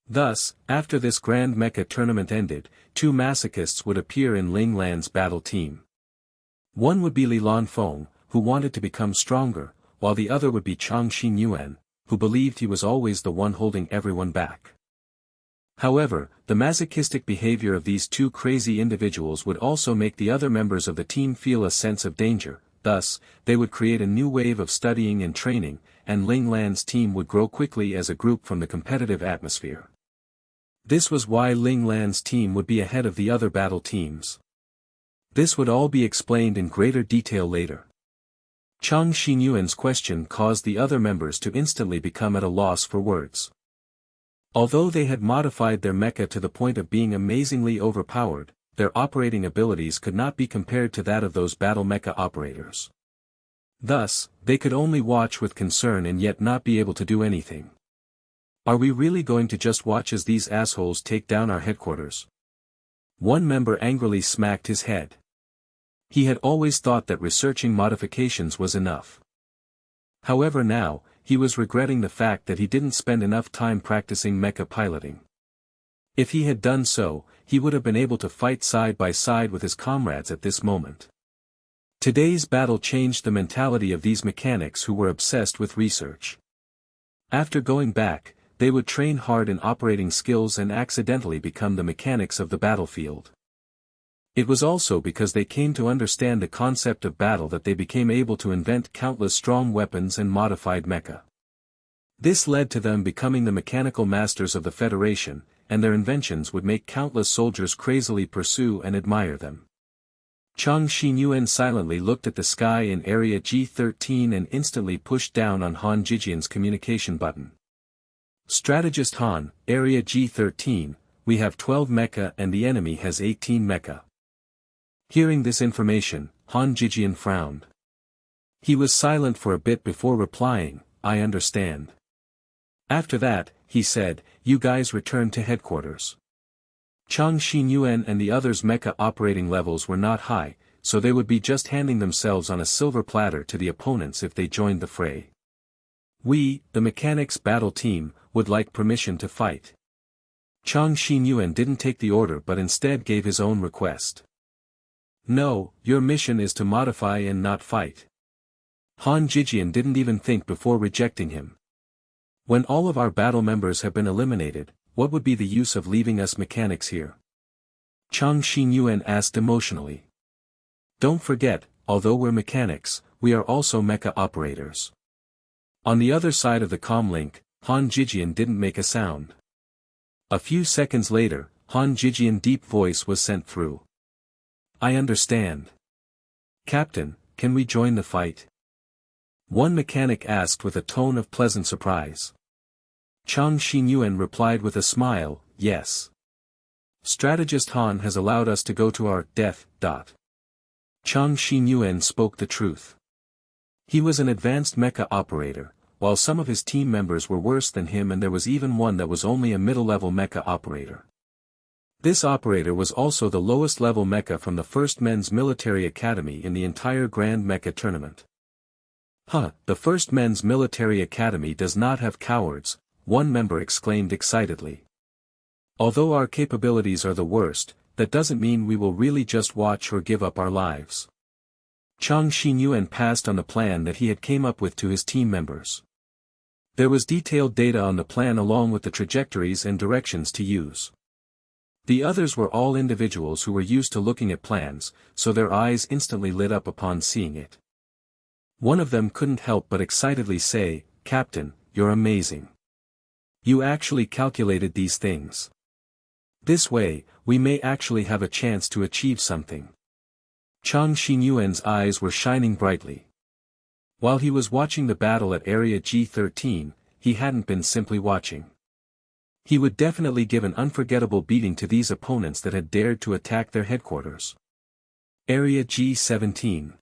Thus, after this grand mecha tournament ended, 2 masochists would appear in Ling Lan's battle team. One would be Li Lanfeng, who wanted to become stronger, while the other would be Chang Xinyuan, who believed he was always the one holding everyone back. However, the masochistic behavior of these 2 crazy individuals would also make the other members of the team feel a sense of danger. Thus, they would create a new wave of studying and training, and Ling Lan's team would grow quickly as a group from the competitive atmosphere. This was why Ling Lan's team would be ahead of the other battle teams. This would all be explained in greater detail later. Chang Xinyuan's question caused the other members to instantly become at a loss for words. Although they had modified their mecha to the point of being amazingly overpowered, their operating abilities could not be compared to that of those battle mecha operators. Thus, they could only watch with concern and yet not be able to do anything. "Are we really going to just watch as these assholes take down our headquarters?" One member angrily smacked his head. He had always thought that researching modifications was enough. However now, he was regretting the fact that he didn't spend enough time practicing mecha piloting. If he had done so, he would have been able to fight side by side with his comrades at this moment. Today's battle changed the mentality of these mechanics who were obsessed with research. After going back, they would train hard in operating skills and accidentally become the mechanics of the battlefield. It was also because they came to understand the concept of battle that they became able to invent countless strong weapons and modified mecha. This led to them becoming the mechanical masters of the Federation, and their inventions would make countless soldiers crazily pursue and admire them. Chang Xinyuan silently looked at the sky in Area G13 and instantly pushed down on Han Jijian's communication button. Strategist Han, Area G13, we have 12 mecha and the enemy has 18 mecha. Hearing this information, Han Jijian frowned. He was silent for a bit before replying, I understand. After that, he said, you guys return to headquarters. Chang Xinyuan and the others' mecha operating levels were not high, so they would be just handing themselves on a silver platter to the opponents if they joined the fray. We, the mechanics battle team, would like permission to fight. Chang Xinyuan didn't take the order but instead gave his own request. No, your mission is to modify and not fight. Han Jijian didn't even think before rejecting him. When all of our battle members have been eliminated, what would be the use of leaving us mechanics here? Chang Xinyuan asked emotionally. Don't forget, although we're mechanics, we are also mecha operators. On the other side of the comm link, Han Jijian didn't make a sound. A few seconds later, Han Jijian's deep voice was sent through. I understand. Captain, can we join the fight? One mechanic asked with a tone of pleasant surprise. Chang Xinyuan replied with a smile, yes. Strategist Han has allowed us to go to our death. Chang Xinyuan spoke the truth. He was an advanced mecha operator, while some of his team members were worse than him and there was even one that was only a middle-level mecha operator. This operator was also the lowest level mecha from the first men's military academy in the entire Grand Mecha tournament. The first men's military academy does not have cowards, one member exclaimed excitedly. Although our capabilities are the worst, that doesn't mean we will really just watch or give up our lives. Chang Xinyuan passed on the plan that he had came up with to his team members. There was detailed data on the plan along with the trajectories and directions to use. The others were all individuals who were used to looking at plans, so their eyes instantly lit up upon seeing it. One of them couldn't help but excitedly say, Captain, you're amazing. You actually calculated these things. This way, we may actually have a chance to achieve something. Chang Xinyuan's eyes were shining brightly. While he was watching the battle at Area G13, he hadn't been simply watching. He would definitely give an unforgettable beating to these opponents that had dared to attack their headquarters. Area G17.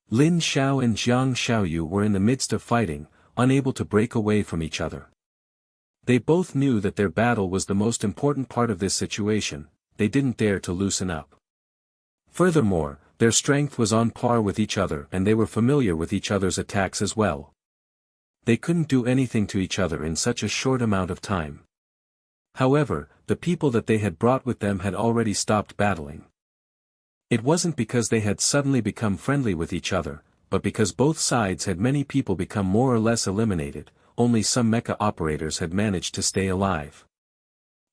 Lin Xiao and Jiang Xiaoyu were in the midst of fighting, unable to break away from each other. They both knew that their battle was the most important part of this situation, they didn't dare to loosen up. Furthermore, their strength was on par with each other and they were familiar with each other's attacks as well. They couldn't do anything to each other in such a short amount of time. However, the people that they had brought with them had already stopped battling. It wasn't because they had suddenly become friendly with each other, but because both sides had many people become more or less eliminated, only some mecha operators had managed to stay alive.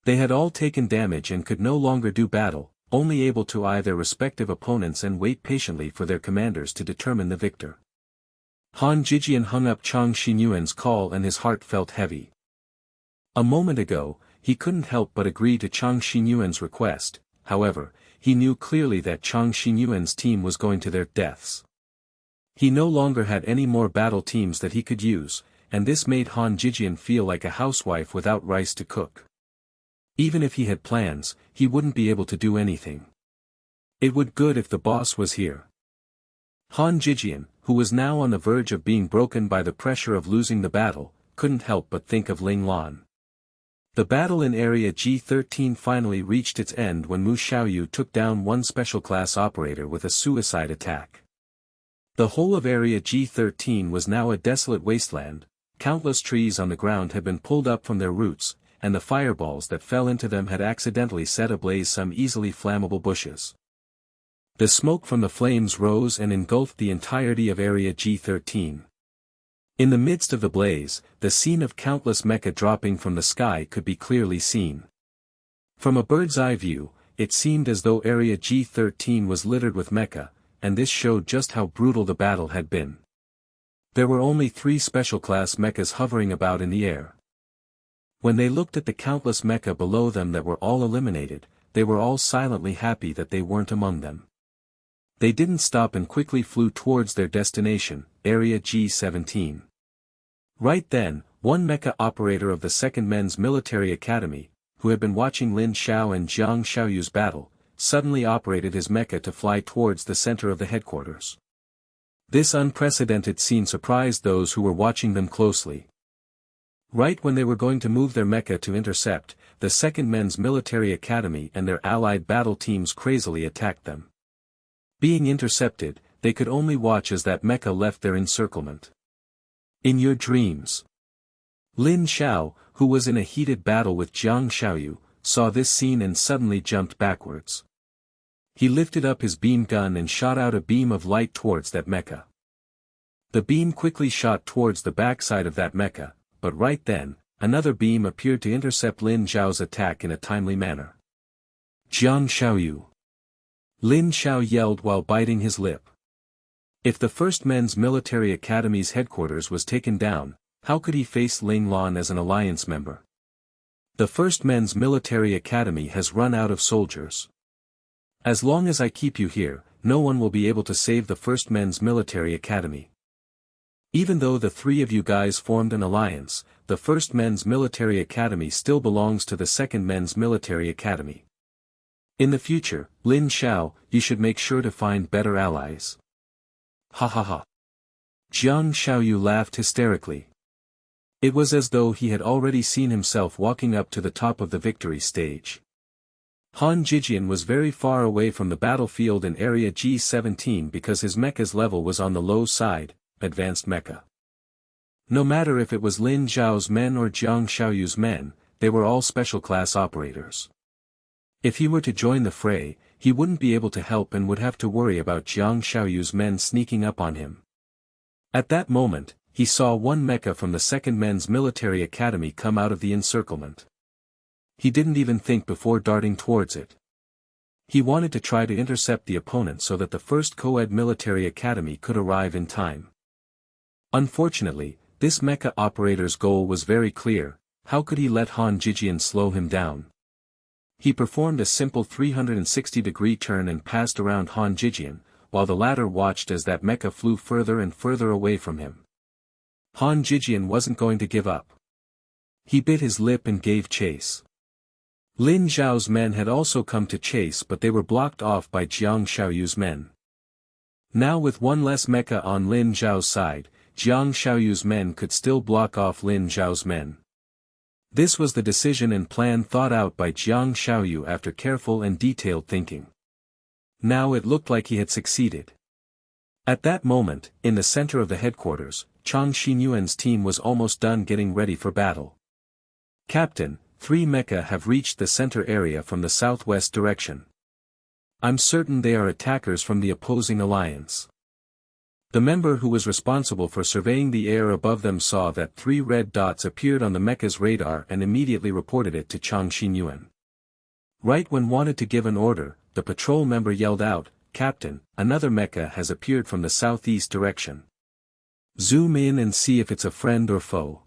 They had all taken damage and could no longer do battle, only able to eye their respective opponents and wait patiently for their commanders to determine the victor. Han Jijian hung up Chang Xinyuan's call and his heart felt heavy. A moment ago, he couldn't help but agree to Chang Xinyuan's request, however, he knew clearly that Chang Xinyuan's team was going to their deaths. He no longer had any more battle teams that he could use, and this made Han Jijian feel like a housewife without rice to cook. Even if he had plans, he wouldn't be able to do anything. It would good if the boss was here. Han Jijian, who was now on the verge of being broken by the pressure of losing the battle, couldn't help but think of Ling Lan. The battle in Area G13 finally reached its end when Mu Xiaoyu took down one special class operator with a suicide attack. The whole of Area G13 was now a desolate wasteland, countless trees on the ground had been pulled up from their roots, and the fireballs that fell into them had accidentally set ablaze some easily flammable bushes. The smoke from the flames rose and engulfed the entirety of Area G13. In the midst of the blaze, the scene of countless mecha dropping from the sky could be clearly seen. From a bird's-eye view, it seemed as though Area G13 was littered with mecha, and this showed just how brutal the battle had been. There were only 3 special-class mechas hovering about in the air. When they looked at the countless mecha below them that were all eliminated, they were all silently happy that they weren't among them. They didn't stop and quickly flew towards their destination, Area G17. Right then, one mecha operator of the Second Men's Military Academy, who had been watching Lin Xiao and Jiang Xiaoyu's battle, suddenly operated his mecha to fly towards the center of the headquarters. This unprecedented scene surprised those who were watching them closely. Right when they were going to move their mecha to intercept, the Second Men's Military Academy and their allied battle teams crazily attacked them. Being intercepted, they could only watch as that mecha left their encirclement. In your dreams. Lin Xiao, who was in a heated battle with Jiang Xiaoyu, saw this scene and suddenly jumped backwards. He lifted up his beam gun and shot out a beam of light towards that mecha. The beam quickly shot towards the backside of that mecha, but right then, another beam appeared to intercept Lin Xiao's attack in a timely manner. Jiang Xiaoyu. Lin Xiao yelled while biting his lip. If the First Men's Military Academy's headquarters was taken down, how could he face Ling Lan as an alliance member? The First Men's Military Academy has run out of soldiers. As long as I keep you here, no one will be able to save the First Men's Military Academy. Even though the 3 of you guys formed an alliance, the First Men's Military Academy still belongs to the Second Men's Military Academy. In the future, Lin Xiao, you should make sure to find better allies. Ha ha ha. Jiang Xiaoyu laughed hysterically. It was as though he had already seen himself walking up to the top of the victory stage. Han Jijian was very far away from the battlefield in Area G17 because his mecha's level was on the low side, advanced mecha. No matter if it was Lin Zhao's men or Jiang Xiaoyu's men, they were all special class operators. If he were to join the fray, he wouldn't be able to help and would have to worry about Jiang Xiaoyu's men sneaking up on him. At that moment, he saw one mecha from the Second Men's Military Academy come out of the encirclement. He didn't even think before darting towards it. He wanted to try to intercept the opponent so that the First Co-ed Military Academy could arrive in time. Unfortunately, this mecha operator's goal was very clear: how could he let Han Jijian slow him down? He performed a simple 360-degree turn and passed around Han Jijian, while the latter watched as that mecha flew further and further away from him. Han Jijian wasn't going to give up. He bit his lip and gave chase. Lin Zhao's men had also come to chase, but they were blocked off by Jiang Xiaoyu's men. Now with one less mecha on Lin Zhao's side, Jiang Xiaoyu's men could still block off Lin Zhao's men. This was the decision and plan thought out by Jiang Xiaoyu after careful and detailed thinking. Now it looked like he had succeeded. At that moment, in the center of the headquarters, Chang Xinyuan's team was almost done getting ready for battle. Captain, 3 mecha have reached the center area from the southwest direction. I'm certain they are attackers from the opposing alliance. The member who was responsible for surveying the air above them saw that 3 red dots appeared on the mecha's radar and immediately reported it to Chang Xinyuan. Right when wanted to give an order, the patrol member yelled out, "Captain, another mecha has appeared from the southeast direction. Zoom in and see if it's a friend or foe."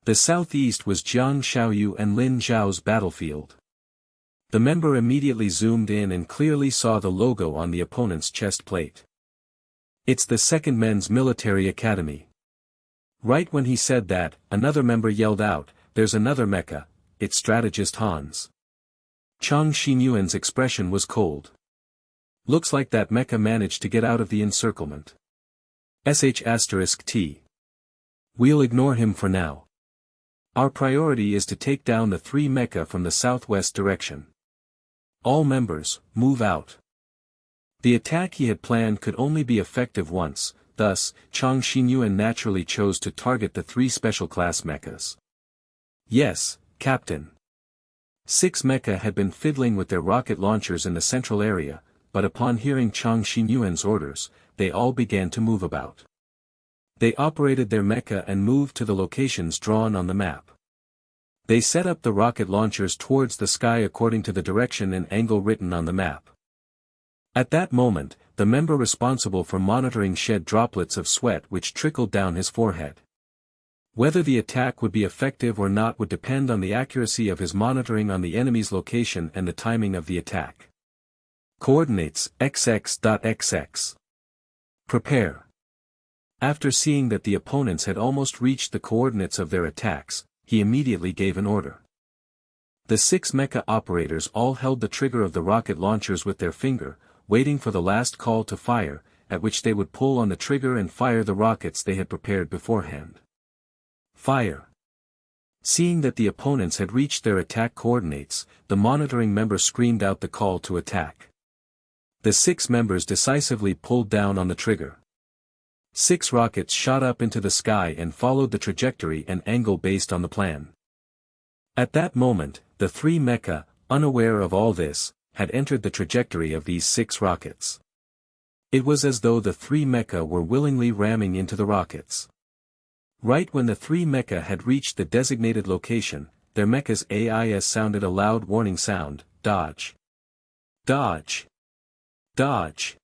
The southeast was Jiang Xiaoyu and Lin Zhao's battlefield. The member immediately zoomed in and clearly saw the logo on the opponent's chest plate. It's the Second Men's Military Academy. Right when he said that, another member yelled out, "There's another mecha, it's strategist Hans." Chang Xinyuan's expression was cold. Looks like that mecha managed to get out of the encirclement. *T. We'll ignore him for now. Our priority is to take down the 3 mecha from the southwest direction. All members, move out. The attack he had planned could only be effective once, thus, Chang Xinyuan naturally chose to target the 3 special class mechas. Yes, Captain. 6 mecha had been fiddling with their rocket launchers in the central area, but upon hearing Chang Xinyuan's orders, they all began to move about. They operated their mecha and moved to the locations drawn on the map. They set up the rocket launchers towards the sky according to the direction and angle written on the map. At that moment, the member responsible for monitoring shed droplets of sweat which trickled down his forehead. Whether the attack would be effective or not would depend on the accuracy of his monitoring on the enemy's location and the timing of the attack. Coordinates XX.XX. Prepare. After seeing that the opponents had almost reached the coordinates of their attacks, he immediately gave an order. The 6 mecha operators all held the trigger of the rocket launchers with their finger, waiting for the last call to fire, at which they would pull on the trigger and fire the rockets they had prepared beforehand. Fire. Seeing that the opponents had reached their attack coordinates, the monitoring member screamed out the call to attack. The 6 members decisively pulled down on the trigger. 6 rockets shot up into the sky and followed the trajectory and angle based on the plan. At that moment, the 3 mecha, unaware of all this, had entered the trajectory of these 6 rockets. It was as though the 3 mecha were willingly ramming into the rockets. Right when the 3 mecha had reached the designated location, their mecha's AIS sounded a loud warning sound: dodge. Dodge. Dodge.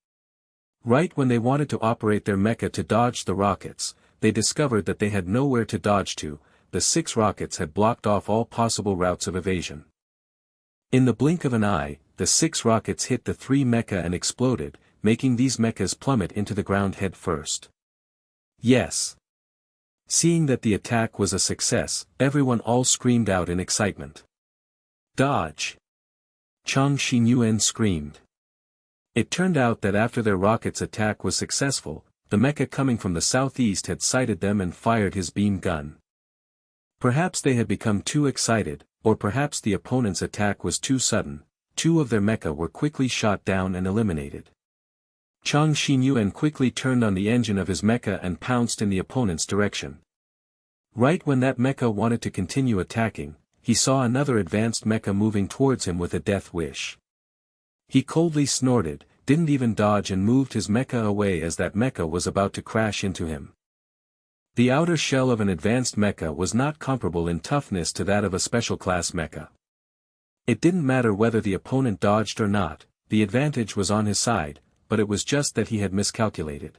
Right when they wanted to operate their mecha to dodge the rockets, they discovered that they had nowhere to dodge to. The 6 rockets had blocked off all possible routes of evasion. In the blink of an eye, the 6 rockets hit the 3 mecha and exploded, making these mechas plummet into the ground head first. Yes. Seeing that the attack was a success, everyone all screamed out in excitement. Dodge! Chang Xinyuan screamed. It turned out that after their rocket's attack was successful, the mecha coming from the southeast had sighted them and fired his beam gun. Perhaps they had become too excited, or perhaps the opponent's attack was too sudden. 2 of their mecha were quickly shot down and eliminated. Chang Xinyuan quickly turned on the engine of his mecha and pounced in the opponent's direction. Right when that mecha wanted to continue attacking, he saw another advanced mecha moving towards him with a death wish. He coldly snorted, didn't even dodge and moved his mecha away as that mecha was about to crash into him. The outer shell of an advanced mecha was not comparable in toughness to that of a special class mecha. It didn't matter whether the opponent dodged or not, the advantage was on his side, but it was just that he had miscalculated.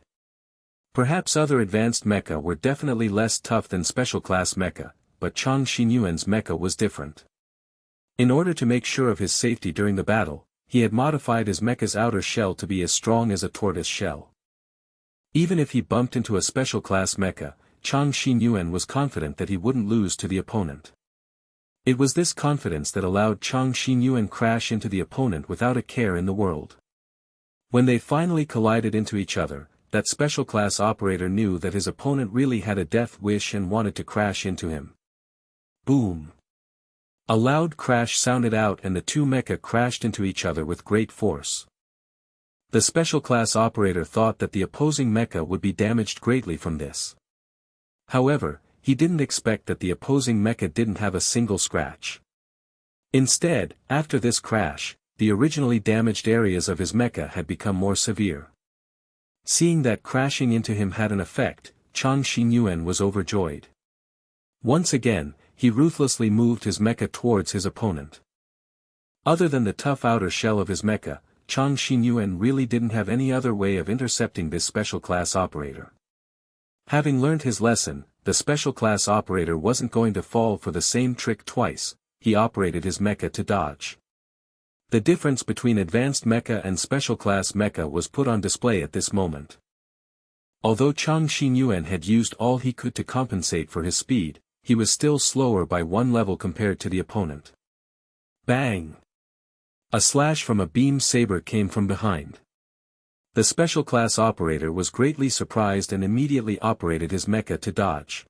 Perhaps other advanced mecha were definitely less tough than special class mecha, but Chang Xinyuan's mecha was different. In order to make sure of his safety during the battle, he had modified his mecha's outer shell to be as strong as a tortoise shell. Even if he bumped into a special class mecha, Chang Xinyuan was confident that he wouldn't lose to the opponent. It was this confidence that allowed Chang Xinyuan crash into the opponent without a care in the world. When they finally collided into each other, that special class operator knew that his opponent really had a death wish and wanted to crash into him. Boom! A loud crash sounded out and the 2 mecha crashed into each other with great force. The special class operator thought that the opposing mecha would be damaged greatly from this. However, he didn't expect that the opposing mecha didn't have a single scratch. Instead, after this crash, the originally damaged areas of his mecha had become more severe. Seeing that crashing into him had an effect, Chang Xinyuan was overjoyed. Once again, he ruthlessly moved his mecha towards his opponent. Other than the tough outer shell of his mecha, Chang Xinyuan really didn't have any other way of intercepting this special class operator. Having learned his lesson, the special class operator wasn't going to fall for the same trick twice. He operated his mecha to dodge. The difference between advanced mecha and special class mecha was put on display at this moment. Although Chang Xinyuan had used all he could to compensate for his speed, he was still slower by 1 level compared to the opponent. Bang! A slash from a beam saber came from behind. The special class operator was greatly surprised and immediately operated his mecha to dodge.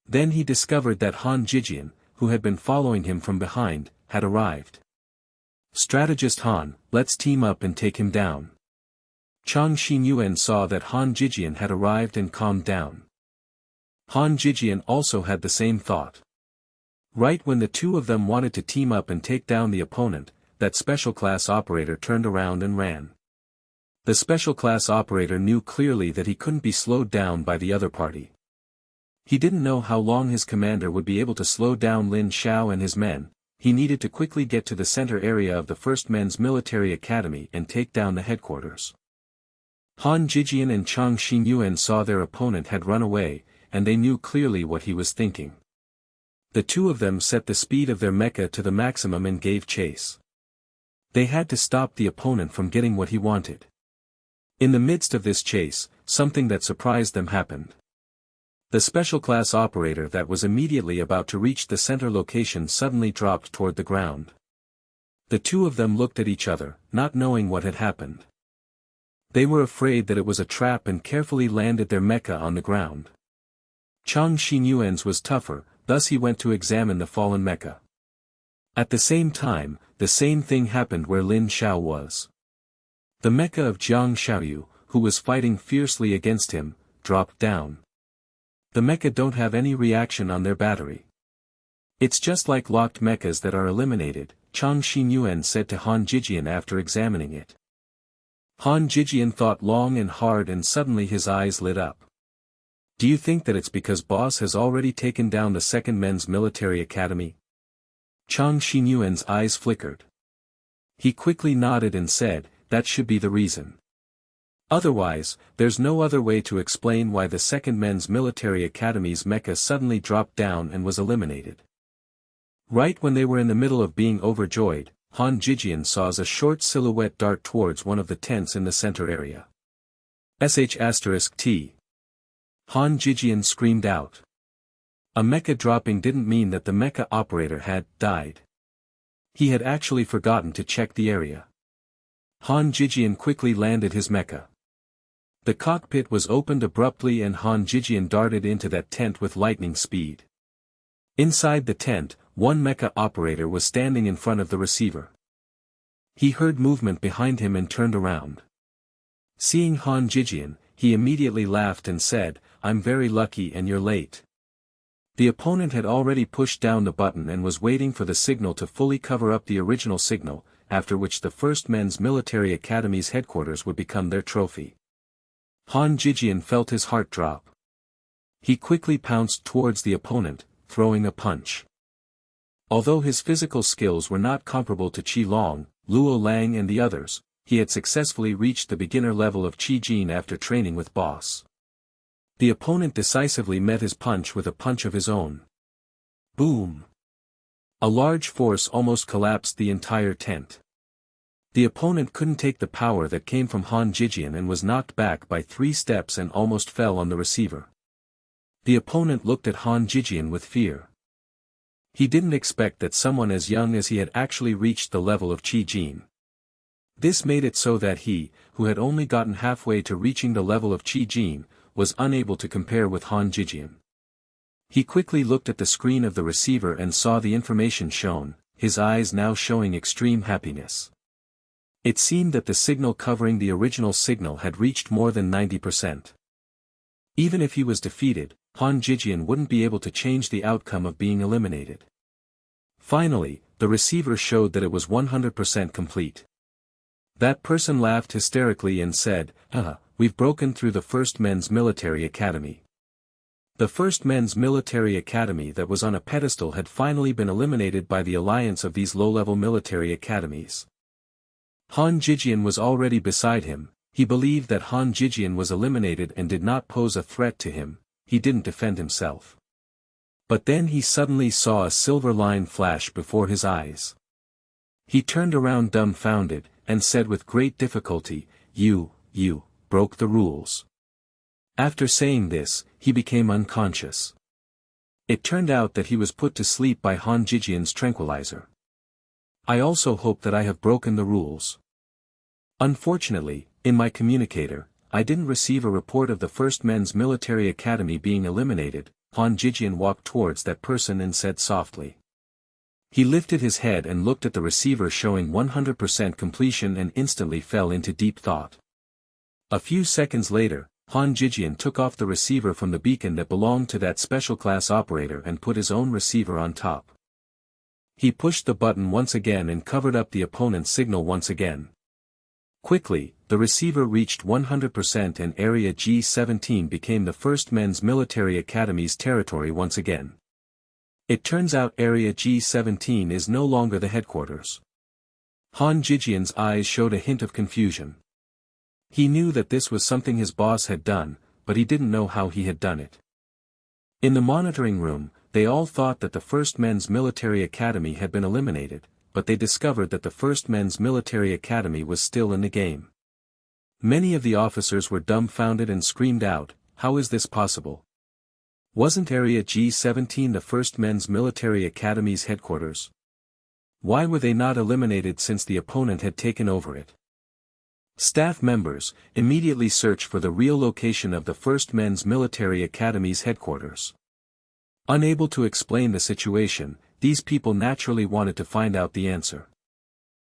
Then he discovered that Han Jijian, who had been following him from behind, had arrived. Strategist Han, let's team up and take him down. Chang Xinyuan saw that Han Jijian had arrived and calmed down. Han Jijian also had the same thought. Right when the 2 of them wanted to team up and take down the opponent, that special class operator turned around and ran. The special class operator knew clearly that he couldn't be slowed down by the other party. He didn't know how long his commander would be able to slow down Lin Xiao and his men. He needed to quickly get to the center area of the First Men's Military Academy and take down the headquarters. Han Jijian and Chang Xinyuan saw their opponent had run away, and they knew clearly what he was thinking. The two of them set the speed of their mecha to the maximum and gave chase. They had to stop the opponent from getting what he wanted. In the midst of this chase, something that surprised them happened. The special class operator that was immediately about to reach the center location suddenly dropped toward the ground. The two of them looked at each other, not knowing what had happened. They were afraid that it was a trap and carefully landed their mecha on the ground. Chang Xinyuan's was tougher, thus he went to examine the fallen mecha. At the same time, the same thing happened where Lin Xiao was. The mecha of Jiang Xiaoyu, who was fighting fiercely against him, dropped down. The mecha don't have any reaction on their battery. It's just like locked mechas that are eliminated, Chang Xinyuan said to Han Jijian after examining it. Han Jijian thought long and hard and suddenly his eyes lit up. Do you think that it's because boss has already taken down the Second Men's Military Academy? Chang Xinyuan's eyes flickered. He quickly nodded and said, that should be the reason. Otherwise, there's no other way to explain why the Second Men's Military Academy's mecha suddenly dropped down and was eliminated. Right when they were in the middle of being overjoyed, Han Jijian saw a short silhouette dart towards one of the tents in the center area. *T. Han Jijian screamed out. A mecha dropping didn't mean that the mecha operator had died. He had actually forgotten to check the area. Han Jijian quickly landed his mecha. The cockpit was opened abruptly and Han Jijian darted into that tent with lightning speed. Inside the tent, one mecha operator was standing in front of the receiver. He heard movement behind him and turned around. Seeing Han Jijian, he immediately laughed and said, I'm very lucky and you're late. The opponent had already pushed down the button and was waiting for the signal to fully cover up the original signal, after which the First Men's Military Academy's headquarters would become their trophy. Han Jijian felt his heart drop. He quickly pounced towards the opponent, throwing a punch. Although his physical skills were not comparable to Qi Long, Luo Lang and the others, he had successfully reached the beginner level of Qi Jin after training with boss. The opponent decisively met his punch with a punch of his own. Boom! A large force almost collapsed the entire tent. The opponent couldn't take the power that came from Han Jijian and was knocked back by 3 steps and almost fell on the receiver. The opponent looked at Han Jijian with fear. He didn't expect that someone as young as he had actually reached the level of Qi Jin. This made it so that he, who had only gotten halfway to reaching the level of Qi Jin, was unable to compare with Han Jijian. He quickly looked at the screen of the receiver and saw the information shown, his eyes now showing extreme happiness. It seemed that the signal covering the original signal had reached more than 90%. Even if he was defeated, Han Jijian wouldn't be able to change the outcome of being eliminated. Finally, the receiver showed that it was 100% complete. That person laughed hysterically and said, we've broken through the First Men's Military Academy. The First Men's Military Academy that was on a pedestal had finally been eliminated by the alliance of these low-level military academies. Han Jijian was already beside him. He believed that Han Jijian was eliminated and did not pose a threat to him. He didn't defend himself. But then he suddenly saw a silver line flash before his eyes. He turned around dumbfounded, and said with great difficulty, You broke the rules. After saying this, he became unconscious. It turned out that he was put to sleep by Han Jijian's tranquilizer. I also hope that I have broken the rules. Unfortunately, in my communicator, I didn't receive a report of the First Men's Military Academy being eliminated. Han Jijian walked towards that person and said softly. He lifted his head and looked at the receiver showing 100% completion and instantly fell into deep thought. A few seconds later, Han Jijian took off the receiver from the beacon that belonged to that special class operator and put his own receiver on top. He pushed the button once again and covered up the opponent's signal once again. Quickly, the receiver reached 100% and Area G-17 became the first men's military academy's territory once again. It turns out Area G-17 is no longer the headquarters. Han Jijian's eyes showed a hint of confusion. He knew that this was something his boss had done, but he didn't know how he had done it. In the monitoring room, they all thought that the first men's military academy had been eliminated, but they discovered that the first men's military academy was still in the game. Many of the officers were dumbfounded and screamed out, "How is this possible? Wasn't Area G-17 the first men's military academy's headquarters? Why were they not eliminated since the opponent had taken over it?" Staff members immediately searched for the real location of the first men's military academy's headquarters. Unable to explain the situation, these people naturally wanted to find out the answer.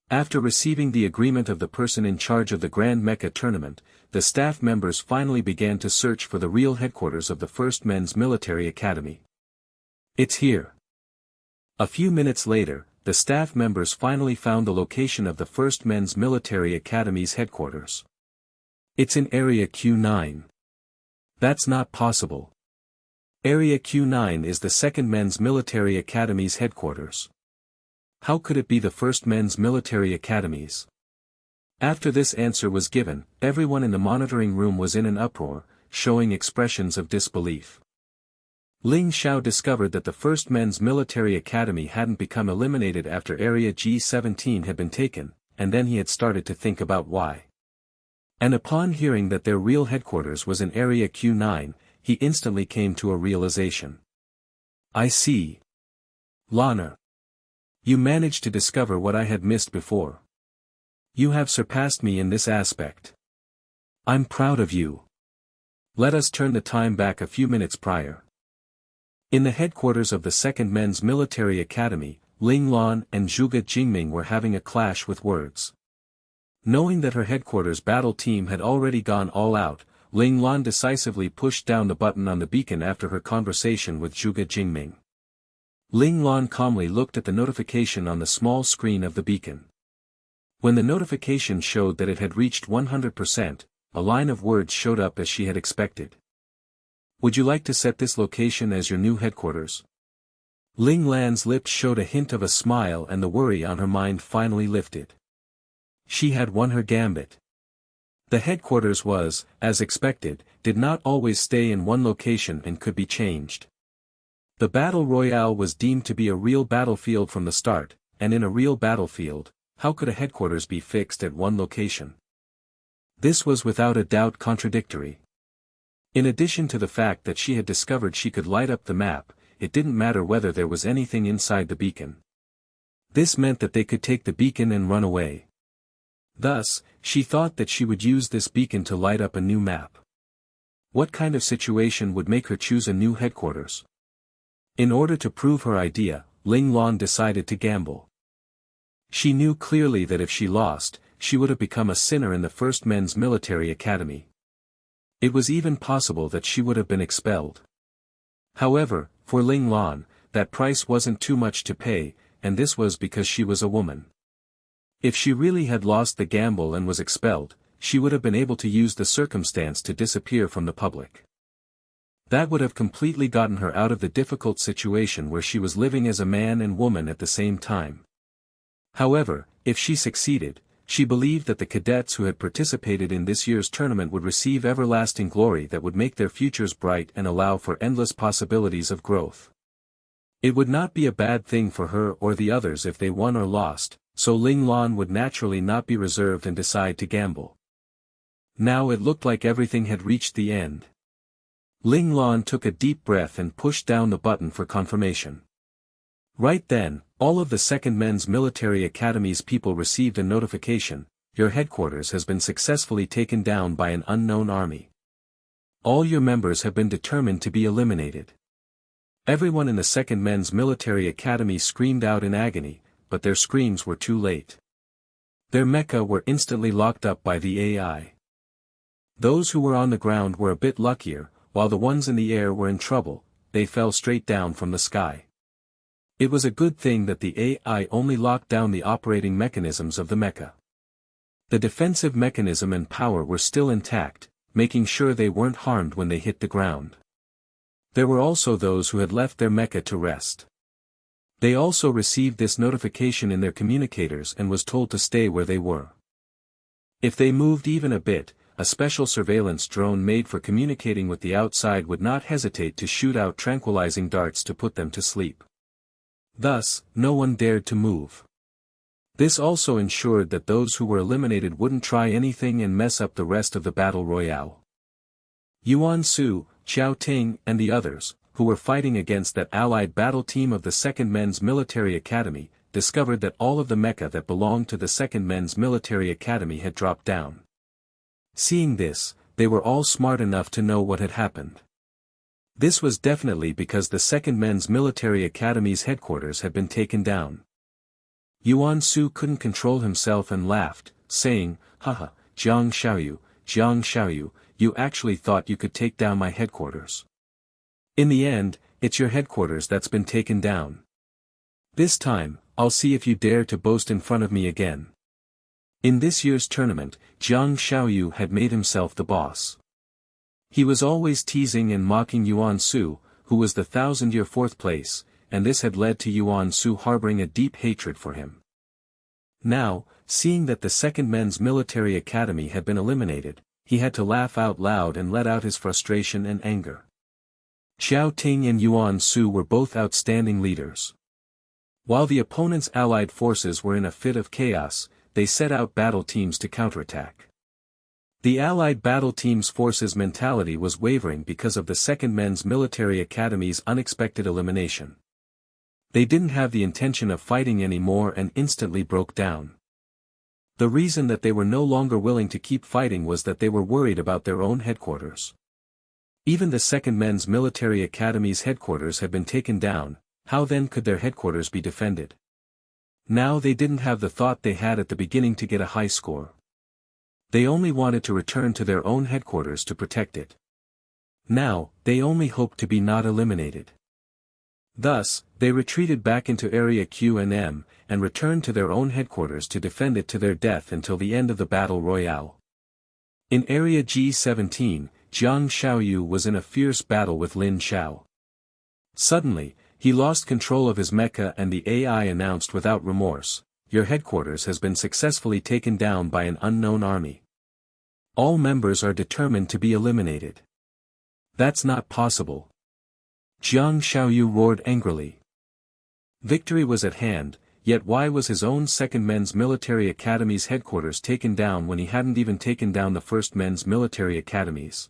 After receiving the agreement of the person in charge of the Grand Mecha tournament, the staff members finally began to search for the real headquarters of the first men's military academy. "It's here." A few minutes later, the staff members finally found the location of the first men's military academy's headquarters. "It's in Area Q9. "That's not possible. Area Q9 is the second men's military academy's headquarters. How could it be the first men's military academies?" After this answer was given, everyone in the monitoring room was in an uproar, showing expressions of disbelief. Ling Xiao discovered that the first men's military academy hadn't become eliminated after Area G-17 had been taken, and then he had started to think about why. And upon hearing that their real headquarters was in Area Q9, he instantly came to a realization. "I see. Lana. You managed to discover what I had missed before. You have surpassed me in this aspect. I'm proud of you. Let us turn the time back a few minutes prior." In the headquarters of the Second Men's Military Academy, Ling Lan and Zhuge Jingming were having a clash with words. Knowing that her headquarters battle team had already gone all out, Ling Lan decisively pushed down the button on the beacon after her conversation with Zhuge Jingming. Ling Lan calmly looked at the notification on the small screen of the beacon. When the notification showed that it had reached 100%, a line of words showed up as she had expected. "Would you like to set this location as your new headquarters?" Ling Lan's lips showed a hint of a smile and the worry on her mind finally lifted. She had won her gambit. The headquarters was, as expected, did not always stay in one location and could be changed. The Battle Royale was deemed to be a real battlefield from the start, and in a real battlefield, how could a headquarters be fixed at one location? This was without a doubt contradictory. In addition to the fact that she had discovered she could light up the map, it didn't matter whether there was anything inside the beacon. This meant that they could take the beacon and run away. Thus, she thought that she would use this beacon to light up a new map. What kind of situation would make her choose a new headquarters? In order to prove her idea, Ling Lan decided to gamble. She knew clearly that if she lost, she would have become a sinner in the first men's military academy. It was even possible that she would have been expelled. However, for Ling Lan, that price wasn't too much to pay, and this was because she was a woman. If she really had lost the gamble and was expelled, she would have been able to use the circumstance to disappear from the public. That would have completely gotten her out of the difficult situation where she was living as a man and woman at the same time. However, if she succeeded, she believed that the cadets who had participated in this year's tournament would receive everlasting glory that would make their futures bright and allow for endless possibilities of growth. It would not be a bad thing for her or the others if they won or lost, so Ling Lan would naturally not be reserved and decide to gamble. Now it looked like everything had reached the end. Ling Lan took a deep breath and pushed down the button for confirmation. Right then, all of the Second Men's Military Academy's people received a notification: "Your headquarters has been successfully taken down by an unknown army. All your members have been determined to be eliminated." Everyone in the Second Men's Military Academy screamed out in agony, but their screams were too late. Their mecha were instantly locked up by the AI. Those who were on the ground were a bit luckier, while the ones in the air were in trouble. They fell straight down from the sky. It was a good thing that the AI only locked down the operating mechanisms of the mecha. The defensive mechanism and power were still intact, making sure they weren't harmed when they hit the ground. There were also those who had left their mecha to rest. They also received this notification in their communicators and was told to stay where they were. If they moved even a bit, a special surveillance drone made for communicating with the outside would not hesitate to shoot out tranquilizing darts to put them to sleep. Thus, no one dared to move. This also ensured that those who were eliminated wouldn't try anything and mess up the rest of the battle royale. Yuan Su, Xiao Ting and the others, who were fighting against that allied battle team of the 2nd Men's Military Academy, discovered that all of the mecha that belonged to the 2nd Men's Military Academy had dropped down. Seeing this, they were all smart enough to know what had happened. This was definitely because the 2nd Men's Military Academy's headquarters had been taken down. Yuan Su couldn't control himself and laughed, saying, "Haha, Jiang Xiaoyu, you actually thought you could take down my headquarters. In the end, it's your headquarters that's been taken down. This time, I'll see if you dare to boast in front of me again." In this year's tournament, Jiang Xiaoyu had made himself the boss. He was always teasing and mocking Yuan Su, who was the 1,000-year 4th place, and this had led to Yuan Su harboring a deep hatred for him. Now, seeing that the 2nd Men's Military Academy had been eliminated, he had to laugh out loud and let out his frustration and anger. Xiao Ting and Yuan Su were both outstanding leaders. While the opponent's allied forces were in a fit of chaos, they set out battle teams to counterattack. The allied battle team's forces' mentality was wavering because of the 2nd Men's Military Academy's unexpected elimination. They didn't have the intention of fighting anymore and instantly broke down. The reason that they were no longer willing to keep fighting was that they were worried about their own headquarters. Even the 2nd Men's Military Academy's headquarters had been taken down, how then could their headquarters be defended? Now they didn't have the thought they had at the beginning to get a high score. They only wanted to return to their own headquarters to protect it. Now, they only hoped to be not eliminated. Thus, they retreated back into Area Q and M, and returned to their own headquarters to defend it to their death until the end of the Battle Royale. In Area G17, Jiang Xiaoyu was in a fierce battle with Lin Xiao. Suddenly, he lost control of his mecha and the AI announced without remorse, "Your headquarters has been successfully taken down by an unknown army. All members are determined to be eliminated." "That's not possible." Jiang Xiaoyu roared angrily. Victory was at hand, yet why was his own 2nd Men's Military Academy's headquarters taken down when he hadn't even taken down the 1st Men's Military Academies?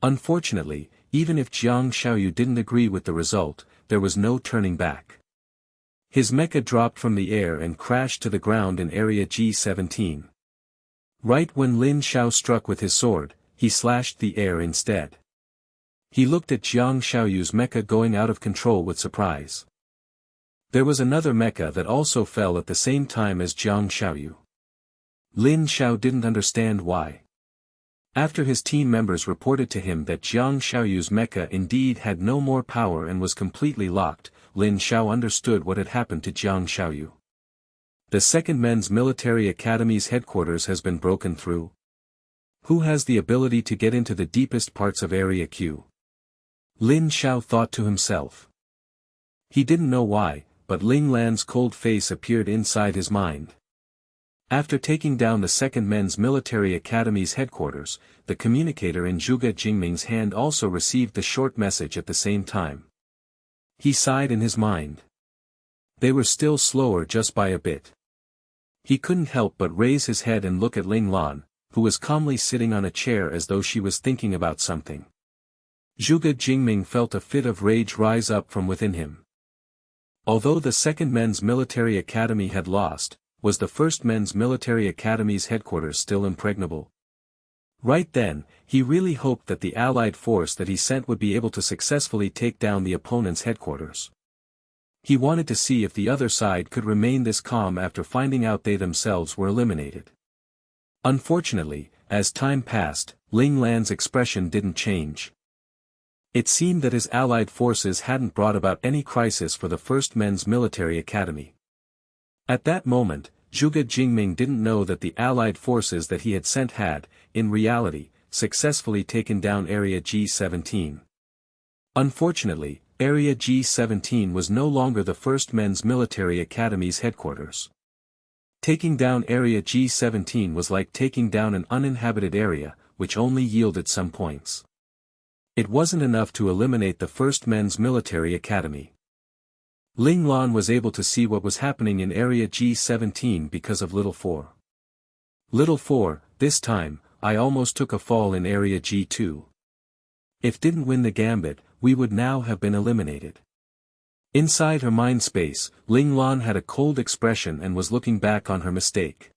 Unfortunately, even if Jiang Xiaoyu didn't agree with the result, there was no turning back. His mecha dropped from the air and crashed to the ground in Area G17. Right when Lin Xiao struck with his sword, he slashed the air instead. He looked at Jiang Xiaoyu's mecha going out of control with surprise. There was another mecha that also fell at the same time as Jiang Xiaoyu. Lin Xiao didn't understand why. After his team members reported to him that Jiang Xiaoyu's mecha indeed had no more power and was completely locked, Lin Xiao understood what had happened to Jiang Xiaoyu. The 2nd Men's Military Academy's headquarters has been broken through. Who has the ability to get into the deepest parts of Area Q? Lin Xiao thought to himself. He didn't know why, but Ling Lan's cold face appeared inside his mind. After taking down the 2nd Men's Military Academy's headquarters, the communicator in Zhuge Jingming's hand also received the short message at the same time. He sighed in his mind. They were still slower just by a bit. He couldn't help but raise his head and look at Ling Lan, who was calmly sitting on a chair as though she was thinking about something. Zhuge Jingming felt a fit of rage rise up from within him. Although the 2nd Men's Military Academy had lost, was the 1st Men's Military Academy's headquarters still impregnable? Right then, he really hoped that the allied force that he sent would be able to successfully take down the opponent's headquarters. He wanted to see if the other side could remain this calm after finding out they themselves were eliminated. Unfortunately, as time passed, Ling Lan's expression didn't change. It seemed that his allied forces hadn't brought about any crisis for the 1st Men's Military Academy. At that moment, Zhuge Jingming didn't know that the Allied forces that he had sent had, in reality, successfully taken down Area G-17. Unfortunately, Area G-17 was no longer the First Men's Military Academy's headquarters. Taking down Area G-17 was like taking down an uninhabited area, which only yielded some points. It wasn't enough to eliminate the First Men's Military Academy. Ling Lan was able to see what was happening in Area G-17 because of Little 4. Little 4, this time, I almost took a fall in Area G2. If didn't win the gambit, we would now have been eliminated. Inside her mind space, Ling Lan had a cold expression and was looking back on her mistake.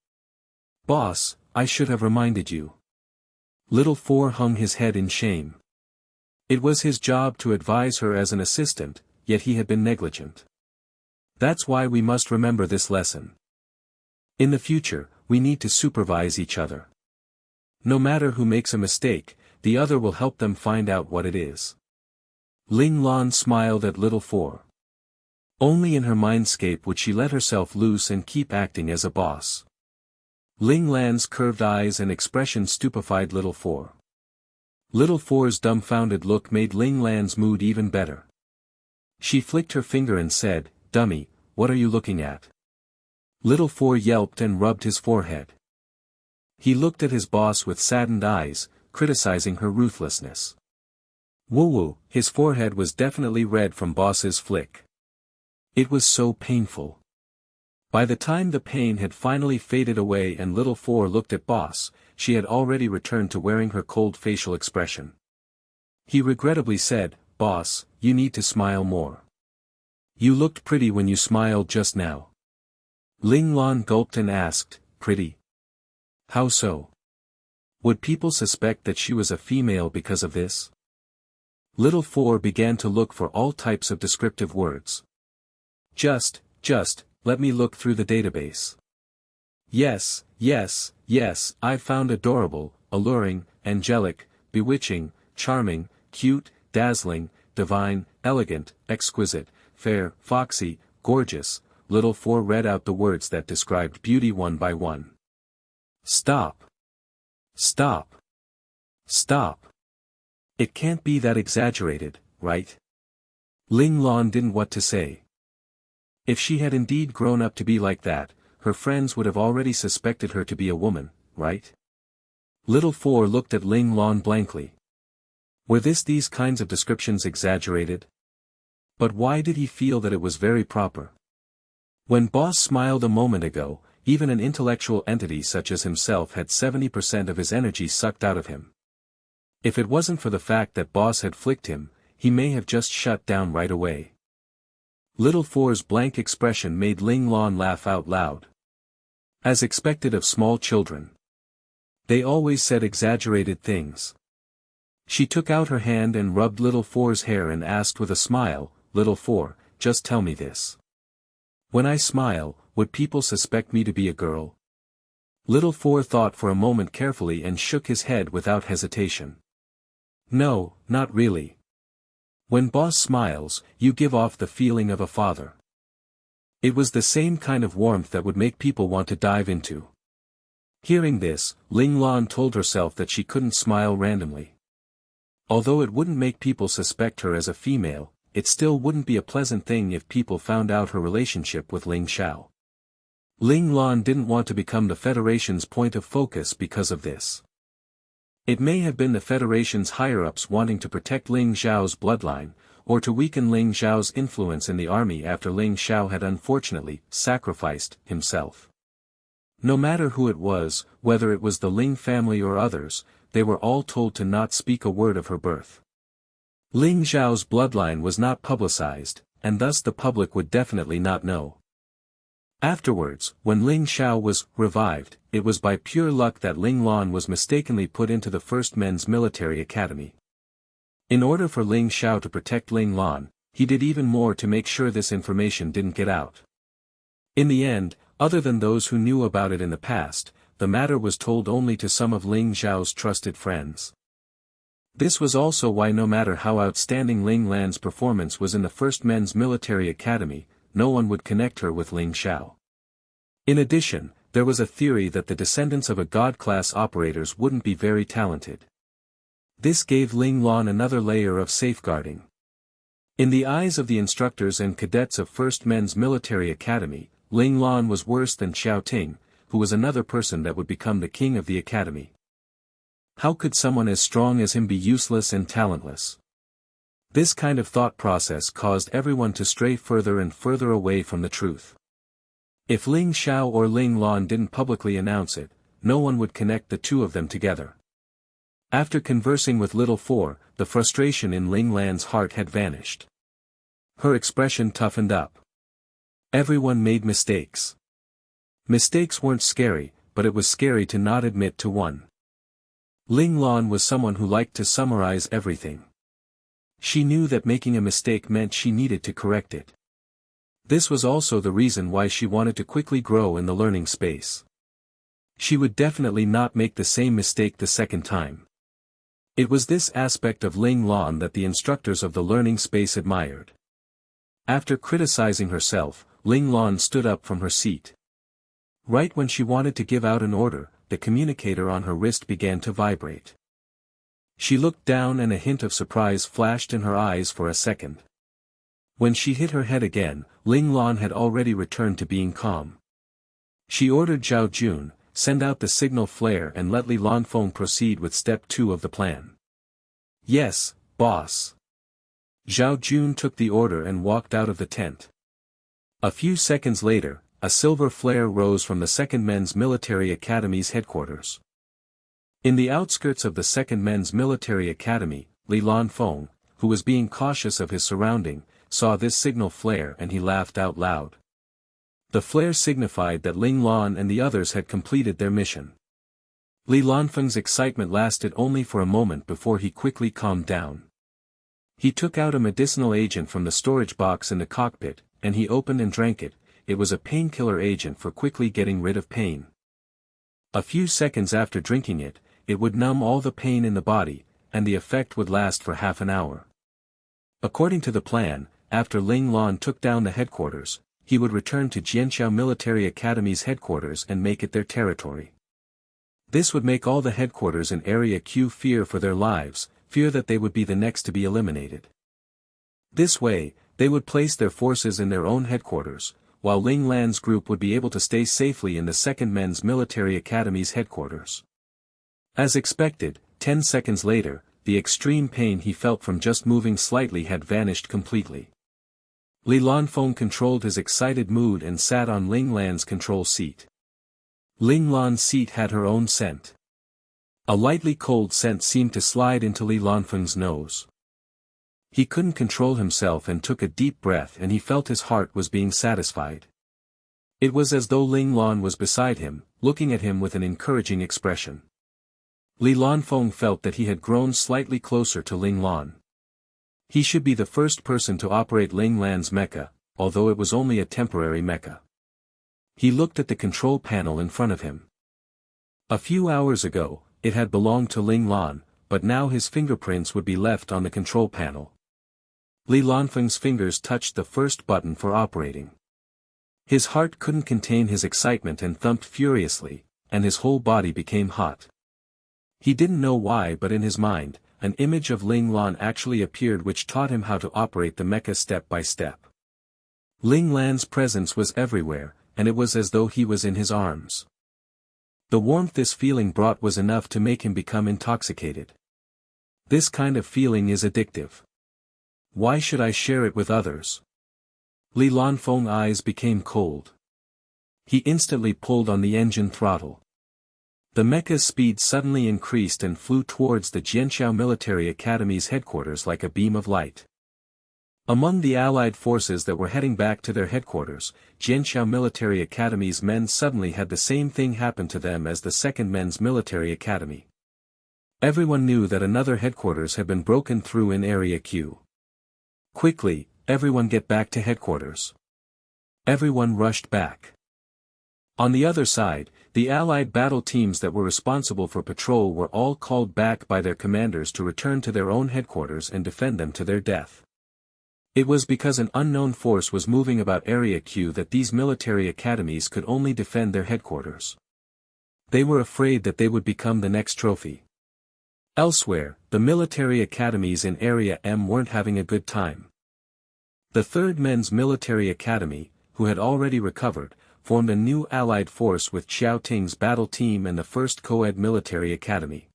Boss, I should have reminded you. Little 4 hung his head in shame. It was his job to advise her as an assistant, yet he had been negligent. That's why we must remember this lesson. In the future, we need to supervise each other. No matter who makes a mistake, the other will help them find out what it is. Ling Lan smiled at Little 4. Only in her mindscape would she let herself loose and keep acting as a boss. Ling Lan's curved eyes and expression stupefied Little 4. Little 4's dumbfounded look made Ling Lan's mood even better. She flicked her finger and said, "Dummy, what are you looking at?" Little 4 yelped and rubbed his forehead. He looked at his boss with saddened eyes, criticizing her ruthlessness. Woo-woo, his forehead was definitely red from boss's flick. It was so painful. By the time the pain had finally faded away and Little 4 looked at boss, she had already returned to wearing her cold facial expression. He regrettably said, "Boss, you need to smile more. You looked pretty when you smiled just now." Ling Lan gulped and asked, "Pretty? How so? Would people suspect that she was a female because of this?" Little 4 began to look for all types of descriptive words. Just, let me look through the database. Yes, I've found adorable, alluring, angelic, bewitching, charming, cute, dazzling, divine, elegant, exquisite, fair, foxy, gorgeous. Little 4 read out the words that described beauty one by one. Stop. It can't be that exaggerated, right? Ling Lan didn't know what to say. If she had indeed grown up to be like that, her friends would have already suspected her to be a woman, right? Little 4 looked at Ling Lan blankly. Were these kinds of descriptions exaggerated? But why did he feel that it was very proper? When boss smiled a moment ago, even an intellectual entity such as himself had 70% of his energy sucked out of him. If it wasn't for the fact that boss had flicked him, he may have just shut down right away. Little 4's blank expression made Ling Lan laugh out loud. As expected of small children. They always said exaggerated things. She took out her hand and rubbed Little 4's hair and asked with a smile, "Little 4, just tell me this. When I smile, would people suspect me to be a girl?" Little 4 thought for a moment carefully and shook his head without hesitation. "No, not really. When boss smiles, you give off the feeling of a father." It was the same kind of warmth that would make people want to dive into. Hearing this, Ling Lan told herself that she couldn't smile randomly. Although it wouldn't make people suspect her as a female, it still wouldn't be a pleasant thing if people found out her relationship with Ling Xiao. Ling Lan didn't want to become the Federation's point of focus because of this. It may have been the Federation's higher-ups wanting to protect Ling Xiao's bloodline, or to weaken Ling Xiao's influence in the army after Ling Xiao had unfortunately sacrificed himself. No matter who it was, whether it was the Ling family or others, they were all told to not speak a word of her birth. Ling Xiao's bloodline was not publicized, and thus the public would definitely not know. Afterwards, when Ling Xiao was revived, it was by pure luck that Ling Lan was mistakenly put into the First Men's Military Academy. In order for Ling Xiao to protect Ling Lan, he did even more to make sure this information didn't get out. In the end, other than those who knew about it in the past, the matter was told only to some of Ling Xiao's trusted friends. This was also why no matter how outstanding Ling Lan's performance was in the First Men's Military Academy, no one would connect her with Ling Xiao. In addition, there was a theory that the descendants of a god-class operators wouldn't be very talented. This gave Ling Lan another layer of safeguarding. In the eyes of the instructors and cadets of First Men's Military Academy, Ling Lan was worse than Xiao Ting, who was another person that would become the king of the academy. How could someone as strong as him be useless and talentless? This kind of thought process caused everyone to stray further and further away from the truth. If Ling Xiao or Ling Lan didn't publicly announce it, no one would connect the two of them together. After conversing with Little Four, the frustration in Ling Lan's heart had vanished. Her expression toughened up. Everyone made mistakes. Mistakes weren't scary, but it was scary to not admit to one. Ling Lan was someone who liked to summarize everything. She knew that making a mistake meant she needed to correct it. This was also the reason why she wanted to quickly grow in the learning space. She would definitely not make the same mistake the second time. It was this aspect of Ling Lan that the instructors of the learning space admired. After criticizing herself, Ling Lan stood up from her seat. Right when she wanted to give out an order, the communicator on her wrist began to vibrate. She looked down and a hint of surprise flashed in her eyes for a second. When she hit her head again, Ling Lan had already returned to being calm. She ordered Zhao Jun, send out the signal flare and let Li Lanfeng proceed with step 2 of the plan. Yes, boss. Zhao Jun took the order and walked out of the tent. A few seconds later, a silver flare rose from the Second Men's Military Academy's headquarters. In the outskirts of the Second Men's Military Academy, Li Lanfeng, who was being cautious of his surrounding, saw this signal flare and he laughed out loud. The flare signified that Ling Lan and the others had completed their mission. Li Lanfeng's excitement lasted only for a moment before he quickly calmed down. He took out a medicinal agent from the storage box in the cockpit, and he opened and drank it. It was a painkiller agent for quickly getting rid of pain. A few seconds after drinking it, it would numb all the pain in the body, and the effect would last for half an hour. According to the plan, after Ling Lan took down the headquarters, he would return to Jianxiao Military Academy's headquarters and make it their territory. This would make all the headquarters in Area Q fear for their lives, fear that they would be the next to be eliminated. This way, they would place their forces in their own headquarters, while Ling Lan's group would be able to stay safely in the Second Men's Military Academy's headquarters. As expected, 10 seconds later, the extreme pain he felt from just moving slightly had vanished completely. Li Lanfeng controlled his excited mood and sat on Ling Lan's control seat. Ling Lan's seat had her own scent. A lightly cold scent seemed to slide into Li Lanfeng's nose. He couldn't control himself and took a deep breath and he felt his heart was being satisfied. It was as though Ling Lan was beside him, looking at him with an encouraging expression. Li Lanfeng felt that he had grown slightly closer to Ling Lan. He should be the first person to operate Ling Lan's mecha, although it was only a temporary mecha. He looked at the control panel in front of him. A few hours ago, it had belonged to Ling Lan, but now his fingerprints would be left on the control panel. Li Lanfeng's fingers touched the first button for operating. His heart couldn't contain his excitement and thumped furiously, and his whole body became hot. He didn't know why, but in his mind, an image of Ling Lan actually appeared which taught him how to operate the mecha step by step. Ling Lan's presence was everywhere, and it was as though he was in his arms. The warmth this feeling brought was enough to make him become intoxicated. This kind of feeling is addictive. Why should I share it with others? Li Lanfeng's eyes became cold. He instantly pulled on the engine throttle. The mecha's speed suddenly increased and flew towards the Jianxiao Military Academy's headquarters like a beam of light. Among the Allied forces that were heading back to their headquarters, Jianxiao Military Academy's men suddenly had the same thing happen to them as the Second Men's Military Academy. Everyone knew that another headquarters had been broken through in Area Q. Quickly, everyone get back to headquarters. Everyone rushed back. On the other side, the Allied battle teams that were responsible for patrol were all called back by their commanders to return to their own headquarters and defend them to their death. It was because an unknown force was moving about Area Q that these military academies could only defend their headquarters. They were afraid that they would become the next trophy. Elsewhere, the military academies in Area M weren't having a good time. The 3rd Men's Military Academy, who had already recovered, formed a new allied force with Xiao Ting's battle team and the 1st Co-ed Military Academy.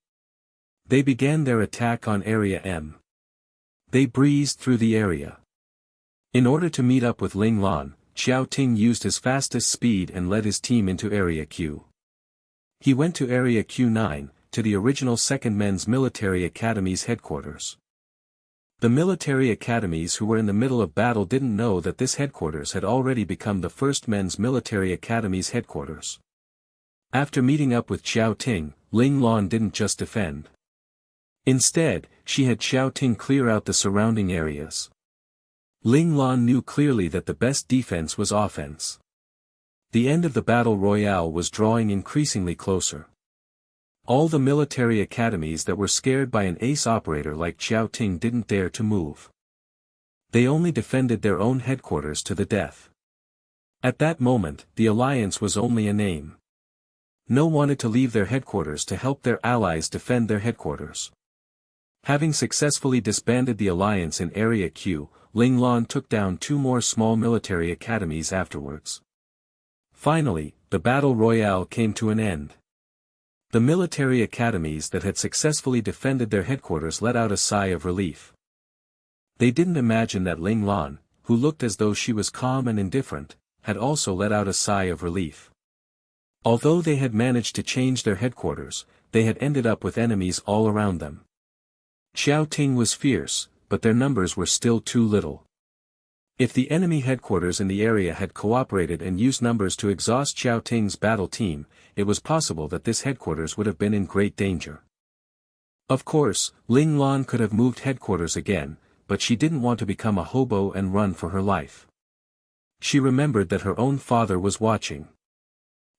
They began their attack on Area M. They breezed through the area. In order to meet up with Ling Lan, Xiao Ting used his fastest speed and led his team into Area Q. He went to Area Q9, to the original 2nd Men's Military Academy's headquarters. The military academies who were in the middle of battle didn't know that this headquarters had already become the 1st Men's Military Academy's headquarters. After meeting up with Xiao Ting, Ling Lan didn't just defend. Instead, she had Xiao Ting clear out the surrounding areas. Ling Lan knew clearly that the best defense was offense. The end of the battle royale was drawing increasingly closer. All the military academies that were scared by an ace operator like Xiao Ting didn't dare to move. They only defended their own headquarters to the death. At that moment, the alliance was only a name. No one wanted to leave their headquarters to help their allies defend their headquarters. Having successfully disbanded the alliance in Area Q, Ling Lan took down 2 more small military academies afterwards. Finally, the battle royale came to an end. The military academies that had successfully defended their headquarters let out a sigh of relief. They didn't imagine that Ling Lan, who looked as though she was calm and indifferent, had also let out a sigh of relief. Although they had managed to change their headquarters, they had ended up with enemies all around them. Xiao Ting was fierce, but their numbers were still too little. If the enemy headquarters in the area had cooperated and used numbers to exhaust Xiao Ting's battle team, it was possible that this headquarters would have been in great danger. Of course, Ling Lan could have moved headquarters again, but she didn't want to become a hobo and run for her life. She remembered that her own father was watching.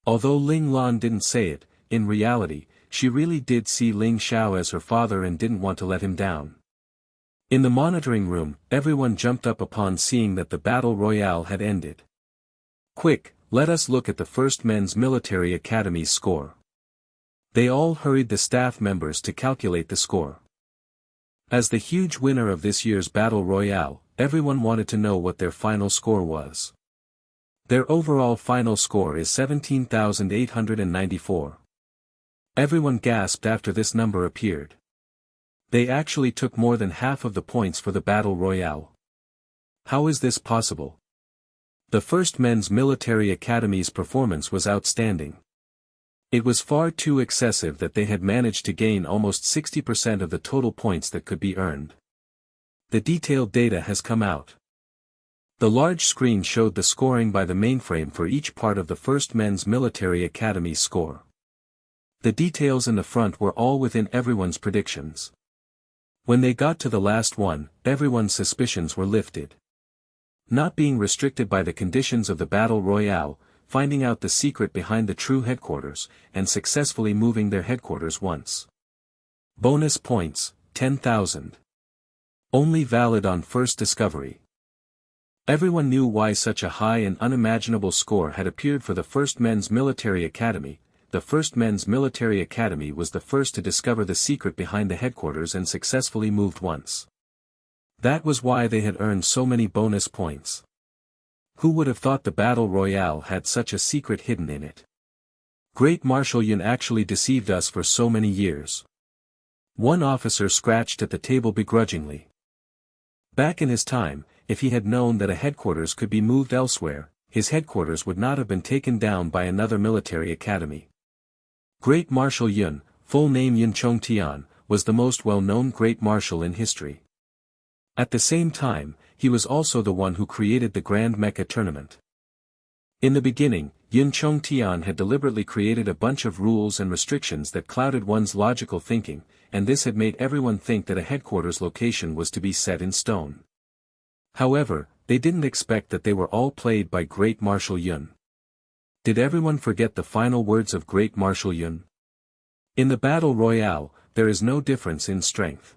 Although Ling Lan didn't say it, in reality, she really did see Ling Xiao as her father and didn't want to let him down. In the monitoring room, everyone jumped up upon seeing that the battle royale had ended. Quick, let us look at the 1st Men's Military Academy's score. They all hurried the staff members to calculate the score. As the huge winner of this year's battle royale, everyone wanted to know what their final score was. Their overall final score is 17,894. Everyone gasped after this number appeared. They actually took more than half of the points for the battle royale. How is this possible? The 1st Men's Military Academy's performance was outstanding. It was far too excessive that they had managed to gain almost 60% of the total points that could be earned. The detailed data has come out. The large screen showed the scoring by the mainframe for each part of the 1st Men's Military Academy's score. The details in the front were all within everyone's predictions. When they got to the last one, everyone's suspicions were lifted. Not being restricted by the conditions of the battle royale, finding out the secret behind the true headquarters, and successfully moving their headquarters once. Bonus points, 10,000. Only valid on first discovery. Everyone knew why such a high and unimaginable score had appeared for the 1st Men's Military Academy. The 1st Men's Military Academy was the first to discover the secret behind the headquarters and successfully moved once. That was why they had earned so many bonus points. Who would have thought the Battle Royale had such a secret hidden in it? Great Marshal Yun actually deceived us for so many years. One officer scratched at the table begrudgingly. Back in his time, if he had known that a headquarters could be moved elsewhere, his headquarters would not have been taken down by another military academy. Great Marshal Yun, full name Yun Chongtian, was the most well-known Great Marshal in history. At the same time, he was also the one who created the Grand Mecha Tournament. In the beginning, Yun Chongtian had deliberately created a bunch of rules and restrictions that clouded one's logical thinking, and this had made everyone think that a headquarters location was to be set in stone. However, they didn't expect that they were all played by Great Marshal Yun. Did everyone forget the final words of Great Marshal Yun? In the Battle Royale, there is no difference in strength.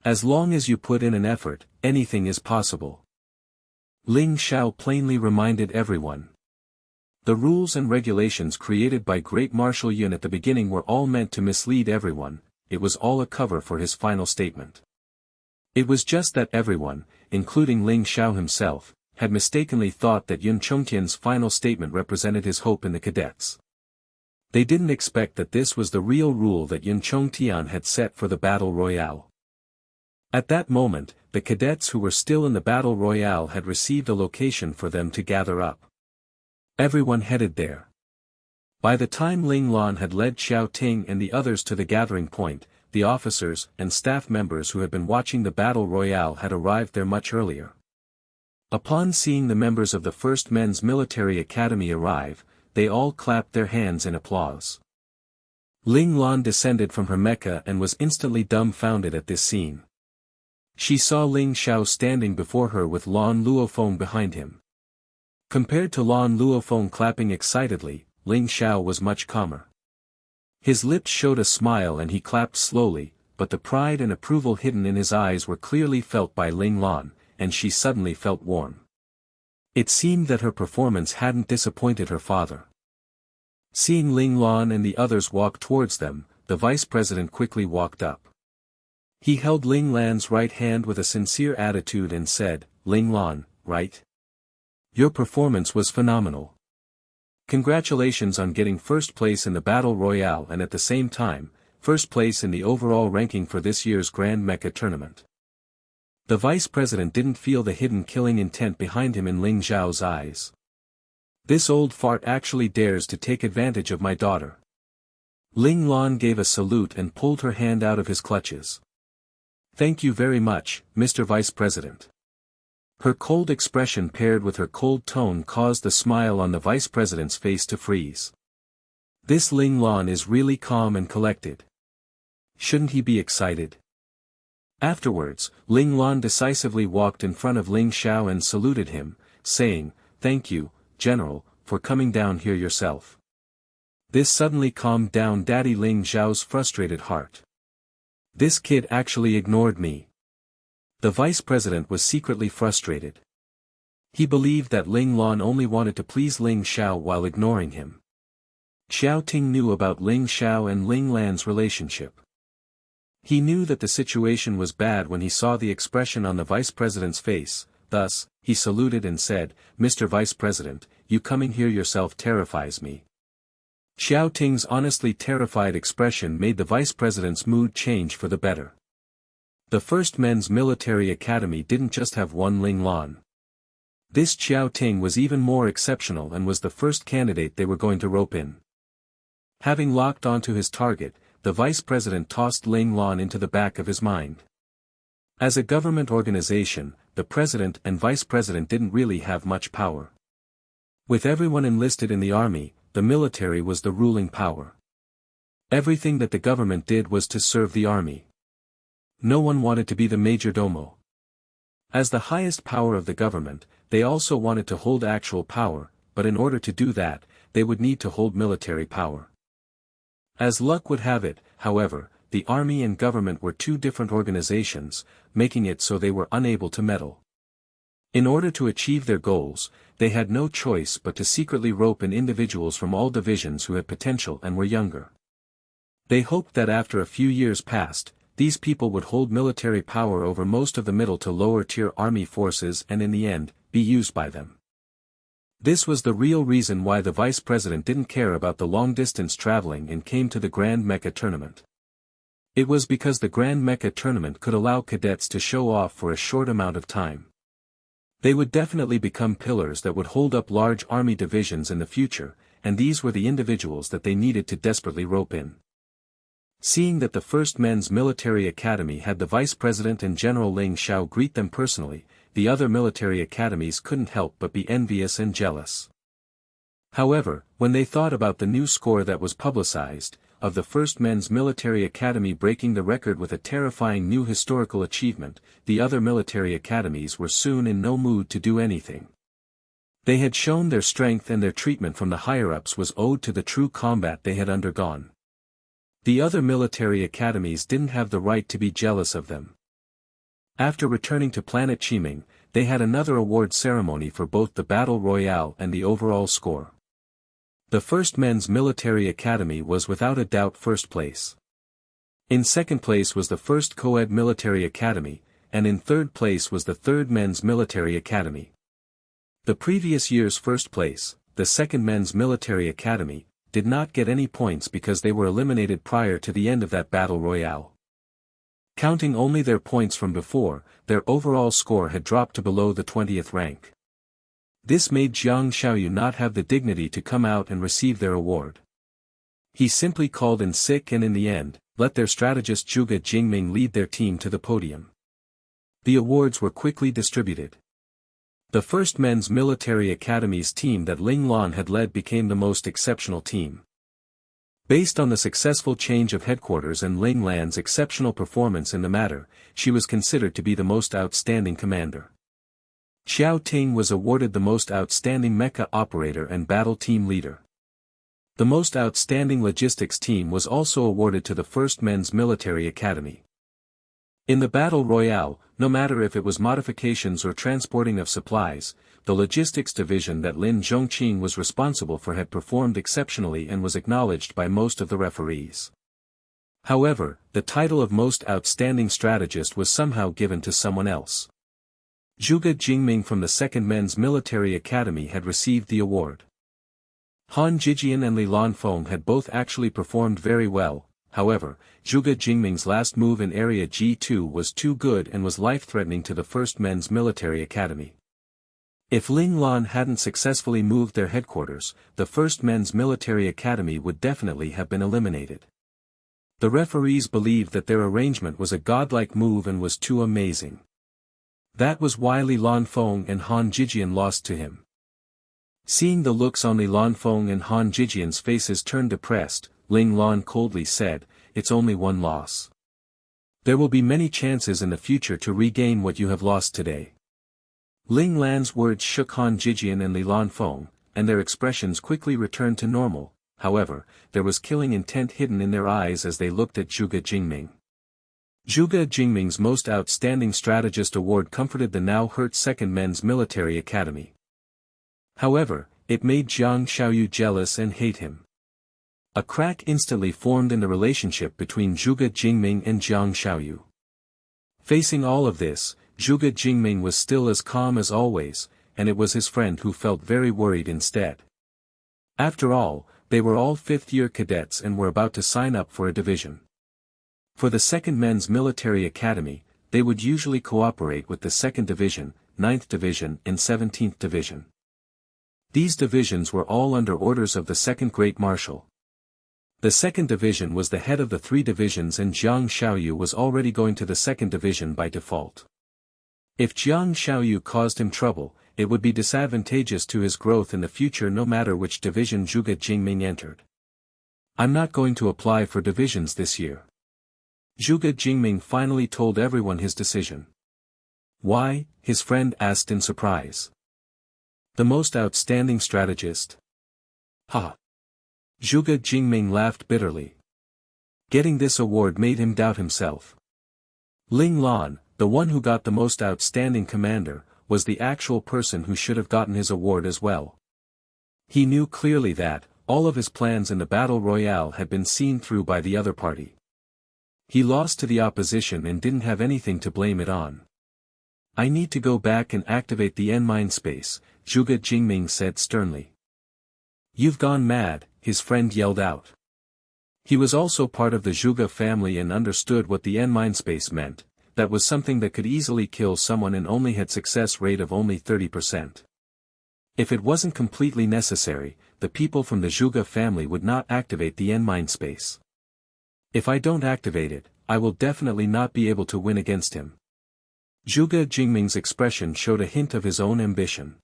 As long as you put in an effort, anything is possible. Ling Xiao plainly reminded everyone. The rules and regulations created by Great Marshal Yun at the beginning were all meant to mislead everyone, it was all a cover for his final statement. It was just that everyone, including Ling Xiao himself, had mistakenly thought that Yun Chongtian's final statement represented his hope in the cadets. They didn't expect that this was the real rule that Yun Chongtian had set for the battle royale. At that moment, the cadets who were still in the battle royale had received a location for them to gather up. Everyone headed there. By the time Ling Lan had led Xiao Ting and the others to the gathering point, the officers and staff members who had been watching the battle royale had arrived there much earlier. Upon seeing the members of the First Men's Military Academy arrive, they all clapped their hands in applause. Ling Lan descended from her mecha and was instantly dumbfounded at this scene. She saw Ling Xiao standing before her with Lan Luofeng behind him. Compared to Lan Luofeng clapping excitedly, Ling Xiao was much calmer. His lips showed a smile and he clapped slowly, but the pride and approval hidden in his eyes were clearly felt by Ling Lan, and she suddenly felt warm. It seemed that her performance hadn't disappointed her father. Seeing Ling Lan and the others walk towards them, the vice president quickly walked up. He held Ling Lan's right hand with a sincere attitude and said, "Ling Lan, right? Your performance was phenomenal. Congratulations on getting first place in the Battle Royale and at the same time, first place in the overall ranking for this year's Grand Mecha Tournament." The vice president didn't feel the hidden killing intent behind him in Ling Xiao's eyes. This old fart actually dares to take advantage of my daughter. Ling Lan gave a salute and pulled her hand out of his clutches. "Thank you very much, Mr. Vice President." Her cold expression paired with her cold tone caused the smile on the vice president's face to freeze. This Ling Lan is really calm and collected. Shouldn't he be excited? Afterwards, Ling Lan decisively walked in front of Ling Xiao and saluted him, saying, "Thank you, General, for coming down here yourself." This suddenly calmed down Daddy Ling Xiao's frustrated heart. This kid actually ignored me. The vice president was secretly frustrated. He believed that Ling Lan only wanted to please Ling Xiao while ignoring him. Xiao Ting knew about Ling Xiao and Ling Lan's relationship. He knew that the situation was bad when he saw the expression on the vice president's face, thus, he saluted and said, "Mr. Vice President, you coming here yourself terrifies me." Xiao Ting's honestly terrified expression made the vice president's mood change for the better. The First Men's Military Academy didn't just have one Ling Lan. This Xiao Ting was even more exceptional and was the first candidate they were going to rope in. Having locked onto his target, the vice president tossed Ling Lan into the back of his mind. As a government organization, the president and vice president didn't really have much power. With everyone enlisted in the army, the military was the ruling power. Everything that the government did was to serve the army. No one wanted to be the major domo. As the highest power of the government, they also wanted to hold actual power, but in order to do that, they would need to hold military power. As luck would have it, however, the army and government were two different organizations, making it so they were unable to meddle. In order to achieve their goals, they had no choice but to secretly rope in individuals from all divisions who had potential and were younger. They hoped that after a few years passed, these people would hold military power over most of the middle to lower tier army forces and in the end, be used by them. This was the real reason why the vice president didn't care about the long-distance traveling and came to the Grand Mecha Tournament. It was because the Grand Mecha Tournament could allow cadets to show off for a short amount of time. They would definitely become pillars that would hold up large army divisions in the future, and these were the individuals that they needed to desperately rope in. Seeing that the First Men's Military Academy had the Vice President and General Ling Xiao greet them personally, the other military academies couldn't help but be envious and jealous. However, when they thought about the new score that was publicized, of the First Men's Military Academy breaking the record with a terrifying new historical achievement, the other military academies were soon in no mood to do anything. They had shown their strength and their treatment from the higher-ups was owed to the true combat they had undergone. The other military academies didn't have the right to be jealous of them. After returning to planet Chiming, they had another award ceremony for both the Battle Royale and the overall score. The first men's military academy was without a doubt first place. In second place was the first co-ed military academy, and in third place was the third men's military academy. The previous year's first place, the second men's military academy, did not get any points because they were eliminated prior to the end of that battle royale. Counting only their points from before, their overall score had dropped to below the 20th rank. This made Jiang Xiaoyu not have the dignity to come out and receive their award. He simply called in sick and in the end, let their strategist Zhuge Jingming lead their team to the podium. The awards were quickly distributed. The first men's military academy's team that Ling Lan had led became the most exceptional team. Based on the successful change of headquarters and Ling Lan's exceptional performance in the matter, she was considered to be the most outstanding commander. Xiao Ting was awarded the most outstanding mecha operator and battle team leader. The most outstanding logistics team was also awarded to the first men's military academy. In the battle royale, no matter if it was modifications or transporting of supplies, the logistics division that Lin Zhongqing was responsible for had performed exceptionally and was acknowledged by most of the referees. However, the title of most outstanding strategist was somehow given to someone else. Zhuge Jingming from the second men's military academy had received the award. Han Jijian and Li Lanfeng had both actually performed very well. However, Zhuge Jingming's last move in Area G2 was too good and was life-threatening to the first men's military academy. If Ling Lan hadn't successfully moved their headquarters, the first men's military academy would definitely have been eliminated. The referees believed that their arrangement was a godlike move and was too amazing. That was why Li Lanfeng and Han Jijian lost to him. Seeing the looks on Li Lanfeng and Han Jijian's faces turn depressed, Ling Lan coldly said, "It's only one loss. There will be many chances in the future to regain what you have lost today." Ling Lan's words shook Han Jijian and Li Lanfeng, and their expressions quickly returned to normal. However, there was killing intent hidden in their eyes as they looked at Zhuge Jingming. Zhuge Jingming's Most Outstanding Strategist Award comforted the now hurt Second Men's Military Academy. However, it made Jiang Xiaoyu jealous and hate him. A crack instantly formed in the relationship between Zhuge Jingming and Jiang Xiaoyu. Facing all of this, Zhuge Jingming was still as calm as always, and it was his friend who felt very worried instead. After all, they were all fifth-year cadets and were about to sign up for a division. For the second men's military academy, they would usually cooperate with the 2nd Division, 9th Division and 17th Division. These divisions were all under orders of the 2nd Great Marshal. The 2nd Division was the head of the 3 divisions and Jiang Xiaoyu was already going to the 2nd Division by default. If Jiang Xiaoyu caused him trouble, it would be disadvantageous to his growth in the future no matter which division Zhuge Jingming entered. "I'm not going to apply for divisions this year." Zhuge Jingming finally told everyone his decision. "Why?" his friend asked in surprise. "The most outstanding strategist." "Ha!" Zhuge Jingming laughed bitterly. Getting this award made him doubt himself. Ling Lan, the one who got the most outstanding commander, was the actual person who should have gotten his award as well. He knew clearly that, all of his plans in the battle royale had been seen through by the other party. He lost to the opposition and didn't have anything to blame it on. "I need to go back and activate the N-Mind space," Zhuge Jingming said sternly. "You've gone mad," his friend yelled out. He was also part of the Zhuge family and understood what the N-Mind space meant. That was something that could easily kill someone and only had success rate of only 30%. If it wasn't completely necessary, the people from the Zhuge family would not activate the N-Mind space. "If I don't activate it, I will definitely not be able to win against him." Zhuge Jingming's expression showed a hint of his own ambition.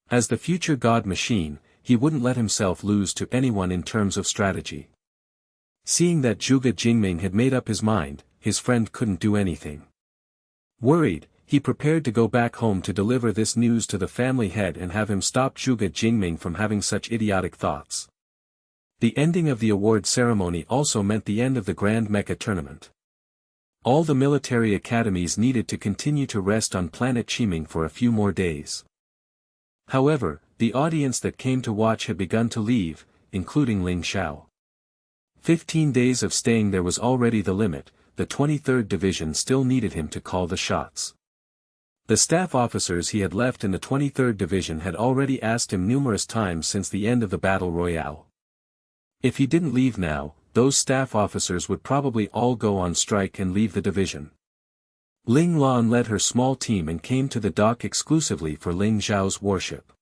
As the future god machine, he wouldn't let himself lose to anyone in terms of strategy. Seeing that Zhuge Jingming had made up his mind, his friend couldn't do anything. Worried, he prepared to go back home to deliver this news to the family head and have him stop Zhuge Jingming from having such idiotic thoughts. The ending of the award ceremony also meant the end of the Grand Mecha Tournament. All the military academies needed to continue to rest on planet Chiming for a few more days. However, the audience that came to watch had begun to leave, including Ling Xiao. 15 days of staying there was already the limit. The 23rd Division still needed him to call the shots. The staff officers he had left in the 23rd Division had already asked him numerous times since the end of the Battle Royale. If he didn't leave now, those staff officers would probably all go on strike and leave the division. Ling Lan led her small team and came to the dock exclusively for Ling Xiao's warship.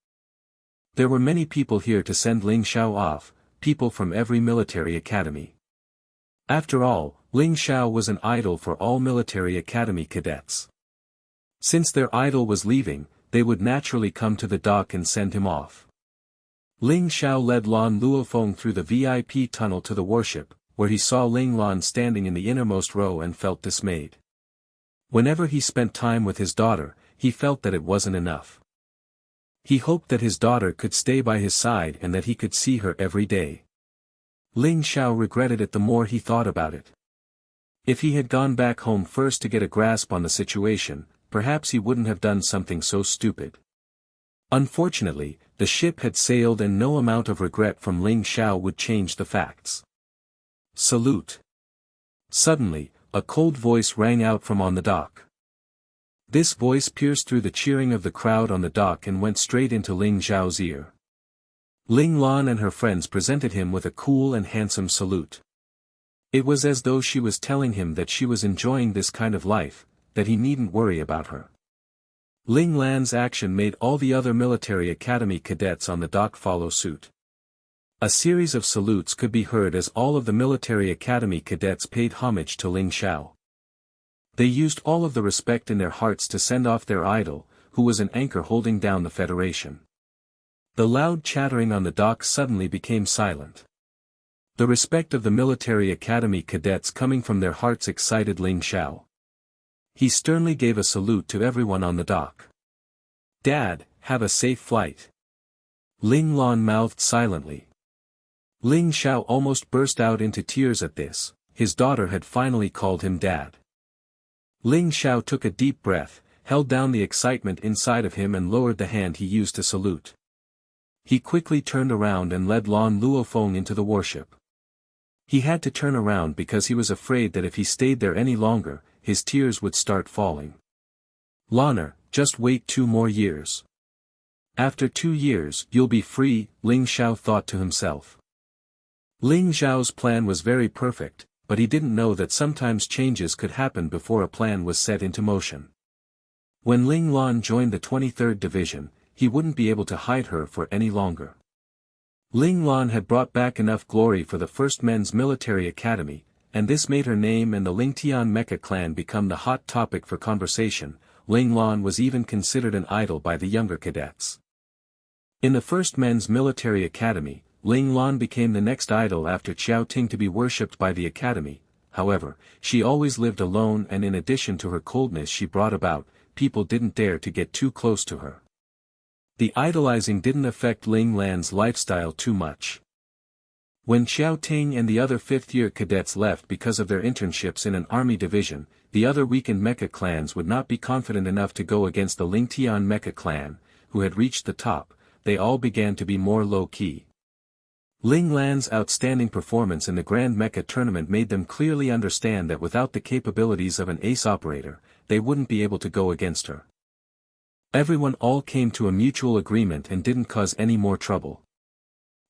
There were many people here to send Ling Xiao off, people from every military academy. After all, Ling Xiao was an idol for all military academy cadets. Since their idol was leaving, they would naturally come to the dock and send him off. Ling Xiao led Lan Luofeng through the VIP tunnel to the warship, where he saw Ling Lan standing in the innermost row and felt dismayed. Whenever he spent time with his daughter, he felt that it wasn't enough. He hoped that his daughter could stay by his side and that he could see her every day. Ling Xiao regretted it the more he thought about it. If he had gone back home first to get a grasp on the situation, perhaps he wouldn't have done something so stupid. Unfortunately, the ship had sailed and no amount of regret from Ling Xiao would change the facts. Salute. Suddenly, a cold voice rang out from on the dock. This voice pierced through the cheering of the crowd on the dock and went straight into Ling Xiao's ear. Ling Lan and her friends presented him with a cool and handsome salute. It was as though she was telling him that she was enjoying this kind of life, that he needn't worry about her. Ling Lan's action made all the other military academy cadets on the dock follow suit. A series of salutes could be heard as all of the military academy cadets paid homage to Ling Xiao. They used all of the respect in their hearts to send off their idol, who was an anchor holding down the Federation. The loud chattering on the dock suddenly became silent. The respect of the military academy cadets coming from their hearts excited Ling Xiao. He sternly gave a salute to everyone on the dock. "Dad, have a safe flight." Ling Lan mouthed silently. Ling Xiao almost burst out into tears at this. His daughter had finally called him dad. Ling Xiao took a deep breath, held down the excitement inside of him and lowered the hand he used to salute. He quickly turned around and led Lan Luofeng into the warship. He had to turn around because he was afraid that if he stayed there any longer, his tears would start falling. "Lanner, just wait 2 more years. After 2 years, you'll be free," Ling Xiao thought to himself. Ling Xiao's plan was very perfect, but he didn't know that sometimes changes could happen before a plan was set into motion. When Ling Lan joined the 23rd Division, he wouldn't be able to hide her for any longer. Ling Lan had brought back enough glory for the First Men's Military Academy, and this made her name and the Lingtian Mecha clan become the hot topic for conversation. Ling Lan was even considered an idol by the younger cadets. In the First Men's Military Academy, Ling Lan became the next idol after Qiao Ting to be worshipped by the academy. However, she always lived alone, and in addition to her coldness she brought about, people didn't dare to get too close to her. The idolizing didn't affect Ling Lan's lifestyle too much. When Qiao Ting and the other 5th-year cadets left because of their internships in an army division, the other weakened mecha clans would not be confident enough to go against the Lingtian Mecha clan, who had reached the top. They all began to be more low-key. Ling Lan's outstanding performance in the Grand Mecha tournament made them clearly understand that without the capabilities of an ace operator, they wouldn't be able to go against her. Everyone all came to a mutual agreement and didn't cause any more trouble.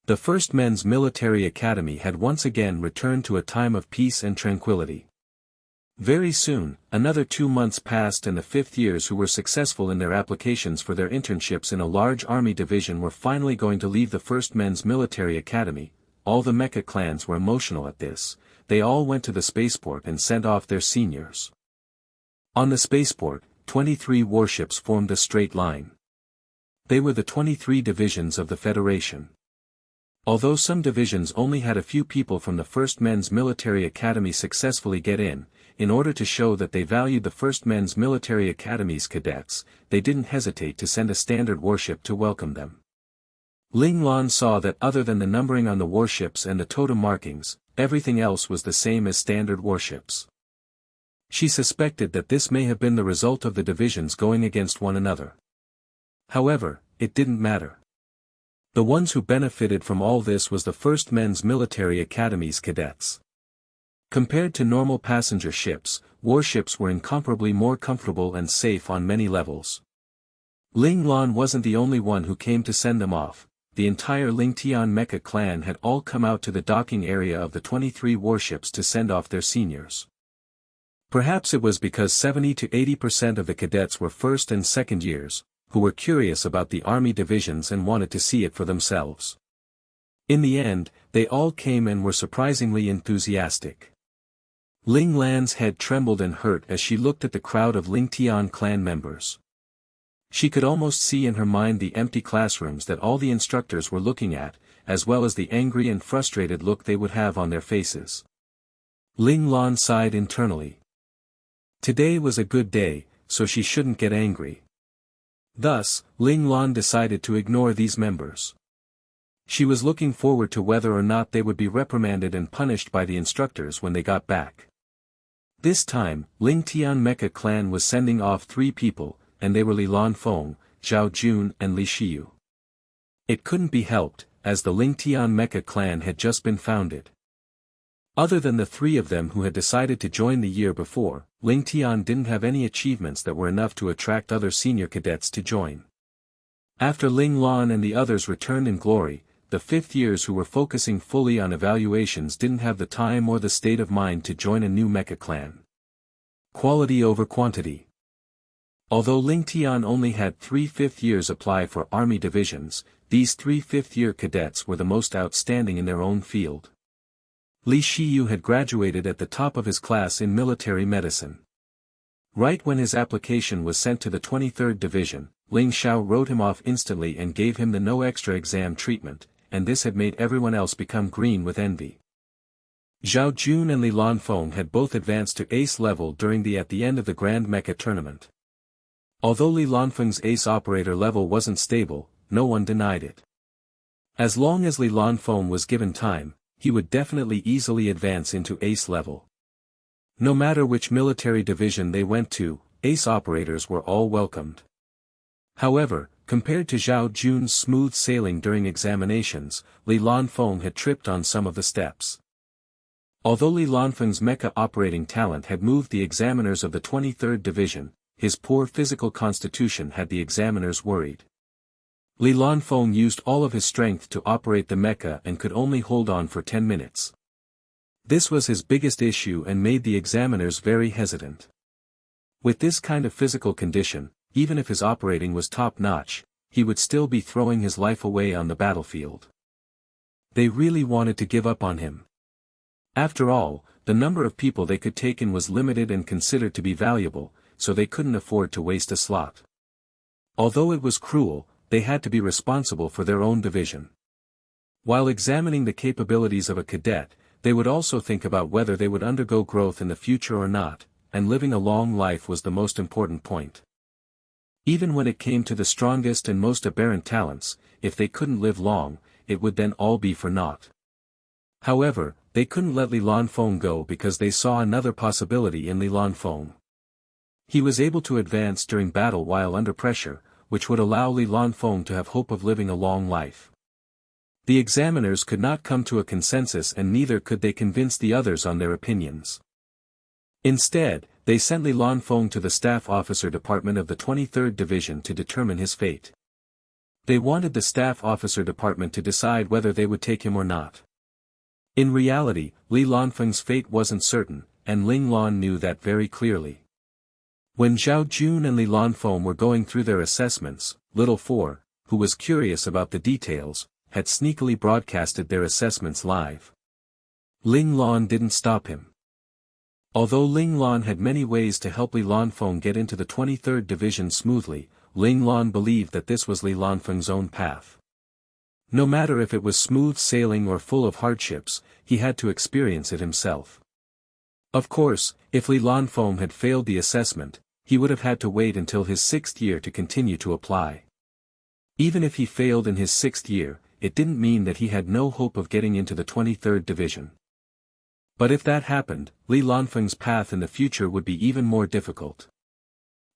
The First Men's Military Academy had once again returned to a time of peace and tranquility. Very soon, another 2 months passed and the 5th years who were successful in their applications for their internships in a large army division were finally going to leave the First Men's Military Academy. All the mecha clans were emotional at this. They all went to the spaceport and sent off their seniors. On the spaceport, 23 warships formed a straight line. They were the 23 divisions of the Federation. Although some divisions only had a few people from the First Men's Military Academy successfully get in order to show that they valued the First Men's Military Academy's cadets, they didn't hesitate to send a standard warship to welcome them. Ling Lan saw that other than the numbering on the warships and the totem markings, everything else was the same as standard warships. She suspected that this may have been the result of the divisions going against one another. However, it didn't matter. The ones who benefited from all this was the 1st Men's Military Academy's cadets. Compared to normal passenger ships, warships were incomparably more comfortable and safe on many levels. Ling Lan wasn't the only one who came to send them off. The entire Ling Tian mecha clan had all come out to the docking area of the 23 warships to send off their seniors. Perhaps it was because 70 to 80% of the cadets were 1st and 2nd years, who were curious about the army divisions and wanted to see it for themselves. In the end, they all came and were surprisingly enthusiastic. Ling Lan's head trembled and hurt as she looked at the crowd of Ling Tian clan members. She could almost see in her mind the empty classrooms that all the instructors were looking at, as well as the angry and frustrated look they would have on their faces. Ling Lan sighed internally. Today was a good day, so she shouldn't get angry. Thus, Ling Lan decided to ignore these members. She was looking forward to whether or not they would be reprimanded and punished by the instructors when they got back. This time, Ling Tian Mecha clan was sending off 3 people, and they were Li Lanfeng, Zhao Jun and Li Shiyu. It couldn't be helped, as the Ling Tian Mecha clan had just been founded. Other than the 3 of them who had decided to join the year before, Ling Tian didn't have any achievements that were enough to attract other senior cadets to join. After Ling Lan and the others returned in glory, the 5th years who were focusing fully on evaluations didn't have the time or the state of mind to join a new mecha clan. Quality over quantity. Although Ling Tian only had 3 5th years apply for army divisions, these 3 5th year cadets were the most outstanding in their own field. Li Shiyu had graduated at the top of his class in military medicine. Right when his application was sent to the 23rd Division, Ling Xiao wrote him off instantly and gave him the no extra exam treatment, and this had made everyone else become green with envy. Zhao Jun and Li Lanfeng had both advanced to ace level during at the end of the Grand Mecha tournament. Although Li Lanfeng's ace operator level wasn't stable, no one denied it. As long as Li Lanfeng was given time, he would definitely easily advance into ace level. No matter which military division they went to, ace operators were all welcomed. However, compared to Zhao Jun's smooth sailing during examinations, Li Lanfeng had tripped on some of the steps. Although Li Lanfeng's mecha operating talent had moved the examiners of the 23rd Division, his poor physical constitution had the examiners worried. Li Lanfeng used all of his strength to operate the mecha and could only hold on for 10 minutes. This was his biggest issue and made the examiners very hesitant. With this kind of physical condition, even if his operating was top-notch, he would still be throwing his life away on the battlefield. They really wanted to give up on him. After all, the number of people they could take in was limited and considered to be valuable, so they couldn't afford to waste a slot. Although it was cruel, they had to be responsible for their own division. While examining the capabilities of a cadet, they would also think about whether they would undergo growth in the future or not, and living a long life was the most important point. Even when it came to the strongest and most aberrant talents, if they couldn't live long, it would then all be for naught. However, they couldn't let Li Lanfeng go because they saw another possibility in Li Lanfeng. He was able to advance during battle while under pressure, which would allow Li Lanfeng to have hope of living a long life. The examiners could not come to a consensus and neither could they convince the others on their opinions. Instead, they sent Li Lanfeng to the Staff Officer Department of the 23rd Division to determine his fate. They wanted the Staff Officer Department to decide whether they would take him or not. In reality, Li Lanfeng's fate wasn't certain, and Ling Lan knew that very clearly. When Zhao Jun and Li Lanfeng were going through their assessments, Little Four, who was curious about the details, had sneakily broadcasted their assessments live. Ling Lan didn't stop him. Although Ling Lan had many ways to help Li Lanfeng get into the 23rd Division smoothly, Ling Lan believed that this was Li Lanfeng's own path. No matter if it was smooth sailing or full of hardships, he had to experience it himself. Of course, if Li Lanfeng had failed the assessment, he would have had to wait until his 6th year to continue to apply. Even if he failed in his 6th year, it didn't mean that he had no hope of getting into the 23rd Division. But if that happened, Li Lanfeng's path in the future would be even more difficult.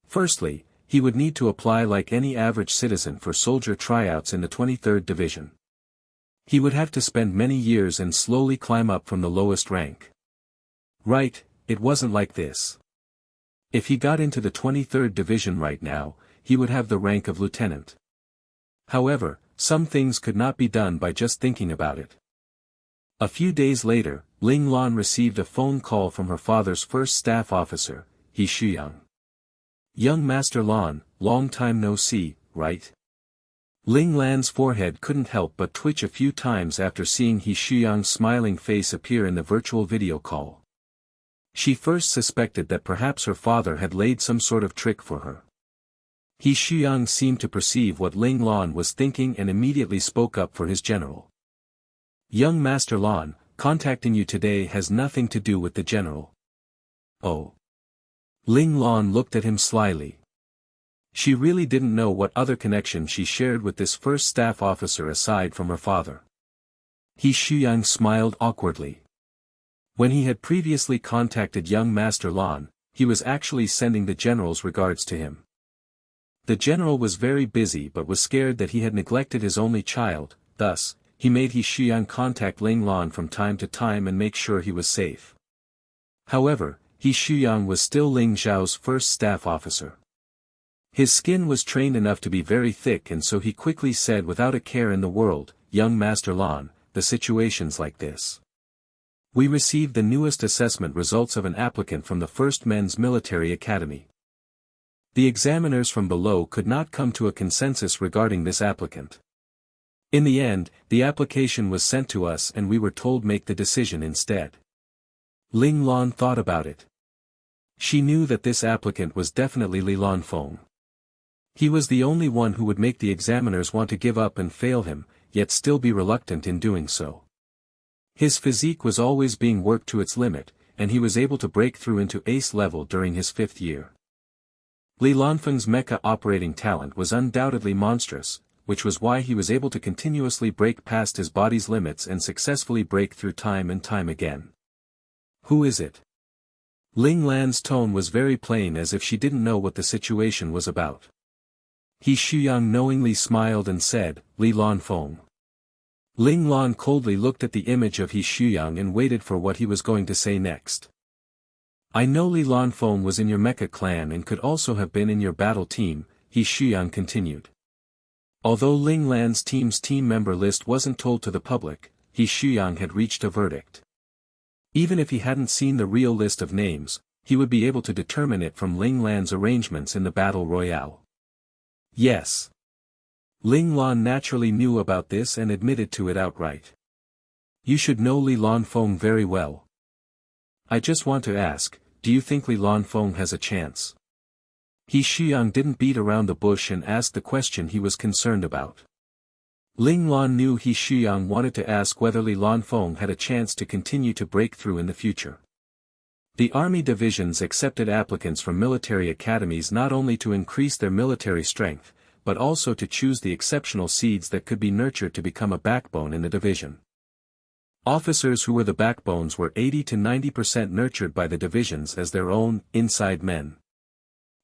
Firstly, he would need to apply like any average citizen for soldier tryouts in the 23rd Division. He would have to spend many years and slowly climb up from the lowest rank. Right, it wasn't like this. If he got into the 23rd Division right now, he would have the rank of lieutenant. However, some things could not be done by just thinking about it. A few days later, Ling Lan received a phone call from her father's first staff officer, He Shuyang. Young Master Lan, long time no see, right? Ling Lan's forehead couldn't help but twitch a few times after seeing He Shuyang's smiling face appear in the virtual video call. She first suspected that perhaps her father had laid some sort of trick for her. He Shuyang seemed to perceive what Ling Lan was thinking and immediately spoke up for his general. Young Master Lan, contacting you today has nothing to do with the general. Oh. Ling Lan looked at him slyly. She really didn't know what other connection she shared with this first staff officer aside from her father. He Shuyang smiled awkwardly. When he had previously contacted young Master Lan, he was actually sending the general's regards to him. The general was very busy but was scared that he had neglected his only child, thus, he made He Shuyang contact Ling Lan from time to time and make sure he was safe. However, He Shuyang was still Ling Zhao's first staff officer. His skin was trained enough to be very thick and so he quickly said without a care in the world, Young Master Lan, the situation's like this. We received the newest assessment results of an applicant from the First Men's Military Academy. The examiners from below could not come to a consensus regarding this applicant. In the end, the application was sent to us and we were told make the decision instead. Ling Lan thought about it. She knew that this applicant was definitely Li Lanfeng. He was the only one who would make the examiners want to give up and fail him, yet still be reluctant in doing so. His physique was always being worked to its limit, and he was able to break through into ace level during his 5th year. Li Lanfeng's mecha operating talent was undoubtedly monstrous, which was why he was able to continuously break past his body's limits and successfully break through time and time again. Who is it? Ling Lan's tone was very plain as if she didn't know what the situation was about. He Shuyang knowingly smiled and said, Li Lanfeng. Ling Lan coldly looked at the image of He Shuyang and waited for what he was going to say next. I know Li Lanfeng was in your mecha clan and could also have been in your battle team, He Shuyang continued. Although Ling Lan's team's team member list wasn't told to the public, He Shuyang had reached a verdict. Even if he hadn't seen the real list of names, he would be able to determine it from Ling Lan's arrangements in the battle royale. Yes. Ling Lan naturally knew about this and admitted to it outright. You should know Li Lanfeng very well. I just want to ask, do you think Li Lanfeng has a chance? He Shuyang didn't beat around the bush and asked the question he was concerned about. Ling Lan knew He Shuyang wanted to ask whether Li Lanfeng had a chance to continue to break through in the future. The army divisions accepted applicants from military academies not only to increase their military strength, but also to choose the exceptional seeds that could be nurtured to become a backbone in the division. Officers who were the backbones were 80 to 90% nurtured by the divisions as their own, inside men.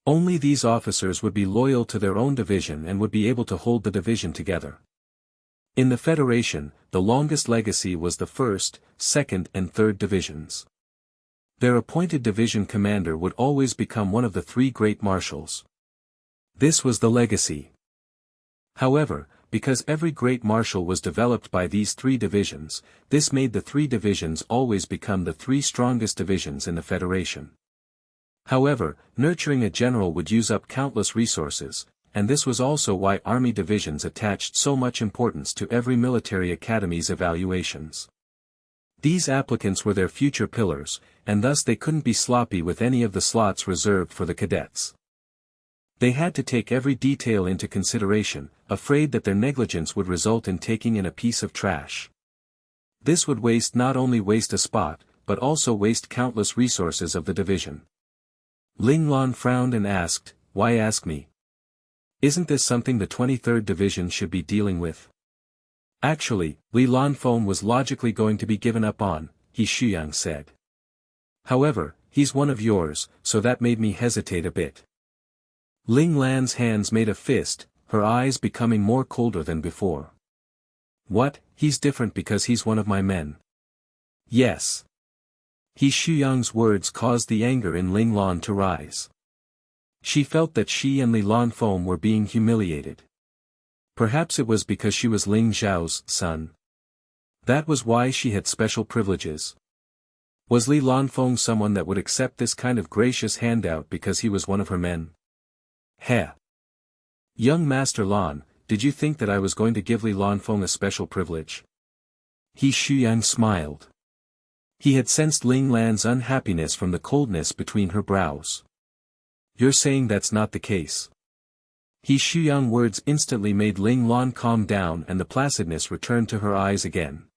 Only these officers would be loyal to their own division and would be able to hold the division together. In the Federation, the longest legacy was the 1st, 2nd and 3rd divisions. Their appointed division commander would always become one of the 3 great marshals. This was the legacy. However, because every great marshal was developed by these 3 divisions, this made the 3 divisions always become the 3 strongest divisions in the Federation. However, nurturing a general would use up countless resources, and this was also why army divisions attached so much importance to every military academy's evaluations. These applicants were their future pillars, and thus they couldn't be sloppy with any of the slots reserved for the cadets. They had to take every detail into consideration, afraid that their negligence would result in taking in a piece of trash. This would not only waste a spot, but also waste countless resources of the division. Ling Lan frowned and asked, why ask me? Isn't this something the 23rd Division should be dealing with? Actually, Li Lanfeng was logically going to be given up on, He Shuyang said. However, he's one of yours, so that made me hesitate a bit. Ling Lan's hands made a fist, her eyes becoming more colder than before. What, he's different because he's one of my men? Yes. He Shuyang's words caused the anger in Ling Lan to rise. She felt that she and Li Lanfeng were being humiliated. Perhaps it was because she was Ling Zhao's son. That was why she had special privileges. Was Li Lanfeng someone that would accept this kind of gracious handout because he was one of her men? Heh. Young Master Lan, did you think that I was going to give Li Lanfeng a special privilege? He Shuyang smiled. He had sensed Ling Lan's unhappiness from the coldness between her brows. You're saying that's not the case. He Shuyang words instantly made Ling Lan calm down and the placidness returned to her eyes again.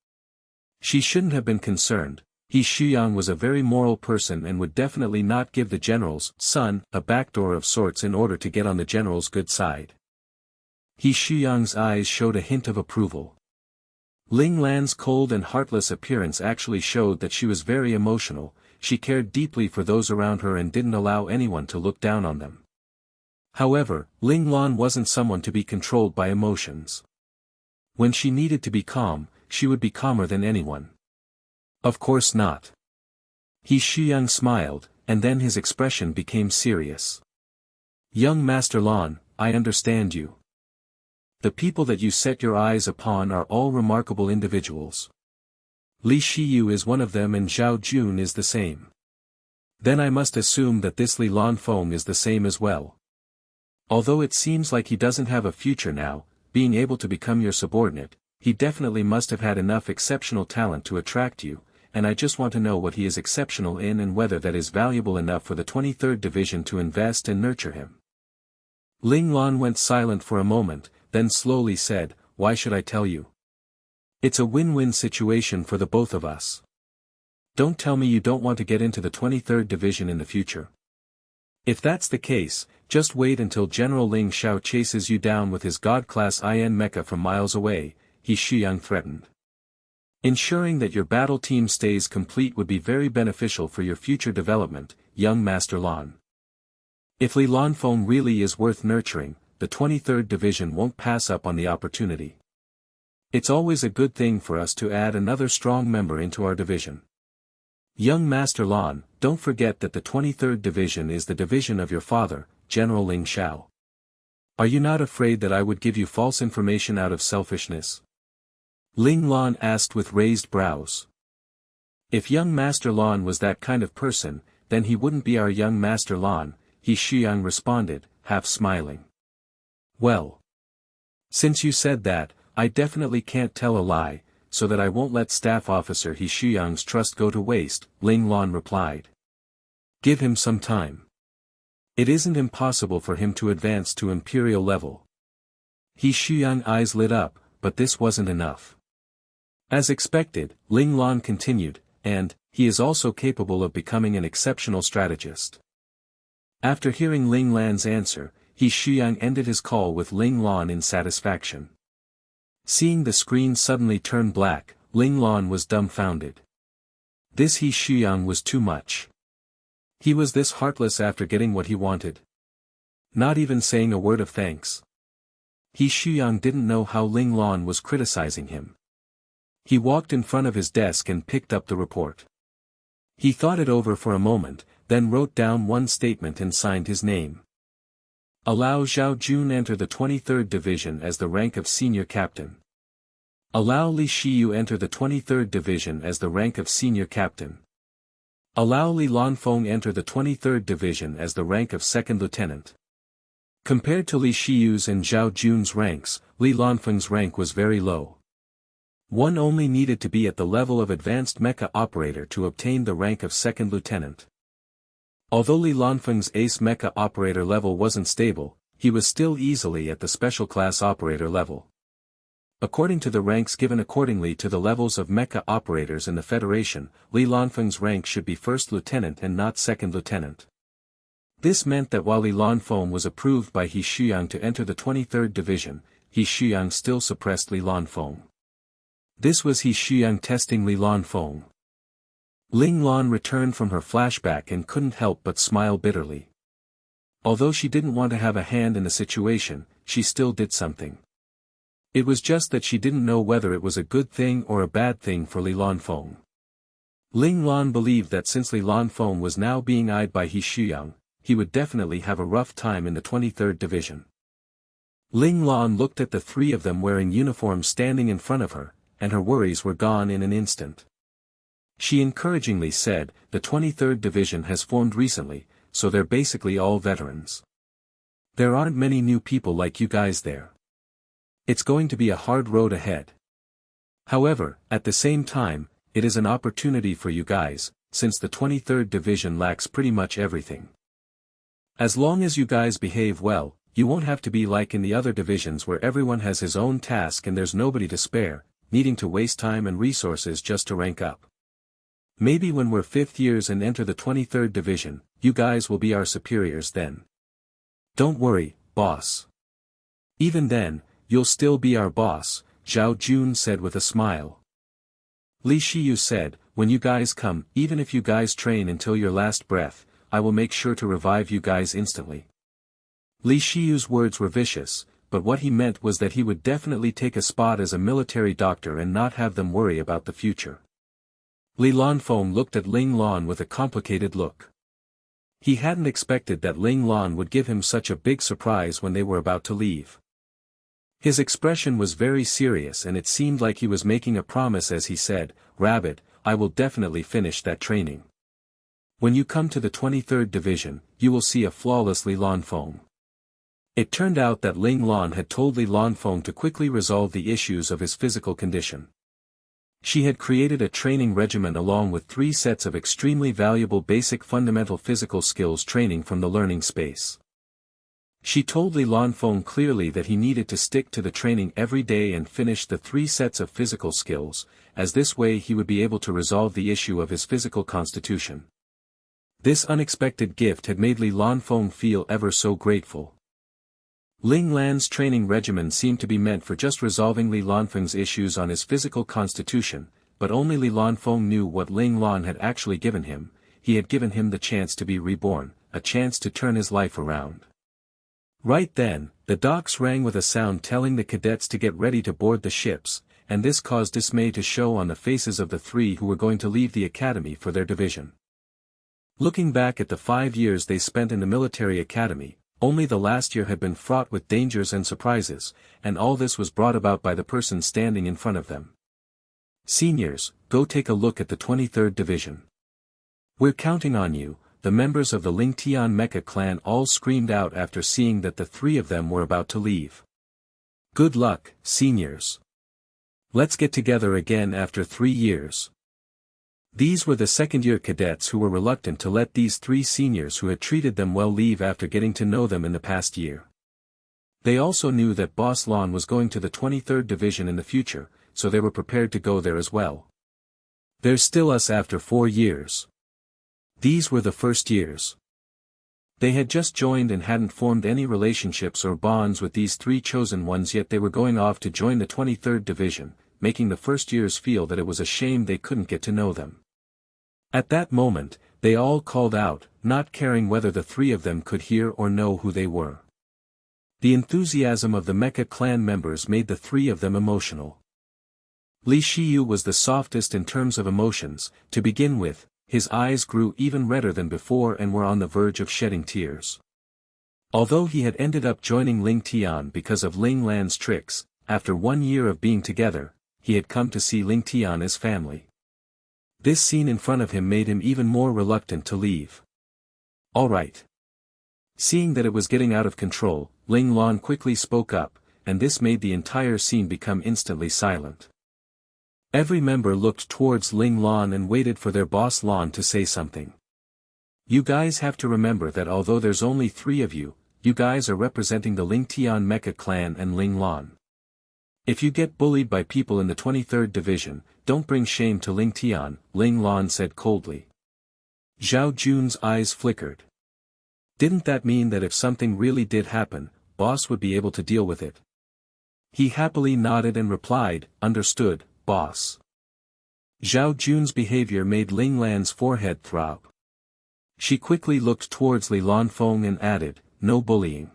She shouldn't have been concerned. He Shuyang was a very moral person and would definitely not give the general's son a backdoor of sorts in order to get on the general's good side. He Shuyang's eyes showed a hint of approval. Ling Lan's cold and heartless appearance actually showed that she was very emotional. She cared deeply for those around her and didn't allow anyone to look down on them. However, Ling Lan wasn't someone to be controlled by emotions. When she needed to be calm, she would be calmer than anyone. Of course not. He Shuyang smiled, and then his expression became serious. Young Master Lan, I understand you. The people that you set your eyes upon are all remarkable individuals. Li Shiyu is one of them and Zhao Jun is the same. Then I must assume that this Li Lanfeng is the same as well. Although it seems like he doesn't have a future now, being able to become your subordinate, he definitely must have had enough exceptional talent to attract you, and I just want to know what he is exceptional in and whether that is valuable enough for the 23rd Division to invest and nurture him. Ling Lan went silent for a moment, then slowly said, why should I tell you? It's a win-win situation for the both of us. Don't tell me you don't want to get into the 23rd Division in the future. If that's the case, just wait until General Ling Xiao chases you down with his God-class IN mecha from miles away, He Shuyang threatened. Ensuring that your battle team stays complete would be very beneficial for your future development, young Master Lan. If Li Lanfeng really is worth nurturing, the 23rd Division won't pass up on the opportunity. It's always a good thing for us to add another strong member into our division. Young Master Lan, don't forget that the 23rd Division is the division of your father, General Ling Xiao. Are you not afraid that I would give you false information out of selfishness? Ling Lan asked with raised brows. If young Master Lan was that kind of person, then he wouldn't be our young Master Lan, He Shuyang responded, half smiling. Well. Since you said that, I definitely can't tell a lie, so that I won't let Staff Officer He Shuyang's trust go to waste, Ling Lan replied. Give him some time. It isn't impossible for him to advance to imperial level. He Shuyang's eyes lit up, but this wasn't enough. As expected, Ling Lan continued, and, he is also capable of becoming an exceptional strategist. After hearing Ling Lan's answer, He Shuyang ended his call with Ling Lan in satisfaction. Seeing the screen suddenly turn black, Ling Lan was dumbfounded. This He Shuyang was too much. He was this heartless after getting what he wanted. Not even saying a word of thanks. He Shuyang didn't know how Ling Lan was criticizing him. He walked in front of his desk and picked up the report. He thought it over for a moment, then wrote down one statement and signed his name. Allow Zhao Jun enter the 23rd Division as the rank of Senior Captain. Allow Li Shiyu enter the 23rd Division as the rank of Senior Captain. Allow Li Lanfeng enter the 23rd Division as the rank of Second Lieutenant. Compared to Li Shiyu's and Zhao Jun's ranks, Li Lanfeng's rank was very low. One only needed to be at the level of Advanced Mecha Operator to obtain the rank of Second Lieutenant. Although Li Lanfeng's Ace Mecha Operator level wasn't stable, he was still easily at the Special Class Operator level. According to the ranks given accordingly to the levels of Mecha Operators in the Federation, Li Lanfeng's rank should be First Lieutenant and not Second Lieutenant. This meant that while Li Lanfeng was approved by He Shuyang to enter the 23rd Division, He Shuyang still suppressed Li Lanfeng. This was He Shuyang testing Li Lanfeng. Ling Lan returned from her flashback and couldn't help but smile bitterly. Although she didn't want to have a hand in the situation, she still did something. It was just that she didn't know whether it was a good thing or a bad thing for Li Lanfeng. Ling Lan believed that since Li Lanfeng was now being eyed by He Shuyang, he would definitely have a rough time in the 23rd Division. Ling Lan looked at the three of them wearing uniforms standing in front of her, and her worries were gone in an instant. She encouragingly said, "The 23rd Division has formed recently, so they're basically all veterans. There aren't many new people like you guys there. It's going to be a hard road ahead. However, at the same time, it is an opportunity for you guys, since the 23rd Division lacks pretty much everything. As long as you guys behave well, you won't have to be like in the other divisions where everyone has his own task and there's nobody to spare, needing to waste time and resources just to rank up. Maybe when we're 5th years and enter the 23rd Division, you guys will be our superiors then. Don't worry, boss. Even then, you'll still be our boss," Zhao Jun said with a smile. Li Shiyu said, "When you guys come, even if you guys train until your last breath, I will make sure to revive you guys instantly." Li Shiyu's words were vicious, but what he meant was that he would definitely take a spot as a military doctor and not have them worry about the future. Li Lanfeng looked at Ling Lan with a complicated look. He hadn't expected that Ling Lan would give him such a big surprise when they were about to leave. His expression was very serious and it seemed like he was making a promise as he said, "Rabbit, I will definitely finish that training. When you come to the 23rd Division, you will see a flawless Li Lanfeng." It turned out that Ling Lan had told Li Lanfeng to quickly resolve the issues of his physical condition. She had created a training regimen along with 3 sets of extremely valuable basic fundamental physical skills training from the learning space. She told Li Lanfeng clearly that he needed to stick to the training every day and finish the 3 sets of physical skills, as this way he would be able to resolve the issue of his physical constitution. This unexpected gift had made Li Lanfeng feel ever so grateful. Ling Lan's training regimen seemed to be meant for just resolving Li Lanfeng's issues on his physical constitution, but only Li Lanfeng knew what Ling Lan had actually given him. He had given him the chance to be reborn, a chance to turn his life around. Right then, the docks rang with a sound telling the cadets to get ready to board the ships, and this caused dismay to show on the faces of the 3 who were going to leave the academy for their division. Looking back at the 5 years they spent in the military academy, only the last year had been fraught with dangers and surprises, and all this was brought about by the person standing in front of them. "Seniors, go take a look at the 23rd Division. We're counting on you," the members of the Ling Tian Mecha clan all screamed out after seeing that the 3 of them were about to leave. "Good luck, seniors. Let's get together again after 3 years. These were the second-year cadets who were reluctant to let these 3 seniors who had treated them well leave after getting to know them in the past year. They also knew that Boss Lan was going to the 23rd Division in the future, so they were prepared to go there as well. There's still us after 4 years. These were the first years. They had just joined and hadn't formed any relationships or bonds with these 3 chosen ones, yet they were going off to join the 23rd Division, making the first years feel that it was a shame they couldn't get to know them. At that moment, they all called out, not caring whether the 3 of them could hear or know who they were. The enthusiasm of the Mecha clan members made the 3 of them emotional. Li Shiyu was the softest in terms of emotions. To begin with, his eyes grew even redder than before and were on the verge of shedding tears. Although he had ended up joining Ling Tian because of Ling Lan's tricks, after 1 year of being together, he had come to see Ling Tian as family. This scene in front of him made him even more reluctant to leave. "All right." Seeing that it was getting out of control, Ling Lan quickly spoke up, and this made the entire scene become instantly silent. Every member looked towards Ling Lan and waited for their boss Lan to say something. "You guys have to remember that although there's only 3 of you, you guys are representing the Ling Tian Mecha clan and Ling Lan. If you get bullied by people in the 23rd Division, don't bring shame to Ling Tian," Ling Lan said coldly. Zhao Jun's eyes flickered. Didn't that mean that if something really did happen, boss would be able to deal with it? He happily nodded and replied, "Understood, boss." Zhao Jun's behavior made Ling Lan's forehead throb. She quickly looked towards Li Lanfeng and added, "No bullying."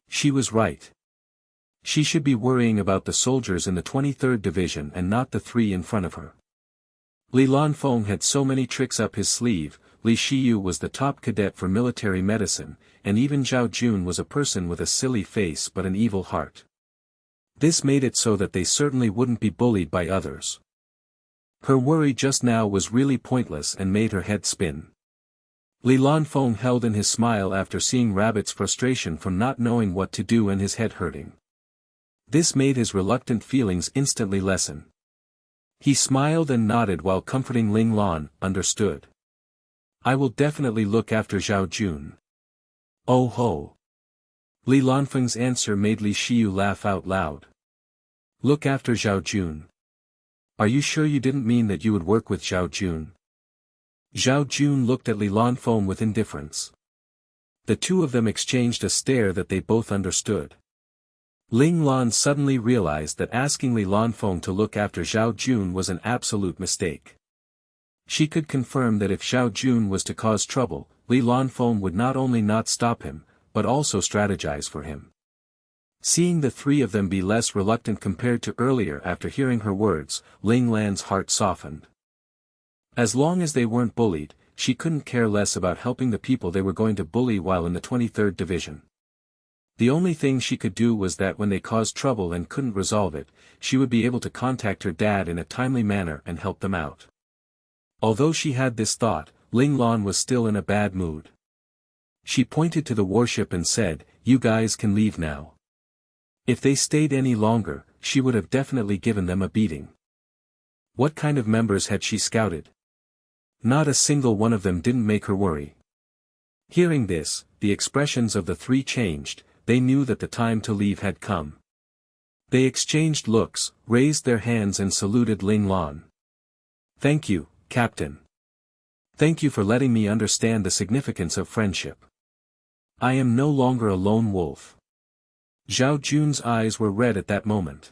She was right. She should be worrying about the soldiers in the 23rd Division and not the three in front of her. Li Lanfeng had so many tricks up his sleeve. Li Shiyu was the top cadet for military medicine, and even Zhao Jun was a person with a silly face but an evil heart. This made it so that they certainly wouldn't be bullied by others. Her worry just now was really pointless and made her head spin. Li Lanfeng held in his smile after seeing Rabbit's frustration from not knowing what to do and his head hurting. This made his reluctant feelings instantly lessen. He smiled and nodded while comforting Ling Lan. "Understood. I will definitely look after Zhao Jun." "Oh ho." Li Lanfeng's answer made Li Shiyu laugh out loud. "Look after Zhao Jun. Are you sure you didn't mean that you would work with Zhao Jun?" Zhao Jun looked at Li Lanfeng with indifference. The two of them exchanged a stare that they both understood. Ling Lan suddenly realized that asking Li Lanfeng to look after Zhao Jun was an absolute mistake. She could confirm that if Zhao Jun was to cause trouble, Li Lanfeng would not only not stop him, but also strategize for him. Seeing the three of them be less reluctant compared to earlier after hearing her words, Ling Lan's heart softened. As long as they weren't bullied, she couldn't care less about helping the people they were going to bully while in the 23rd Division. The only thing she could do was that when they caused trouble and couldn't resolve it, she would be able to contact her dad in a timely manner and help them out. Although she had this thought, Ling Lan was still in a bad mood. She pointed to the warship and said, "You guys can leave now." If they stayed any longer, she would have definitely given them a beating. What kind of members had she scouted? Not a single one of them didn't make her worry. Hearing this, the expressions of the three changed. They knew that the time to leave had come. They exchanged looks, raised their hands and saluted Ling Lan. "Thank you, Captain. Thank you for letting me understand the significance of friendship. I am no longer a lone wolf." Zhao Jun's eyes were red at that moment.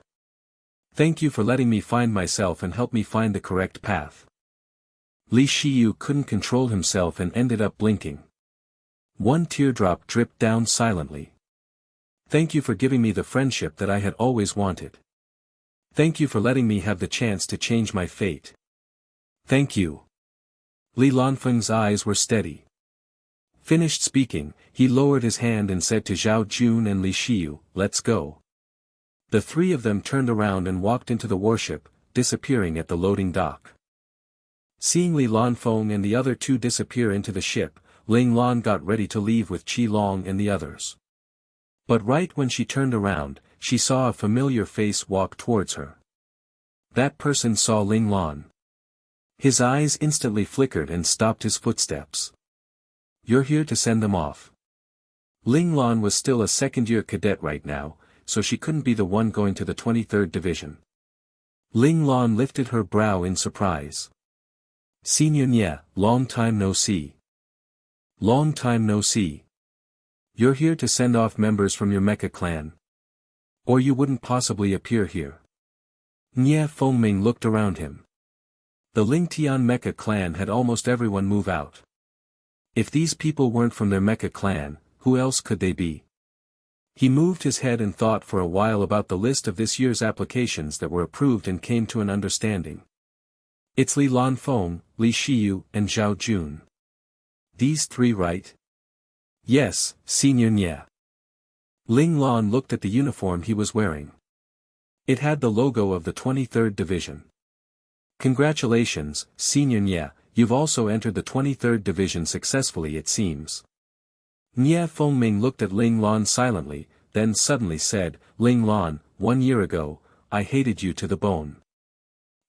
"Thank you for letting me find myself and help me find the correct path." Li Shiyu couldn't control himself and ended up blinking. One teardrop dripped down silently. "Thank you for giving me the friendship that I had always wanted. Thank you for letting me have the chance to change my fate. Thank you." Li Lanfeng's eyes were steady. Finished speaking, he lowered his hand and said to Zhao Jun and Li Shiyu, "Let's go." The three of them turned around and walked into the warship, disappearing at the loading dock. Seeing Li Lanfeng and the other two disappear into the ship, Ling Lan got ready to leave with Qi Long and the others. But right when she turned around, she saw a familiar face walk towards her. That person saw Ling Lan. His eyes instantly flickered and stopped his footsteps. "You're here to send them off." Ling Lan was still a second-year cadet right now, so she couldn't be the one going to the 23rd Division. Ling Lan lifted her brow in surprise. "Senior Nye, long time no see." "Long time no see. You're here to send off members from your mecha clan. Or you wouldn't possibly appear here." Nye Fengming looked around him. The Lingtian mecha clan had almost everyone move out. If these people weren't from their mecha clan, who else could they be? He moved his head and thought for a while about the list of this year's applications that were approved and came to an understanding. It's Li Lanfeng, Li Shiyu, and Zhao Jun. These three, right? Yes, Senior Nye. Ling Lan looked at the uniform he was wearing. It had the logo of the 23rd Division. "Congratulations, Senior Nye, you've also entered the 23rd Division successfully it seems." Nye Fengming looked at Ling Lan silently, then suddenly said, "Ling Lan, 1 year ago, I hated you to the bone.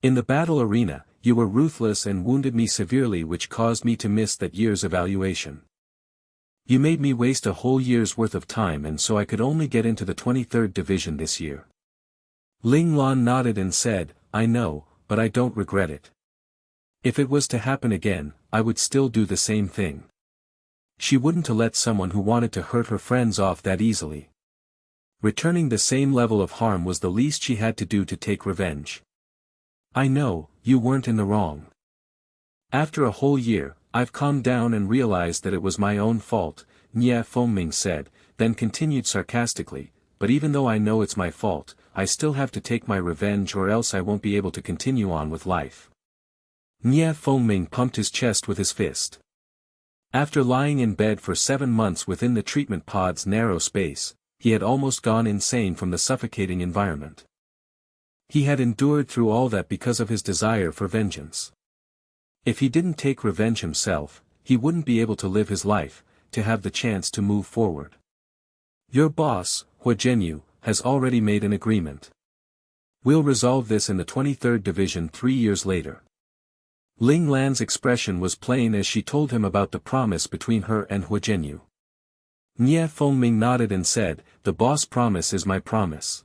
In the battle arena, you were ruthless and wounded me severely, which caused me to miss that year's evaluation. You made me waste a whole year's worth of time, and so I could only get into the 23rd Division this year." Ling Lan nodded and said, "I know, but I don't regret it. If it was to happen again, I would still do the same thing." She wouldn't have let someone who wanted to hurt her friends off that easily. Returning the same level of harm was the least she had to do to take revenge. "I know, you weren't in the wrong. After a whole year, I've calmed down and realized that it was my own fault, Nie Fengming said, then continued sarcastically, but even though I know it's my fault, I still have to take my revenge or else I won't be able to continue on with life. Nie Fengming pumped his chest with his fist. After lying in bed for 7 months within the treatment pod's narrow space, he had almost gone insane from the suffocating environment. He had endured through all that because of his desire for vengeance. If he didn't take revenge himself, he wouldn't be able to live his life, to have the chance to move forward. Your boss, Hua Zhenyu, has already made an agreement. We'll resolve this in the 23rd Division 3 years later. Ling Lan's expression was plain as she told him about the promise between her and Hua Zhenyu. Nie Fengming nodded and said, the boss promise is my promise.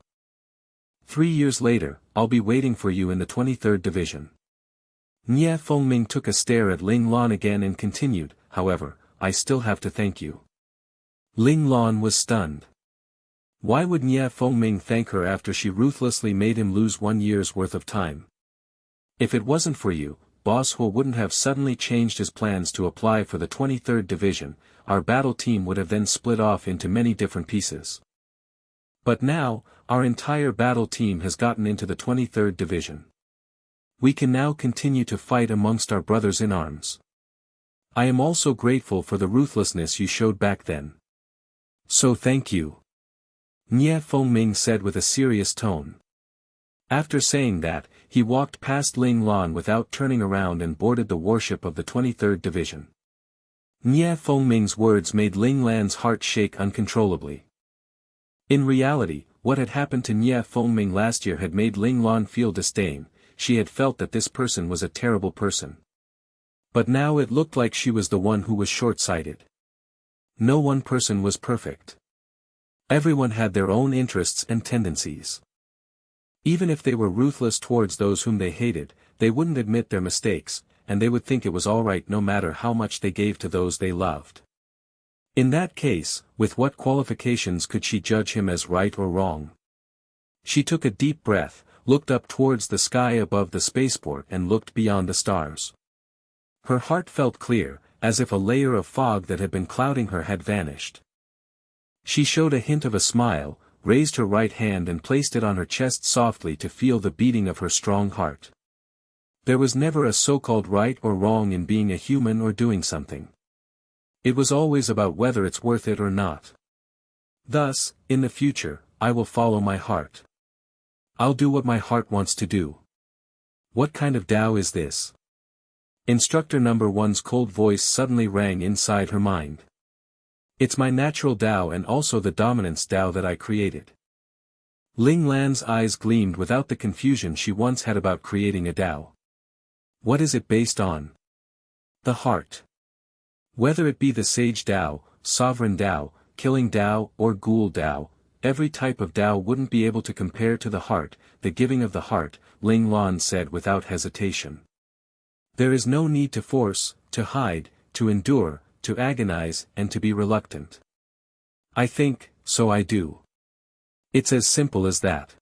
3 years later, I'll be waiting for you in the 23rd Division. Nie Fengming took a stare at Ling Lan again and continued, however, I still have to thank you. Ling Lan was stunned. Why would Nie Fengming thank her after she ruthlessly made him lose 1 year's worth of time? If it wasn't for you, Boss Hua wouldn't have suddenly changed his plans to apply for the 23rd Division, our battle team would have then split off into many different pieces. But now, our entire battle team has gotten into the 23rd Division. We can now continue to fight amongst our brothers in arms. I am also grateful for the ruthlessness you showed back then. So thank you. Nie Fengming said with a serious tone. After saying that, he walked past Ling Lan without turning around and boarded the warship of the 23rd Division. Nie Fengming's words made Ling Lan's heart shake uncontrollably. In reality, what had happened to Nie Fengming last year had made Ling Lan feel disdain. She had felt that this person was a terrible person. But now it looked like she was the one who was short-sighted. No one person was perfect. Everyone had their own interests and tendencies. Even if they were ruthless towards those whom they hated, they wouldn't admit their mistakes, and they would think it was alright no matter how much they gave to those they loved. In that case, with what qualifications could she judge him as right or wrong? She took a deep breath, looked up towards the sky above the spaceport and looked beyond the stars. Her heart felt clear, as if a layer of fog that had been clouding her had vanished. She showed a hint of a smile, raised her right hand and placed it on her chest softly to feel the beating of her strong heart. There was never a so-called right or wrong in being a human or doing something. It was always about whether it's worth it or not. Thus, in the future, I will follow my heart. I'll do what my heart wants to do. What kind of Tao is this? Instructor number 1's cold voice suddenly rang inside her mind. It's my natural Tao and also the dominance Tao that I created. Ling Lan's eyes gleamed without the confusion she once had about creating a Tao. What is it based on? The heart. Whether it be the sage Tao, sovereign Tao, killing Tao or ghoul Tao, every type of Tao wouldn't be able to compare to the heart, the giving of the heart, Ling Lan said without hesitation. There is no need to force, to hide, to endure, to agonize and to be reluctant. I think, so I do. It's as simple as that.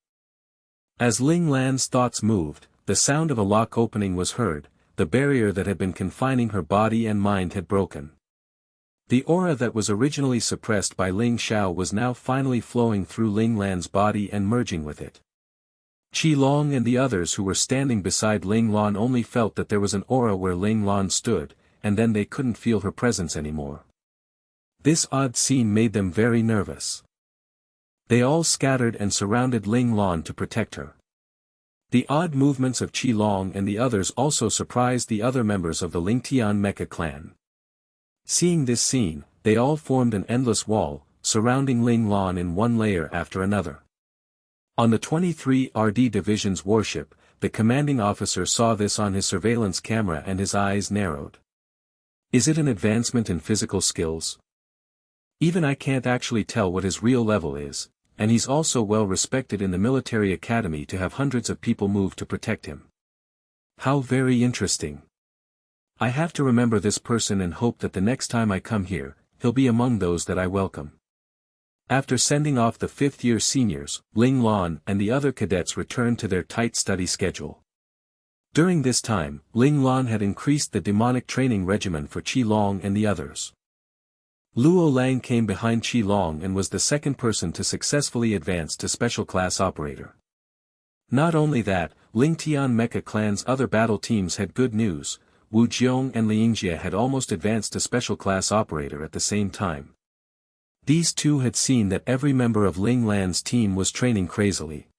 As Ling Lan's thoughts moved, the sound of a lock opening was heard, the barrier that had been confining her body and mind had broken. The aura that was originally suppressed by Ling Xiao was now finally flowing through Ling Lan's body and merging with it. Qi Long and the others who were standing beside Ling Lan only felt that there was an aura where Ling Lan stood, and then they couldn't feel her presence anymore. This odd scene made them very nervous. They all scattered and surrounded Ling Lan to protect her. The odd movements of Qi Long and the others also surprised the other members of the Lingtian Mecha clan. Seeing this scene, they all formed an endless wall, surrounding Ling Lan in one layer after another. On the 23 RD Division's warship, the commanding officer saw this on his surveillance camera and his eyes narrowed. Is it an advancement in physical skills? Even I can't actually tell what his real level is, and he's also well respected in the military academy to have hundreds of people move to protect him. How very interesting. I have to remember this person and hope that the next time I come here, he'll be among those that I welcome. After sending off the 5th-year seniors, Ling Lan and the other cadets returned to their tight study schedule. During this time, Ling Lan had increased the demonic training regimen for Qi Long and the others. Luo Lang came behind Qi Long and was the second person to successfully advance to Special Class Operator. Not only that, Ling Tian Mecha Clan's other battle teams had good news. Wu Jiong and Liangjie had almost advanced to Special Class Operator at the same time. These two had seen that every member of Ling Lan's team was training crazily.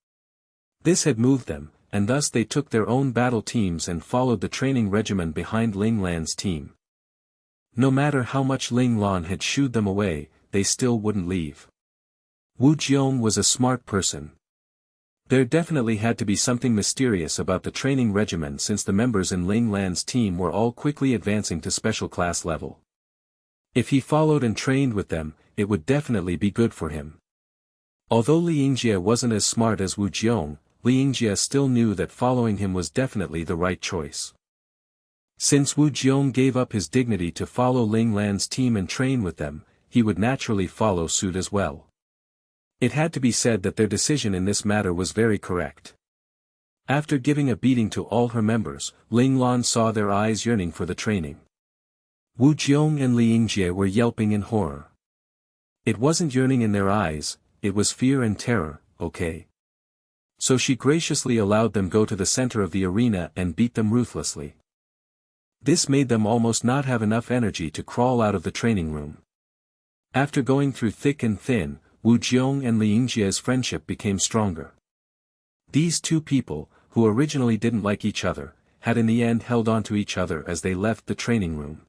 This had moved them, and thus they took their own battle teams and followed the training regimen behind Ling Lan's team. No matter how much Ling Lan had shooed them away, they still wouldn't leave. Wu Jiong was a smart person. There definitely had to be something mysterious about the training regimen since the members in Ling Lan's team were all quickly advancing to special class level. If he followed and trained with them, it would definitely be good for him. Although Liangjie wasn't as smart as Wu Jiong, Liangjie still knew that following him was definitely the right choice. Since Wu Jiong gave up his dignity to follow Ling Lan's team and train with them, he would naturally follow suit as well. It had to be said that their decision in this matter was very correct. After giving a beating to all her members, Ling Lan saw their eyes yearning for the training. Wu Jiong and Liangjie were yelping in horror. It wasn't yearning in their eyes, it was fear and terror, okay? So she graciously allowed them go to the center of the arena and beat them ruthlessly. This made them almost not have enough energy to crawl out of the training room. After going through thick and thin, Wu Jiong and Liangjie's friendship became stronger. These two people, who originally didn't like each other, had in the end held on to each other as they left the training room.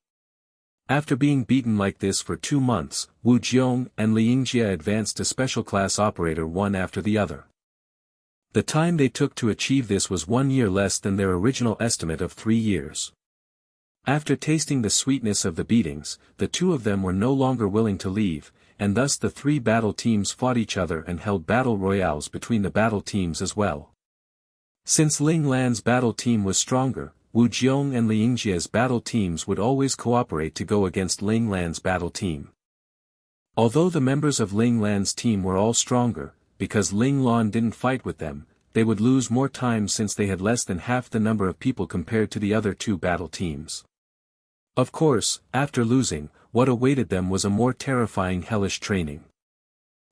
After being beaten like this for 2 months, Wu Jiong and Liangjie advanced to Special Class Operator one after the other. The time they took to achieve this was 1 year less than their original estimate of 3 years. After tasting the sweetness of the beatings, the two of them were no longer willing to leave, and thus the 3 battle teams fought each other and held battle royales between the battle teams as well. Since Ling Lan's battle team was stronger, Wu Jiong and Liangjie's battle teams would always cooperate to go against Ling Lan's battle team. Although the members of Ling Lan's team were all stronger, because Ling Lan didn't fight with them, they would lose more time since they had less than half the number of people compared to the other 2 battle teams. Of course, after losing, what awaited them was a more terrifying hellish training.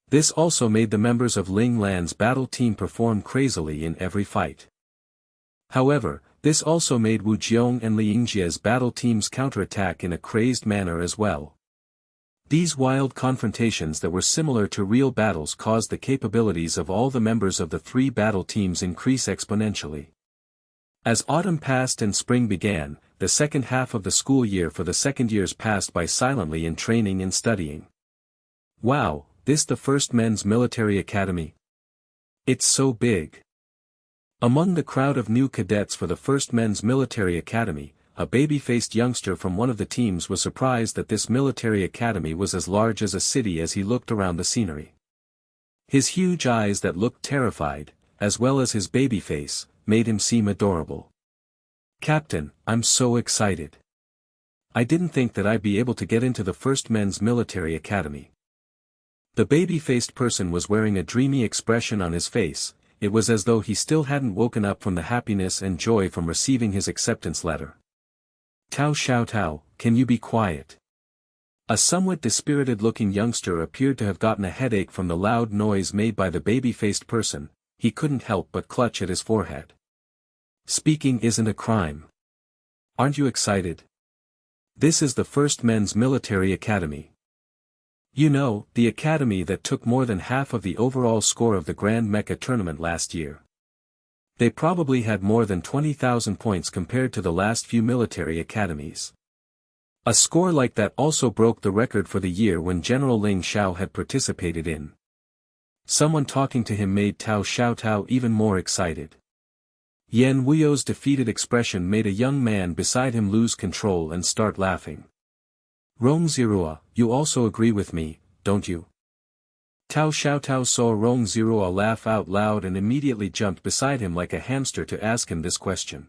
This also made the members of Ling Lan's battle team perform crazily in every fight. However, this also made Wu Jiong and Liangjie's battle teams counterattack in a crazed manner as well. These wild confrontations that were similar to real battles caused the capabilities of all the members of the 3 battle teams increase exponentially. As autumn passed and spring began, the second half of the school year for the second years passed by silently in training and studying. Wow, this the first men's military academy? It's so big. Among the crowd of new cadets for the first men's military academy, a baby-faced youngster from one of the teams was surprised that this military academy was as large as a city as he looked around the scenery. His huge eyes that looked terrified, as well as his baby face, made him seem adorable. "Captain, I'm so excited. I didn't think that I'd be able to get into the first men's military academy." The baby-faced person was wearing a dreamy expression on his face. It was as though he still hadn't woken up from the happiness and joy from receiving his acceptance letter. "Tao Xiao Tao, can you be quiet?" A somewhat dispirited-looking youngster appeared to have gotten a headache from the loud noise made by the baby-faced person. He couldn't help but clutch at his forehead. "Speaking isn't a crime. Aren't you excited? This is the first men's military academy. You know, the academy that took more than half of the overall score of the Grand Mecha tournament last year. They probably had more than 20,000 points compared to the last few military academies. A score like that also broke the record for the year when General Ling Xiao had participated in." Someone talking to him made Tao Xiao Tao even more excited. Yan Wuyo's defeated expression made a young man beside him lose control and start laughing. "Rong Zirua, you also agree with me, don't you?" Tao Xiao Tao saw Rong Zirua laugh out loud and immediately jumped beside him like a hamster to ask him this question.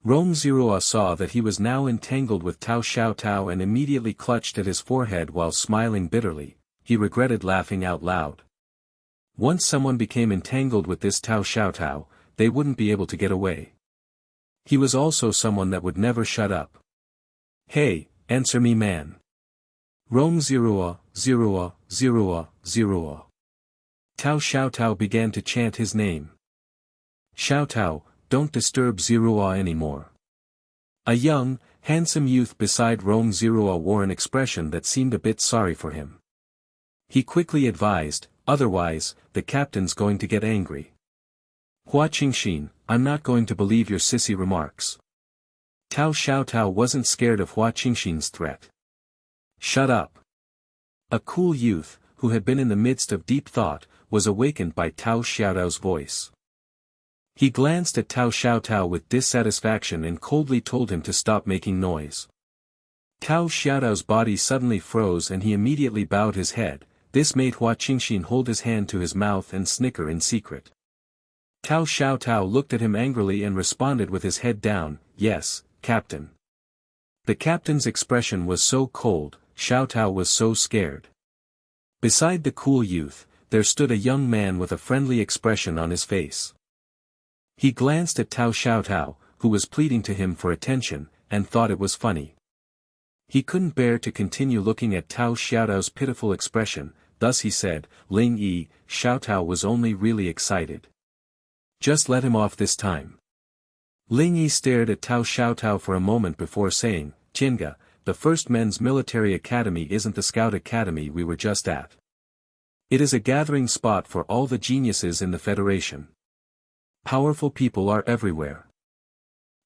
Rong Zirua saw that he was now entangled with Tao Xiao Tao and immediately clutched at his forehead while smiling bitterly. He regretted laughing out loud. Once someone became entangled with this Tao Xiao Tao, they wouldn't be able to get away. He was also someone that would never shut up. Hey, answer me man. Rome 0 0 0 0. Tao Xiaotao began to chant his name. Xiaotao, don't disturb Zero anymore. A young, handsome youth beside Rome Zero wore an expression that seemed a bit sorry for him. He quickly advised, otherwise, the captain's going to get angry. Hua Qingxin, I'm not going to believe your sissy remarks. Tao Xiaotao wasn't scared of Hua Qingxin's threat. Shut up. A cool youth, who had been in the midst of deep thought, was awakened by Tao Xiaotao's voice. He glanced at Tao Xiaotao with dissatisfaction and coldly told him to stop making noise. Tao Xiaotao's body suddenly froze and he immediately bowed his head. This made Hua Qingxin hold his hand to his mouth and snicker in secret. Tao Xiaotao looked at him angrily and responded with his head down, yes, Captain. The captain's expression was so cold, Xiaotao was so scared. Beside the cool youth, there stood a young man with a friendly expression on his face. He glanced at Tao Xiaotao, who was pleading to him for attention, and thought it was funny. He couldn't bear to continue looking at Tao Xiaotao's pitiful expression, thus he said, Ling Yi, Xiaotao was only really excited. Just let him off this time. Ling Yi stared at Tao Xiaotao for a moment before saying, Tiange, the first men's military academy isn't the scout academy we were just at. It is a gathering spot for all the geniuses in the Federation. Powerful people are everywhere.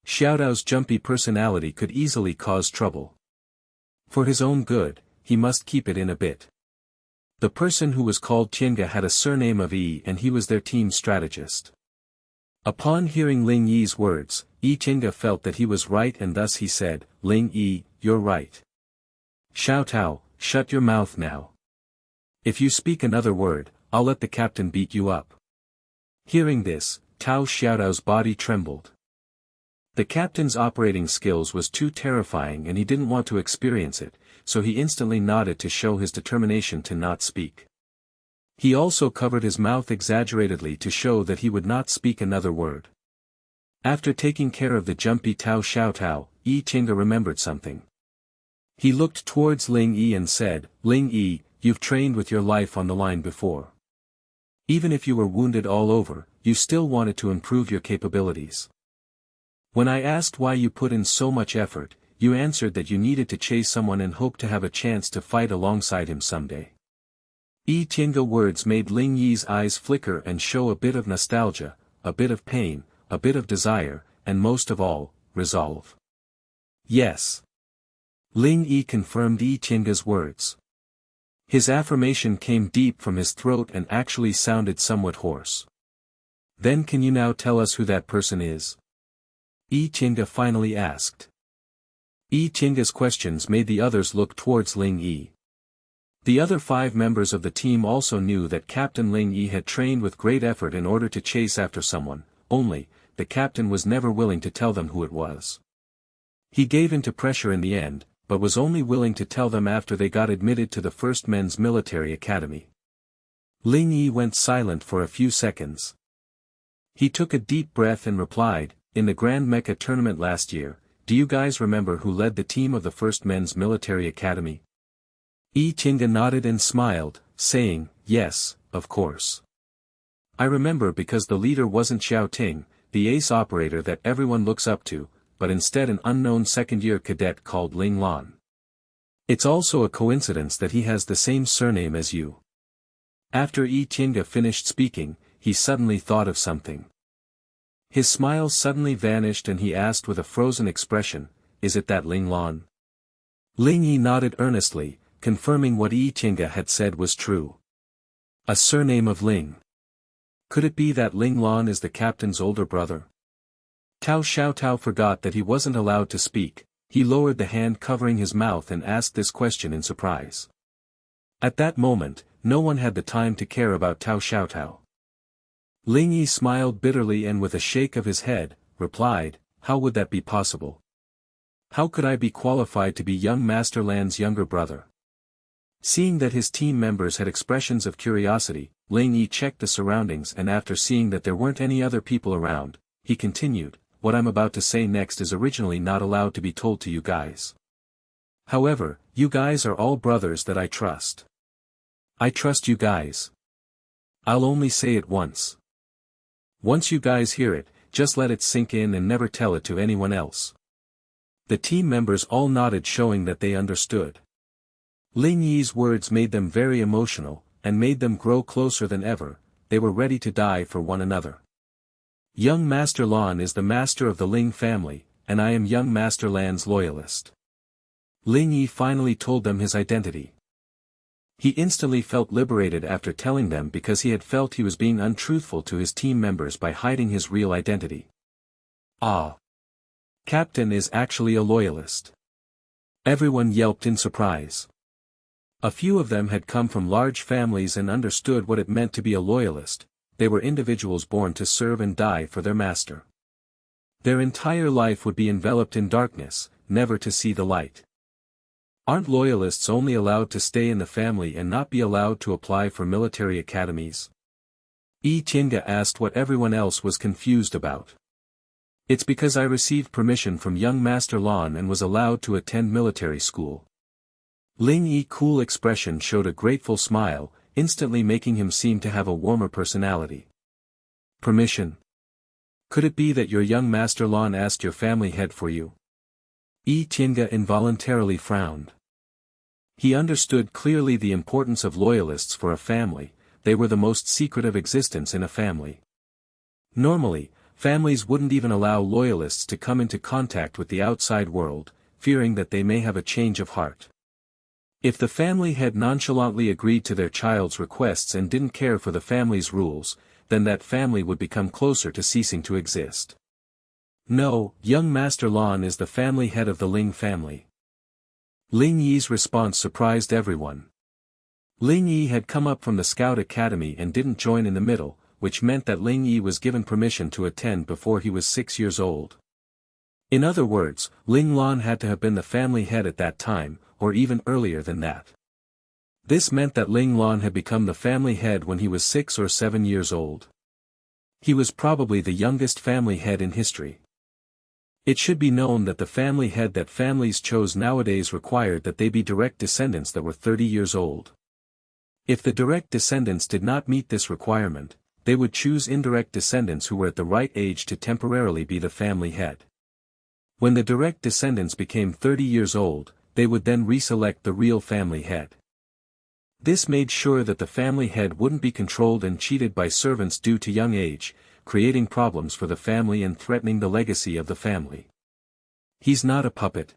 Xiaotao's jumpy personality could easily cause trouble. For his own good, he must keep it in a bit. The person who was called Tiange had a surname of Yi and he was their team strategist. Upon hearing Ling Yi's words, Yi Tiange felt that he was right and thus he said, Ling Yi, you're right. Xiaotao, shut your mouth now. If you speak another word, I'll let the captain beat you up. Hearing this, Tao Xiaotao's body trembled. The captain's operating skills was too terrifying and he didn't want to experience it, so he instantly nodded to show his determination to not speak. He also covered his mouth exaggeratedly to show that he would not speak another word. After taking care of the jumpy Tao Xiaotao, Yi Tiange remembered something. He looked towards Ling Yi and said, Ling Yi, you've trained with your life on the line before. Even if you were wounded all over, you still wanted to improve your capabilities. When I asked why you put in so much effort, you answered that you needed to chase someone and hoped to have a chance to fight alongside him someday. Yi Tiange words made Ling Yi's eyes flicker and show a bit of nostalgia, a bit of pain, a bit of desire, and most of all, resolve. Yes. Ling Yi confirmed Yi Tiange's words. His affirmation came deep from his throat and actually sounded somewhat hoarse. Then can you now tell us who that person is? Yi Tiange finally asked. Yi Tiange's questions made the others look towards Ling Yi. The other 5 members of the team also knew that Captain Ling Yi had trained with great effort in order to chase after someone, only, the captain was never willing to tell them who it was. He gave in to pressure in the end, but was only willing to tell them after they got admitted to the first men's military academy. Ling Yi went silent for a few seconds. He took a deep breath and replied, in the Grand Mecha tournament last year, do you guys remember who led the team of the first men's military academy? Yi Tiange nodded and smiled, saying, yes, of course. I remember because the leader wasn't Xiao Ting, the ace operator that everyone looks up to, but instead an unknown second-year cadet called Ling Lan. It's also a coincidence that he has the same surname as you. After Yi Tiange finished speaking, he suddenly thought of something. His smile suddenly vanished and he asked with a frozen expression, is it that Ling Lan? Ling Yi nodded earnestly, confirming what Yi Tiange had said was true. A surname of Ling. Could it be that Ling Lan is the captain's older brother? Tao Xiaotao forgot that he wasn't allowed to speak, he lowered the hand covering his mouth and asked this question in surprise. At that moment, no one had the time to care about Tao Xiaotao. Ling Yi smiled bitterly and with a shake of his head, replied, how would that be possible? How could I be qualified to be young Master Lan's younger brother? Seeing that his team members had expressions of curiosity, Ling Yi checked the surroundings and after seeing that there weren't any other people around, he continued, what I'm about to say next is originally not allowed to be told to you guys. However, you guys are all brothers that I trust. I trust you guys. I'll only say it once. Once you guys hear it, just let it sink in and never tell it to anyone else. The team members all nodded, showing that they understood. Ling Yi's words made them very emotional, and made them grow closer than ever. They were ready to die for one another. Young Master Lan is the master of the Ling family, and I am young Master Lan's loyalist. Ling Yi finally told them his identity. He instantly felt liberated after telling them, because he had felt he was being untruthful to his team members by hiding his real identity. Ah! Captain is actually a loyalist. Everyone yelped in surprise. A few of them had come from large families and understood what it meant to be a loyalist. They were individuals born to serve and die for their master. Their entire life would be enveloped in darkness, never to see the light. Aren't loyalists only allowed to stay in the family and not be allowed to apply for military academies? Yi Qingge asked what everyone else was confused about. It's because I received permission from young Master Lan and was allowed to attend military school. Ling Yi's cool expression showed a grateful smile, instantly making him seem to have a warmer personality. Permission? Could it be that your young Master Lan asked your family head for you? Yi Qingge involuntarily frowned. He understood clearly the importance of loyalists for a family. They were the most secretive existence in a family. Normally, families wouldn't even allow loyalists to come into contact with the outside world, fearing that they may have a change of heart. If the family had nonchalantly agreed to their child's requests and didn't care for the family's rules, then that family would become closer to ceasing to exist. No, young Master Lan is the family head of the Ling family. Ling Yi's response surprised everyone. Ling Yi had come up from the Scout Academy and didn't join in the middle, which meant that Ling Yi was given permission to attend before he was 6 years old. In other words, Ling Lan had to have been the family head at that time, or even earlier than that. This meant that Ling Lan had become the family head when he was 6 or 7 years old. He was probably the youngest family head in history. It should be known that the family head that families chose nowadays required that they be direct descendants that were 30 years old. If the direct descendants did not meet this requirement, they would choose indirect descendants who were at the right age to temporarily be the family head. When the direct descendants became 30 years old, they would then reselect the real family head. This made sure that the family head wouldn't be controlled and cheated by servants due to young age, creating problems for the family and threatening the legacy of the family. He's not a puppet.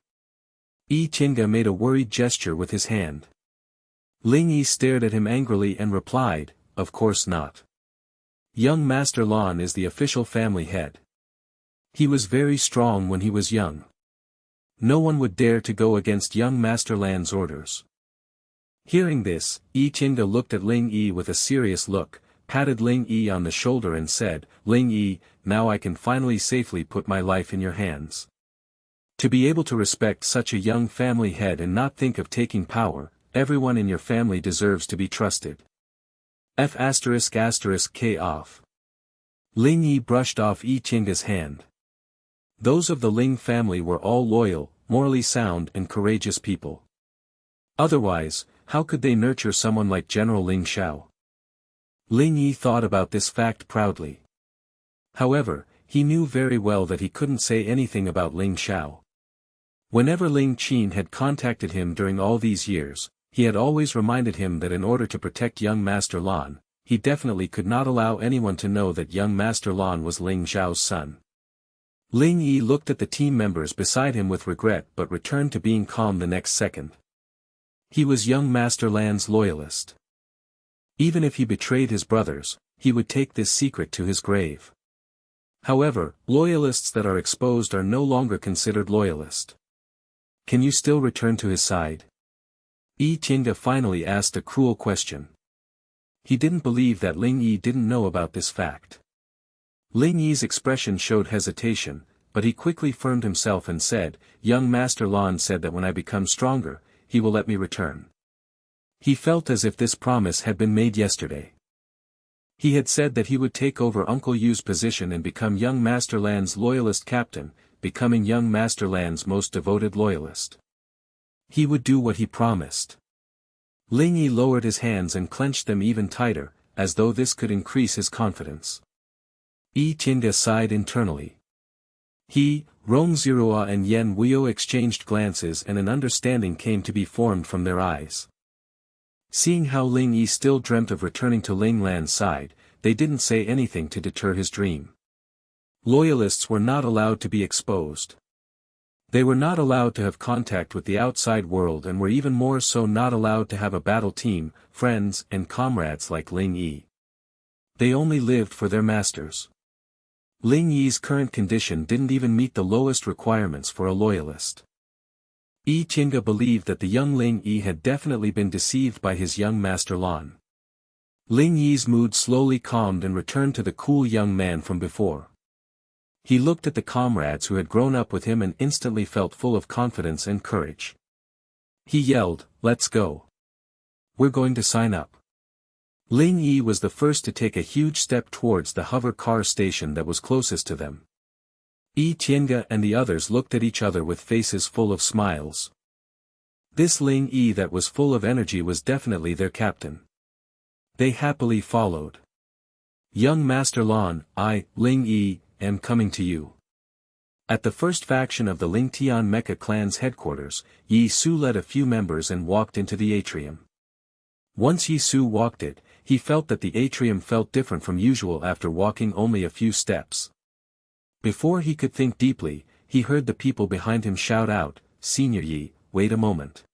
Yi Qingge made a worried gesture with his hand. Ling Yi stared at him angrily and replied, "Of course not. Young Master Lan is the official family head. He was very strong when he was young. No one would dare to go against young Master Lan's orders." Hearing this, Yi Qingge looked at Ling Yi with a serious look, patted Ling Yi on the shoulder and said, "Ling Yi, now I can finally safely put my life in your hands. To be able to respect such a young family head and not think of taking power, everyone in your family deserves to be trusted." K off. Ling Yi brushed off Yi Qingge's hand. Those of the Ling family were all loyal, morally sound and courageous people. Otherwise, how could they nurture someone like General Ling Xiao? Ling Yi thought about this fact proudly. However, he knew very well that he couldn't say anything about Ling Xiao. Whenever Ling Qin had contacted him during all these years, he had always reminded him that in order to protect young Master Lan, he definitely could not allow anyone to know that young Master Lan was Ling Xiao's son. Ling Yi looked at the team members beside him with regret but returned to being calm the next second. He was young Master Lan's loyalist. Even if he betrayed his brothers, he would take this secret to his grave. However, loyalists that are exposed are no longer considered loyalist. Can you still return to his side? Yi Qingge finally asked a cruel question. He didn't believe that Ling Yi didn't know about this fact. Ling Yi's expression showed hesitation, but he quickly firmed himself and said, "Young Master Lan said that when I become stronger, he will let me return." He felt as if this promise had been made yesterday. He had said that he would take over Uncle Yu's position and become young Master Lan's loyalist captain, becoming young Master Lan's most devoted loyalist. He would do what he promised. Ling Yi lowered his hands and clenched them even tighter, as though this could increase his confidence. Yi Tiange sighed internally. He, Rong Zirua and Yen Wuyo exchanged glances and an understanding came to be formed from their eyes. Seeing how Ling Yi still dreamt of returning to Ling Lan's side, they didn't say anything to deter his dream. Loyalists were not allowed to be exposed. They were not allowed to have contact with the outside world and were even more so not allowed to have a battle team, friends and comrades like Ling Yi. They only lived for their masters. Ling Yi's current condition didn't even meet the lowest requirements for a loyalist. Yi Tiange believed that the young Ling Yi had definitely been deceived by his young master Lan. Ling Yi's mood slowly calmed and returned to the cool young man from before. He looked at the comrades who had grown up with him and instantly felt full of confidence and courage. He yelled, "Let's go. We're going to sign up." Ling Yi was the first to take a huge step towards the hover car station that was closest to them. Yi Tiange and the others looked at each other with faces full of smiles. This Ling Yi that was full of energy was definitely their captain. They happily followed. "Young Master Lan, I, Ling Yi, am coming to you." At the first faction of the Ling Tian Mecha clan's headquarters, Yi Su led a few members and walked into the atrium. Once Yi Su walked it, he felt that the atrium felt different from usual after walking only a few steps. Before he could think deeply, he heard the people behind him shout out, "Senior Yi, wait a moment."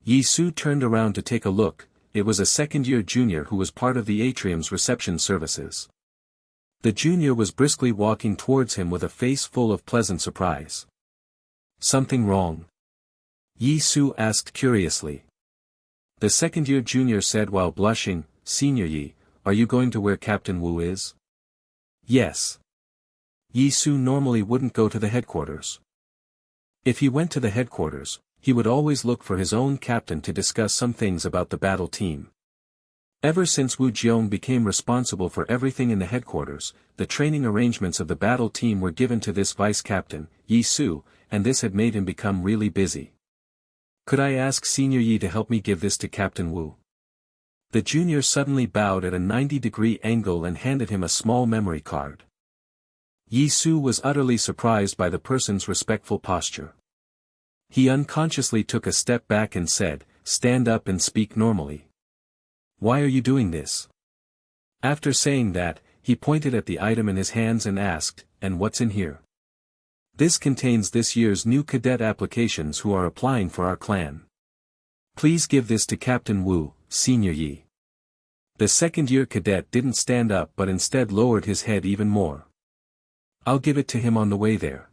Yi Su turned around to take a look. It was a second-year junior who was part of the atrium's reception services. The junior was briskly walking towards him with a face full of pleasant surprise. "Something wrong?" Yi Su asked curiously. The second-year junior said while blushing, "Senior Yi, are you going to where Captain Wu is?" "Yes." Yi Su normally wouldn't go to the headquarters. If he went to the headquarters, he would always look for his own captain to discuss some things about the battle team. Ever since Wu Jiong became responsible for everything in the headquarters, the training arrangements of the battle team were given to this vice-captain, Yi Su, and this had made him become really busy. "Could I ask Senior Yi to help me give this to Captain Wu?" The junior suddenly bowed at a 90-degree angle and handed him a small memory card. Yi Su was utterly surprised by the person's respectful posture. He unconsciously took a step back and said, "Stand up and speak normally. Why are you doing this?" After saying that, he pointed at the item in his hands and asked, "And what's in here?" "This contains this year's new cadet applications who are applying for our clan. Please give this to Captain Wu, Senior Yi." The second-year cadet didn't stand up but instead lowered his head even more. "I'll give it to him on the way there."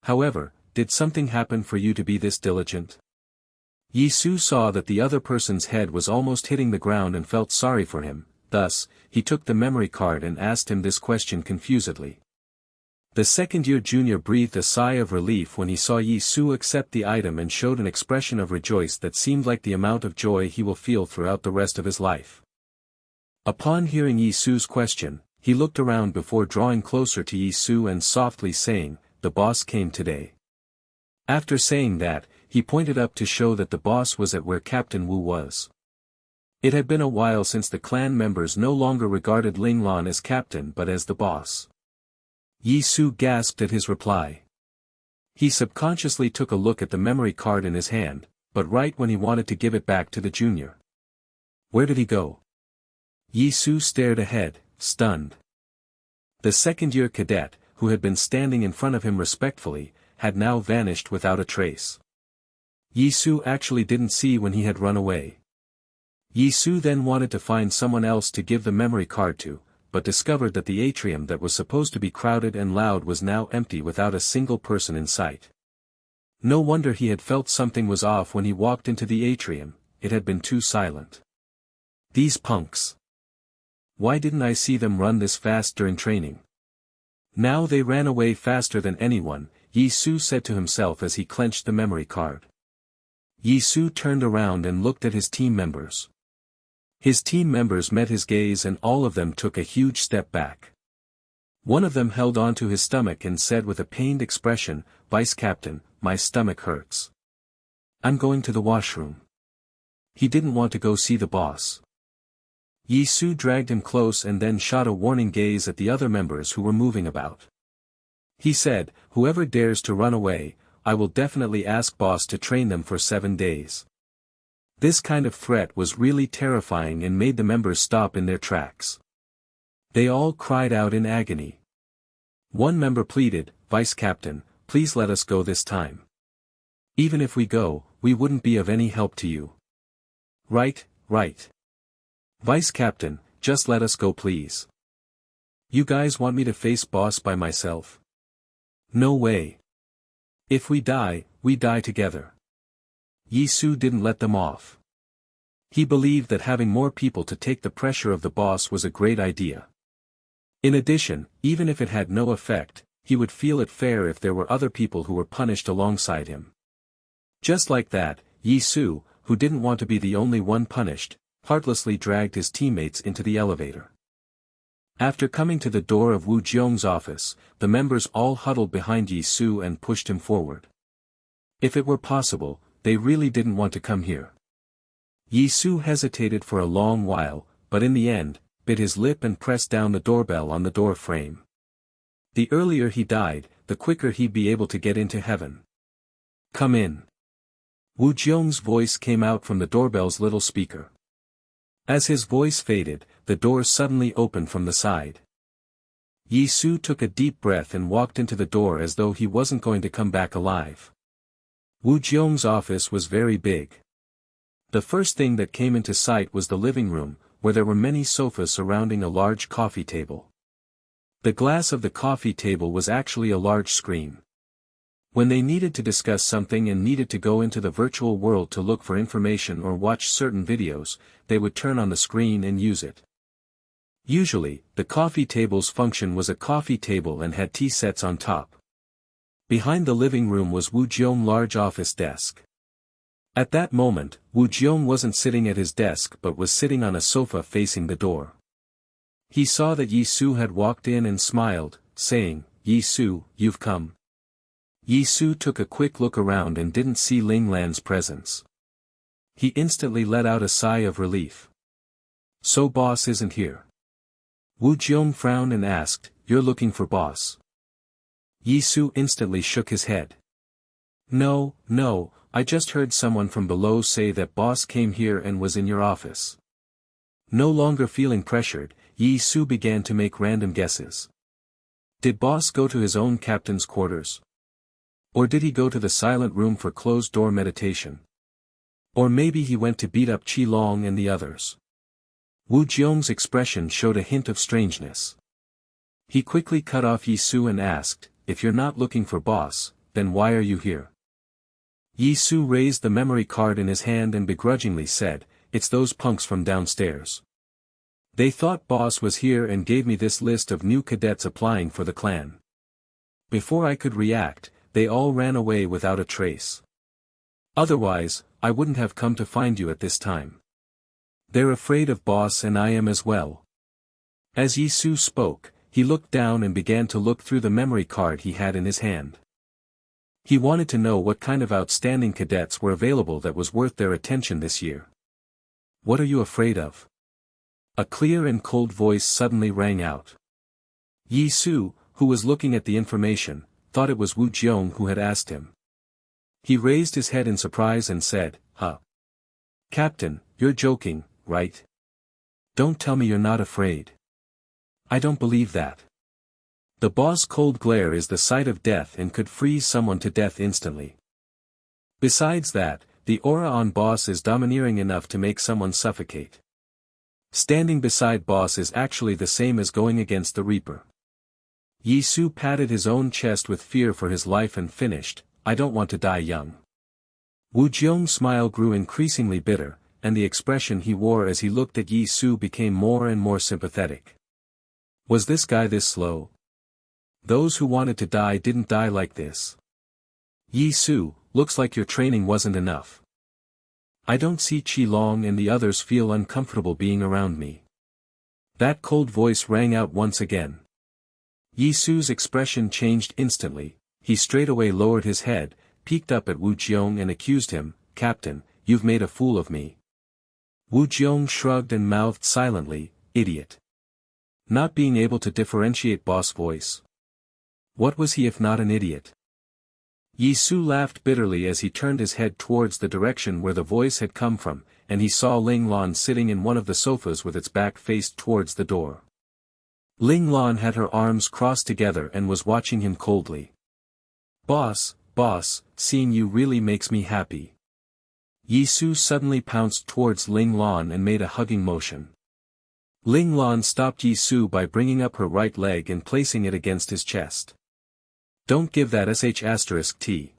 "However, did something happen for you to be this diligent?" Yi Su saw that the other person's head was almost hitting the ground and felt sorry for him, thus, he took the memory card and asked him this question confusedly. The second-year junior breathed a sigh of relief when he saw Yi Su accept the item and showed an expression of rejoice that seemed like the amount of joy he will feel throughout the rest of his life. Upon hearing Yi Su's question, he looked around before drawing closer to Yi Su and softly saying, "The boss came today." After saying that, he pointed up to show that the boss was at where Captain Wu was. It had been a while since the clan members no longer regarded Ling Lan as captain but as the boss. Yi Su gasped at his reply. He subconsciously took a look at the memory card in his hand, but right when he wanted to give it back to the junior. Where did he go? Yi Su stared ahead, stunned. The second-year cadet, who had been standing in front of him respectfully, had now vanished without a trace. Yi Su actually didn't see when he had run away. Yi Su then wanted to find someone else to give the memory card to, but discovered that the atrium that was supposed to be crowded and loud was now empty without a single person in sight. No wonder he had felt something was off when he walked into the atrium, it had been too silent. These punks. Why didn't I see them run this fast during training? Now they ran away faster than anyone, Yi Su said to himself as he clenched the memory card. Yi Su turned around and looked at his team members. His team members met his gaze and all of them took a huge step back. One of them held onto his stomach and said with a pained expression, "Vice Captain, my stomach hurts. I'm going to the washroom." He didn't want to go see the boss. Yi Su dragged him close and then shot a warning gaze at the other members who were moving about. He said, "Whoever dares to run away, I will definitely ask boss to train them for 7 days." This kind of threat was really terrifying and made the members stop in their tracks. They all cried out in agony. One member pleaded, "Vice Captain, please let us go this time. Even if we go, we wouldn't be of any help to you." "Right, right. Vice Captain, just let us go please. You guys want me to face boss by myself? No way. If we die together." Yi Su didn't let them off. He believed that having more people to take the pressure of the boss was a great idea. In addition, even if it had no effect, he would feel it fair if there were other people who were punished alongside him. Just like that, Yi Su, who didn't want to be the only one punished, heartlessly dragged his teammates into the elevator. After coming to the door of Wu Jiong's office, the members all huddled behind Yi Su and pushed him forward. If it were possible, they really didn't want to come here. Yi Su hesitated for a long while, but in the end, bit his lip and pressed down the doorbell on the door frame. The earlier he died, the quicker he'd be able to get into heaven. "Come in." Wu Jiong's voice came out from the doorbell's little speaker. As his voice faded, the door suddenly opened from the side. Yi Su took a deep breath and walked into the door as though he wasn't going to come back alive. Wu Jiong's office was very big. The first thing that came into sight was the living room, where there were many sofas surrounding a large coffee table. The glass of the coffee table was actually a large screen. When they needed to discuss something and needed to go into the virtual world to look for information or watch certain videos, they would turn on the screen and use it. Usually, the coffee table's function was a coffee table and had tea sets on top. Behind the living room was Wu Jiong's large office desk. At that moment, Wu Jiong wasn't sitting at his desk but was sitting on a sofa facing the door. He saw that Yi Su had walked in and smiled, saying, "Yi Su, you've come." Yi Su took a quick look around and didn't see Ling Lan's presence. He instantly let out a sigh of relief. "So boss isn't here?" Wu Jiong frowned and asked, "You're looking for boss?" Yi Su instantly shook his head. No, I just heard someone from below say that boss came here and was in your office." No longer feeling pressured, Yi Su began to make random guesses. Did boss go to his own captain's quarters? Or did he go to the silent room for closed-door meditation? Or maybe he went to beat up Qi Long and the others. Wu Jiong's expression showed a hint of strangeness. He quickly cut off Yi Su and asked, "If you're not looking for boss, then why are you here?" Yi Su raised the memory card in his hand and begrudgingly said, "It's those punks from downstairs. They thought boss was here and gave me this list of new cadets applying for the clan. Before I could react, they all ran away without a trace. Otherwise, I wouldn't have come to find you at this time. They're afraid of boss and I am as well." As Yi Su spoke, he looked down and began to look through the memory card he had in his hand. He wanted to know what kind of outstanding cadets were available that was worth their attention this year. "What are you afraid of?" A clear and cold voice suddenly rang out. Yi Su, who was looking at the information, thought it was Wu Jiong who had asked him. He raised his head in surprise and said, "Huh? Captain, you're joking, right? Don't tell me you're not afraid. I don't believe that. The boss' cold glare is the sight of death and could freeze someone to death instantly. Besides that, the aura on boss is domineering enough to make someone suffocate. Standing beside boss is actually the same as going against the Reaper." Yi Su patted his own chest with fear for his life and finished, "I don't want to die young." Wu Jiong's smile grew increasingly bitter, and the expression he wore as he looked at Yi Su became more and more sympathetic. Was this guy this slow? Those who wanted to die didn't die like this. "Yi Su, looks like your training wasn't enough. I don't see Qilong and the others feel uncomfortable being around me. That cold voice rang out once again. Yi Su's expression changed instantly. He straightaway lowered his head, peeked up at Wu Jiong and accused him, "Captain, you've made a fool of me." Wu Jiong shrugged and mouthed silently, "Idiot." Not being able to differentiate boss voice. What was he if not an idiot? Yi Su laughed bitterly as he turned his head towards the direction where the voice had come from, and he saw Ling Lan sitting in one of the sofas with its back faced towards the door. Ling Lan had her arms crossed together and was watching him coldly. Boss, seeing you really makes me happy." Yi Su suddenly pounced towards Ling Lan and made a hugging motion. Ling Lan stopped Yi Su by bringing up her right leg and placing it against his chest. "Don't give that sh*t.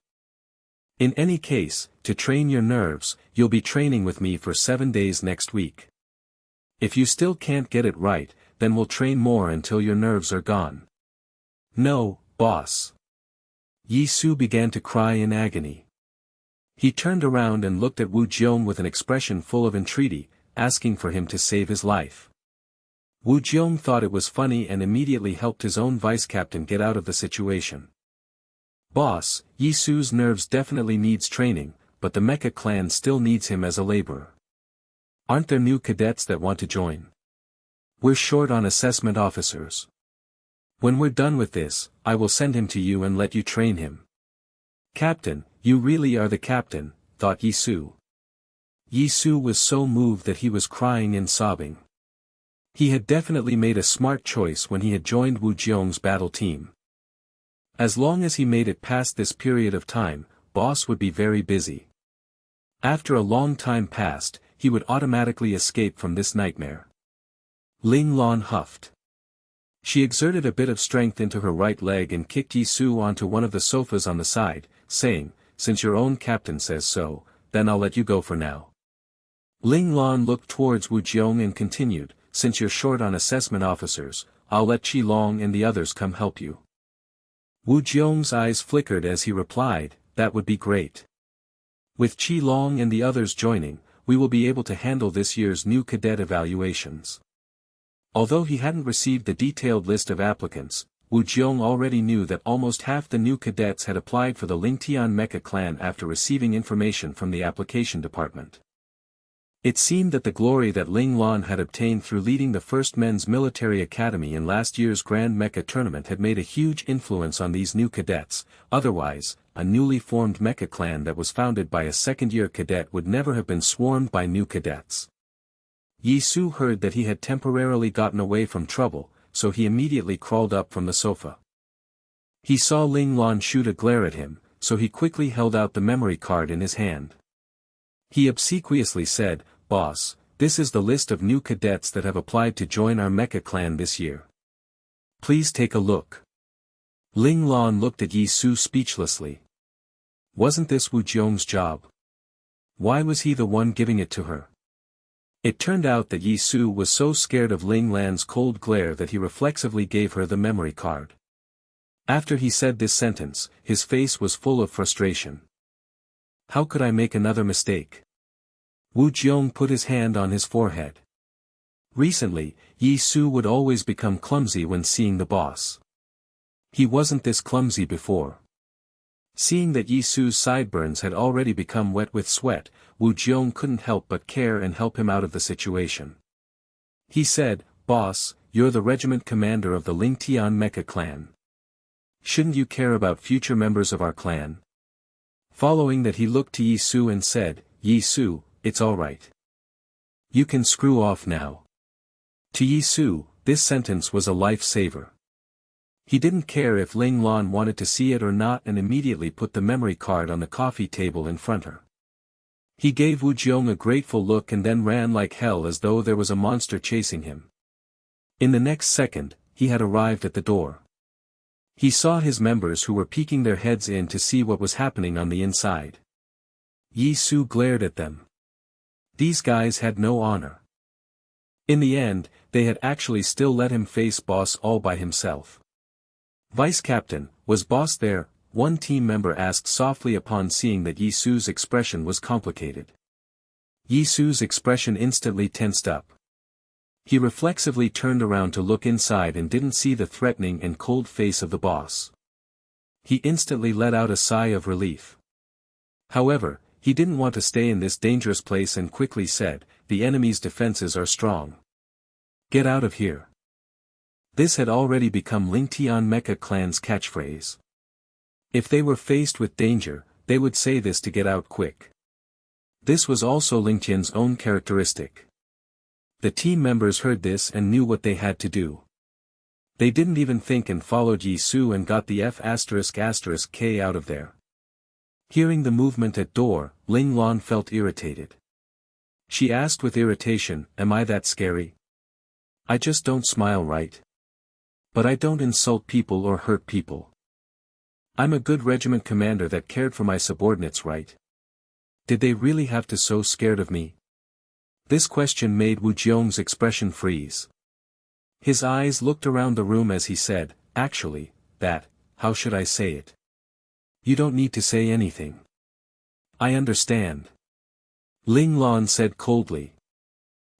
In any case, to train your nerves, you'll be training with me for 7 days next week. If you still can't get it right, then we'll train more until your nerves are gone." "No, boss." Yi Su began to cry in agony. He turned around and looked at Wu Jiong with an expression full of entreaty, asking for him to save his life. Wu Jiong thought it was funny and immediately helped his own vice-captain get out of the situation. "Boss, Yi Su's nerves definitely needs training, but the Mecha clan still needs him as a laborer. Aren't there new cadets that want to join? We're short on assessment officers. When we're done with this, I will send him to you and let you train him." "Captain, you really are the captain," thought Yi Su. Yi Su was so moved that he was crying and sobbing. He had definitely made a smart choice when he had joined Wu Jiong's battle team. As long as he made it past this period of time, boss would be very busy. After a long time passed, he would automatically escape from this nightmare. Ling Lan huffed. She exerted a bit of strength into her right leg and kicked Yi Su onto one of the sofas on the side, saying, "Since your own captain says so, then I'll let you go for now." Ling Lan looked towards Wu Jiong and continued, "Since you're short on assessment officers, I'll let Qilong and the others come help you." Wu Jiong's eyes flickered as he replied, "That would be great. With Qilong and the others joining, we will be able to handle this year's new cadet evaluations." Although he hadn't received the detailed list of applicants, Wu Jiong already knew that almost half the new cadets had applied for the Lingtian Mecha clan after receiving information from the application department. It seemed that the glory that Ling Lan had obtained through leading the first men's military academy in last year's Grand Mecha tournament had made a huge influence on these new cadets. Otherwise, a newly formed Mecha clan that was founded by a second-year cadet would never have been swarmed by new cadets. Yi Su heard that he had temporarily gotten away from trouble, so he immediately crawled up from the sofa. He saw Ling Lan shoot a glare at him, so he quickly held out the memory card in his hand. He obsequiously said, "Boss, this is the list of new cadets that have applied to join our Mecha clan this year. Please take a look." Ling Lan looked at Yi Su speechlessly. Wasn't this Wu Jiong's job? Why was he the one giving it to her? It turned out that Yi Su was so scared of Ling Lan's cold glare that he reflexively gave her the memory card. After he said this sentence, his face was full of frustration. How could I make another mistake? Wu Jiong put his hand on his forehead. Recently, Yi Su would always become clumsy when seeing the boss. He wasn't this clumsy before. Seeing that Yi Su's sideburns had already become wet with sweat, Wu Jiong couldn't help but care and help him out of the situation. He said, "Boss, you're the regiment commander of the Lingtian Mecha clan. Shouldn't you care about future members of our clan?" Following that he looked to Yi Su and said, "Yi Su, it's all right. You can screw off now." To Yi Su, this sentence was a life-saver. He didn't care if Ling Lan wanted to see it or not and immediately put the memory card on the coffee table in front of her. He gave Wu Jiong a grateful look and then ran like hell as though there was a monster chasing him. In the next second, he had arrived at the door. He saw his members who were peeking their heads in to see what was happening on the inside. Yi Su glared at them. These guys had no honor. In the end, they had actually still let him face boss all by himself. "Vice Captain, was boss there?" one team member asked softly upon seeing that Yi Su's expression was complicated. Yisu's expression instantly tensed up. He reflexively turned around to look inside and didn't see the threatening and cold face of the boss. He instantly let out a sigh of relief. However, he didn't want to stay in this dangerous place and quickly said, "The enemy's defenses are strong. Get out of here." This had already become Ling Tian Mecha Clan's catchphrase. If they were faced with danger, they would say this to get out quick. This was also Ling Tian's own characteristic. The team members heard this and knew what they had to do. They didn't even think and followed Yisu and got the F***K out of there. Hearing the movement at door, Ling Lan felt irritated. She asked with irritation, "Am I that scary? I just don't smile right. But I don't insult people or hurt people. I'm a good regiment commander that cared for my subordinates, right? Did they really have to so scared of me?" This question made Wu Jiong's expression freeze. His eyes looked around the room as he said, "Actually, how should I say it? You don't need to say anything. I understand." Ling Lan said coldly.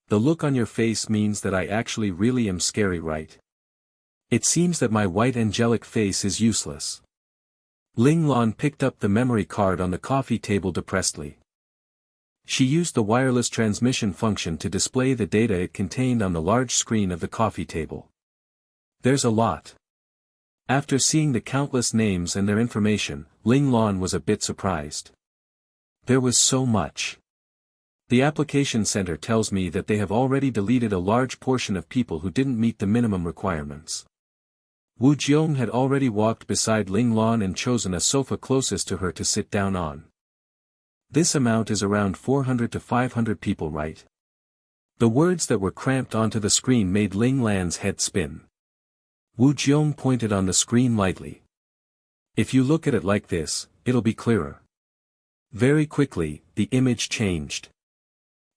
"The look on your face means that I actually really am scary, right? It seems that my white angelic face is useless." Ling Lan picked up the memory card on the coffee table depressedly. She used the wireless transmission function to display the data it contained on the large screen of the coffee table. "There's a lot." After seeing the countless names and their information, Ling Lan was a bit surprised. There was so much. The application center tells me that they have already deleted a large portion of people who didn't meet the minimum requirements. Wu Jiong had already walked beside Ling Lan and chosen a sofa closest to her to sit down on. This amount is around 400 to 500 people, right? The words that were cramped onto the screen made Ling Lan's head spin. Wu Jiong pointed on the screen lightly. "If you look at it like this, it'll be clearer." Very quickly, the image changed.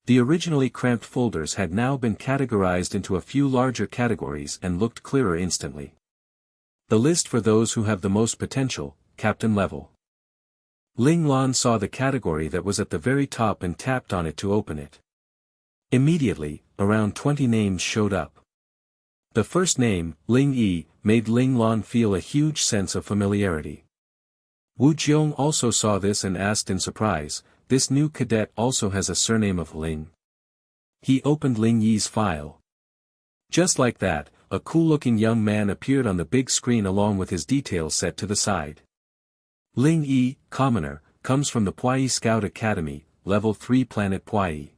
The originally cramped folders had now been categorized into a few larger categories and looked clearer instantly. The list for those who have the most potential, captain level. Ling Lan saw the category that was at the very top and tapped on it to open it. Immediately, around 20 names showed up. The first name, Ling Yi, made Ling Lan feel a huge sense of familiarity. Wu Jiong also saw this and asked in surprise, "This new cadet also has a surname of Ling?" He opened Ling Yi's file. Just like that, a cool-looking young man appeared on the big screen along with his details set to the side. Ling Yi, commoner, comes from the Puyi Scout Academy, level 3 planet Puyi.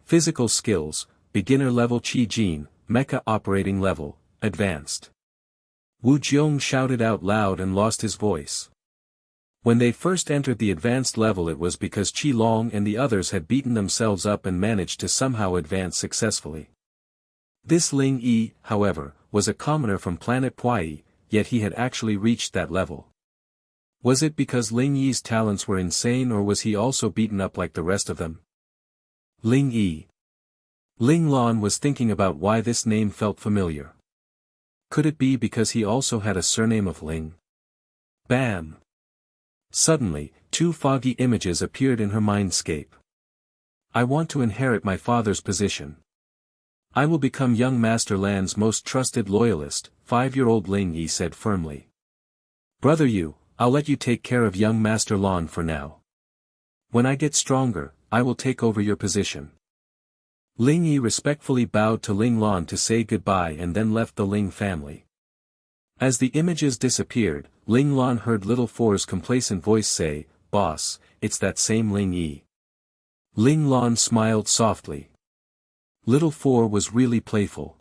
Physical skills, beginner level Qi Jin, mecha operating level, advanced. Wu Jiong shouted out loud and lost his voice. When they first entered the advanced level, it was because Qi Long and the others had beaten themselves up and managed to somehow advance successfully. This Ling Yi, however, was a commoner from planet Puyi, yet he had actually reached that level. Was it because Ling Yi's talents were insane, or was he also beaten up like the rest of them? Ling Yi. Ling Lan was thinking about why this name felt familiar. Could it be because he also had a surname of Ling? Bam! Suddenly, two foggy images appeared in her mindscape. "I want to inherit my father's position. I will become young Master Lan's most trusted loyalist," 5-year-old Ling Yi said firmly. "Brother Yu, I'll let you take care of young Master Lan for now. When I get stronger, I will take over your position." Ling Yi respectfully bowed to Ling Lan to say goodbye and then left the Ling family. As the images disappeared, Ling Lan heard Little Four's complacent voice say, "Boss, it's that same Ling Yi." Ling Lan smiled softly. Little Four was really playful.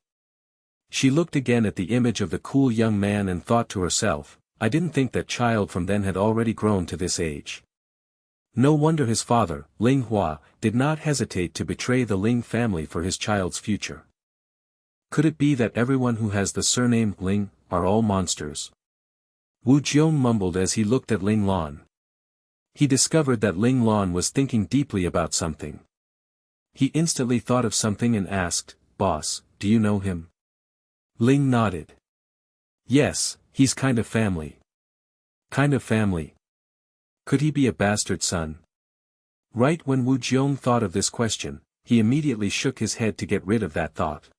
She looked again at the image of the cool young man and thought to herself, "I didn't think that child from then had already grown to this age." No wonder his father, Ling Hua, did not hesitate to betray the Ling family for his child's future. Could it be that everyone who has the surname Ling are all monsters? Wu Jiong mumbled as he looked at Ling Lan. He discovered that Ling Lan was thinking deeply about something. He instantly thought of something and asked, "Boss, do you know him?" Ling nodded. "Yes, he's kind of family." "Kind of family? Could he be a bastard son?" Right when Wu Jiong thought of this question, he immediately shook his head to get rid of that thought.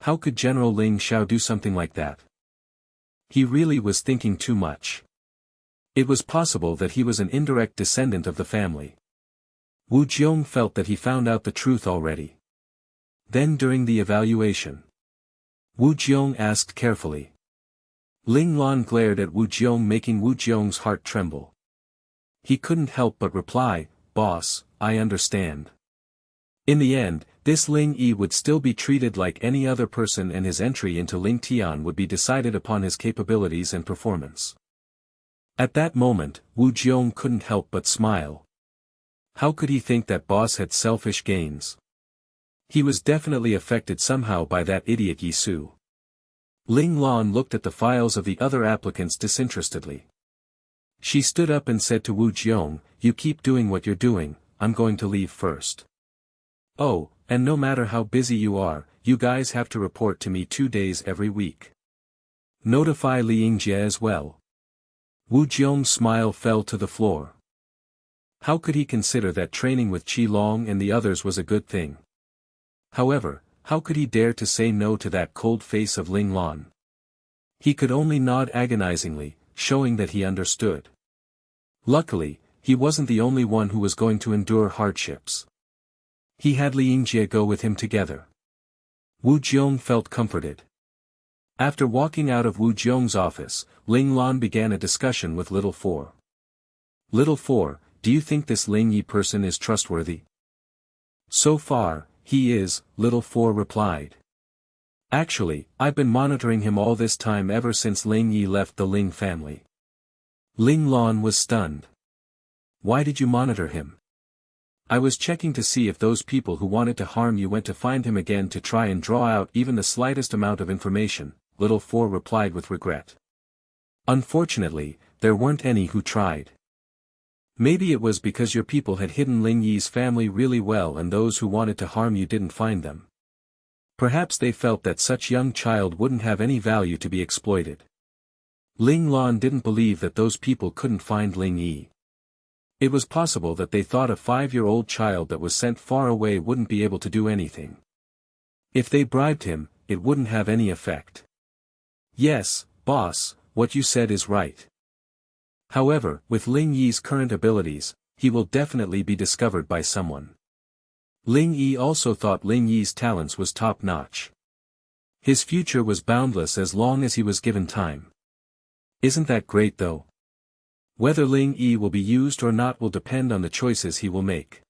How could General Ling Xiao do something like that? He really was thinking too much. It was possible that he was an indirect descendant of the family. Wu Jiong felt that he found out the truth already. Then during the evaluation, Wu Jiong asked carefully. Ling Lan glared at Wu Jiong, making Wu Jiong's heart tremble. He couldn't help but reply, "Boss, I understand." In the end, this Ling Yi would still be treated like any other person, and his entry into Ling Tian would be decided upon his capabilities and performance. At that moment, Wu Jiong couldn't help but smile. How could he think that boss had selfish gains? He was definitely affected somehow by that idiot Yi Su. Ling Lan looked at the files of the other applicants disinterestedly. She stood up and said to Wu Jiong, "You keep doing what you're doing, I'm going to leave first. Oh, and no matter how busy you are, you guys have to report to me 2 days every week. Notify Li Yingjie as well." Wu Jiong's smile fell to the floor. How could he consider that training with Qi Long and the others was a good thing? However, how could he dare to say no to that cold face of Ling Lan? He could only nod agonizingly, showing that he understood. Luckily, he wasn't the only one who was going to endure hardships. He had Li Yingjie go with him together. Wu Jiong felt comforted. After walking out of Wu Jiong's office, Ling Lan began a discussion with Little Four. "Little Four, do you think this Ling Yi person is trustworthy?" "So far, he is," Little Four replied. "Actually, I've been monitoring him all this time ever since Ling Yi left the Ling family." Ling Lan was stunned. "Why did you monitor him?" "I was checking to see if those people who wanted to harm you went to find him again to try and draw out even the slightest amount of information," Little Four replied with regret. "Unfortunately, there weren't any who tried. Maybe it was because your people had hidden Ling Yi's family really well and those who wanted to harm you didn't find them. Perhaps they felt that such young child wouldn't have any value to be exploited." Ling Lan didn't believe that those people couldn't find Ling Yi. It was possible that they thought a 5-year-old child that was sent far away wouldn't be able to do anything. If they bribed him, it wouldn't have any effect. "Yes, boss, what you said is right. However, with Ling Yi's current abilities, he will definitely be discovered by someone." Ling Yi also thought Ling Yi's talents was top-notch. His future was boundless as long as he was given time. Isn't that great though? Whether Ling Yi will be used or not will depend on the choices he will make.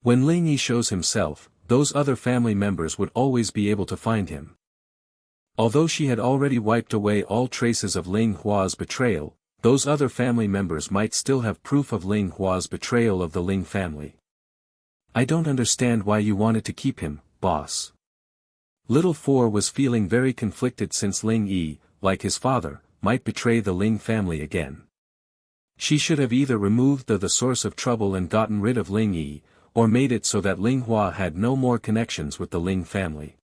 When Ling Yi shows himself, those other family members would always be able to find him. Although she had already wiped away all traces of Ling Hua's betrayal, those other family members might still have proof of Ling Hua's betrayal of the Ling family. "I don't understand why you wanted to keep him, boss." Little Four was feeling very conflicted since Ling Yi, like his father, might betray the Ling family again. She should have either removed the source of trouble and gotten rid of Ling Yi, or made it so that Ling Hua had no more connections with the Ling family.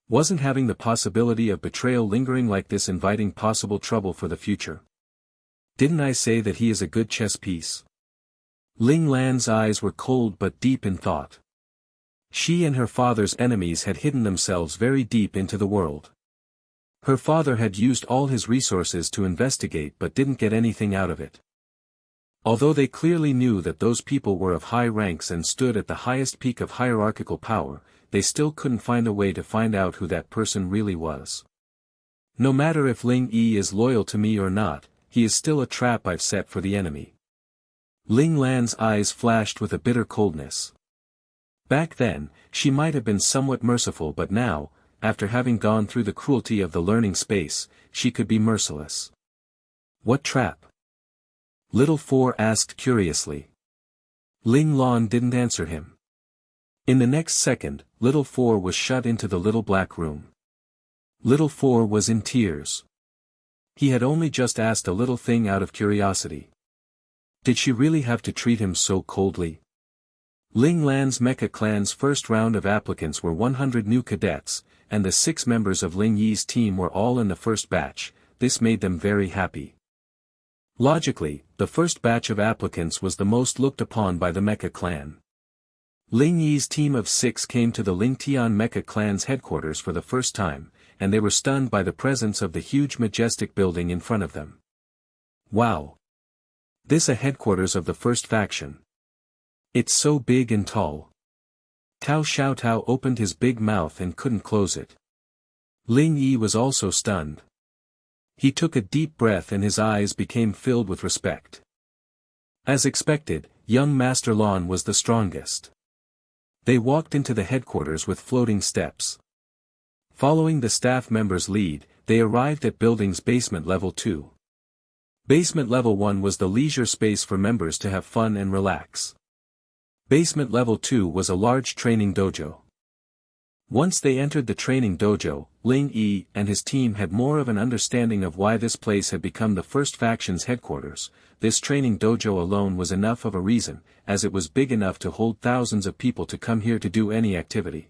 Wasn't having the possibility of betrayal lingering like this inviting possible trouble for the future? Didn't I say that he is a good chess piece? Ling Lan's eyes were cold but deep in thought. She and her father's enemies had hidden themselves very deep into the world. Her father had used all his resources to investigate but didn't get anything out of it. Although they clearly knew that those people were of high ranks and stood at the highest peak of hierarchical power, they still couldn't find a way to find out who that person really was. "No matter if Ling Yi is loyal to me or not, he is still a trap I've set for the enemy." Ling Lan's eyes flashed with a bitter coldness. Back then, she might have been somewhat merciful, but now, after having gone through the cruelty of the learning space, she could be merciless. "What trap?" Little Four asked curiously. Ling Lan didn't answer him. In the next second, Little Four was shut into the little black room. Little Four was in tears. He had only just asked a little thing out of curiosity. Did she really have to treat him so coldly? Ling Lan's Mecha clan's first round of applicants were 100 new cadets, and the 6 members of Ling Yi's team were all in the first batch. This made them very happy. Logically, the first batch of applicants was the most looked upon by the Mecha clan. Ling Yi's team of 6 came to the Lingtian Mecha clan's headquarters for the first time, and they were stunned by the presence of the huge majestic building in front of them. Wow! This a headquarters of the first faction. It's so big and tall. Tao Xiaotao opened his big mouth and couldn't close it. Ling Yi was also stunned. He took a deep breath and his eyes became filled with respect. As expected, young Master Lan was the strongest. They walked into the headquarters with floating steps. Following the staff member's lead, they arrived at building's basement level 2. Basement level 1 was the leisure space for members to have fun and relax. Basement level 2 was a large training dojo. Once they entered the training dojo, Ling Yi and his team had more of an understanding of why this place had become the first faction's headquarters. This training dojo alone was enough of a reason, as it was big enough to hold thousands of people to come here to do any activity.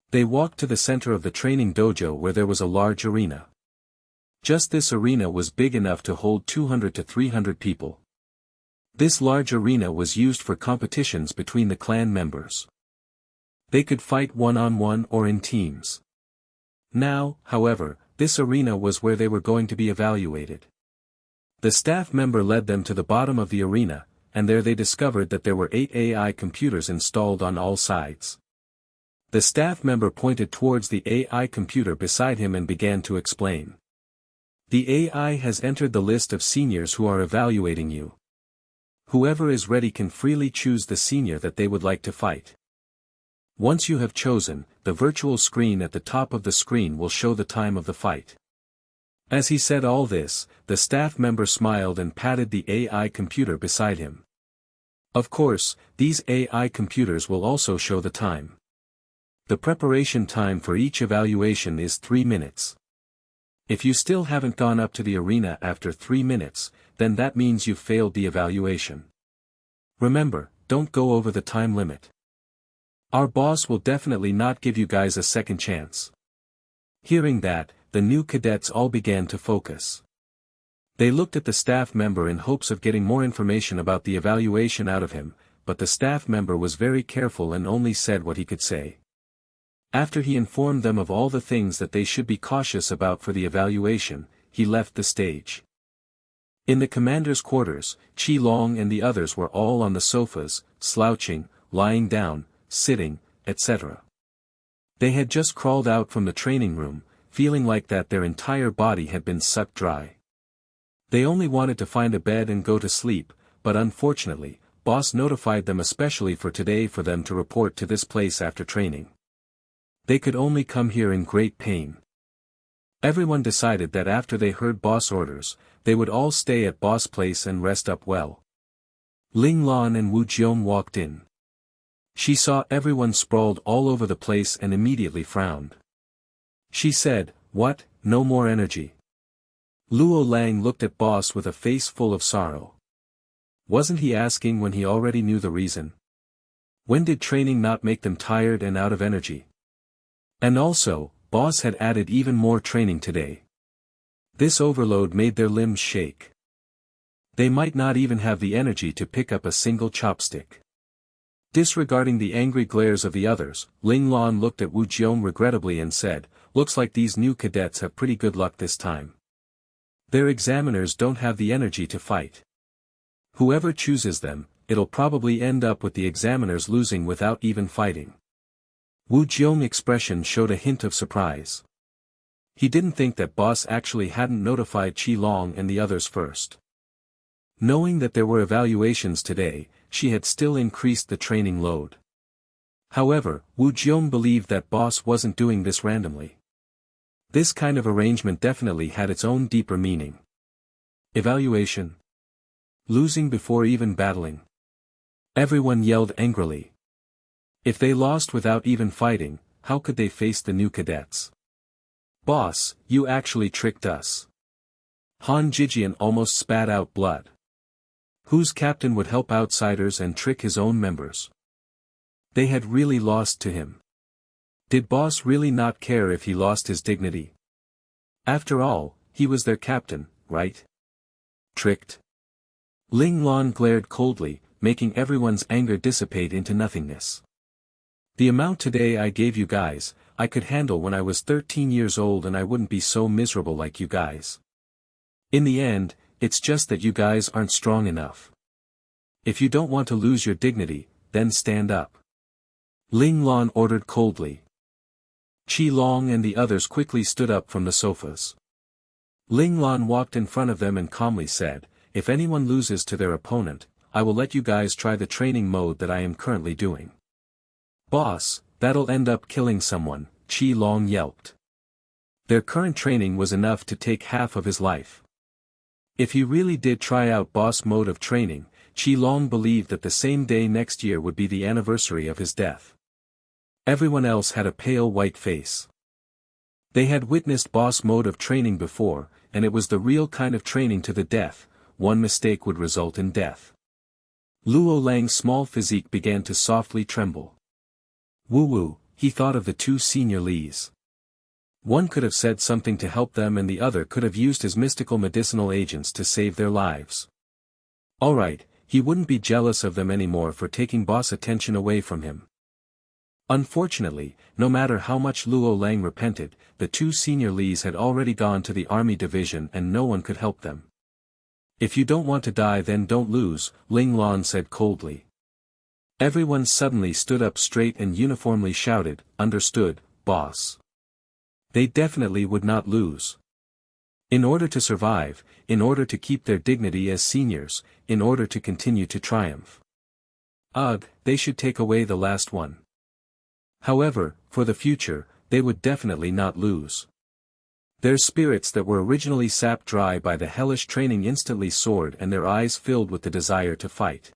They walked to the center of the training dojo where there was a large arena. Just this arena was big enough to hold 200 to 300 people. This large arena was used for competitions between the clan members. They could fight one-on-one or in teams. Now, however, this arena was where they were going to be evaluated. The staff member led them to the bottom of the arena, and there they discovered that there were 8 AI computers installed on all sides. The staff member pointed towards the AI computer beside him and began to explain. The AI has entered the list of seniors who are evaluating you. Whoever is ready can freely choose the senior that they would like to fight. Once you have chosen, the virtual screen at the top of the screen will show the time of the fight. As he said all this, the staff member smiled and patted the AI computer beside him. Of course, these AI computers will also show the time. The preparation time for each evaluation is 3 minutes. If you still haven't gone up to the arena after 3 minutes, then that means you've failed the evaluation. Remember, don't go over the time limit. Our boss will definitely not give you guys a second chance. Hearing that, the new cadets all began to focus. They looked at the staff member in hopes of getting more information about the evaluation out of him, but the staff member was very careful and only said what he could say. After he informed them of all the things that they should be cautious about for the evaluation, he left the stage. In the commander's quarters, Qi Long and the others were all on the sofas, slouching, lying down, sitting, etc. They had just crawled out from the training room, feeling like that their entire body had been sucked dry. They only wanted to find a bed and go to sleep, but unfortunately, boss notified them especially for today for them to report to this place after training. They could only come here in great pain. Everyone decided that after they heard boss orders, they would all stay at boss place and rest up well. Ling Lan and Wu Jiong walked in. She saw everyone sprawled all over the place and immediately frowned. She said, "What, no more energy?" Luo Lang looked at boss with a face full of sorrow. Wasn't he asking when he already knew the reason? When did training not make them tired and out of energy? And also, boss had added even more training today. This overload made their limbs shake. They might not even have the energy to pick up a single chopstick. Disregarding the angry glares of the others, Ling Lan looked at Wu Jiong regrettably and said, "Looks like these new cadets have pretty good luck this time. Their examiners don't have the energy to fight. Whoever chooses them, it'll probably end up with the examiners losing without even fighting." Wu Jiong's expression showed a hint of surprise. He didn't think that boss actually hadn't notified Qi Long and the others first. Knowing that there were evaluations today, she had still increased the training load. However, Wu Jiong believed that boss wasn't doing this randomly. This kind of arrangement definitely had its own deeper meaning. Evaluation. Losing before even battling. Everyone yelled angrily. If they lost without even fighting, how could they face the new cadets? "Boss, you actually tricked us." Han Jijian almost spat out blood. Whose captain would help outsiders and trick his own members? They had really lost to him. Did boss really not care if he lost his dignity? After all, he was their captain, right? Tricked? Ling Lan glared coldly, making everyone's anger dissipate into nothingness. The amount today I gave you guys, I could handle when I was 13 years old and I wouldn't be so miserable like you guys. In the end, it's just that you guys aren't strong enough. If you don't want to lose your dignity, then stand up. Ling Lan ordered coldly. Qi Long and the others quickly stood up from the sofas. Ling Lan walked in front of them and calmly said, if anyone loses to their opponent, I will let you guys try the training mode that I am currently doing. Boss, that'll end up killing someone, Qi Long yelped. Their current training was enough to take half of his life. If he really did try out boss mode of training, Qi Long believed that the same day next year would be the anniversary of his death. Everyone else had a pale white face. They had witnessed boss mode of training before, and it was the real kind of training to the death. One mistake would result in death. Luo Lang's small physique began to softly tremble. Woo-woo, he thought of the two senior Lees. One could have said something to help them and the other could have used his mystical medicinal agents to save their lives. Alright, he wouldn't be jealous of them anymore for taking boss attention away from him. Unfortunately, no matter how much Luo Lang repented, the two senior Lees had already gone to the army division and no one could help them. If you don't want to die then don't lose, Ling Lan said coldly. Everyone suddenly stood up straight and uniformly shouted, understood, boss. They definitely would not lose. In order to survive, in order to keep their dignity as seniors, in order to continue to triumph. Ugh, they should take away the last one. However, for the future, they would definitely not lose. Their spirits that were originally sapped dry by the hellish training instantly soared and their eyes filled with the desire to fight.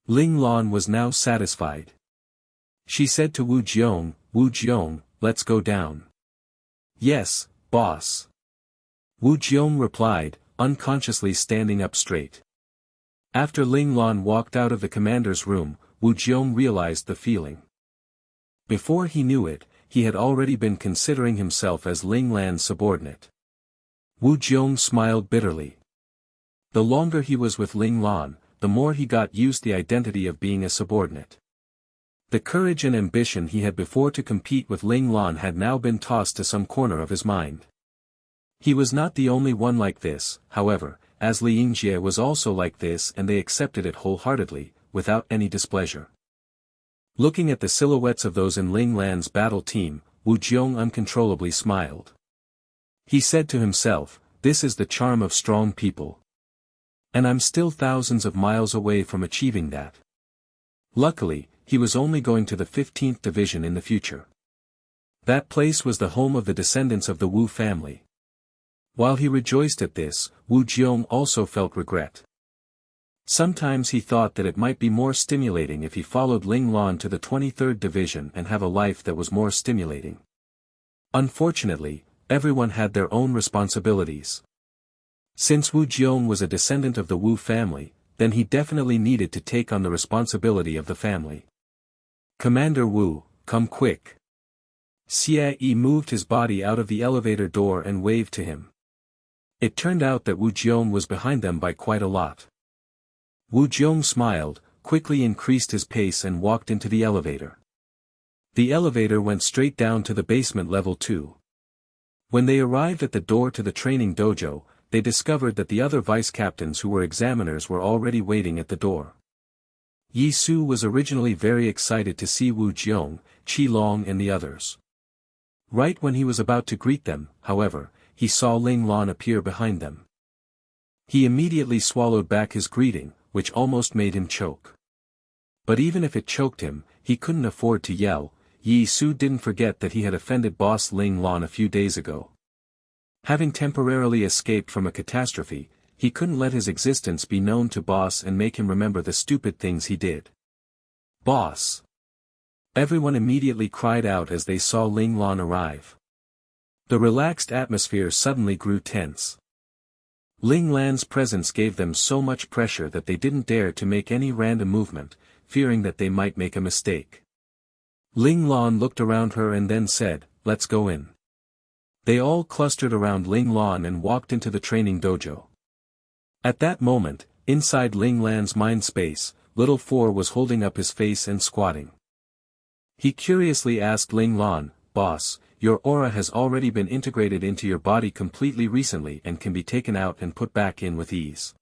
Ling Lan was now satisfied. She said to Wu Jiong, let's go down. Yes, boss. Wu Jiong replied, unconsciously standing up straight. After Ling Lan walked out of the commander's room, Wu Jiong realized the feeling. Before he knew it, he had already been considering himself as Ling Lan's subordinate. Wu Jiong smiled bitterly. The longer he was with Ling Lan, the more he got used to the identity of being a subordinate. The courage and ambition he had before to compete with Ling Lan had now been tossed to some corner of his mind. He was not the only one like this, however, as Li Yingjie was also like this and they accepted it wholeheartedly, without any displeasure. Looking at the silhouettes of those in Ling Lan's battle team, Wu Jiong uncontrollably smiled. He said to himself, this is the charm of strong people. And I'm still thousands of miles away from achieving that. Luckily, he was only going to the 15th division in the future. That place was the home of the descendants of the Wu family. While he rejoiced at this, Wu Jiong also felt regret. Sometimes he thought that it might be more stimulating if he followed Ling Lan to the 23rd division and have a life that was more stimulating. Unfortunately, everyone had their own responsibilities. Since Wu Jiong was a descendant of the Wu family, then he definitely needed to take on the responsibility of the family. Commander Wu, come quick. Xie Yi moved his body out of the elevator door and waved to him. It turned out that Wu Jiong was behind them by quite a lot. Wu Jiong smiled, quickly increased his pace and walked into the elevator. The elevator went straight down to the basement level 2. When they arrived at the door to the training dojo, they discovered that the other vice captains who were examiners were already waiting at the door. Yi Su was originally very excited to see Wu Jiong, Qi Long and the others. Right when he was about to greet them, however, he saw Ling Lan appear behind them. He immediately swallowed back his greeting, which almost made him choke. But even if it choked him, he couldn't afford to yell. Yi Su didn't forget that he had offended boss Ling Lan a few days ago. Having temporarily escaped from a catastrophe, he couldn't let his existence be known to boss and make him remember the stupid things he did. Boss! Everyone immediately cried out as they saw Ling Lan arrive. The relaxed atmosphere suddenly grew tense. Ling Lan's presence gave them so much pressure that they didn't dare to make any random movement, fearing that they might make a mistake. Ling Lan looked around her and then said, let's go in. They all clustered around Ling Lan and walked into the training dojo. At that moment, inside Ling Lan's mind space, Little Four was holding up his face and squatting. He curiously asked Ling Lan, "Boss, your aura has already been integrated into your body completely recently and can be taken out and put back in with ease.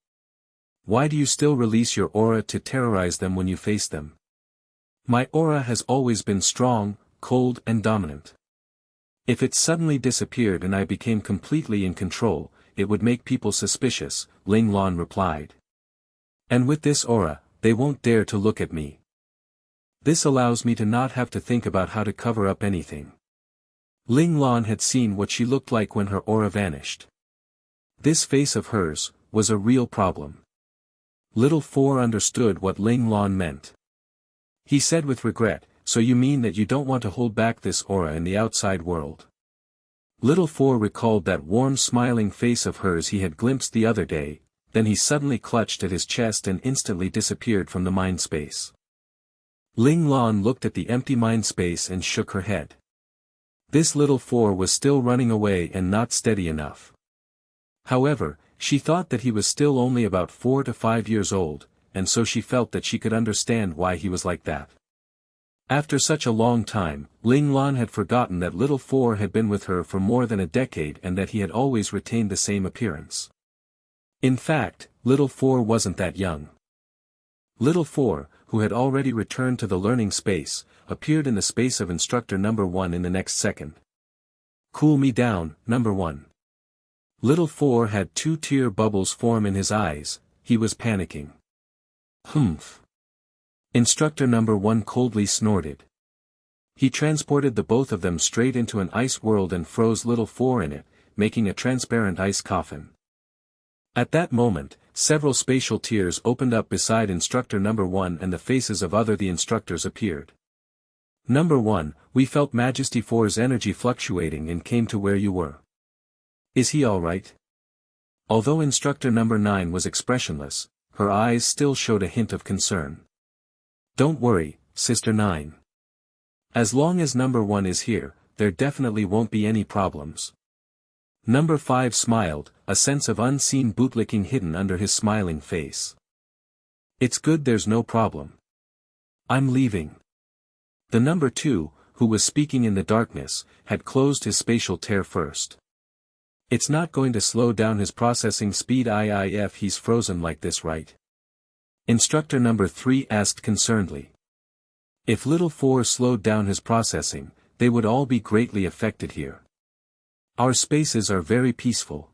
Why do you still release your aura to terrorize them when you face them?" "My aura has always been strong, cold and dominant. If it suddenly disappeared and I became completely in control, it would make people suspicious," Ling Lan replied. "And with this aura, they won't dare to look at me. This allows me to not have to think about how to cover up anything." Ling Lan had seen what she looked like when her aura vanished. This face of hers was a real problem. Little Four understood what Ling Lan meant. He said with regret, "So you mean that you don't want to hold back this aura in the outside world?" Little Four recalled that warm smiling face of hers he had glimpsed the other day, then he suddenly clutched at his chest and instantly disappeared from the mind space. Ling Lan looked at the empty mind space and shook her head. This Little Four was still running away and not steady enough. However, she thought that he was still only about 4 to 5 years old, and so she felt that she could understand why he was like that. After such a long time, Ling Lan had forgotten that Little Four had been with her for more than a decade and that he had always retained the same appearance. In fact, Little Four wasn't that young. Little Four, who had already returned to the learning space, appeared in the space of Instructor Number 1 in the next second. "Cool me down, Number 1. Little Four had 2-tear bubbles form in his eyes, he was panicking. "Humph." Instructor Number 1 coldly snorted. He transported the both of them straight into an ice world and froze Little Four in it, making a transparent ice coffin. At that moment, several spatial tiers opened up beside Instructor Number 1 and the faces of the instructors appeared. "Number 1, we felt Majesty 4's energy fluctuating and came to where you were. Is he alright?" Although Instructor Number 9 was expressionless, her eyes still showed a hint of concern. "Don't worry, Sister 9. As long as Number 1 is here, there definitely won't be any problems." Number 5 smiled, a sense of unseen bootlicking hidden under his smiling face. "It's good there's no problem. I'm leaving." The Number 2, who was speaking in the darkness, had closed his spatial tear first. "It's not going to slow down his processing speed if he's frozen like this, right?" Instructor Number 3 asked concernedly. "If Little Four slowed down his processing, they would all be greatly affected here. Our spaces are very peaceful.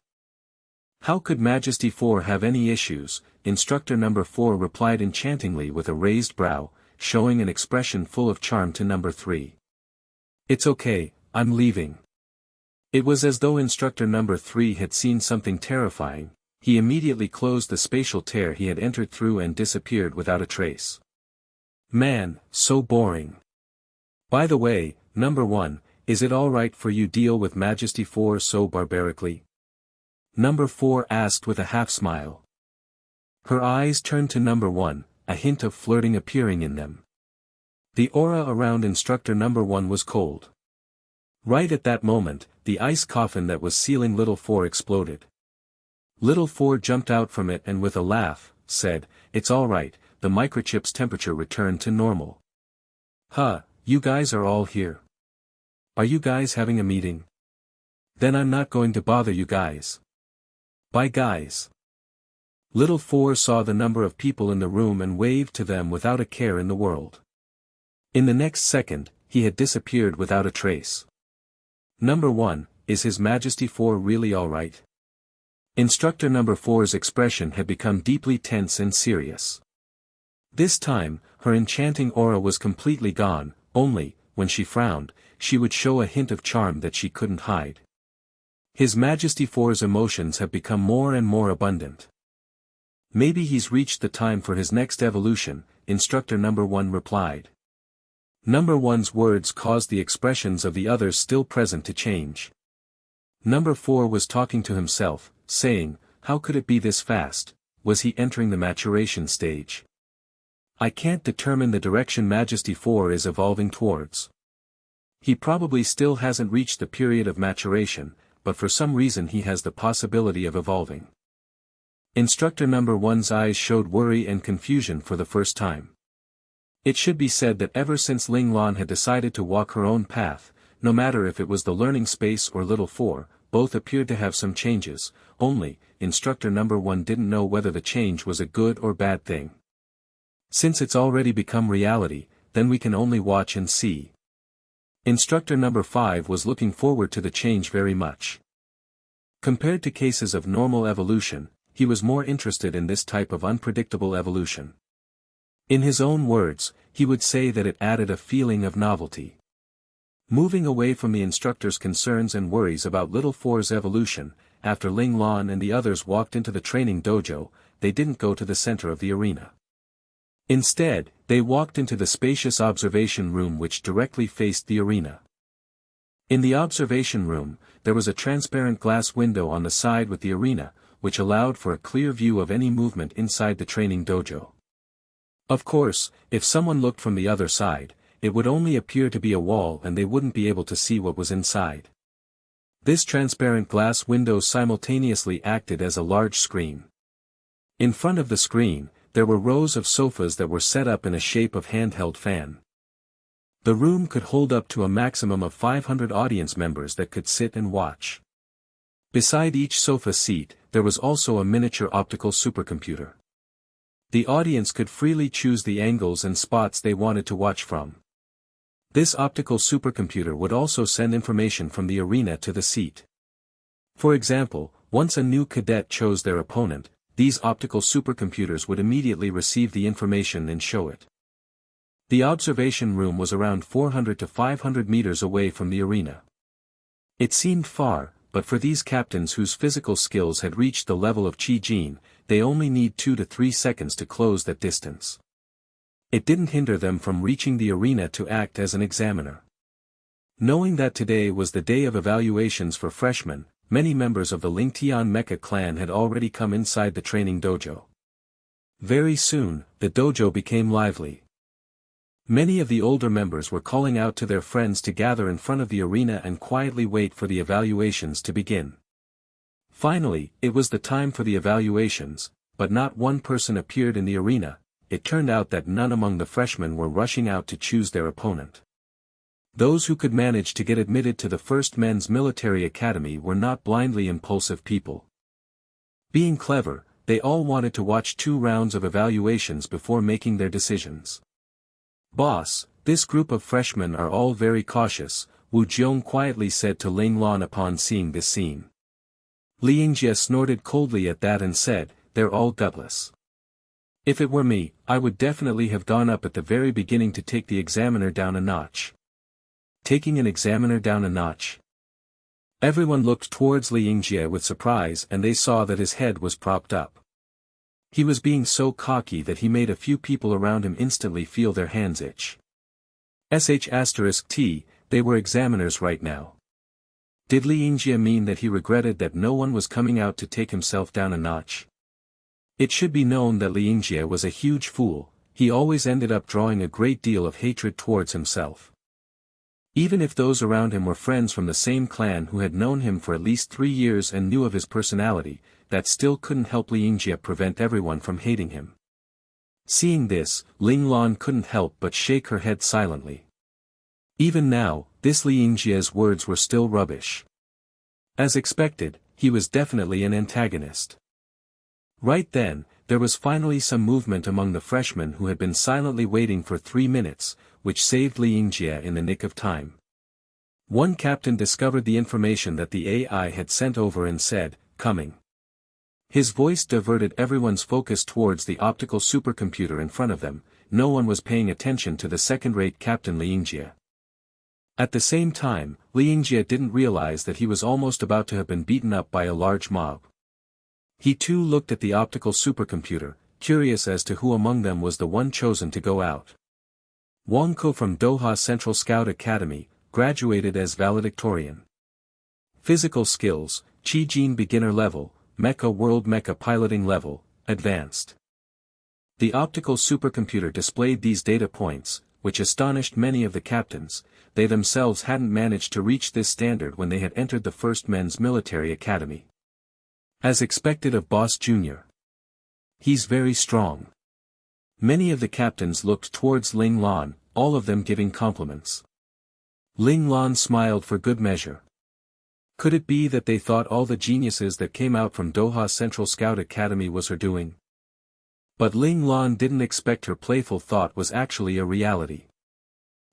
How could Majesty 4 have any issues?" Instructor Number 4 replied enchantingly with a raised brow, showing an expression full of charm to Number 3. "It's okay, I'm leaving." It was as though Instructor Number 3 had seen something terrifying. He immediately closed the spatial tear he had entered through and disappeared without a trace. "Man, so boring. By the way, Number 1, is it alright for you deal with Majesty 4 so barbarically?" Number 4 asked with a half-smile. Her eyes turned to Number 1, a hint of flirting appearing in them. The aura around Instructor Number 1 was cold. Right at that moment, the ice coffin that was sealing Little Four exploded. Little Four jumped out from it and with a laugh, said, "It's alright, the microchip's temperature returned to normal." "Huh, you guys are all here. Are you guys having a meeting? Then I'm not going to bother you guys. Bye guys." Little Four saw the number of people in the room and waved to them without a care in the world. In the next second, he had disappeared without a trace. "Number 1, is His Majesty 4 really alright?" Instructor Number 4's expression had become deeply tense and serious. This time, her enchanting aura was completely gone, only, when she frowned, she would show a hint of charm that she couldn't hide. "His Majesty 4's emotions have become more and more abundant. Maybe he's reached the time for his next evolution," Instructor Number 1 replied. Number 1's words caused the expressions of the others still present to change. Number 4 was talking to himself, saying, "How could it be this fast? Was he entering the maturation stage? I can't determine the direction Majesty 4 is evolving towards. He probably still hasn't reached the period of maturation, but for some reason he has the possibility of evolving. Instructor number 1's eyes showed worry and confusion for the first time. It should be said that ever since Ling Lan had decided to walk her own path, no matter if it was the learning space or Little 4, both appeared to have some changes, only, instructor number 1 didn't know whether the change was a good or bad thing. Since it's already become reality, then we can only watch and see. Instructor number 5 was looking forward to the change very much. Compared to cases of normal evolution, he was more interested in this type of unpredictable evolution. In his own words, he would say that it added a feeling of novelty. Moving away from the instructor's concerns and worries about Little 4's evolution, after Ling Lan and the others walked into the training dojo, they didn't go to the center of the arena. Instead, they walked into the spacious observation room which directly faced the arena. In the observation room, there was a transparent glass window on the side with the arena, which allowed for a clear view of any movement inside the training dojo. Of course, if someone looked from the other side, it would only appear to be a wall and they wouldn't be able to see what was inside. This transparent glass window simultaneously acted as a large screen. In front of the screen, there were rows of sofas that were set up in a shape of handheld fan. The room could hold up to a maximum of 500 audience members that could sit and watch. Beside each sofa seat, there was also a miniature optical supercomputer. The audience could freely choose the angles and spots they wanted to watch from. This optical supercomputer would also send information from the arena to the seat. For example, once a new cadet chose their opponent, these optical supercomputers would immediately receive the information and show it. The observation room was around 400 to 500 meters away from the arena. It seemed far, but for these captains whose physical skills had reached the level of Qi Jin, they only need 2 to 3 seconds to close that distance. It didn't hinder them from reaching the arena to act as an examiner. Knowing that today was the day of evaluations for freshmen, many members of the Lingtian Mecha clan had already come inside the training dojo. Very soon, the dojo became lively. Many of the older members were calling out to their friends to gather in front of the arena and quietly wait for the evaluations to begin. Finally, it was the time for the evaluations, but not one person appeared in the arena. It turned out that none among the freshmen were rushing out to choose their opponent. Those who could manage to get admitted to the first men's military academy were not blindly impulsive people. Being clever, they all wanted to watch 2 rounds of evaluations before making their decisions. "Boss, this group of freshmen are all very cautious," Wu Jiong quietly said to Ling Lan upon seeing this scene. Li Yingjie snorted coldly at that and said, "They're all gutless. If it were me, I would definitely have gone up at the very beginning to take the examiner down a notch." Taking an examiner down a notch? Everyone looked towards Li Yingjie with surprise and they saw that his head was propped up. He was being so cocky that he made a few people around him instantly feel their hands itch. *T, they were examiners right now. Did Li Yingjie mean that he regretted that no one was coming out to take himself down a notch? It should be known that Li Yingjie was a huge fool, he always ended up drawing a great deal of hatred towards himself. Even if those around him were friends from the same clan who had known him for at least 3 years and knew of his personality, that still couldn't help Li Yingjie prevent everyone from hating him. Seeing this, Ling Lan couldn't help but shake her head silently. Even now, this Li Yingjie's words were still rubbish. As expected, he was definitely an antagonist. Right then, there was finally some movement among the freshmen who had been silently waiting for 3 minutes, which saved Li Yingjie in the nick of time. One captain discovered the information that the AI had sent over and said, "Coming." His voice diverted everyone's focus towards the optical supercomputer in front of them. No one was paying attention to the second-rate Captain Li Yingjie. At the same time, Li Yingjie didn't realize that he was almost about to have been beaten up by a large mob. He too looked at the optical supercomputer, curious as to who among them was the one chosen to go out. Wang Ko from Doha Central Scout Academy, graduated as valedictorian. Physical skills, Qi Jin beginner level, Mecha World Mecha piloting level, advanced. The optical supercomputer displayed these data points, which astonished many of the captains. They themselves hadn't managed to reach this standard when they had entered the first men's military academy. As expected of Boss Jr. He's very strong. Many of the captains looked towards Ling Lan, all of them giving compliments. Ling Lan smiled for good measure. Could it be that they thought all the geniuses that came out from Doha Central Scout Academy was her doing? But Ling Lan didn't expect her playful thought was actually a reality.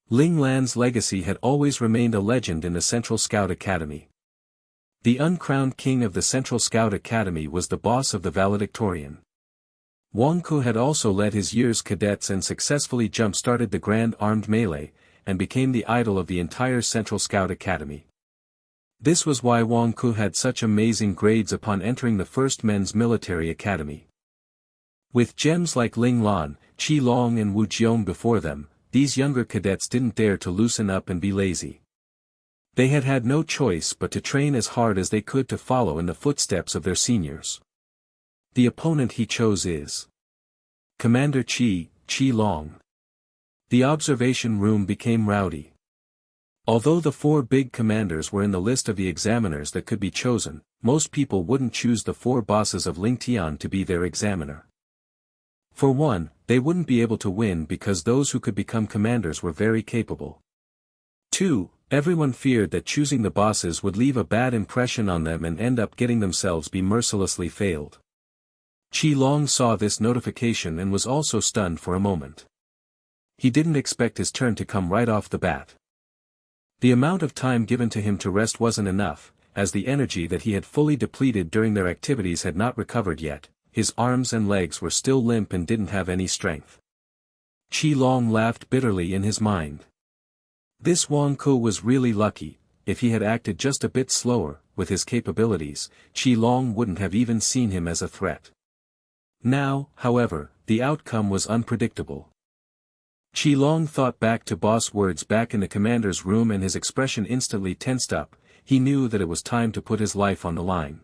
Ling Lan's legacy had always remained a legend in the Central Scout Academy. The uncrowned king of the Central Scout Academy was the boss of the valedictorian. Wang Ku had also led his year's cadets and successfully jump-started the Grand Armed Melee, and became the idol of the entire Central Scout Academy. This was why Wang Ku had such amazing grades upon entering the first men's military academy. With gems like Ling Lan, Qi Long and Wu Jiong before them, these younger cadets didn't dare to loosen up and be lazy. They had had no choice but to train as hard as they could to follow in the footsteps of their seniors. The opponent he chose is Commander Qi Long. The observation room became rowdy. Although the 4 big commanders were in the list of the examiners that could be chosen, most people wouldn't choose the 4 bosses of Ling Tian to be their examiner. For one, they wouldn't be able to win because those who could become commanders were very capable. 2. Everyone feared that choosing the bosses would leave a bad impression on them and end up getting themselves be mercilessly failed. Qi Long saw this notification and was also stunned for a moment. He didn't expect his turn to come right off the bat. The amount of time given to him to rest wasn't enough, as the energy that he had fully depleted during their activities had not recovered yet. His arms and legs were still limp and didn't have any strength. Qi Long laughed bitterly in his mind. This Wang Ku was really lucky. If he had acted just a bit slower, with his capabilities, Qi Long wouldn't have even seen him as a threat. Now, however, the outcome was unpredictable. Qi Long thought back to boss words back in the commander's room and his expression instantly tensed up. He knew that it was time to put his life on the line.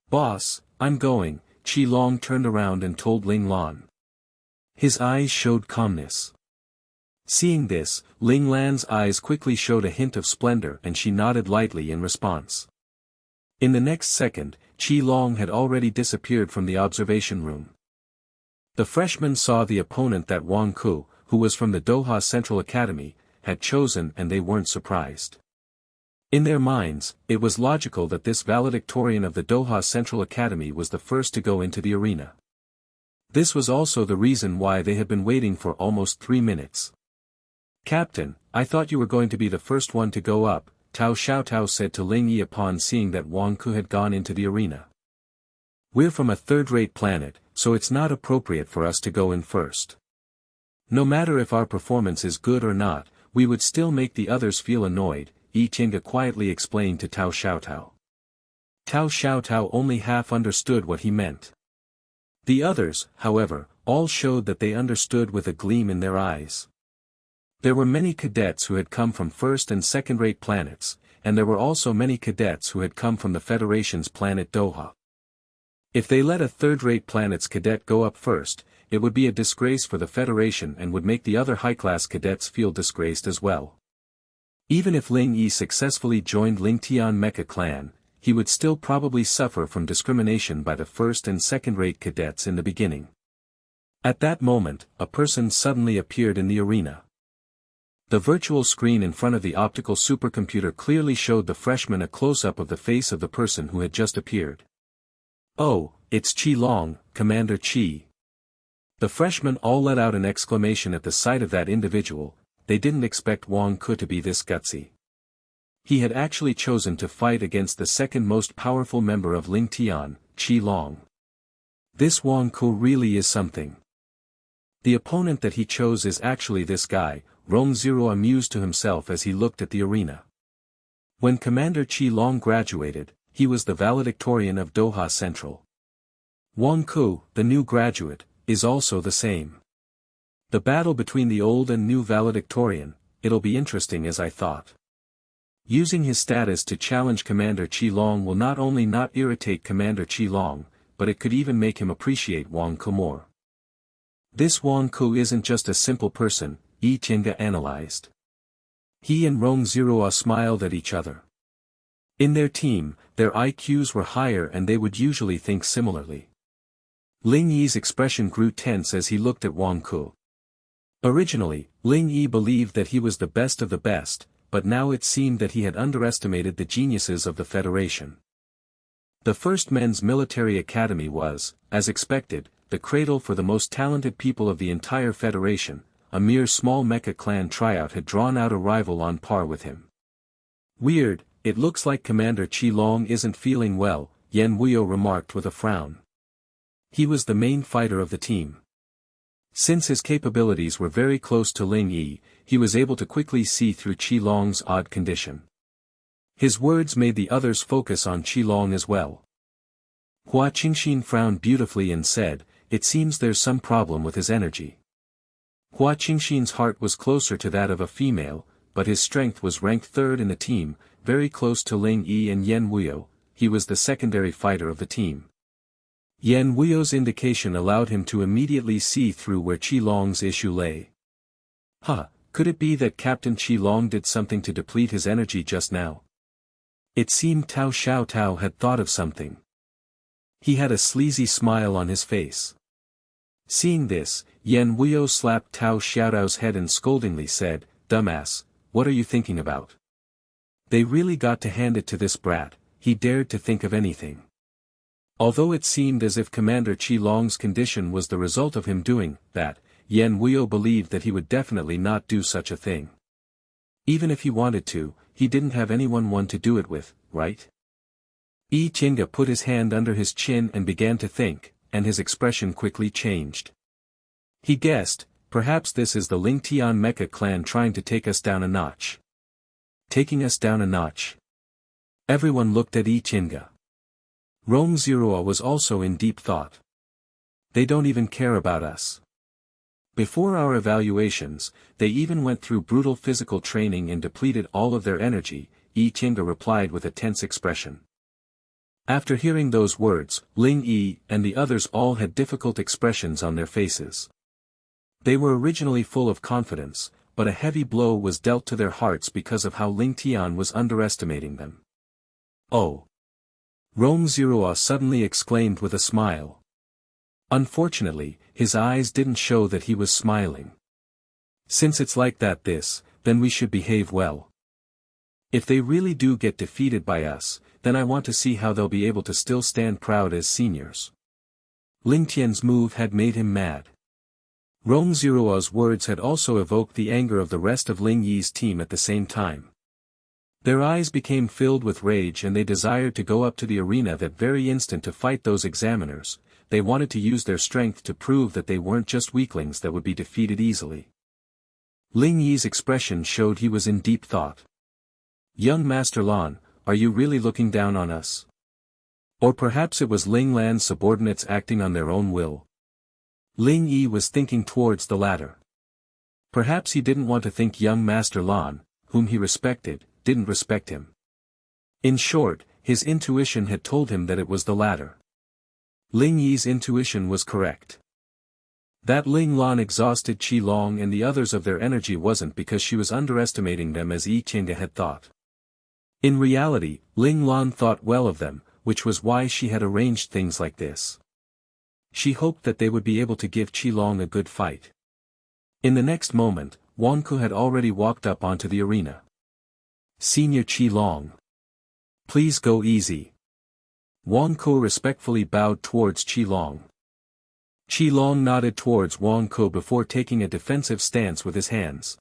"Boss, I'm going," Qi Long turned around and told Ling Lan. His eyes showed calmness. Seeing this, Ling Lan's eyes quickly showed a hint of splendor and she nodded lightly in response. In the next second, Qi Long had already disappeared from the observation room. The freshmen saw the opponent that Wang Ku, who was from the Doha Central Academy, had chosen and they weren't surprised. In their minds, it was logical that this valedictorian of the Doha Central Academy was the first to go into the arena. This was also the reason why they had been waiting for almost 3 minutes. "Captain, I thought you were going to be the first one to go up," Tao Xiaotao said to Ling Yi upon seeing that Wang Ku had gone into the arena. "We're from a third-rate planet, so it's not appropriate for us to go in first. No matter if our performance is good or not, we would still make the others feel annoyed," Yi Qingge quietly explained to Tao Xiaotao. Tao Xiaotao only half understood what he meant. The others, however, all showed that they understood with a gleam in their eyes. There were many cadets who had come from first and second-rate planets, and there were also many cadets who had come from the Federation's planet Doha. If they let a third-rate planet's cadet go up first, it would be a disgrace for the Federation and would make the other high-class cadets feel disgraced as well. Even if Ling Yi successfully joined Ling Tian Mecha clan, he would still probably suffer from discrimination by the first and second-rate cadets in the beginning. At that moment, a person suddenly appeared in the arena. The virtual screen in front of the optical supercomputer clearly showed the freshman a close-up of the face of the person who had just appeared. "Oh, it's Qi Long, Commander Qi." The freshmen all let out an exclamation at the sight of that individual. They didn't expect Wang Ku to be this gutsy. He had actually chosen to fight against the second most powerful member of Ling Tian, Qi Long. This Wang Ku really is something. The opponent that he chose is actually this guy, Rong Zero amused to himself as he looked at the arena. When Commander Qi Long graduated, he was the valedictorian of Doha Central. Wang Ku, the new graduate, is also the same. The battle between the old and new valedictorian, it'll be interesting as I thought. Using his status to challenge Commander Qi Long will not only not irritate Commander Qi Long, but it could even make him appreciate Wang Ku more. This Wang Ku isn't just a simple person, Yi Qingge analyzed. He and Rong Zero smiled at each other. In their team, their IQs were higher and they would usually think similarly. Ling Yi's expression grew tense as he looked at Wang Ku. Originally, Ling Yi believed that he was the best of the best, but now it seemed that he had underestimated the geniuses of the Federation. The first men's military academy was, as expected, the cradle for the most talented people of the entire Federation. A mere small mecha clan tryout had drawn out a rival on par with him. Weird, it looks like Commander Qilong isn't feeling well, Yan Wuyo remarked with a frown. He was the main fighter of the team. Since his capabilities were very close to Ling Yi, he was able to quickly see through Qilong's odd condition. His words made the others focus on Qilong as well. Hua Qingxin frowned beautifully and said, "It seems there's some problem with his energy." Hua Qingxin's heart was closer to that of a female, but his strength was ranked third in the team, very close to Ling Yi and Yan Wuyo. He was the secondary fighter of the team. Yan Wuyo's indication allowed him to immediately see through where Qilong's issue lay. Could it be that Captain Qilong did something to deplete his energy just now? It seemed Tao Xiaotao had thought of something. He had a sleazy smile on his face. Seeing this, Yan Wuyo slapped Tao Xiaotao's head and scoldingly said, "Dumbass, what are you thinking about? They really got to hand it to this brat, he dared to think of anything." Although it seemed as if Commander Qilong's condition was the result of him doing that, Yan Wuyo believed that he would definitely not do such a thing. Even if he wanted to, he didn't have anyone to do it with, right? Yi Qingge put his hand under his chin and began to think, and his expression quickly changed. He guessed, perhaps this is the Ling Tian Mecha clan trying to take us down a notch. Taking us down a notch. Everyone looked at Yi Qingge. Rome Zirua was also in deep thought. They don't even care about us. Before our evaluations, they even went through brutal physical training and depleted all of their energy, Yi Qingge replied with a tense expression. After hearing those words, Ling Yi and the others all had difficult expressions on their faces. They were originally full of confidence, but a heavy blow was dealt to their hearts because of how Ling Tian was underestimating them. "Oh!" Rome Zirua suddenly exclaimed with a smile. Unfortunately, his eyes didn't show that he was smiling. "Since it's like that then we should behave well. If they really do get defeated by us, then I want to see how they'll be able to still stand proud as seniors." Ling Tian's move had made him mad. Rome Zirua's words had also evoked the anger of the rest of Ling Yi's team at the same time. Their eyes became filled with rage and they desired to go up to the arena that very instant to fight those examiners. They wanted to use their strength to prove that they weren't just weaklings that would be defeated easily. Ling Yi's expression showed he was in deep thought. "Young Master Lan, are you really looking down on us? Or perhaps it was Ling Lan's subordinates acting on their own will?" Ling Yi was thinking towards the latter. Perhaps he didn't want to think young Master Lan, whom he respected, didn't respect him. In short, his intuition had told him that it was the latter. Ling Yi's intuition was correct. That Ling Lan exhausted Qilong and the others of their energy wasn't because she was underestimating them as Yi Qingge had thought. In reality, Ling Lan thought well of them, which was why she had arranged things like this. She hoped that they would be able to give Qilong a good fight. In the next moment, Wang Ku had already walked up onto the arena. "Senior Qilong. Please go easy." Wang Ku respectfully bowed towards Qilong. Qilong nodded towards Wang Ku before taking a defensive stance with his hands.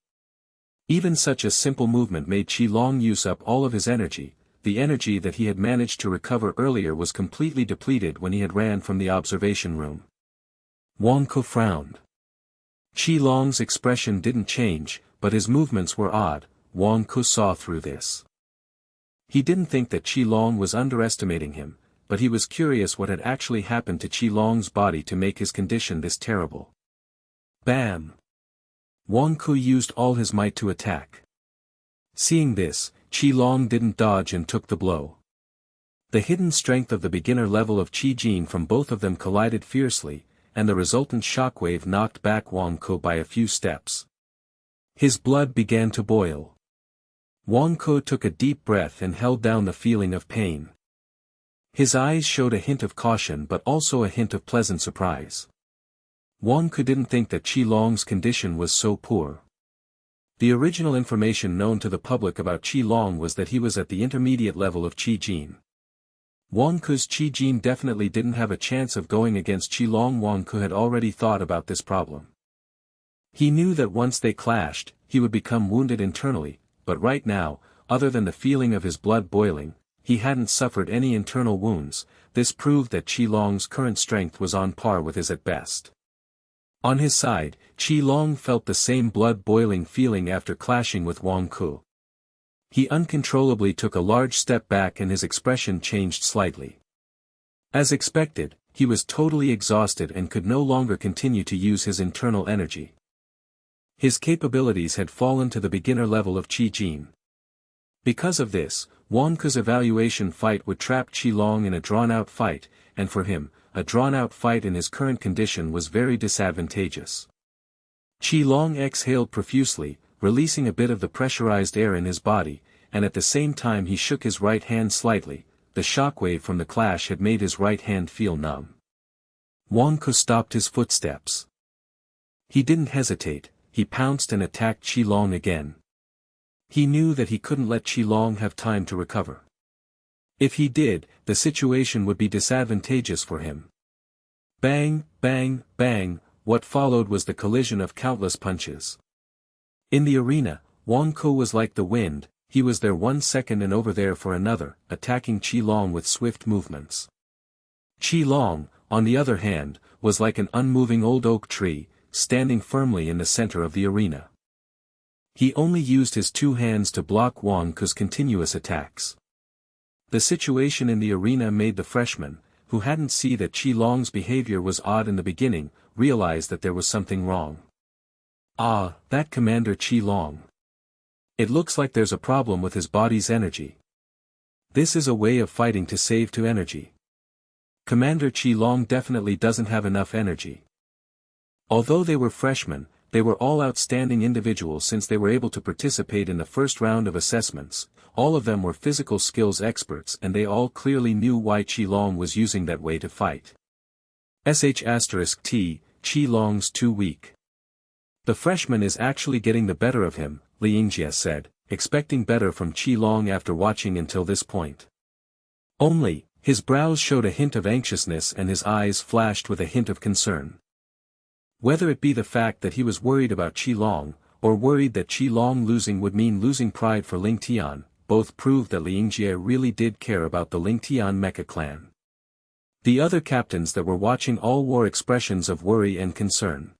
Even such a simple movement made Qilong use up all of his energy. The energy that he had managed to recover earlier was completely depleted when he had ran from the observation room. Wang Ku frowned. Qilong's expression didn't change, but his movements were odd. Wang Ku saw through this. He didn't think that Qilong was underestimating him, but he was curious what had actually happened to Qilong's body to make his condition this terrible. Bam! Wang Ku used all his might to attack. Seeing this, Qilong didn't dodge and took the blow. The hidden strength of the beginner level of Qi Jin from both of them collided fiercely, and the resultant shockwave knocked back Wang Ku by a few steps. His blood began to boil. Wang Ku took a deep breath and held down the feeling of pain. His eyes showed a hint of caution but also a hint of pleasant surprise. Wang Ke didn't think that Qi Long's condition was so poor. The original information known to the public about Qi Long was that he was at the intermediate level of Qi Jin. Wang Ke's Qi Jin definitely didn't have a chance of going against Qi Long. Wang Ke had already thought about this problem. He knew that once they clashed, he would become wounded internally, but right now, other than the feeling of his blood boiling, he hadn't suffered any internal wounds. This proved that Qi Long's current strength was on par with his at best. On his side, Qi Long felt the same blood-boiling feeling after clashing with Wang Ke. He uncontrollably took a large step back and his expression changed slightly. As expected, he was totally exhausted and could no longer continue to use his internal energy. His capabilities had fallen to the beginner level of Qi Jin. Because of this, Wang Ke's evaluation fight would trap Qi Long in a drawn-out fight, and for him, a drawn-out fight in his current condition was very disadvantageous. Qi Long exhaled profusely, releasing a bit of the pressurized air in his body, and at the same time he shook his right hand slightly. The shockwave from the clash had made his right hand feel numb. Wang Ke stopped his footsteps. He didn't hesitate, he pounced and attacked Qi Long again. He knew that he couldn't let Qi Long have time to recover. If he did, the situation would be disadvantageous for him. Bang, bang, bang, what followed was the collision of countless punches. In the arena, Wang Ke was like the wind, he was there 1 second and over there for another, attacking Qi Long with swift movements. Qi Long, on the other hand, was like an unmoving old oak tree, standing firmly in the center of the arena. He only used his 2 hands to block Wang Ke's continuous attacks. The situation in the arena made the freshman, who hadn't seen that Qi Long's behavior was odd in the beginning, realize that there was something wrong. Ah, that Commander Qi Long. It looks like there's a problem with his body's energy. This is a way of fighting to save to energy. Commander Qi Long definitely doesn't have enough energy. Although they were freshmen, they were all outstanding individuals since they were able to participate in the first round of assessments. All of them were physical skills experts and they all clearly knew why Qi Long was using that way to fight. Qi Long's too weak. The freshman is actually getting the better of him, Ling Lan said, expecting better from Qi Long after watching until this point. Only, his brows showed a hint of anxiousness and his eyes flashed with a hint of concern. Whether it be the fact that he was worried about Qi Long, or worried that Qi Long losing would mean losing pride for Ling Tian, both proved that Ling Jie really did care about the Ling Tian mecha clan. The other captains that were watching all wore expressions of worry and concern.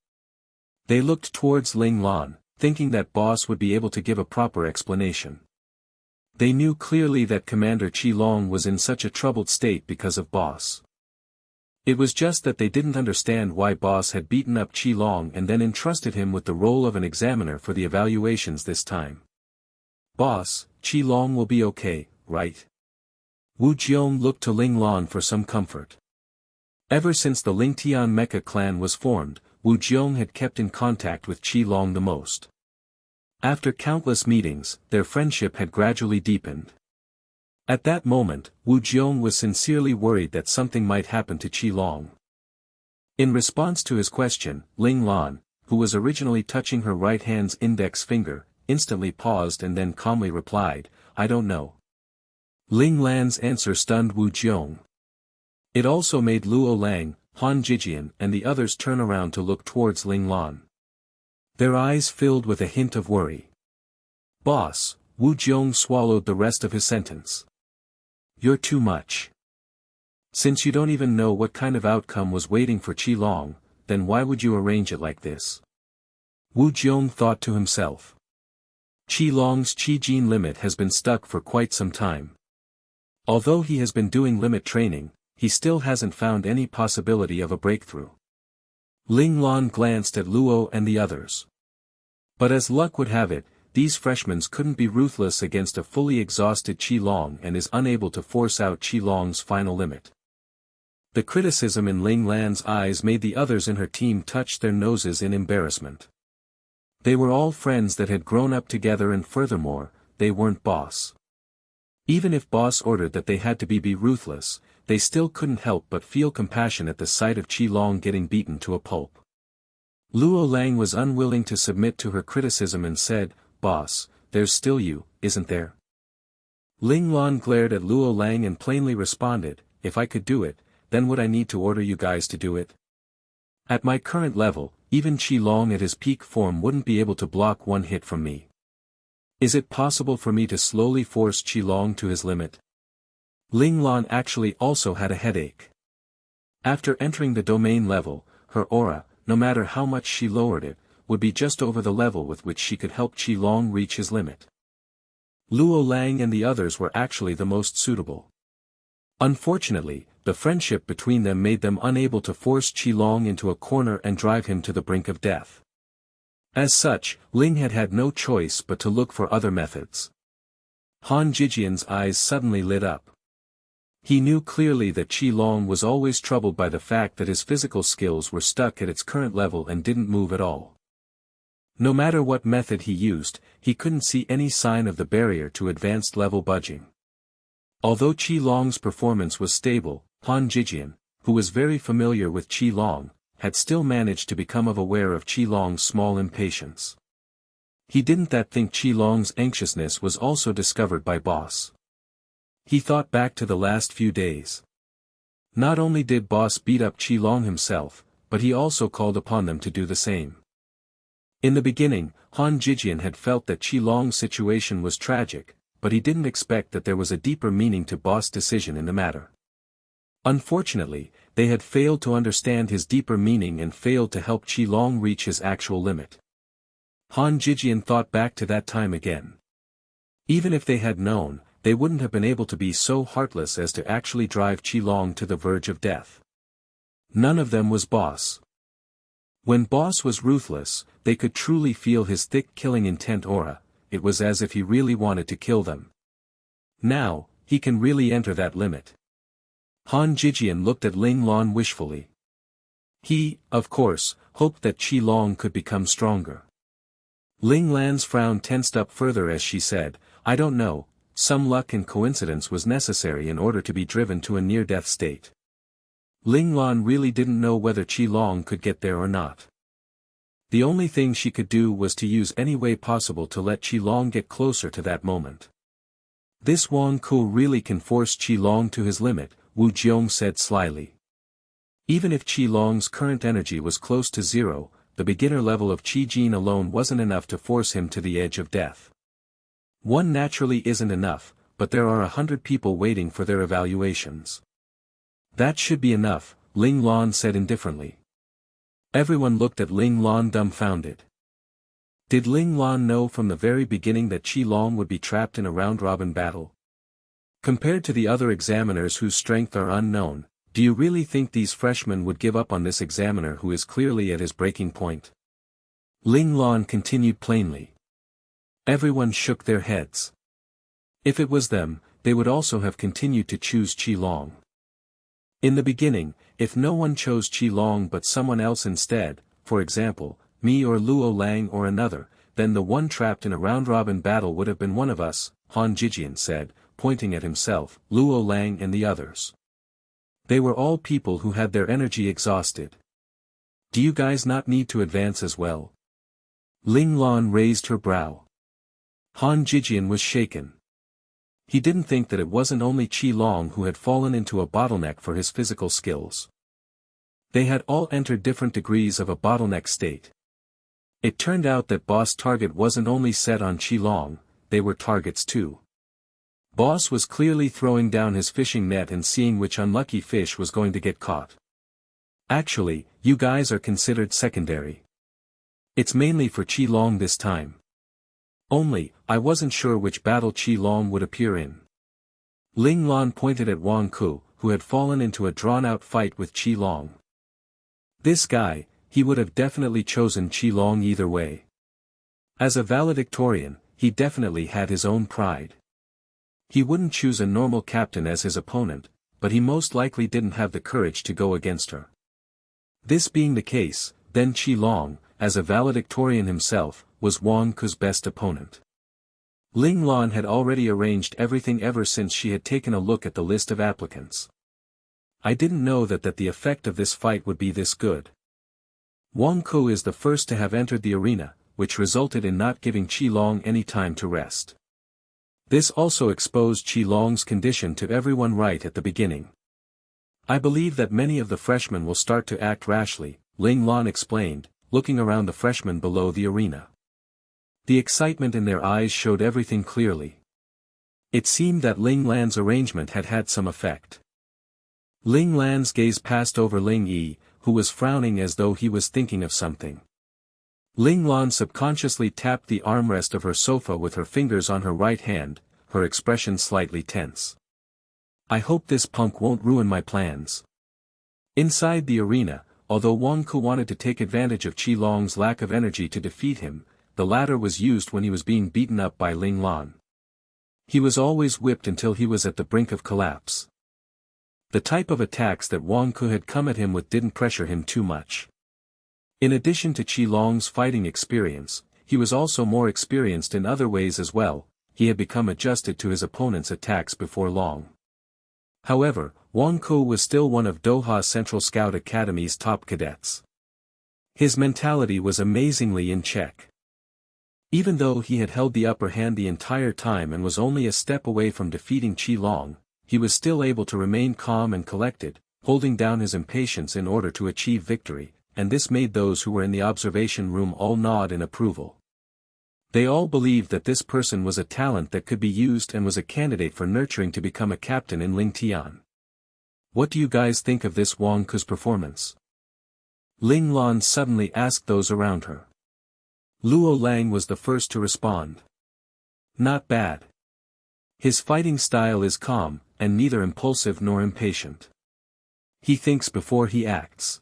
They looked towards Ling Lan, thinking that boss would be able to give a proper explanation. They knew clearly that Commander Qi Long was in such a troubled state because of boss. It was just that they didn't understand why boss had beaten up Qi Long and then entrusted him with the role of an examiner for the evaluations this time. Boss, Qi Long will be okay, right? Wu Jiong looked to Ling Lan for some comfort. Ever since the Ling Tian mecha clan was formed, Wu Jiong had kept in contact with Qi Long the most. After countless meetings, their friendship had gradually deepened. At that moment, Wu Jiong was sincerely worried that something might happen to Qi Long. In response to his question, Ling Lan, who was originally touching her right hand's index finger, instantly paused and then calmly replied, "I don't know." Ling Lan's answer stunned Wu Jiong. It also made Luo Lang, Han Jijian and the others turn around to look towards Ling Lan. Their eyes filled with a hint of worry. "Boss," Wu Jiong swallowed the rest of his sentence. "You're too much. Since you don't even know what kind of outcome was waiting for Qi Long, then why would you arrange it like this?" Wu Jiong thought to himself. Qi Long's Qi Jin limit has been stuck for quite some time. Although he has been doing limit training, he still hasn't found any possibility of a breakthrough. Ling Lan glanced at Luo and the others. But as luck would have it, these freshmen couldn't be ruthless against a fully exhausted Qi Long and is unable to force out Qi Long's final limit. The criticism in Ling Lan's eyes made the others in her team touch their noses in embarrassment. They were all friends that had grown up together and furthermore, they weren't boss. Even if boss ordered that they had to be ruthless, they still couldn't help but feel compassion at the sight of Qi Long getting beaten to a pulp. Luo Lang was unwilling to submit to her criticism and said, "Boss, there's still you, isn't there?" Ling Lan glared at Luo Lang and plainly responded, "If I could do it, then would I need to order you guys to do it? At my current level, even Qi Long at his peak form wouldn't be able to block one hit from me. Is it possible for me to slowly force Qi Long to his limit?" Ling Lan actually also had a headache. After entering the domain level, her aura, no matter how much she lowered it, would be just over the level with which she could help Qi Long reach his limit. Luo Lang and the others were actually the most suitable. Unfortunately, the friendship between them made them unable to force Qi Long into a corner and drive him to the brink of death. As such, Ling had had no choice but to look for other methods. Han Jijian's eyes suddenly lit up. He knew clearly that Qi Long was always troubled by the fact that his physical skills were stuck at its current level and didn't move at all. No matter what method he used, he couldn't see any sign of the barrier to advanced level budging. Although Qi Long's performance was stable, Han Jijian, who was very familiar with Qi Long, had still managed to become aware of Qi Long's small impatience. He didn't think Qi Long's anxiousness was also discovered by Boss. He thought back to the last few days. Not only did Boss beat up Qi Long himself, but he also called upon them to do the same. In the beginning, Han Jijian had felt that Qi Long's situation was tragic, but he didn't expect that there was a deeper meaning to Boss' decision in the matter. Unfortunately, they had failed to understand his deeper meaning and failed to help Qi Long reach his actual limit. Han Jijian thought back to that time again. Even if they had known, they wouldn't have been able to be so heartless as to actually drive Qi Long to the verge of death. None of them was Boss. When Boss was ruthless, they could truly feel his thick killing intent aura. It was as if he really wanted to kill them. Now, he can really enter that limit. Han Jijian looked at Ling Lan wishfully. He, of course, hoped that Qi Long could become stronger. Ling Lan's frown tensed up further as she said, "I don't know, some luck and coincidence was necessary in order to be driven to a near-death state." Ling Lan really didn't know whether Qi Long could get there or not. The only thing she could do was to use any way possible to let Qi Long get closer to that moment. "This Wang Ku really can force Qi Long to his limit," Wu Jiong said slyly. Even if Qi Long's current energy was close to zero, the beginner level of Qi Jin alone wasn't enough to force him to the edge of death. One naturally isn't enough, but there are 100 people waiting for their evaluations. "That should be enough," Ling Lan said indifferently. Everyone looked at Ling Lan dumbfounded. Did Ling Lan know from the very beginning that Qi Long would be trapped in a round-robin battle? Compared to the other examiners whose strength are unknown, do you really think these freshmen would give up on this examiner who is clearly at his breaking point? Ling Lan continued plainly. Everyone shook their heads. If it was them, they would also have continued to choose Qi Long. In the beginning, if no one chose Qi Long but someone else instead, for example, me or Luo Lang or another, then the one trapped in a round-robin battle would have been one of us, Han Jijian said, pointing at himself, Luo Lang and the others. They were all people who had their energy exhausted. Do you guys not need to advance as well? Ling Lan raised her brow. Han Jijian was shaken. He didn't think that it wasn't only Qi Long who had fallen into a bottleneck for his physical skills. They had all entered different degrees of a bottleneck state. It turned out that Boss' target wasn't only set on Qi Long, they were targets too. Boss was clearly throwing down his fishing net and seeing which unlucky fish was going to get caught. Actually, you guys are considered secondary. It's mainly for Qi Long this time. Only, I wasn't sure which battle Qi Long would appear in. Ling Lan pointed at Wang Ku, who had fallen into a drawn-out fight with Qi Long. This guy, he would have definitely chosen Qi Long either way. As a valedictorian, he definitely had his own pride. He wouldn't choose a normal captain as his opponent, but he most likely didn't have the courage to go against her. This being the case, then Qi Long, as a valedictorian himself, was Wang Ku's best opponent. Ling Lan had already arranged everything ever since she had taken a look at the list of applicants. I didn't know that the effect of this fight would be this good. Wang Ku is the first to have entered the arena, which resulted in not giving Qilong any time to rest. This also exposed Qilong's condition to everyone right at the beginning. I believe that many of the freshmen will start to act rashly, Ling Lan explained, looking around the freshmen below the arena. The excitement in their eyes showed everything clearly. It seemed that Ling Lan's arrangement had had some effect. Ling Lan's gaze passed over Ling Yi, who was frowning as though he was thinking of something. Ling Lan subconsciously tapped the armrest of her sofa with her fingers on her right hand, her expression slightly tense. I hope this punk won't ruin my plans. Inside the arena, although Wang Ku wanted to take advantage of Qilong's lack of energy to defeat him, the latter was used when he was being beaten up by Ling Lan. He was always whipped until he was at the brink of collapse. The type of attacks that Wang Ku had come at him with didn't pressure him too much. In addition to Qilong's fighting experience, he was also more experienced in other ways as well. He had become adjusted to his opponent's attacks before long. However, Wang Ku was still one of Doha Central Scout Academy's top cadets. His mentality was amazingly in check. Even though he had held the upper hand the entire time and was only a step away from defeating Qilong, he was still able to remain calm and collected, holding down his impatience in order to achieve victory, and this made those who were in the observation room all nod in approval. They all believed that this person was a talent that could be used and was a candidate for nurturing to become a captain in Ling Tian. What do you guys think of this Wang Ku's performance? Ling Lan suddenly asked those around her. Luo Lang was the first to respond. Not bad. His fighting style is calm, and neither impulsive nor impatient. He thinks before he acts.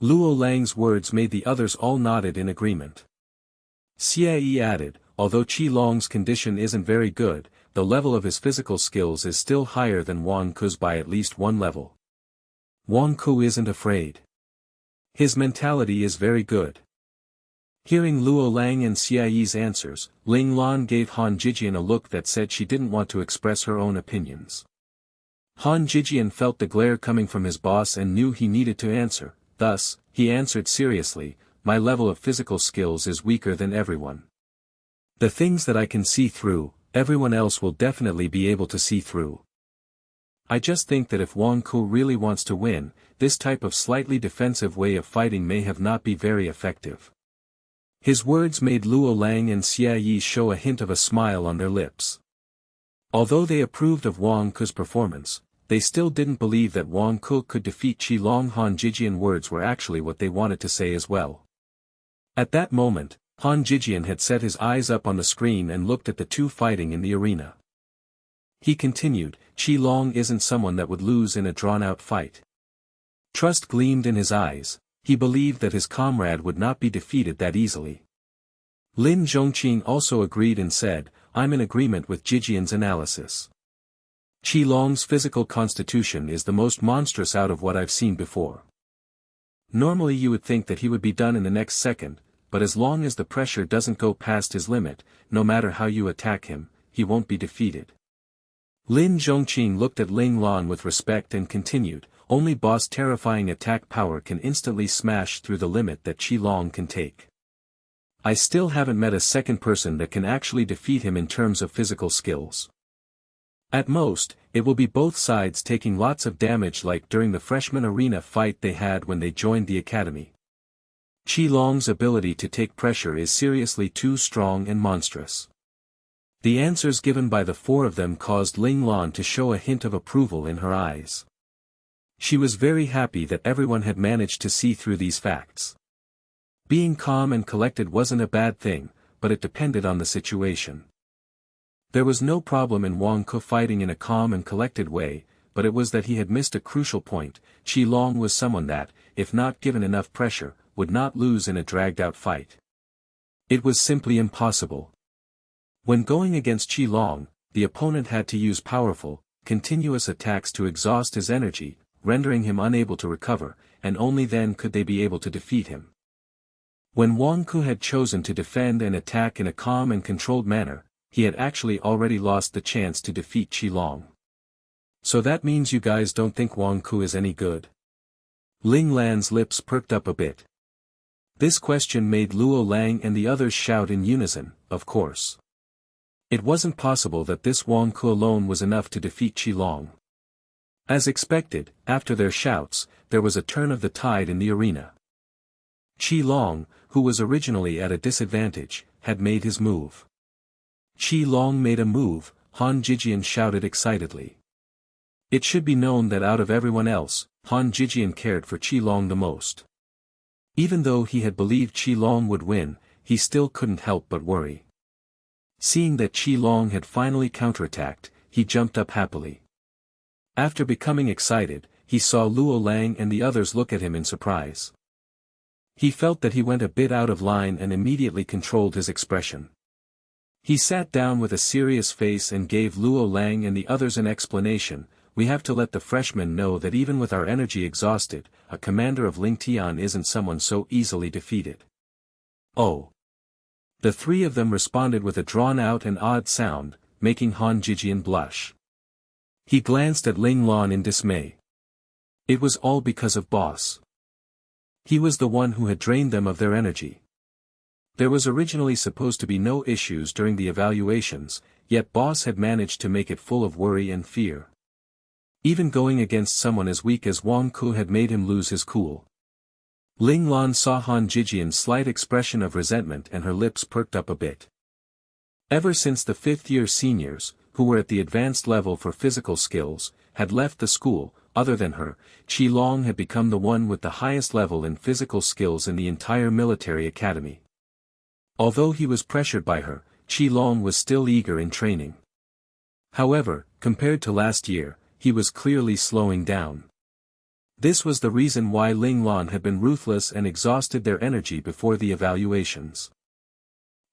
Luo Lang's words made the others all nodded in agreement. Xie added, although Qilong's condition isn't very good, the level of his physical skills is still higher than Wang Ku's by at least one level. Wang Ku isn't afraid. His mentality is very good. Hearing Luo Lang and Xie's answers, Ling Lan gave Han Jijian a look that said she didn't want to express her own opinions. Han Jijian felt the glare coming from his boss and knew he needed to answer, thus, he answered seriously, my level of physical skills is weaker than everyone. The things that I can see through, everyone else will definitely be able to see through. I just think that if Wang Ku really wants to win, this type of slightly defensive way of fighting may have not be very effective. His words made Luo Lang and Xie show a hint of a smile on their lips. Although they approved of Wang Ku's performance, they still didn't believe that Wang Ku could defeat Qilong. Han Jijian words were actually what they wanted to say as well. At that moment, Han Jijian had set his eyes up on the screen and looked at the two fighting in the arena. He continued, Qilong isn't someone that would lose in a drawn-out fight. Trust gleamed in his eyes, he believed that his comrade would not be defeated that easily. Lin Zhongqing also agreed and said, I'm in agreement with Jijian's analysis. Qilong's physical constitution is the most monstrous out of what I've seen before. Normally you would think that he would be done in the next second, but as long as the pressure doesn't go past his limit, no matter how you attack him, he won't be defeated. Lin Zhongqing looked at Ling Lan with respect and continued, only boss terrifying attack power can instantly smash through the limit that Qilong can take. I still haven't met a second person that can actually defeat him in terms of physical skills. At most, it will be both sides taking lots of damage like during the freshman arena fight they had when they joined the academy. Qilong's ability to take pressure is seriously too strong and monstrous. The answers given by the four of them caused Ling Lan to show a hint of approval in her eyes. She was very happy that everyone had managed to see through these facts. Being calm and collected wasn't a bad thing, but it depended on the situation. There was no problem in Wang Ku fighting in a calm and collected way, but it was that he had missed a crucial point. Qilong was someone that, if not given enough pressure, would not lose in a dragged-out fight. It was simply impossible. When going against Qilong, the opponent had to use powerful, continuous attacks to exhaust his energy, rendering him unable to recover, and only then could they be able to defeat him. When Wang Ku had chosen to defend and attack in a calm and controlled manner, he had actually already lost the chance to defeat Qilong. So that means you guys don't think Wang Ku is any good? Ling Lan's lips perked up a bit. This question made Luo Lang and the others shout in unison, of course. It wasn't possible that this Wang Ku alone was enough to defeat Qi Long. As expected, after their shouts, there was a turn of the tide in the arena. Qi Long, who was originally at a disadvantage, had made his move. Qi Long made a move, Han Jijian shouted excitedly. It should be known that out of everyone else, Han Jijian cared for Qi Long the most. Even though he had believed Qi Long would win, he still couldn't help but worry. Seeing that Qi Long had finally counterattacked, he jumped up happily. After becoming excited, he saw Luo Lang and the others look at him in surprise. He felt that he went a bit out of line and immediately controlled his expression. He sat down with a serious face and gave Luo Lang and the others an explanation. We have to let the freshmen know that even with our energy exhausted, a commander of Ling Tian isn't someone so easily defeated. Oh. The three of them responded with a drawn-out and odd sound, making Han Jijian blush. He glanced at Ling Lan in dismay. It was all because of Boss. He was the one who had drained them of their energy. There was originally supposed to be no issues during the evaluations, yet Boss had managed to make it full of worry and fear. Even going against someone as weak as Wang Ku had made him lose his cool. Ling Lan saw Han Jijian's slight expression of resentment and her lips perked up a bit. Ever since the fifth-year seniors, who were at the advanced level for physical skills, had left the school, other than her, Qi Long had become the one with the highest level in physical skills in the entire military academy. Although he was pressured by her, Qi Long was still eager in training. However, compared to last year, he was clearly slowing down. This was the reason why Ling Lan had been ruthless and exhausted their energy before the evaluations.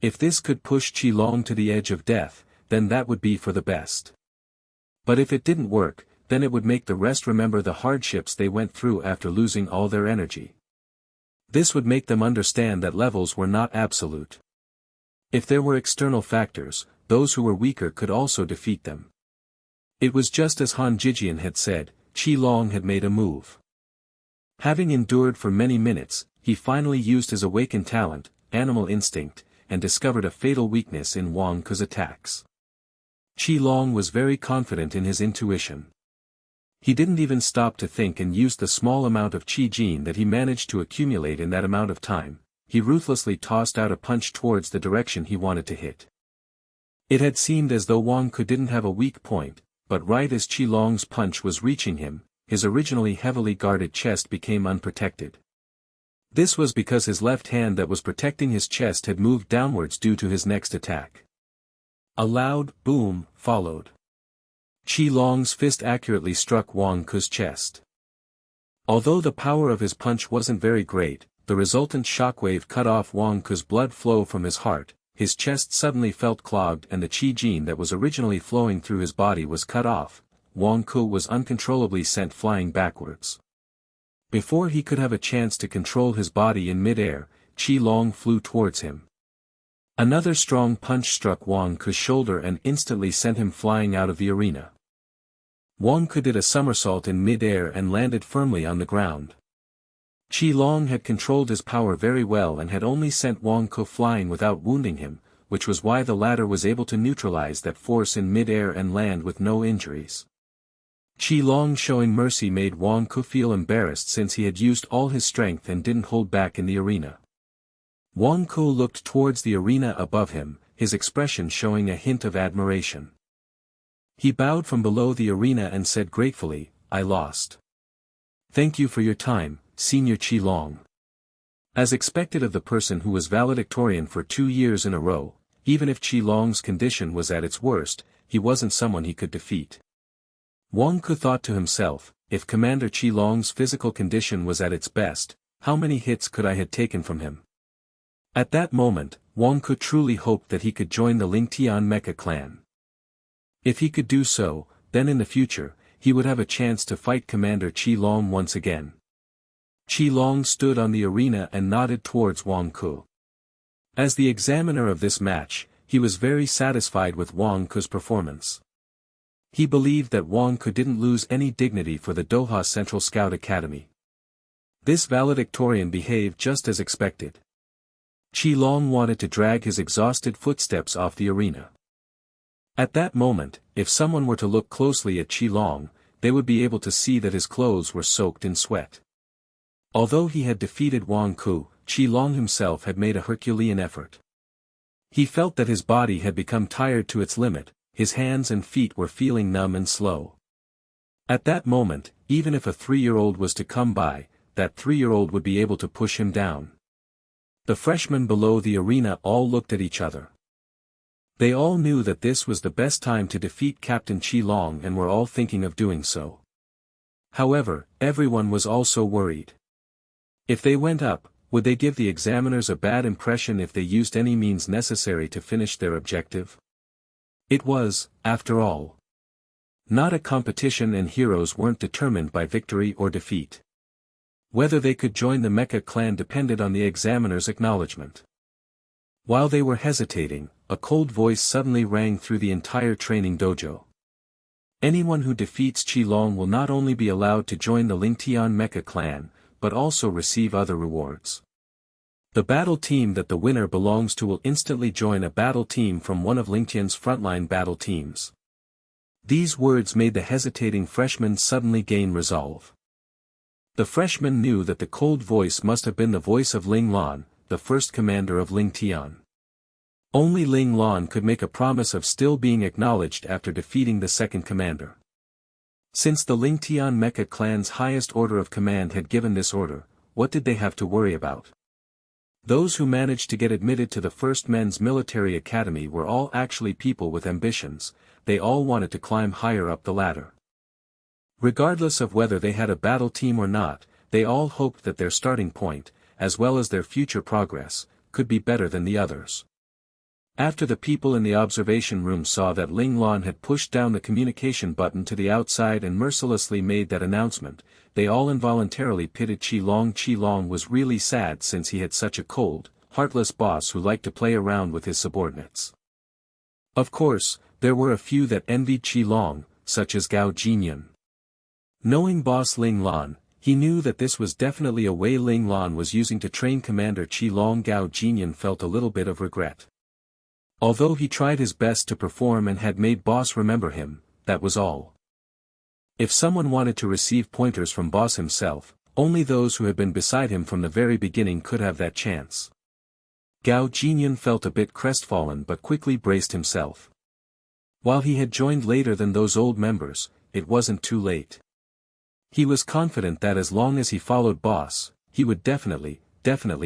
If this could push Qi Long to the edge of death, then that would be for the best. But if it didn't work, then it would make the rest remember the hardships they went through after losing all their energy. This would make them understand that levels were not absolute. If there were external factors, those who were weaker could also defeat them. It was just as Han Jijian had said, Qi Long had made a move. Having endured for many minutes, he finally used his awakened talent, animal instinct, and discovered a fatal weakness in Wang Ku's attacks. Qi Long was very confident in his intuition. He didn't even stop to think and used the small amount of Qi Jin that he managed to accumulate in that amount of time. He ruthlessly tossed out a punch towards the direction he wanted to hit. It had seemed as though Wang Ku didn't have a weak point, but right as Qi Long's punch was reaching him, his originally heavily guarded chest became unprotected. This was because his left hand that was protecting his chest had moved downwards due to his next attack. A loud boom followed. Qi Long's fist accurately struck Wang Ku's chest. Although the power of his punch wasn't very great, the resultant shockwave cut off Wang Ku's blood flow from his heart. His chest suddenly felt clogged and the Qi Jin that was originally flowing through his body was cut off. Wang Ku was uncontrollably sent flying backwards. Before he could have a chance to control his body in mid-air, Qi Long flew towards him. Another strong punch struck Wang Ku's shoulder and instantly sent him flying out of the arena. Wang Ku did a somersault in mid-air and landed firmly on the ground. Qi Long had controlled his power very well and had only sent Wang Ku flying without wounding him, which was why the latter was able to neutralize that force in mid-air and land with no injuries. Qi Long showing mercy made Wang Ku feel embarrassed since he had used all his strength and didn't hold back in the arena. Wang Ku looked towards the arena above him, his expression showing a hint of admiration. He bowed from below the arena and said gratefully, "I lost. Thank you for your time, Senior Qi Long." As expected of the person who was valedictorian for 2 years in a row, even if Qi Long's condition was at its worst, he wasn't someone he could defeat. Wang Ku thought to himself, if Commander Qi Long's physical condition was at its best, how many hits could I have taken from him? At that moment, Wang Ku truly hoped that he could join the Ling Tian Mecha clan. If he could do so, then in the future, he would have a chance to fight Commander Qi Long once again. Qi Long stood on the arena and nodded towards Wang Ku. As the examiner of this match, he was very satisfied with Wang Ku's performance. He believed that Wang Ku didn't lose any dignity for the Doha Central Scout Academy. This valedictorian behaved just as expected. Qi Long wanted to drag his exhausted footsteps off the arena. At that moment, if someone were to look closely at Qi Long, they would be able to see that his clothes were soaked in sweat. Although he had defeated Wang Ku, Qi Long himself had made a Herculean effort. He felt that his body had become tired to its limit, his hands and feet were feeling numb and slow. At that moment, even if a 3-year-old was to come by, that 3-year-old would be able to push him down. The freshmen below the arena all looked at each other. They all knew that this was the best time to defeat Captain Qi Long and were all thinking of doing so. However, everyone was also worried. If they went up, would they give the examiners a bad impression if they used any means necessary to finish their objective? It was, after all, not a competition, and heroes weren't determined by victory or defeat. Whether they could join the Mecha clan depended on the examiner's acknowledgement. While they were hesitating, a cold voice suddenly rang through the entire training dojo. Anyone who defeats Qi Long will not only be allowed to join the Lingtian Mecha clan, but also receive other rewards. The battle team that the winner belongs to will instantly join a battle team from one of Lingtian's frontline battle teams. These words made the hesitating freshmen suddenly gain resolve. The freshmen knew that the cold voice must have been the voice of Ling Lan, the first commander of Lingtian. Only Ling Lan could make a promise of still being acknowledged after defeating the second commander. Since the Lingtian Mecha clan's highest order of command had given this order, what did they have to worry about? Those who managed to get admitted to the first men's military academy were all actually people with ambitions, they all wanted to climb higher up the ladder. Regardless of whether they had a battle team or not, they all hoped that their starting point, as well as their future progress, could be better than the others. After the people in the observation room saw that Ling Lan had pushed down the communication button to the outside and mercilessly made that announcement, they all involuntarily pitied Qi Long. Qi Long was really sad since he had such a cold, heartless boss who liked to play around with his subordinates. Of course, there were a few that envied Qi Long, such as Gao Jinyun. Knowing boss Ling Lan, he knew that this was definitely a way Ling Lan was using to train Commander Qi Long. Gao Jinyun felt a little bit of regret. Although he tried his best to perform and had made boss remember him, that was all. If someone wanted to receive pointers from boss himself, only those who had been beside him from the very beginning could have that chance. Gao Jinyun felt a bit crestfallen but quickly braced himself. While he had joined later than those old members, it wasn't too late. He was confident that as long as he followed boss, he would definitely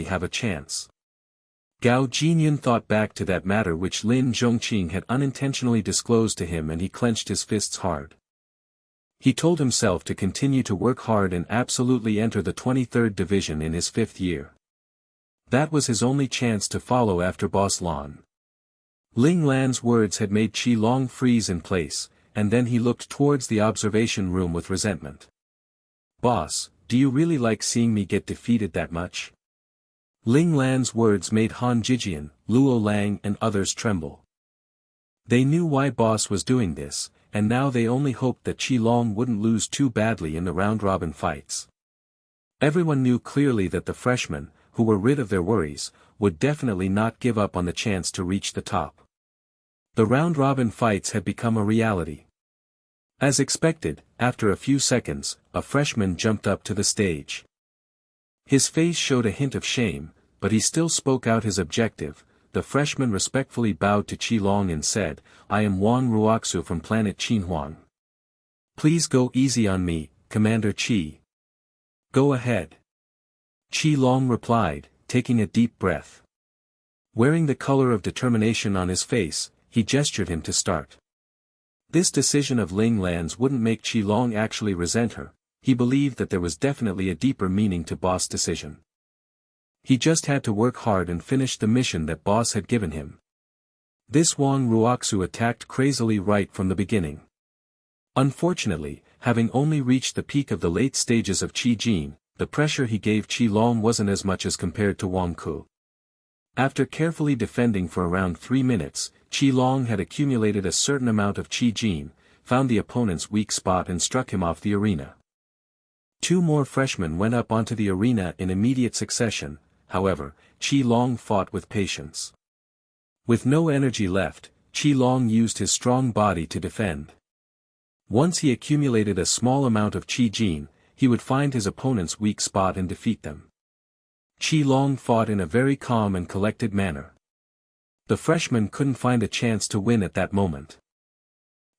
have a chance. Gao Jinyun thought back to that matter which Lin Zhongqing had unintentionally disclosed to him and he clenched his fists hard. He told himself to continue to work hard and absolutely enter the 23rd Division in his 5th year. That was his only chance to follow after boss Lan. Ling Lan's words had made Qi Long freeze in place, and then he looked towards the observation room with resentment. Boss, do you really like seeing me get defeated that much? Ling Lan's words made Han Jijian, Luo Lang and others tremble. They knew why boss was doing this, and now they only hoped that Qi Long wouldn't lose too badly in the round-robin fights. Everyone knew clearly that the freshmen, who were rid of their worries, would definitely not give up on the chance to reach the top. The round-robin fights had become a reality. As expected, after a few seconds, a freshman jumped up to the stage. His face showed a hint of shame, but he still spoke out his objective. The freshman respectfully bowed to Qi Long and said, "I am Wang Ruoxu from planet Qinhuang. Please go easy on me, Commander Qi." "Go ahead." Qi Long replied, taking a deep breath. Wearing the color of determination on his face, he gestured him to start. This decision of Ling Lan's wouldn't make Qi Long actually resent her. He believed that there was definitely a deeper meaning to boss' decision. He just had to work hard and finish the mission that boss had given him. This Wang Ruoxu attacked crazily right from the beginning. Unfortunately, having only reached the peak of the late stages of Qi Jin, the pressure he gave Qi Long wasn't as much as compared to Wang Ku. After carefully defending for around 3 minutes, Qi Long had accumulated a certain amount of Qi Jin, found the opponent's weak spot and struck him off the arena. Two more freshmen went up onto the arena in immediate succession. However, Qi Long fought with patience. With no energy left, Qi Long used his strong body to defend. Once he accumulated a small amount of Qi Jin, he would find his opponent's weak spot and defeat them. Qi Long fought in a very calm and collected manner. The freshman couldn't find a chance to win at that moment.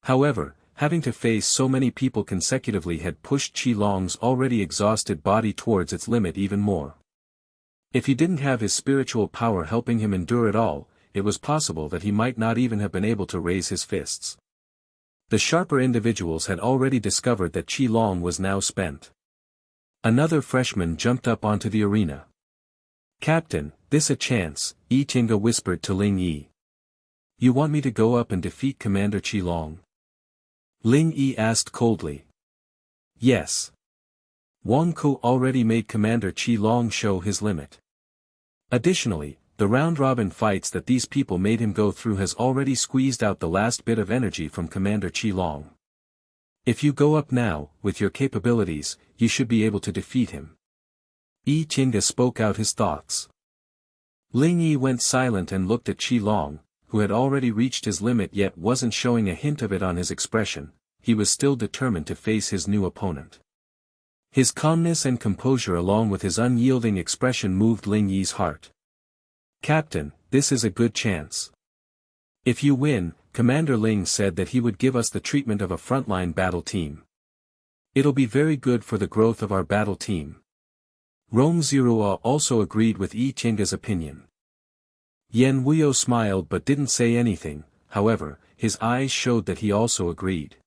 However, having to face so many people consecutively had pushed Qi Long's already exhausted body towards its limit even more. If he didn't have his spiritual power helping him endure it all, it was possible that he might not even have been able to raise his fists. The sharper individuals had already discovered that Qi Long was now spent. Another freshman jumped up onto the arena. "Captain, this a chance," Yi Tinga whispered to Ling Yi. "You want me to go up and defeat Commander Qi Long?" Ling Yi asked coldly. "Yes. Wang Ku already made Commander Qi Long show his limit. Additionally, the round-robin fights that these people made him go through has already squeezed out the last bit of energy from Commander Qi Long. If you go up now, with your capabilities, you should be able to defeat him." Yi Qinga spoke out his thoughts. Ling Yi went silent and looked at Qi Long, who had already reached his limit yet wasn't showing a hint of it on his expression. He was still determined to face his new opponent. His calmness and composure along with his unyielding expression moved Ling Yi's heart. "Captain, this is a good chance. If you win," Commander Ling said that he would give us the treatment of a frontline battle team. "It'll be very good for the growth of our battle team." Rong Zirua also agreed with Yi Qinga's opinion. Yan Wuyo smiled but didn't say anything, however, his eyes showed that he also agreed.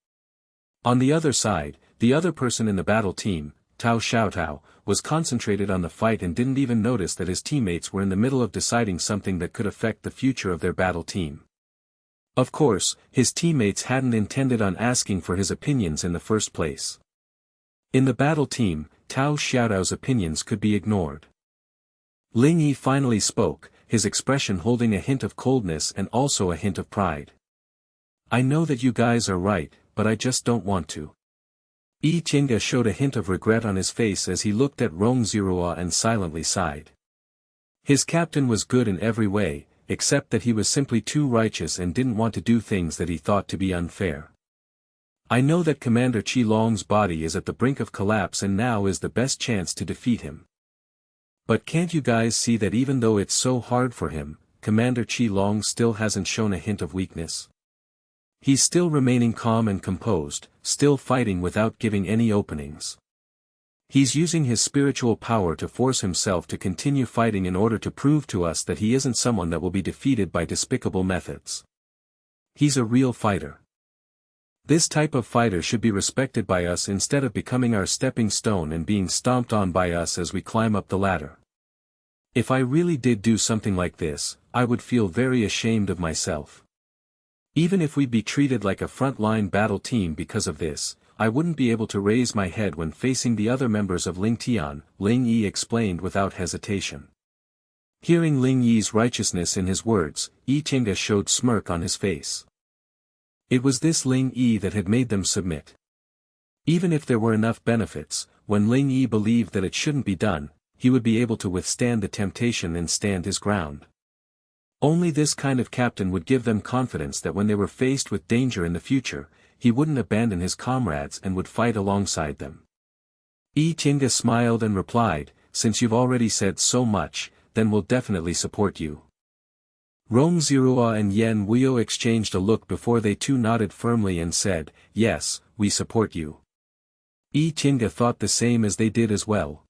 On the other side, the other person in the battle team, Tao Xiaotao, was concentrated on the fight and didn't even notice that his teammates were in the middle of deciding something that could affect the future of their battle team. Of course, his teammates hadn't intended on asking for his opinions in the first place. In the battle team, Tao Xiaotao's opinions could be ignored. Ling Yi finally spoke, his expression holding a hint of coldness and also a hint of pride. "I know that you guys are right, but I just don't want to." Yi Qinga showed a hint of regret on his face as he looked at Rong Zirua and silently sighed. His captain was good in every way, except that he was simply too righteous and didn't want to do things that he thought to be unfair. "I know that Commander Qi Long's body is at the brink of collapse and now is the best chance to defeat him. But can't you guys see that even though it's so hard for him, Commander Qi Long still hasn't shown a hint of weakness? He's still remaining calm and composed, still fighting without giving any openings. He's using his spiritual power to force himself to continue fighting in order to prove to us that he isn't someone that will be defeated by despicable methods. He's a real fighter. This type of fighter should be respected by us instead of becoming our stepping stone and being stomped on by us as we climb up the ladder. If I really did do something like this, I would feel very ashamed of myself. Even if we'd be treated like a front-line battle team because of this, I wouldn't be able to raise my head when facing the other members of Ling Tian," Ling Yi explained without hesitation. Hearing Ling Yi's righteousness in his words, Yi Qinga showed smirk on his face. It was this Ling Yi that had made them submit. Even if there were enough benefits, when Ling Yi believed that it shouldn't be done, he would be able to withstand the temptation and stand his ground. Only this kind of captain would give them confidence that when they were faced with danger in the future, he wouldn't abandon his comrades and would fight alongside them. Yi Qinga smiled and replied, "Since you've already said so much, then we'll definitely support you." Rong Zirua and Yan Wuyo exchanged a look before they too nodded firmly and said, "Yes, we support you." Yi Qinga thought the same as they did as well.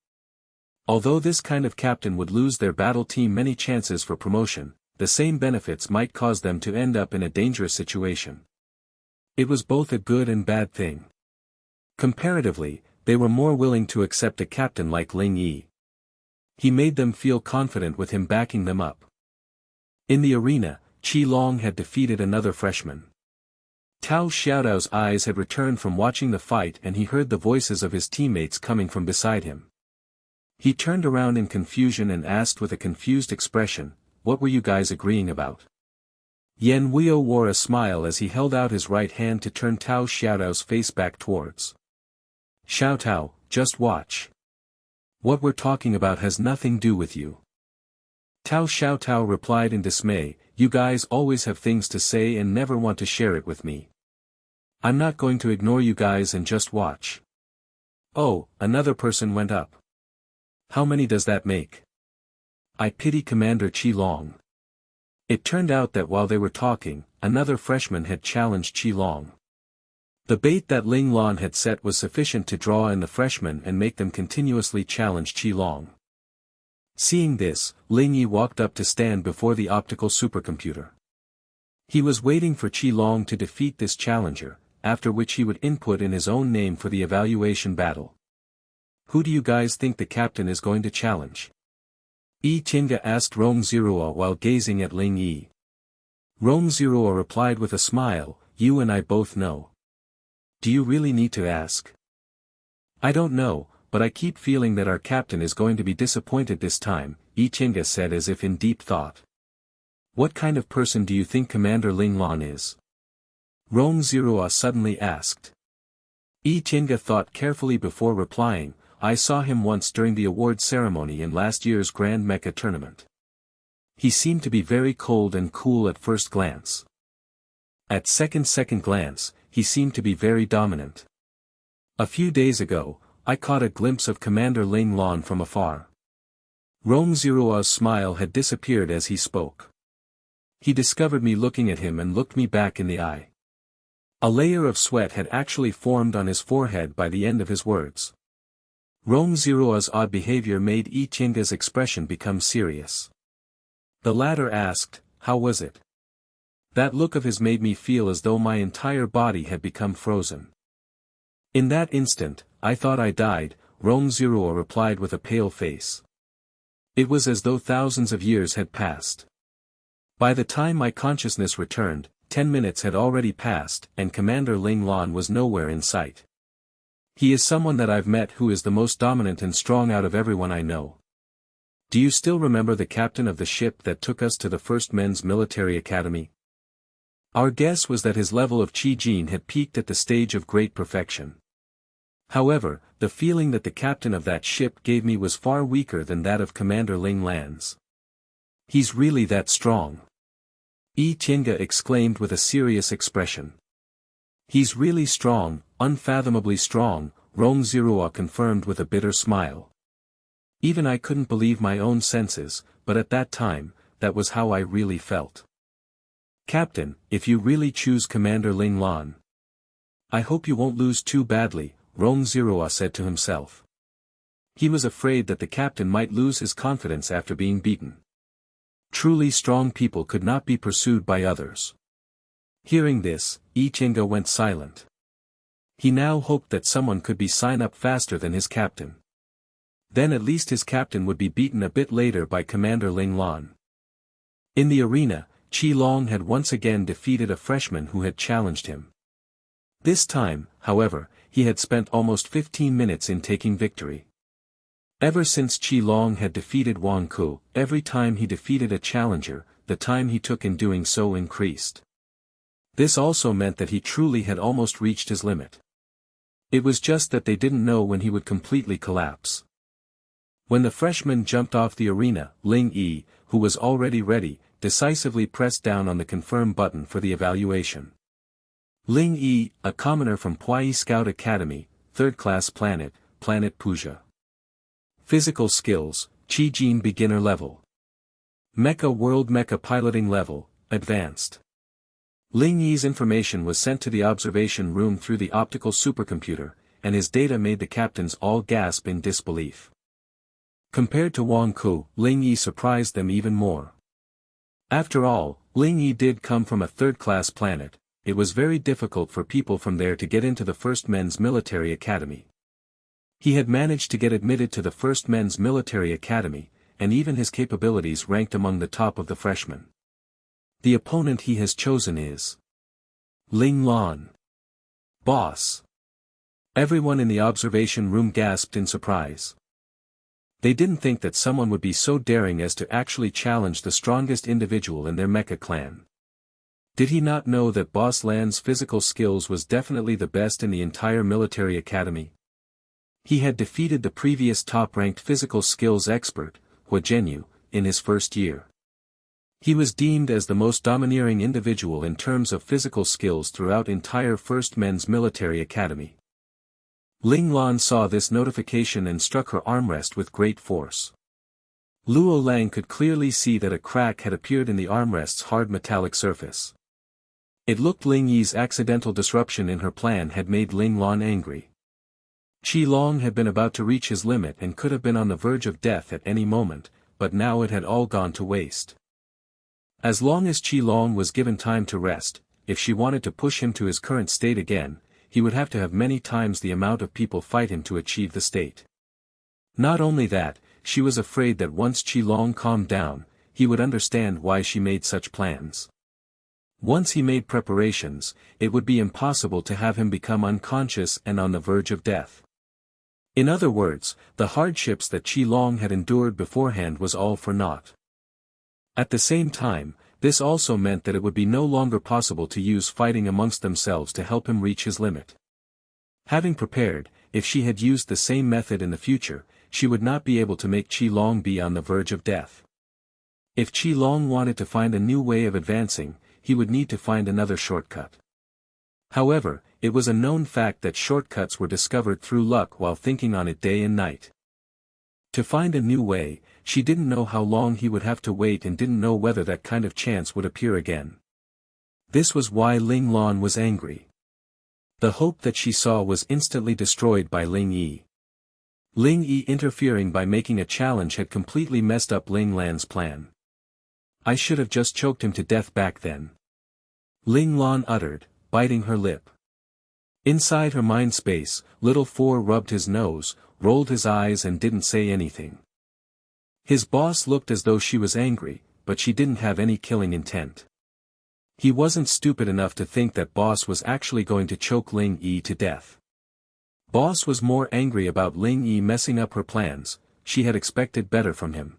Although this kind of captain would lose their battle team many chances for promotion, the same benefits might cause them to end up in a dangerous situation. It was both a good and bad thing. Comparatively, they were more willing to accept a captain like Ling Yi. He made them feel confident with him backing them up. In the arena, Qi Long had defeated another freshman. Tao Xiaotao's eyes had returned from watching the fight and he heard the voices of his teammates coming from beside him. He turned around in confusion and asked with a confused expression, "What were you guys agreeing about?" Yan Huio wore a smile as he held out his right hand to turn Tao Xiaotao's face back towards. Xiaotao, just watch. What we're talking about has nothing to do with you. Tao Xiaotao replied in dismay, you guys always have things to say and never want to share it with me. I'm not going to ignore you guys and just watch. Oh, another person went up. How many does that make? I pity Commander Qi Long. It turned out that while they were talking, another freshman had challenged Qi Long. The bait that Ling Lan had set was sufficient to draw in the freshmen and make them continuously challenge Qi Long. Seeing this, Ling Yi walked up to stand before the optical supercomputer. He was waiting for Qi Long to defeat this challenger, after which he would input in his own name for the evaluation battle. Who do you guys think the captain is going to challenge? Yi Qingge asked Rong Zirua while gazing at Ling Yi. Rong Zirua replied with a smile, you and I both know. Do you really need to ask? I don't know, but I keep feeling that our captain is going to be disappointed this time, Yi Qingge said as if in deep thought. What kind of person do you think Commander Ling Lan is? Rong Zirua suddenly asked. Yi Qingge thought carefully before replying, I saw him once during the award ceremony in last year's Grand Mecha tournament. He seemed to be very cold and cool at first glance. At second glance, he seemed to be very dominant. A few days ago, I caught a glimpse of Commander Ling Lan from afar. Rong Zirua's smile had disappeared as he spoke. He discovered me looking at him and looked me back in the eye. A layer of sweat had actually formed on his forehead by the end of his words. Rong Zirua's odd behavior made Yi Qingge's expression become serious. The latter asked, how was it? That look of his made me feel as though my entire body had become frozen. In that instant, I thought I died, Rong Zirua replied with a pale face. It was as though thousands of years had passed. By the time my consciousness returned, 10 minutes had already passed and Commander Ling Lan was nowhere in sight. He is someone that I've met who is the most dominant and strong out of everyone I know. Do you still remember the captain of the ship that took us to the first men's military academy? Our guess was that his level of Qi Jin had peaked at the stage of great perfection. However, the feeling that the captain of that ship gave me was far weaker than that of Commander Ling Lan's. He's really that strong. Yi Qingge exclaimed with a serious expression. He's really strong, unfathomably strong, Rong Zirua confirmed with a bitter smile. Even I couldn't believe my own senses, but at that time, that was how I really felt. Captain, if you really choose Commander Ling Lan, I hope you won't lose too badly, Rong Zirua said to himself. He was afraid that the captain might lose his confidence after being beaten. Truly strong people could not be pursued by others. Hearing this, Yi Qingge went silent. He now hoped that someone could be sign up faster than his captain. Then at least his captain would be beaten a bit later by Commander Ling Lan. In the arena, Qi Long had once again defeated a freshman who had challenged him. This time, however, he had spent almost 15 minutes in taking victory. Ever since Qi Long had defeated Wang Ku, every time he defeated a challenger, the time he took in doing so increased. This also meant that he truly had almost reached his limit. It was just that they didn't know when he would completely collapse. When the freshman jumped off the arena, Ling Yi, who was already ready, decisively pressed down on the confirm button for the evaluation. Ling Yi, a commoner from Puyi Scout Academy, 3rd class planet, Planet Puja. Physical skills, Qi Jin beginner level. Mecha World Mecha piloting level, advanced. Ling Yi's information was sent to the observation room through the optical supercomputer, and his data made the captains all gasp in disbelief. Compared to Wang Ku, Ling Yi surprised them even more. After all, Ling Yi did come from a 3rd class planet. It was very difficult for people from there to get into the first men's military academy. He had managed to get admitted to the first men's military academy, and even his capabilities ranked among the top of the freshmen. The opponent he has chosen is Ling Lan. Boss. Everyone in the observation room gasped in surprise. They didn't think that someone would be so daring as to actually challenge the strongest individual in their mecha clan. Did he not know that Boss Lan's physical skills was definitely the best in the entire military academy? He had defeated the previous top-ranked physical skills expert, Hua Zhenyu, in his first year. He was deemed as the most domineering individual in terms of physical skills throughout entire First Men's Military Academy. Ling Lan saw this notification and struck her armrest with great force. Luo Lang could clearly see that a crack had appeared in the armrest's hard metallic surface. It looked Ling Yi's accidental disruption in her plan had made Ling Lan angry. Qi Long had been about to reach his limit and could have been on the verge of death at any moment, but now it had all gone to waste. As long as Qi Long was given time to rest, if she wanted to push him to his current state again, he would have to have many times the amount of people fight him to achieve the state. Not only that, she was afraid that once Qi Long calmed down, he would understand why she made such plans. Once he made preparations, it would be impossible to have him become unconscious and on the verge of death. In other words, the hardships that Qi Long had endured beforehand was all for naught. At the same time, this also meant that it would be no longer possible to use fighting amongst themselves to help him reach his limit. Having prepared, if she had used the same method in the future, she would not be able to make Qi Long be on the verge of death. If Qi Long wanted to find a new way of advancing, he would need to find another shortcut. However, it was a known fact that shortcuts were discovered through luck while thinking on it day and night. To find a new way, she didn't know how long he would have to wait and didn't know whether that kind of chance would appear again. This was why Ling Lan was angry. The hope that she saw was instantly destroyed by Ling Yi. Ling Yi interfering by making a challenge had completely messed up Ling Lan's plan. I should have just choked him to death back then. Ling Lan uttered, biting her lip. Inside her mind space, Little Four rubbed his nose, rolled his eyes and didn't say anything. His boss looked as though she was angry, but she didn't have any killing intent. He wasn't stupid enough to think that boss was actually going to choke Ling Yi to death. Boss was more angry about Ling Yi messing up her plans. She had expected better from him.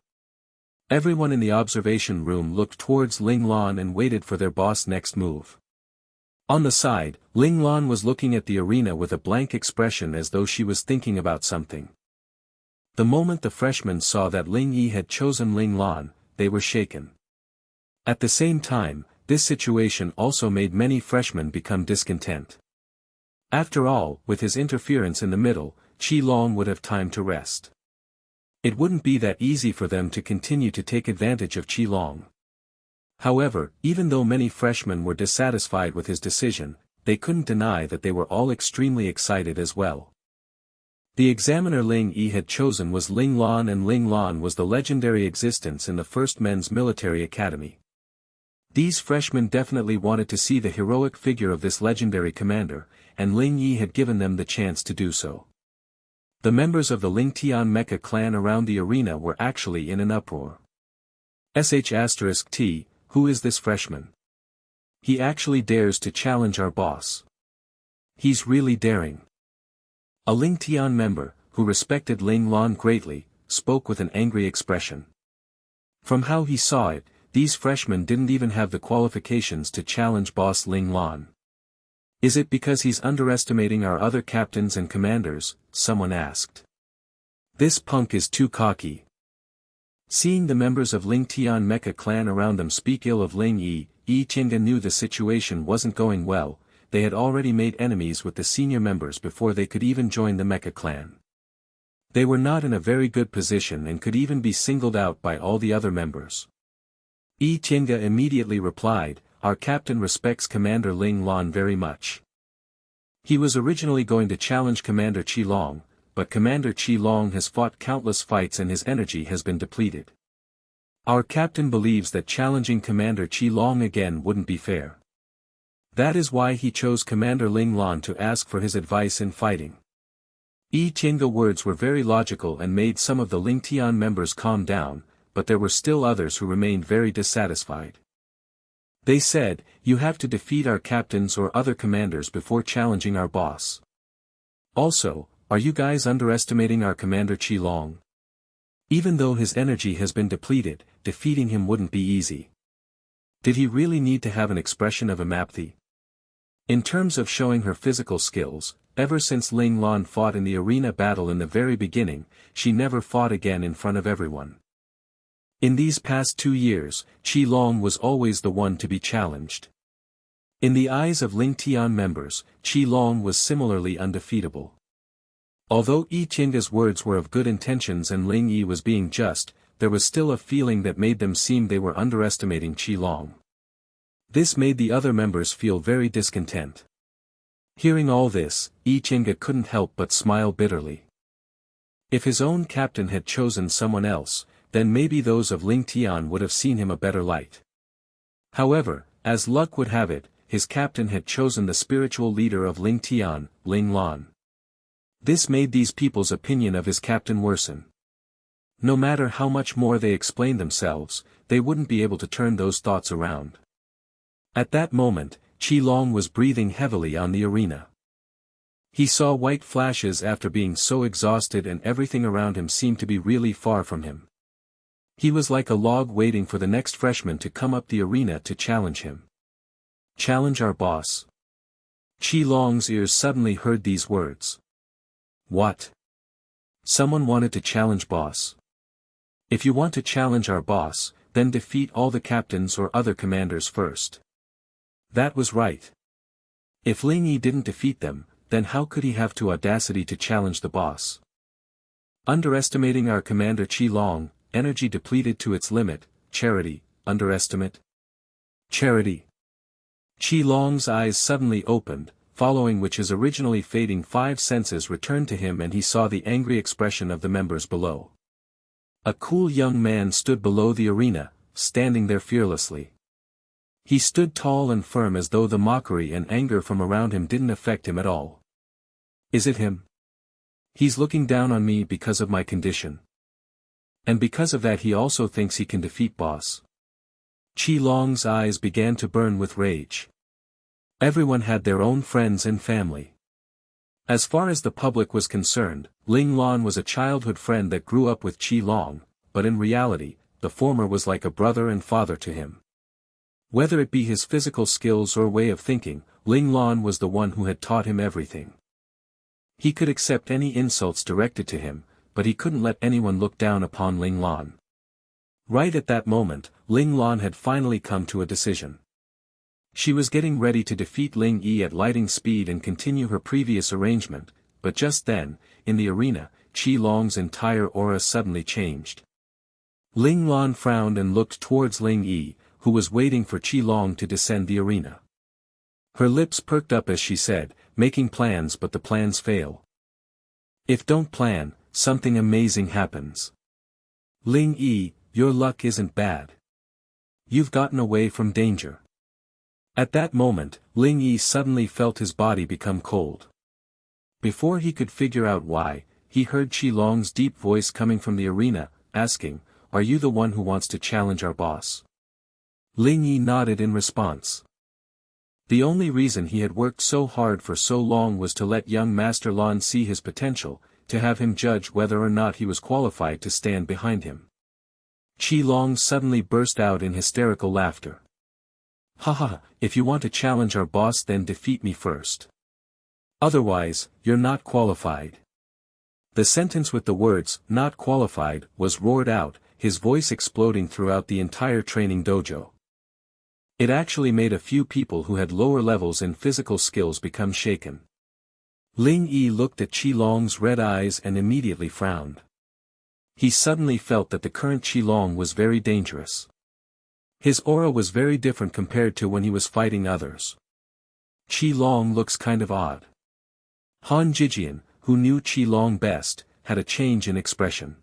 Everyone in the observation room looked towards Ling Lan and waited for their boss' next move. On the side, Ling Lan was looking at the arena with a blank expression as though she was thinking about something. The moment the freshmen saw that Ling Yi had chosen Ling Lan, they were shaken. At the same time, this situation also made many freshmen become discontent. After all, with his interference in the middle, Qi Long would have time to rest. It wouldn't be that easy for them to continue to take advantage of Qi Long. However, even though many freshmen were dissatisfied with his decision, they couldn't deny that they were all extremely excited as well. The examiner Ling Yi had chosen was Ling Lan, and Ling Lan was the legendary existence in the First Men's Military Academy. These freshmen definitely wanted to see the heroic figure of this legendary commander, and Ling Yi had given them the chance to do so. The members of the Ling Tian Mecha clan around the arena were actually in an uproar. *T, who is this freshman? He actually dares to challenge our boss. He's really daring. A Ling Tian member, who respected Ling Lan greatly, spoke with an angry expression. From how he saw it, these freshmen didn't even have the qualifications to challenge boss Ling Lan. Is it because he's underestimating our other captains and commanders? Someone asked. This punk is too cocky. Seeing the members of Ling Tian Mecha clan around them speak ill of Ling Yi, Yi Qingge knew the situation wasn't going well. They had already made enemies with the senior members before they could even join the Mecha clan. They were not in a very good position and could even be singled out by all the other members. Yi Qingge immediately replied, our captain respects Commander Ling Lan very much. He was originally going to challenge Commander Qi Long, but Commander Qi Long has fought countless fights and his energy has been depleted. Our captain believes that challenging Commander Qi Long again wouldn't be fair. That is why he chose Commander Ling Lan to ask for his advice in fighting. Yi Qingge's words were very logical and made some of the Ling Tian members calm down, but there were still others who remained very dissatisfied. They said, you have to defeat our captains or other commanders before challenging our boss. Also, are you guys underestimating our Commander Qi Long? Even though his energy has been depleted, defeating him wouldn't be easy. Did he really need to have an expression of empathy? In terms of showing her physical skills, ever since Ling Lan fought in the arena battle in the very beginning, she never fought again in front of everyone. In these past 2 years, Qi Long was always the one to be challenged. In the eyes of Ling Tian members, Qi Long was similarly undefeatable. Although Yi Qingge's words were of good intentions and Ling Yi was being just, there was still a feeling that made them seem they were underestimating Qi Long. This made the other members feel very discontent. Hearing all this, Yi Qingge couldn't help but smile bitterly. If his own captain had chosen someone else, then maybe those of Ling Tian would have seen him a better light. However, as luck would have it, his captain had chosen the spiritual leader of Ling Tian, Ling Lan. This made these people's opinion of his captain worsen. No matter how much more they explained themselves, they wouldn't be able to turn those thoughts around. At that moment, Qi Long was breathing heavily on the arena. He saw white flashes after being so exhausted and everything around him seemed to be really far from him. He was like a log waiting for the next freshman to come up the arena to challenge him. Challenge our boss. Qi Long's ears suddenly heard these words. What? Someone wanted to challenge boss. If you want to challenge our boss, then defeat all the captains or other commanders first. That was right. If Ling Yi didn't defeat them, then how could he have the audacity to challenge the boss? Underestimating our commander Qi Long, energy depleted to its limit, charity, underestimate. Charity. Qi Long's eyes suddenly opened, following which his originally fading 5 senses returned to him and he saw the angry expression of the members below. A cool young man stood below the arena, standing there fearlessly. He stood tall and firm as though the mockery and anger from around him didn't affect him at all. Is it him? He's looking down on me because of my condition. And because of that he also thinks he can defeat boss. Qi Long's eyes began to burn with rage. Everyone had their own friends and family. As far as the public was concerned, Ling Lan was a childhood friend that grew up with Qi Long, but in reality, the former was like a brother and father to him. Whether it be his physical skills or way of thinking, Ling Lan was the one who had taught him everything. He could accept any insults directed to him, but he couldn't let anyone look down upon Ling Lan. Right at that moment, Ling Lan had finally come to a decision. She was getting ready to defeat Ling Yi at lightning speed and continue her previous arrangement, but just then, in the arena, Qi Long's entire aura suddenly changed. Ling Lan frowned and looked towards Ling Yi, who was waiting for Qi Long to descend the arena. Her lips perked up as she said, making plans but the plans fail. If don't plan, something amazing happens. Ling Yi, your luck isn't bad. You've gotten away from danger. At that moment, Ling Yi suddenly felt his body become cold. Before he could figure out why, he heard Qi Long's deep voice coming from the arena, asking, "Are you the one who wants to challenge our boss?" Ling Yi nodded in response. The only reason he had worked so hard for so long was to let young Master Lan see his potential, to have him judge whether or not he was qualified to stand behind him. Qi Long suddenly burst out in hysterical laughter. Haha, if you want to challenge our boss then defeat me first. Otherwise, you're not qualified. The sentence with the words, "not qualified," was roared out, his voice exploding throughout the entire training dojo. It actually made a few people who had lower levels in physical skills become shaken. Ling Yi looked at Qi Long's red eyes and immediately frowned. He suddenly felt that the current Qi Long was very dangerous. His aura was very different compared to when he was fighting others. Qi Long looks kind of odd. Han Jijian, who knew Qi Long best, had a change in expression.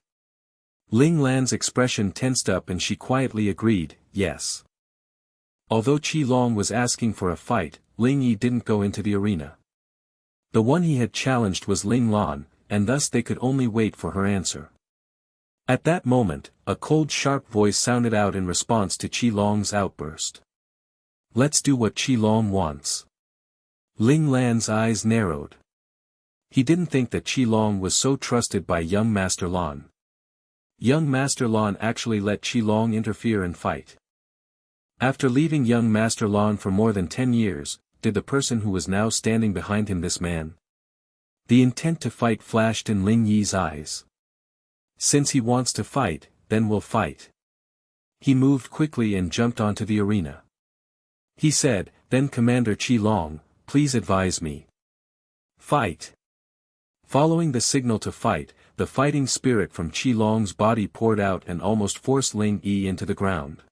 Ling Lan's expression tensed up and she quietly agreed, yes. Although Qi Long was asking for a fight, Ling Yi didn't go into the arena. The one he had challenged was Ling Lan, and thus they could only wait for her answer. At that moment, a cold sharp voice sounded out in response to Qi Long's outburst. Let's do what Qi Long wants. Ling Lan's eyes narrowed. He didn't think that Qi Long was so trusted by young Master Lan. Young Master Lan actually let Qi Long interfere and fight. After leaving young Master Lan for more than 10 years, did the person who was now standing behind him this man? The intent to fight flashed in Ling Yi's eyes. Since he wants to fight, then we'll fight. He moved quickly and jumped onto the arena. He said, then Commander Qi Long, please advise me. Fight. Following the signal to fight, the fighting spirit from Qi Long's body poured out and almost forced Ling Yi into the ground.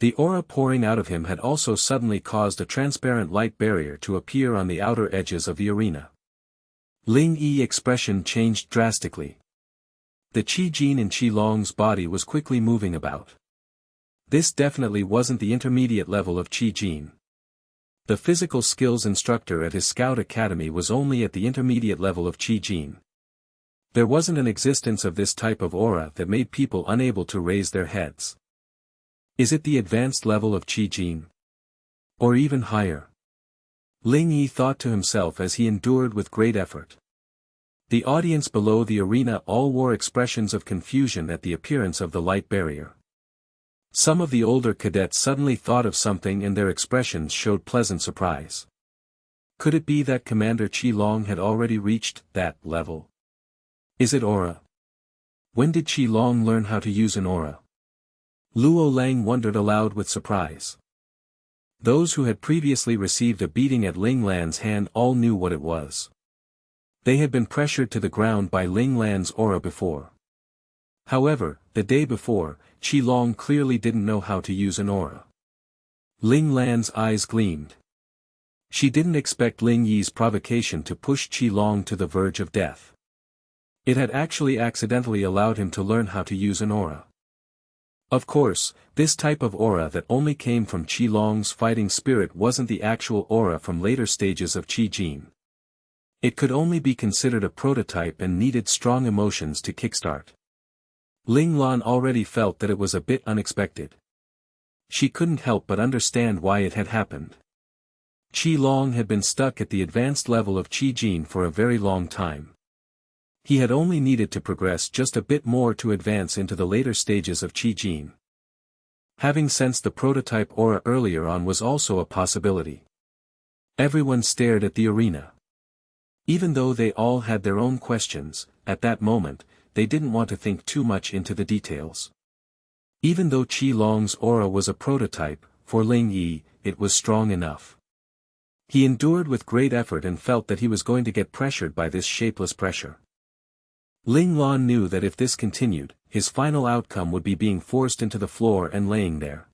The aura pouring out of him had also suddenly caused a transparent light barrier to appear on the outer edges of the arena. Ling Yi's expression changed drastically. The Qi gene in Qi Long's body was quickly moving about. This definitely wasn't the intermediate level of Qi gene. The physical skills instructor at his scout academy was only at the intermediate level of Qi gene. There wasn't an existence of this type of aura that made people unable to raise their heads. Is it the advanced level of Qi gene? Or even higher? Ling Yi thought to himself as he endured with great effort. The audience below the arena all wore expressions of confusion at the appearance of the light barrier. Some of the older cadets suddenly thought of something and their expressions showed pleasant surprise. Could it be that Commander Qi Long had already reached that level? Is it aura? When did Qi Long learn how to use an aura? Luo Lang wondered aloud with surprise. Those who had previously received a beating at Ling Lan's hand all knew what it was. They had been pressured to the ground by Ling Lan's aura before. However, the day before, Qi Long clearly didn't know how to use an aura. Ling Lan's eyes gleamed. She didn't expect Ling Yi's provocation to push Qi Long to the verge of death. It had actually accidentally allowed him to learn how to use an aura. Of course, this type of aura that only came from Qi Long's fighting spirit wasn't the actual aura from later stages of Qi gene. It could only be considered a prototype and needed strong emotions to kickstart. Ling Lan already felt that it was a bit unexpected. She couldn't help but understand why it had happened. Qi Long had been stuck at the advanced level of Qi gene for a very long time. He had only needed to progress just a bit more to advance into the later stages of Qi gene. Having sensed the prototype aura earlier on was also a possibility. Everyone stared at the arena. Even though they all had their own questions, at that moment, they didn't want to think too much into the details. Even though Qi Long's aura was a prototype, for Ling Yi, it was strong enough. He endured with great effort and felt that he was going to get pressured by this shapeless pressure. Ling Lan knew that if this continued, his final outcome would be being forced into the floor and laying there.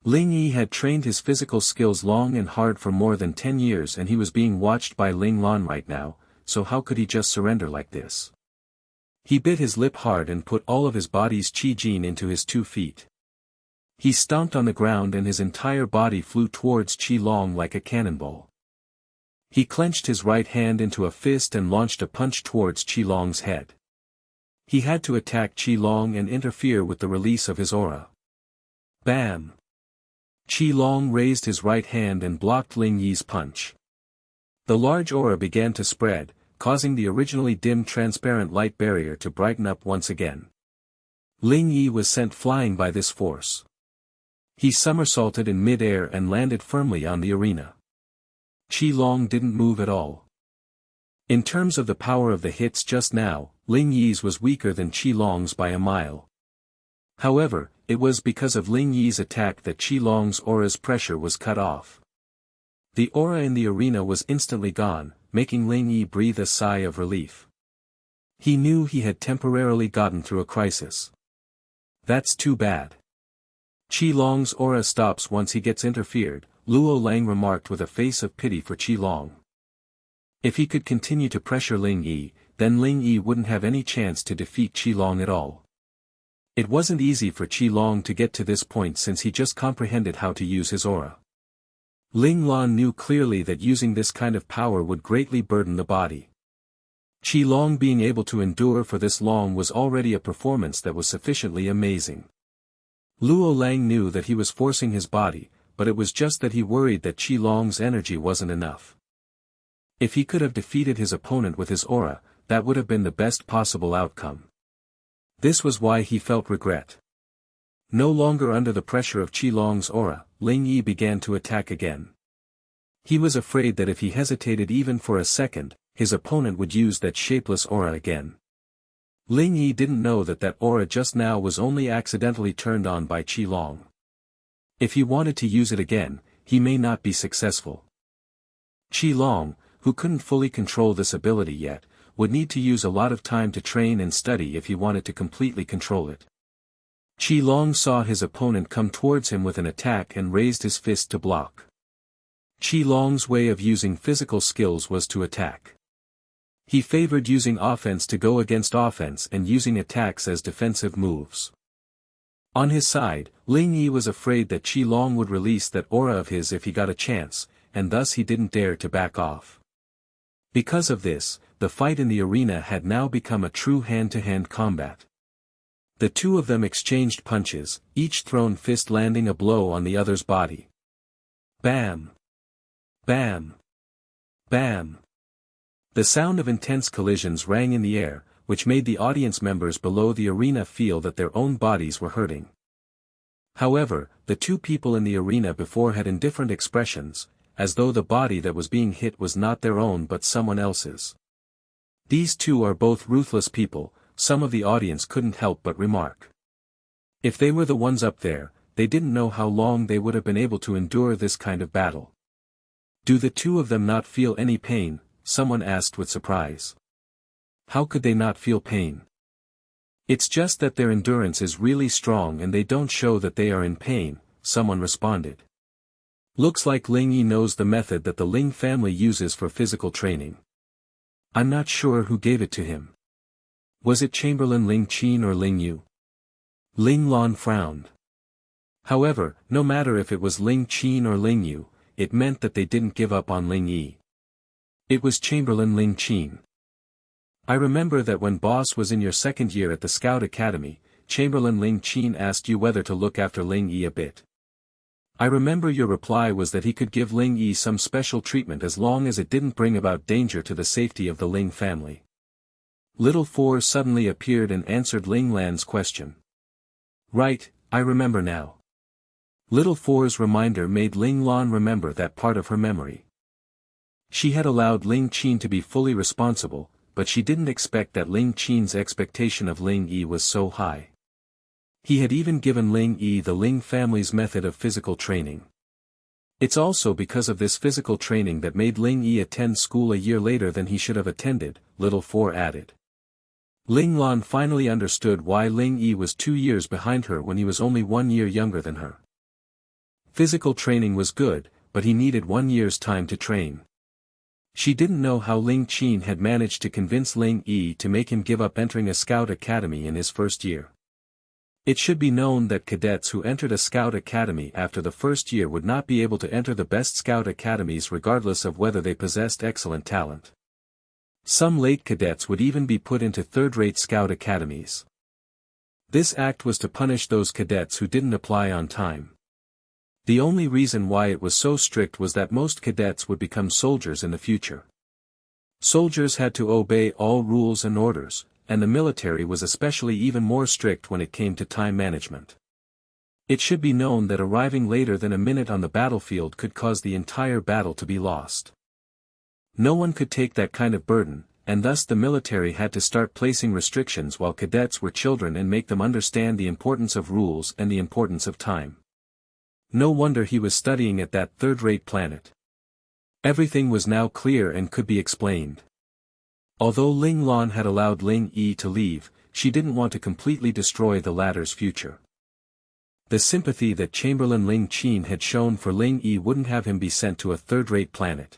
Ling Yi had trained his physical skills long and hard for more than 10 years and he was being watched by Ling Lan right now, so how could he just surrender like this? He bit his lip hard and put all of his body's Qi gene into his 2 feet. He stomped on the ground and his entire body flew towards Qi Long like a cannonball. He clenched his right hand into a fist and launched a punch towards Qi Long's head. He had to attack Qi Long and interfere with the release of his aura. Bam! Qi Long raised his right hand and blocked Ling Yi's punch. The large aura began to spread, causing the originally dim transparent light barrier to brighten up once again. Ling Yi was sent flying by this force. He somersaulted in mid-air and landed firmly on the arena. Qi Long didn't move at all. In terms of the power of the hits just now, Ling Yi's was weaker than Qi Long's by a mile. However, it was because of Ling Yi's attack that Qi Long's aura's pressure was cut off. The aura in the arena was instantly gone, making Ling Yi breathe a sigh of relief. He knew he had temporarily gotten through a crisis. That's too bad. Qi Long's aura stops once he gets interfered, Luo Lang remarked with a face of pity for Qi Long. If he could continue to pressure Ling Yi, then Ling Yi wouldn't have any chance to defeat Qi Long at all. It wasn't easy for Qi Long to get to this point since he just comprehended how to use his aura. Ling Lan knew clearly that using this kind of power would greatly burden the body. Qi Long being able to endure for this long was already a performance that was sufficiently amazing. Luo Lang knew that he was forcing his body, but it was just that he worried that Qi Long's energy wasn't enough. If he could have defeated his opponent with his aura, that would have been the best possible outcome. This was why he felt regret. No longer under the pressure of Qi Long's aura, Ling Yi began to attack again. He was afraid that if he hesitated even for a second, his opponent would use that shapeless aura again. Ling Yi didn't know that that aura just now was only accidentally turned on by Qi Long. If he wanted to use it again, he may not be successful. Qi Long, who couldn't fully control this ability yet, would need to use a lot of time to train and study if he wanted to completely control it. Qi Long saw his opponent come towards him with an attack and raised his fist to block. Qi Long's way of using physical skills was to attack. He favored using offense to go against offense and using attacks as defensive moves. On his side, Ling Yi was afraid that Qi Long would release that aura of his if he got a chance, and thus he didn't dare to back off. Because of this, the fight in the arena had now become a true hand-to-hand combat. The two of them exchanged punches, each thrown fist landing a blow on the other's body. Bam! Bam! Bam! The sound of intense collisions rang in the air, which made the audience members below the arena feel that their own bodies were hurting. However, the two people in the arena before had indifferent expressions, as though the body that was being hit was not their own but someone else's. These two are both ruthless people, some of the audience couldn't help but remark. If they were the ones up there, they didn't know how long they would have been able to endure this kind of battle. Do the two of them not feel any pain? Someone asked with surprise. How could they not feel pain? It's just that their endurance is really strong and they don't show that they are in pain, someone responded. Looks like Ling Yi knows the method that the Ling family uses for physical training. I'm not sure who gave it to him. Was it Chamberlain Ling Qin or Ling Yu? Ling Lan frowned. However, no matter if it was Ling Qin or Ling Yu, it meant that they didn't give up on Ling Yi. It was Chamberlain Ling Qin. I remember that when Boss was in your second year at the Scout Academy, Chamberlain Ling Qin asked you whether to look after Ling Yi a bit. I remember your reply was that he could give Ling Yi some special treatment as long as it didn't bring about danger to the safety of the Ling family. Little Four suddenly appeared and answered Ling Lan's question. Right, I remember now. Little Four's reminder made Ling Lan remember that part of her memory. She had allowed Ling Qin to be fully responsible, but she didn't expect that Ling Qin's expectation of Ling Yi was so high. He had even given Ling Yi the Ling family's method of physical training. It's also because of this physical training that made Ling Yi attend school a year later than he should have attended, Little Four added. Ling Lan finally understood why Ling Yi was 2 years behind her when he was only 1 year younger than her. Physical training was good, but he needed 1 year's time to train. She didn't know how Ling Qin had managed to convince Ling Yi to make him give up entering a Scout Academy in his first year. It should be known that cadets who entered a Scout Academy after the first year would not be able to enter the best Scout Academies regardless of whether they possessed excellent talent. Some late cadets would even be put into third-rate Scout Academies. This act was to punish those cadets who didn't apply on time. The only reason why it was so strict was that most cadets would become soldiers in the future. Soldiers had to obey all rules and orders, and the military was especially even more strict when it came to time management. It should be known that arriving later than a minute on the battlefield could cause the entire battle to be lost. No one could take that kind of burden, and thus the military had to start placing restrictions while cadets were children and make them understand the importance of rules and the importance of time. No wonder he was studying at that third-rate planet. Everything was now clear and could be explained. Although Ling Lan had allowed Ling Yi to leave, she didn't want to completely destroy the latter's future. The sympathy that Chamberlain Ling Qin had shown for Ling Yi wouldn't have him be sent to a third-rate planet.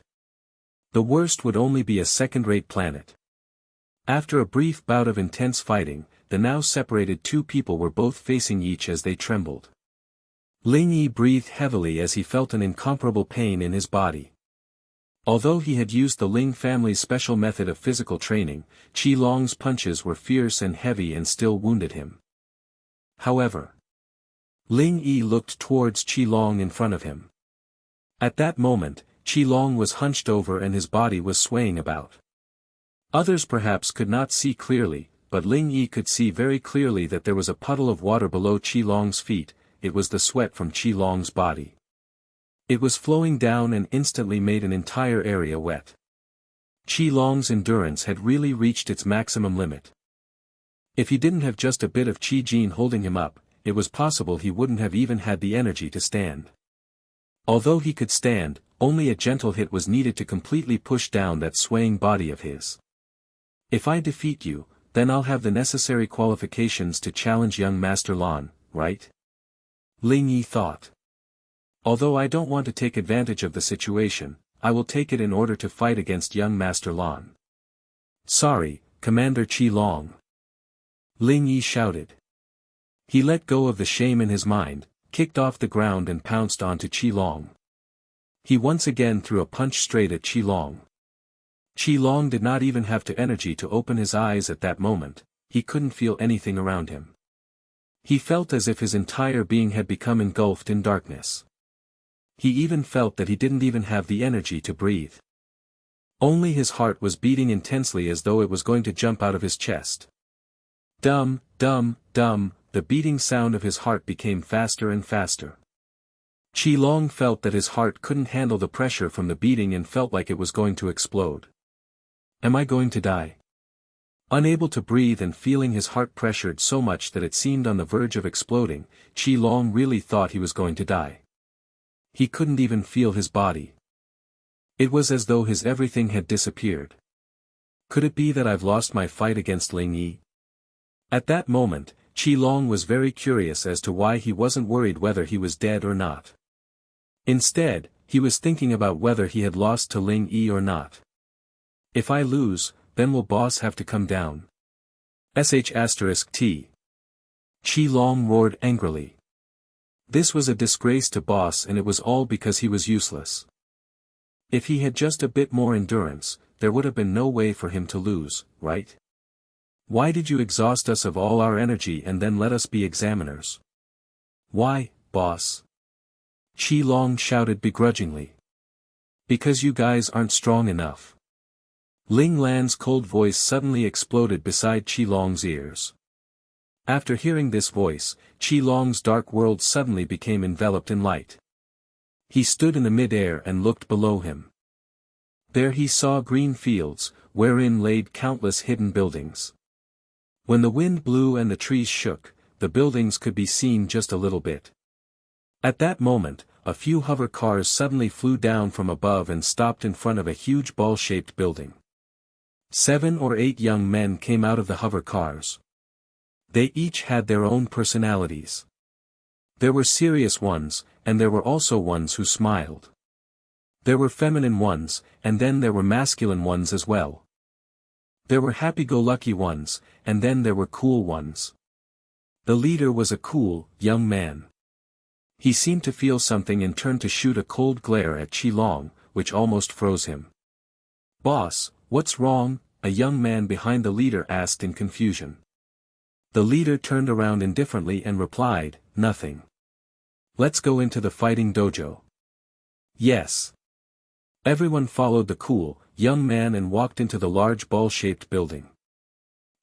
The worst would only be a second-rate planet. After a brief bout of intense fighting, the now separated two people were both facing each as they trembled. Ling Yi breathed heavily as he felt an incomparable pain in his body. Although he had used the Ling family's special method of physical training, Qi Long's punches were fierce and heavy and still wounded him. However, Ling Yi looked towards Qi Long in front of him. At that moment, Qi Long was hunched over and his body was swaying about. Others perhaps could not see clearly, but Ling Yi could see very clearly that there was a puddle of water below Qi Long's feet. It was the sweat from Qi Long's body. It was flowing down and instantly made an entire area wet. Qi Long's endurance had really reached its maximum limit. If he didn't have just a bit of Qi Jin holding him up, it was possible he wouldn't have even had the energy to stand. Although he could stand, only a gentle hit was needed to completely push down that swaying body of his. If I defeat you, then I'll have the necessary qualifications to challenge young Master Lan, right? Ling Yi thought. Although I don't want to take advantage of the situation, I will take it in order to fight against young Master Lan. Sorry, Commander Qi Long. Ling Yi shouted. He let go of the shame in his mind, kicked off the ground and pounced onto Qi Long. He once again threw a punch straight at Qi Long. Qi Long did not even have the energy to open his eyes at that moment. He couldn't feel anything around him. He felt as if his entire being had become engulfed in darkness. He even felt that he didn't even have the energy to breathe. Only his heart was beating intensely as though it was going to jump out of his chest. Dum, dum, dum, the beating sound of his heart became faster and faster. Qi Long felt that his heart couldn't handle the pressure from the beating and felt like it was going to explode. Am I going to die? Unable to breathe and feeling his heart pressured so much that it seemed on the verge of exploding, Qi Long really thought he was going to die. He couldn't even feel his body. It was as though his everything had disappeared. Could it be that I've lost my fight against Ling Yi? At that moment, Qi Long was very curious as to why he wasn't worried whether he was dead or not. Instead, he was thinking about whether he had lost to Ling Yi or not. If I lose, then will boss have to come down? *T. Qi Long roared angrily. This was a disgrace to boss and it was all because he was useless. If he had just a bit more endurance, there would have been no way for him to lose, right? Why did you exhaust us of all our energy and then let us be examiners? Why, boss? Qi Long shouted begrudgingly. Because you guys aren't strong enough. Ling Lan's cold voice suddenly exploded beside Qi Long's ears. After hearing this voice, Qi Long's dark world suddenly became enveloped in light. He stood in the mid-air and looked below him. There he saw green fields, wherein laid countless hidden buildings. When the wind blew and the trees shook, the buildings could be seen just a little bit. At that moment, a few hover cars suddenly flew down from above and stopped in front of a huge ball-shaped building. 7 or 8 young men came out of the hover cars. They each had their own personalities. There were serious ones, and there were also ones who smiled. There were feminine ones, and then there were masculine ones as well. There were happy-go-lucky ones, and then there were cool ones. The leader was a cool, young man. He seemed to feel something and turned to shoot a cold glare at Qi Long, which almost froze him. Boss, what's wrong? A young man behind the leader asked in confusion. The leader turned around indifferently and replied, nothing. Let's go into the fighting dojo. Yes. Everyone followed the cool, young man and walked into the large ball-shaped building.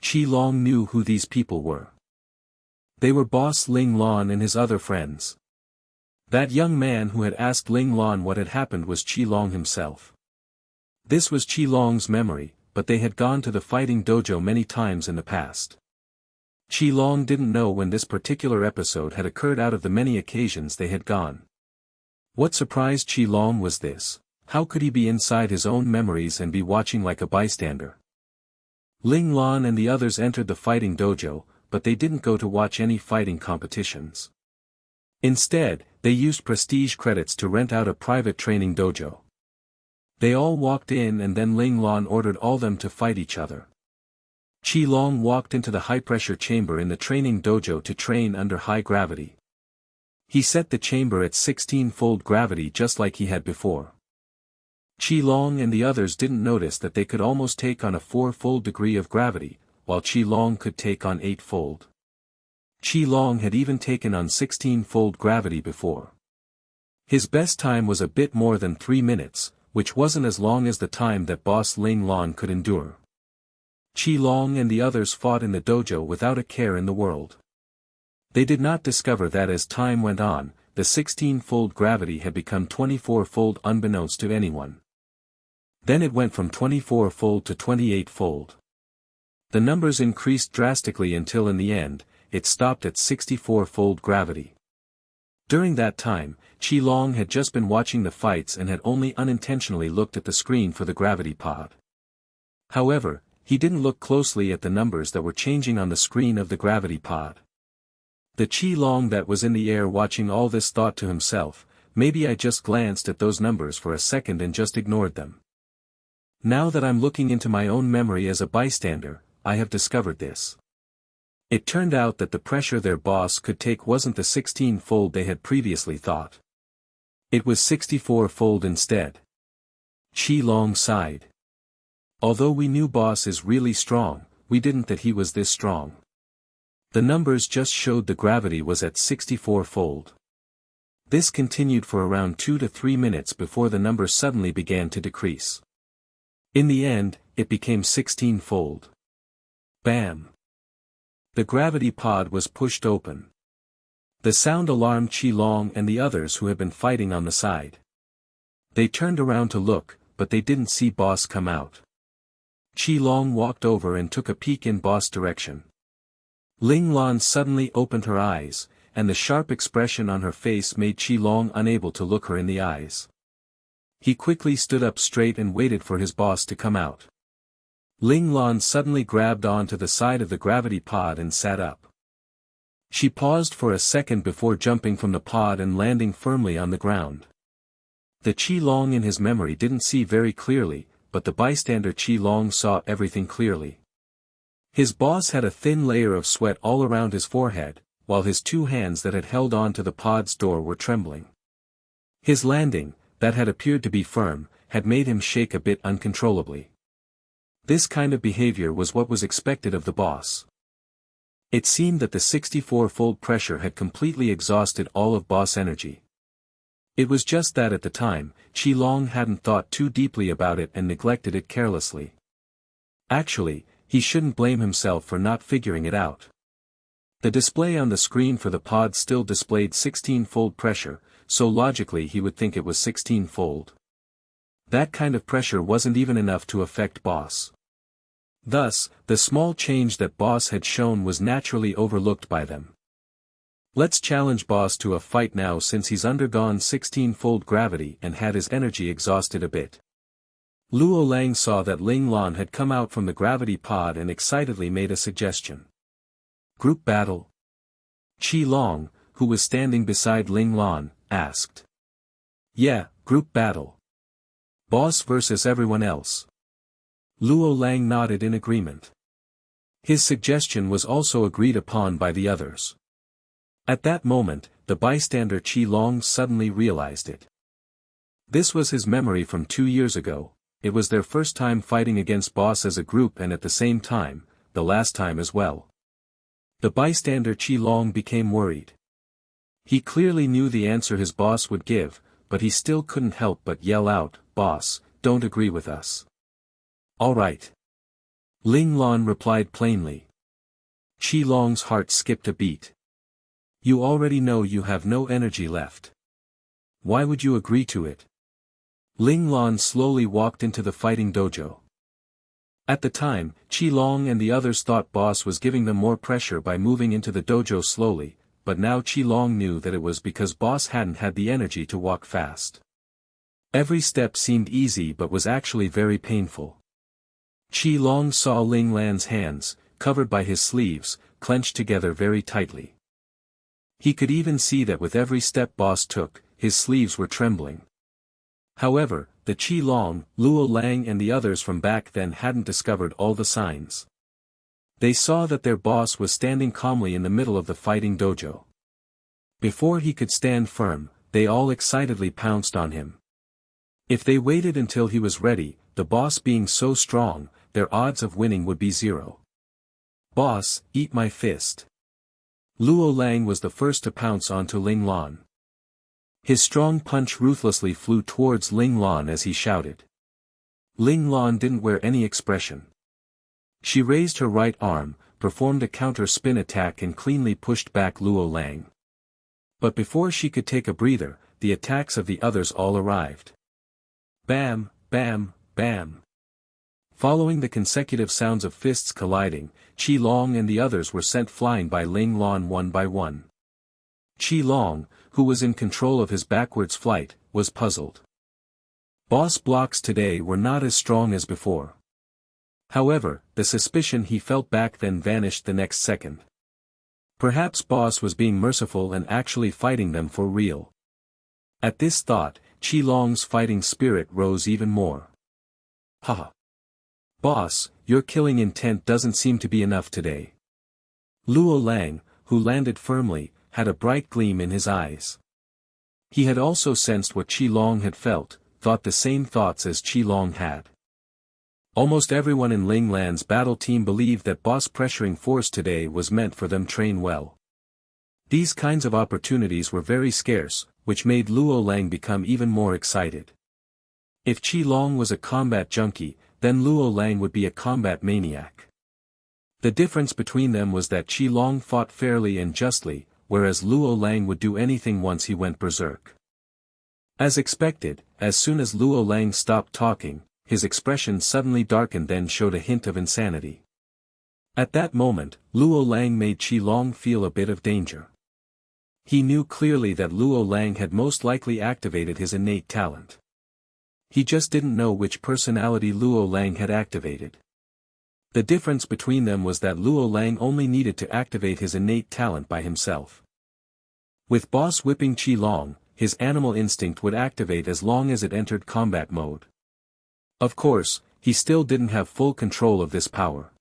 Qi Long knew who these people were. They were boss Ling Lan and his other friends. That young man who had asked Ling Lan what had happened was Qi Long himself. This was Qi Long's memory, but they had gone to the fighting dojo many times in the past. Qi Long didn't know when this particular episode had occurred out of the many occasions they had gone. What surprised Qi Long was this: how could he be inside his own memories and be watching like a bystander? Ling Lan and the others entered the fighting dojo, but they didn't go to watch any fighting competitions. Instead, they used prestige credits to rent out a private training dojo. They all walked in and then Ling Lan ordered all them to fight each other. Qi Long walked into the high-pressure chamber in the training dojo to train under high gravity. He set the chamber at 16-fold gravity just like he had before. Qi Long and the others didn't notice that they could almost take on a 4-fold degree of gravity, while Qi Long could take on 8-fold. Qi Long had even taken on 16-fold gravity before. His best time was a bit more than 3 minutes, which wasn't as long as the time that boss Ling Lan could endure. Qi Long and the others fought in the dojo without a care in the world. They did not discover that as time went on, the 16-fold gravity had become 24-fold unbeknownst to anyone. Then it went from 24-fold to 28-fold. The numbers increased drastically until in the end, it stopped at 64-fold gravity. During that time, Qi Long had just been watching the fights and had only unintentionally looked at the screen for the gravity pod. However, he didn't look closely at the numbers that were changing on the screen of the gravity pod. The Qi Long that was in the air watching all this thought to himself, maybe I just glanced at those numbers for a second and just ignored them. Now that I'm looking into my own memory as a bystander, I have discovered this. It turned out that the pressure their boss could take wasn't the 16-fold they had previously thought. It was 64-fold instead. Qi Long sighed. Although we knew boss is really strong, we didn't that he was this strong. The numbers just showed the gravity was at 64-fold. This continued for around 2 to 3 minutes before the number suddenly began to decrease. In the end, it became 16-fold. Bam! The gravity pod was pushed open. The sound alarmed Qi Long and the others who had been fighting on the side. They turned around to look, but they didn't see boss come out. Qi Long walked over and took a peek in boss' direction. Ling Lan suddenly opened her eyes, and the sharp expression on her face made Qi Long unable to look her in the eyes. He quickly stood up straight and waited for his boss to come out. Ling Lan suddenly grabbed onto the side of the gravity pod and sat up. She paused for a second before jumping from the pod and landing firmly on the ground. The Qi Long in his memory didn't see very clearly, but the bystander Qi Long saw everything clearly. His boss had a thin layer of sweat all around his forehead, while his two hands that had held on to the pod's door were trembling. His landing, that had appeared to be firm, had made him shake a bit uncontrollably. This kind of behavior was what was expected of the boss. It seemed that the 64-fold pressure had completely exhausted all of boss energy. It was just that at the time, Qi Long hadn't thought too deeply about it and neglected it carelessly. Actually, he shouldn't blame himself for not figuring it out. The display on the screen for the pod still displayed 16-fold pressure, so logically he would think it was 16-fold. That kind of pressure wasn't even enough to affect boss. Thus, the small change that boss had shown was naturally overlooked by them. Let's challenge boss to a fight now since he's undergone 16-fold gravity and had his energy exhausted a bit. Luo Lang saw that Ling Lan had come out from the gravity pod and excitedly made a suggestion. Group battle? Qi Long, who was standing beside Ling Lan, asked. Yeah, group battle. Boss versus everyone else. Luo Lang nodded in agreement. His suggestion was also agreed upon by the others. At that moment, the bystander Qi Long suddenly realized it. This was his memory from 2 years ago. It was their first time fighting against boss as a group and at the same time, the last time as well. The bystander Qi Long became worried. He clearly knew the answer his boss would give, but he still couldn't help but yell out, "Boss, don't agree with us." "All right." Ling Lan replied plainly. Qi Long's heart skipped a beat. "You already know you have no energy left. Why would you agree to it?" Ling Lan slowly walked into the fighting dojo. At the time, Qi Long and the others thought boss was giving them more pressure by moving into the dojo slowly, but now Qi Long knew that it was because boss hadn't had the energy to walk fast. Every step seemed easy but was actually very painful. Qi Long saw Ling Lan's hands, covered by his sleeves, clenched together very tightly. He could even see that with every step boss took, his sleeves were trembling. However, the Qi Long, Luo Lang and the others from back then hadn't discovered all the signs. They saw that their boss was standing calmly in the middle of the fighting dojo. Before he could stand firm, they all excitedly pounced on him. If they waited until he was ready, the boss being so strong, their odds of winning would be 0. "Boss, eat my fist." Luo Lang was the first to pounce onto Ling Lan. His strong punch ruthlessly flew towards Ling Lan as he shouted. Ling Lan didn't wear any expression. She raised her right arm, performed a counter-spin attack and cleanly pushed back Luo Lang. But before she could take a breather, the attacks of the others all arrived. Bam, bam, bam. Following the consecutive sounds of fists colliding, Qi Long and the others were sent flying by Ling Lan one by one. Qi Long, who was in control of his backwards flight, was puzzled. Boss blocks today were not as strong as before. However, the suspicion he felt back then vanished the next second. Perhaps Boss was being merciful and actually fighting them for real. At this thought, Qi Long's fighting spirit rose even more. Haha. Boss, your killing intent doesn't seem to be enough today. Luo Lang, who landed firmly, had a bright gleam in his eyes. He had also sensed what Qi Long had felt, thought the same thoughts as Qi Long had. Almost everyone in Ling Lan's battle team believed that Boss pressuring force today was meant for them train well. These kinds of opportunities were very scarce, which made Luo Lang become even more excited. If Qi Long was a combat junkie, then Luo Lang would be a combat maniac. The difference between them was that Qi Long fought fairly and justly, whereas Luo Lang would do anything once he went berserk. As expected, as soon as Luo Lang stopped talking, his expression suddenly darkened then showed a hint of insanity. At that moment, Luo Lang made Qi Long feel a bit of danger. He knew clearly that Luo Lang had most likely activated his innate talent. He just didn't know which personality Luo Lang had activated. The difference between them was that Luo Lang only needed to activate his innate talent by himself. With Boss whipping Qi Long, his animal instinct would activate as long as it entered combat mode. Of course, he still didn't have full control of this power.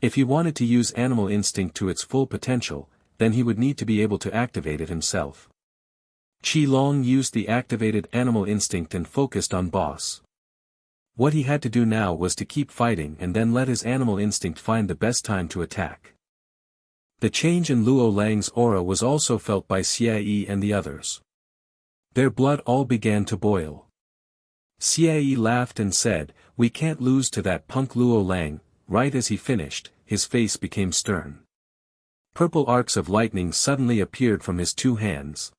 If he wanted to use animal instinct to its full potential, then he would need to be able to activate it himself. Qi Long used the activated animal instinct and focused on Boss. What he had to do now was to keep fighting and then let his animal instinct find the best time to attack. The change in Luo Lang's aura was also felt by Xie and the others. Their blood all began to boil. Xie laughed and said, "We can't lose to that punk Luo Lang." Right as he finished, his face became stern. Purple arcs of lightning suddenly appeared from his two hands.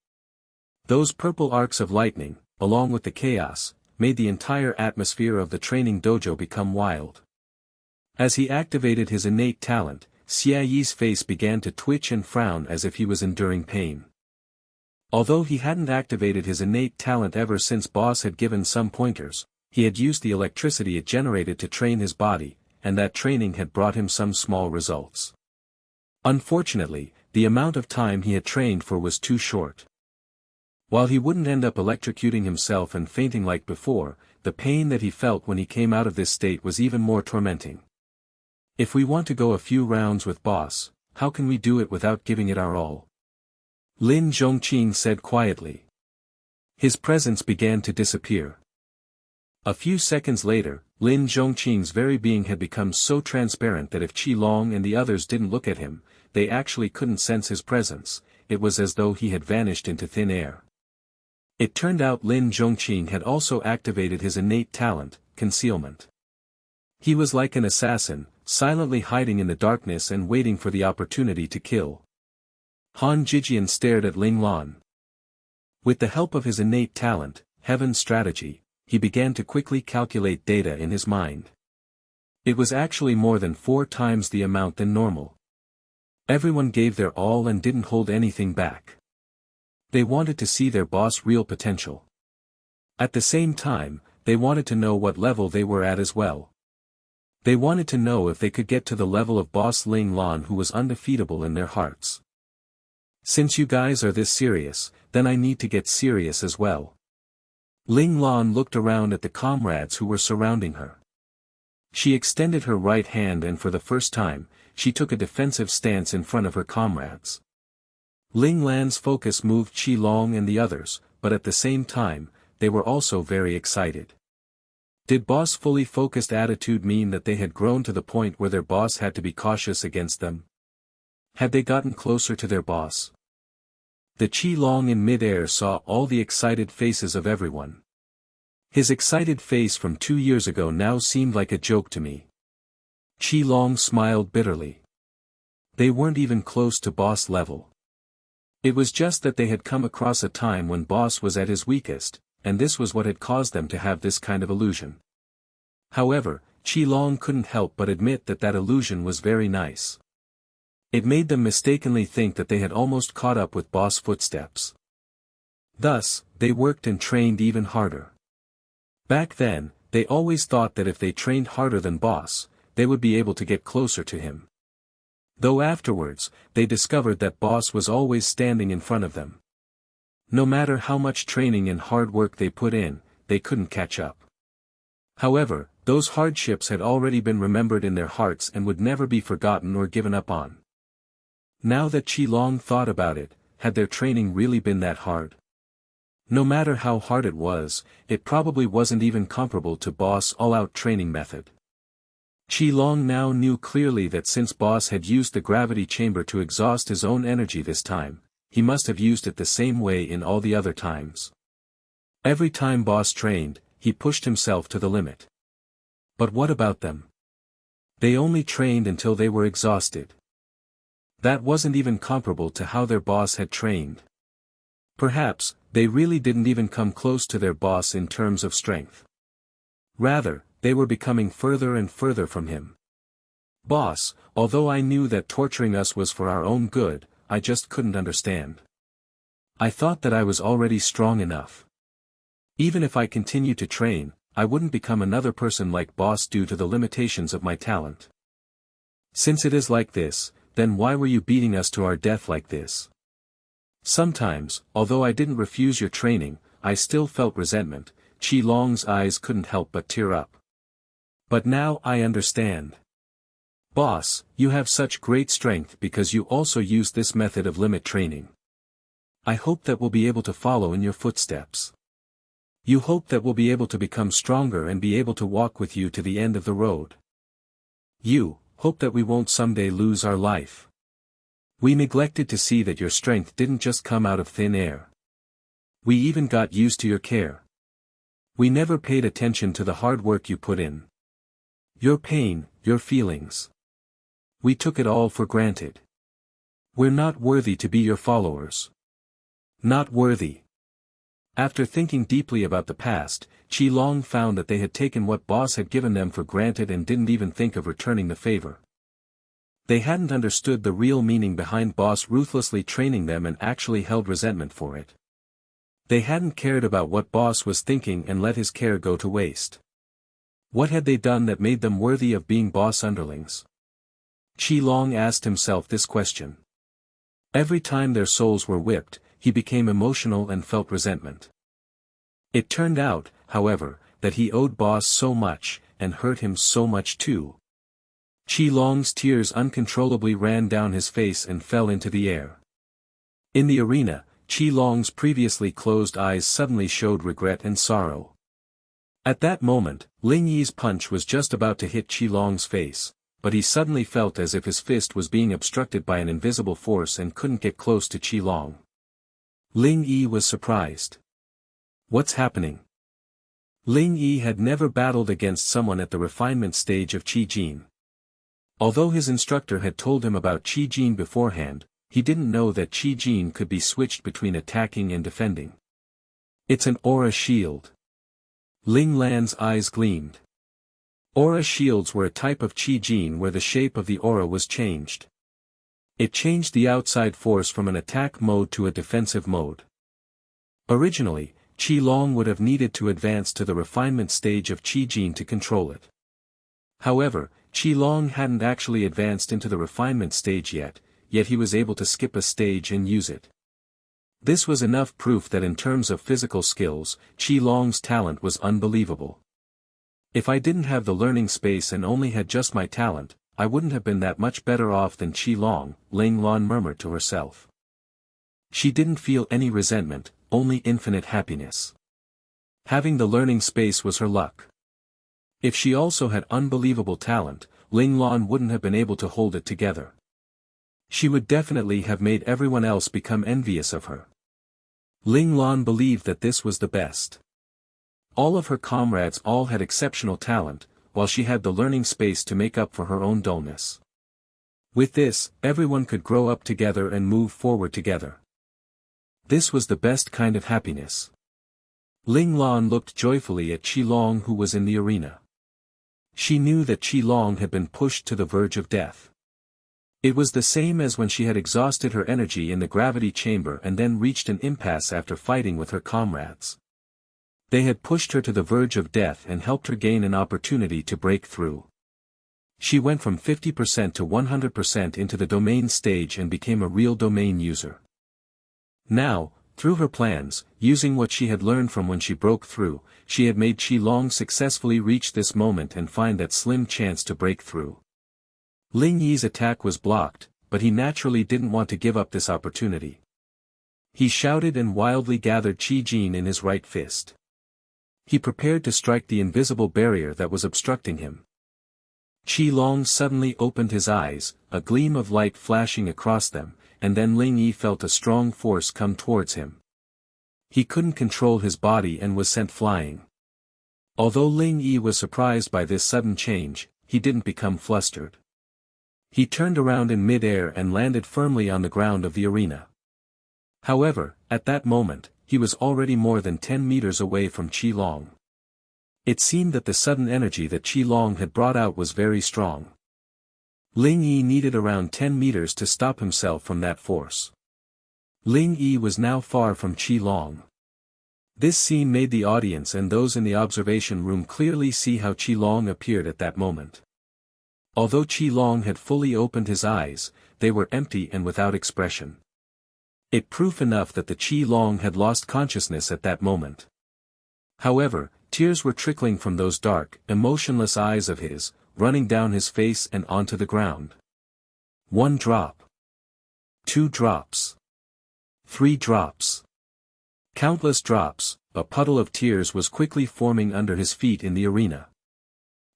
Those purple arcs of lightning, along with the chaos, made the entire atmosphere of the training dojo become wild. As he activated his innate talent, Xie's face began to twitch and frown as if he was enduring pain. Although he hadn't activated his innate talent ever since Boss had given some pointers, he had used the electricity it generated to train his body, and that training had brought him some small results. Unfortunately, the amount of time he had trained for was too short. While he wouldn't end up electrocuting himself and fainting like before, the pain that he felt when he came out of this state was even more tormenting. If we want to go a few rounds with Boss, how can we do it without giving it our all? Lin Zhongqing said quietly. His presence began to disappear. A few seconds later, Lin Zhongqing's very being had become so transparent that if Qi Long and the others didn't look at him, they actually couldn't sense his presence. It was as though he had vanished into thin air. It turned out Lin Zhongqing had also activated his innate talent, concealment. He was like an assassin, silently hiding in the darkness and waiting for the opportunity to kill. Han Jijian stared at Ling Lan. With the help of his innate talent, heaven strategy, he began to quickly calculate data in his mind. It was actually more than 4 times the amount than normal. Everyone gave their all and didn't hold anything back. They wanted to see their boss' real potential. At the same time, they wanted to know what level they were at as well. They wanted to know if they could get to the level of boss Ling Lan, who was undefeatable in their hearts. Since you guys are this serious, then I need to get serious as well. Ling Lan looked around at the comrades who were surrounding her. She extended her right hand and for the first time, she took a defensive stance in front of her comrades. Ling Lan's focus moved Qi Long and the others, but at the same time, they were also very excited. Did boss fully focused attitude mean that they had grown to the point where their boss had to be cautious against them? Had they gotten closer to their boss? The Qi Long in mid-air saw all the excited faces of everyone. His excited face from 2 years ago now seemed like a joke to me. Qi Long smiled bitterly. They weren't even close to boss level. It was just that they had come across a time when boss was at his weakest, and this was what had caused them to have this kind of illusion. However, Qi Long couldn't help but admit that that illusion was very nice. It made them mistakenly think that they had almost caught up with boss footsteps. Thus, they worked and trained even harder. Back then, they always thought that if they trained harder than boss, they would be able to get closer to him. Though afterwards, they discovered that boss was always standing in front of them. No matter how much training and hard work they put in, they couldn't catch up. However, those hardships had already been remembered in their hearts and would never be forgotten or given up on. Now that Qi Long thought about it, had their training really been that hard? No matter how hard it was, it probably wasn't even comparable to boss' all-out training method. Qi Long now knew clearly that since boss had used the gravity chamber to exhaust his own energy this time, he must have used it the same way in all the other times. Every time boss trained, he pushed himself to the limit. But what about them? They only trained until they were exhausted. That wasn't even comparable to how their boss had trained. Perhaps, they really didn't even come close to their boss in terms of strength. Rather, they were becoming further and further from him. Boss, although I knew that torturing us was for our own good, I just couldn't understand. I thought that I was already strong enough. Even if I continued to train, I wouldn't become another person like boss due to the limitations of my talent. Since it is like this, then why were you beating us to our death like this? Sometimes, although I didn't refuse your training, I still felt resentment. Qi Long's eyes couldn't help but tear up. But now I understand. Boss, you have such great strength because you also use this method of limit training. I hope that we'll be able to follow in your footsteps. You hope that we'll be able to become stronger and be able to walk with you to the end of the road. You hope that we won't someday lose our life. We neglected to see that your strength didn't just come out of thin air. We even got used to your care. We never paid attention to the hard work you put in. Your pain, your feelings. We took it all for granted. We're not worthy to be your followers. Not worthy. After thinking deeply about the past, Qi Long found that they had taken what boss had given them for granted and didn't even think of returning the favor. They hadn't understood the real meaning behind boss ruthlessly training them and actually held resentment for it. They hadn't cared about what boss was thinking and let his care go to waste. What had they done that made them worthy of being boss underlings? Qi Long asked himself this question. Every time their souls were whipped, he became emotional and felt resentment. It turned out, however, that he owed boss so much, and hurt him so much too. Qi Long's tears uncontrollably ran down his face and fell into the air. In the arena, Qi Long's previously closed eyes suddenly showed regret and sorrow. At that moment, Ling Yi's punch was just about to hit Qi Long's face, but he suddenly felt as if his fist was being obstructed by an invisible force and couldn't get close to Qi Long. Ling Yi was surprised. What's happening? Ling Yi had never battled against someone at the refinement stage of Qi Jin. Although his instructor had told him about Qi Jin beforehand, he didn't know that Qi Jin could be switched between attacking and defending. It's an aura shield. Ling Lan's eyes gleamed. Aura shields were a type of Qi Jin where the shape of the aura was changed. It changed the outside force from an attack mode to a defensive mode. Originally, Qi Long would have needed to advance to the refinement stage of Qi Jin to control it. However, Qi Long hadn't actually advanced into the refinement stage yet he was able to skip a stage and use it. This was enough proof that in terms of physical skills, Qi Long's talent was unbelievable. If I didn't have the learning space and only had just my talent, I wouldn't have been that much better off than Qi Long, Ling Lan murmured to herself. She didn't feel any resentment, only infinite happiness. Having the learning space was her luck. If she also had unbelievable talent, Ling Lan wouldn't have been able to hold it together. She would definitely have made everyone else become envious of her. Ling Lan believed that this was the best. All of her comrades all had exceptional talent, while she had the learning space to make up for her own dullness. With this, everyone could grow up together and move forward together. This was the best kind of happiness. Ling Lan looked joyfully at Qilong, who was in the arena. She knew that Qilong had been pushed to the verge of death. It was the same as when she had exhausted her energy in the gravity chamber and then reached an impasse after fighting with her comrades. They had pushed her to the verge of death and helped her gain an opportunity to break through. She went from 50% to 100% into the domain stage and became a real domain user. Now, through her plans, using what she had learned from when she broke through, she had made Qilong successfully reach this moment and find that slim chance to break through. Ling Yi's attack was blocked, but he naturally didn't want to give up this opportunity. He shouted and wildly gathered Qi Jin in his right fist. He prepared to strike the invisible barrier that was obstructing him. Qilong suddenly opened his eyes, a gleam of light flashing across them, and then Ling Yi felt a strong force come towards him. He couldn't control his body and was sent flying. Although Ling Yi was surprised by this sudden change, he didn't become flustered. He turned around in mid-air and landed firmly on the ground of the arena. However, at that moment, he was already more than 10 meters away from Qilong. It seemed that the sudden energy that Qilong had brought out was very strong. Ling Yi needed around 10 meters to stop himself from that force. Ling Yi was now far from Qilong. This scene made the audience and those in the observation room clearly see how Qilong appeared at that moment. Although Qilong had fully opened his eyes, they were empty and without expression. It proof enough that the Qilong had lost consciousness at that moment. However, tears were trickling from those dark, emotionless eyes of his, running down his face and onto the ground. 1 drop. 2 drops. 3 drops. Countless drops, a puddle of tears was quickly forming under his feet in the arena.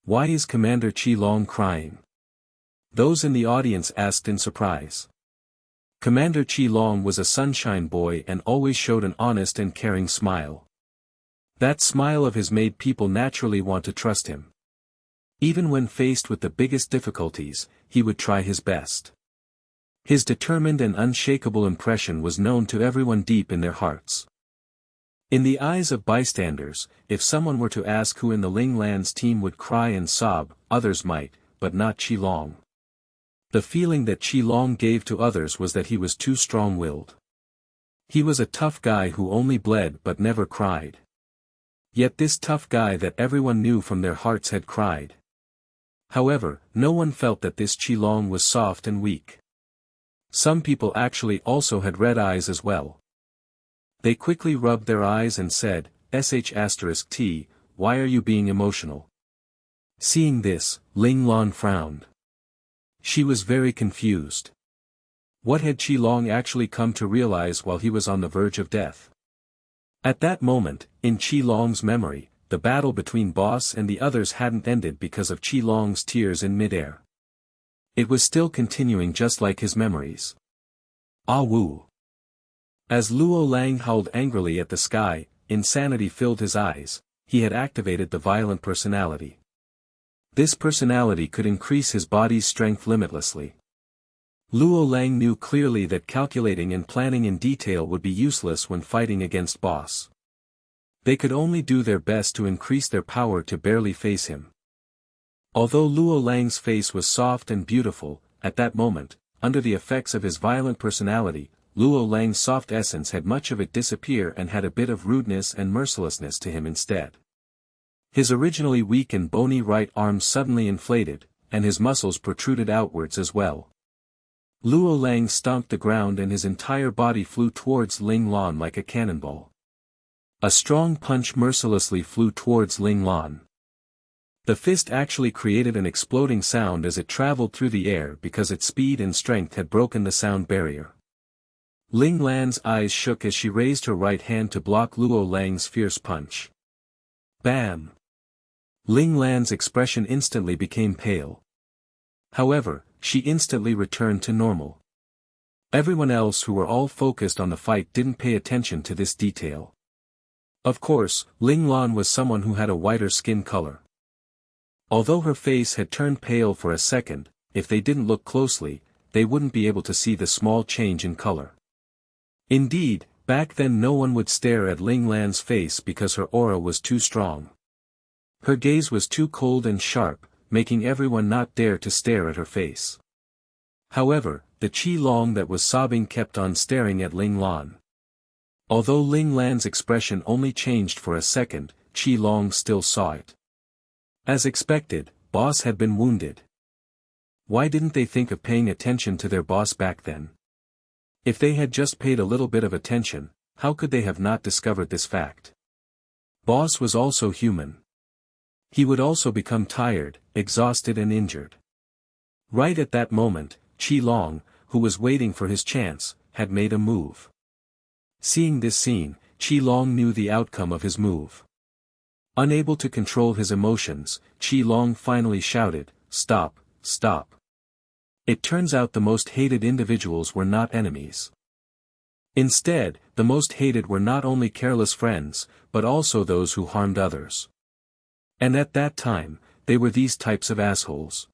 Why is Commander Qilong crying? Those in the audience asked in surprise. Commander Qilong was a sunshine boy and always showed an honest and caring smile. That smile of his made people naturally want to trust him. Even when faced with the biggest difficulties, he would try his best. His determined and unshakable impression was known to everyone deep in their hearts. In the eyes of bystanders, if someone were to ask who in the Ling Lan's team would cry and sob, others might, but not Qilong. The feeling that Qilong gave to others was that he was too strong-willed. He was a tough guy who only bled but never cried. Yet this tough guy that everyone knew from their hearts had cried. However, no one felt that this Qilong was soft and weak. Some people actually also had red eyes as well. They quickly rubbed their eyes and said, "Sh*T, why are you being emotional?" Seeing this, Ling Lan frowned. She was very confused. What had Qilong actually come to realize while he was on the verge of death? At that moment, in Qilong's memory, the battle between Boss and the others hadn't ended because of Qilong's tears in midair. It was still continuing just like his memories. Ah Wu. As Luo Lang howled angrily at the sky, insanity filled his eyes. He had activated the violent personality. This personality could increase his body's strength limitlessly. Luo Lang knew clearly that calculating and planning in detail would be useless when fighting against Boss. They could only do their best to increase their power to barely face him. Although Luo Lang's face was soft and beautiful, at that moment, under the effects of his violent personality, Luo Lang's soft essence had much of it disappear and had a bit of rudeness and mercilessness to him instead. His originally weak and bony right arm suddenly inflated, and his muscles protruded outwards as well. Luo Lang stomped the ground and his entire body flew towards Ling Lan like a cannonball. A strong punch mercilessly flew towards Ling Lan. The fist actually created an exploding sound as it traveled through the air because its speed and strength had broken the sound barrier. Ling Lan's eyes shook as she raised her right hand to block Luo Lang's fierce punch. Bam! Ling Lan's expression instantly became pale. However, she instantly returned to normal. Everyone else who were all focused on the fight didn't pay attention to this detail. Of course, Ling Lan was someone who had a whiter skin color. Although her face had turned pale for a second, if they didn't look closely, they wouldn't be able to see the small change in color. Indeed, back then no one would stare at Ling Lan's face because her aura was too strong. Her gaze was too cold and sharp, making everyone not dare to stare at her face. However, the Qi Long that was sobbing kept on staring at Ling Lan. Although Ling Lan's expression only changed for a second, Qi Long still saw it. As expected, boss had been wounded. Why didn't they think of paying attention to their boss back then? If they had just paid a little bit of attention, how could they have not discovered this fact? Boss was also human. He would also become tired, exhausted and injured. Right at that moment, Qi Long, who was waiting for his chance, had made a move. Seeing this scene, Qi Long knew the outcome of his move. Unable to control his emotions, Qi Long finally shouted, "Stop, stop." It turns out the most hated individuals were not enemies. Instead, the most hated were not only careless friends, but also those who harmed others. And at that time, they were these types of assholes.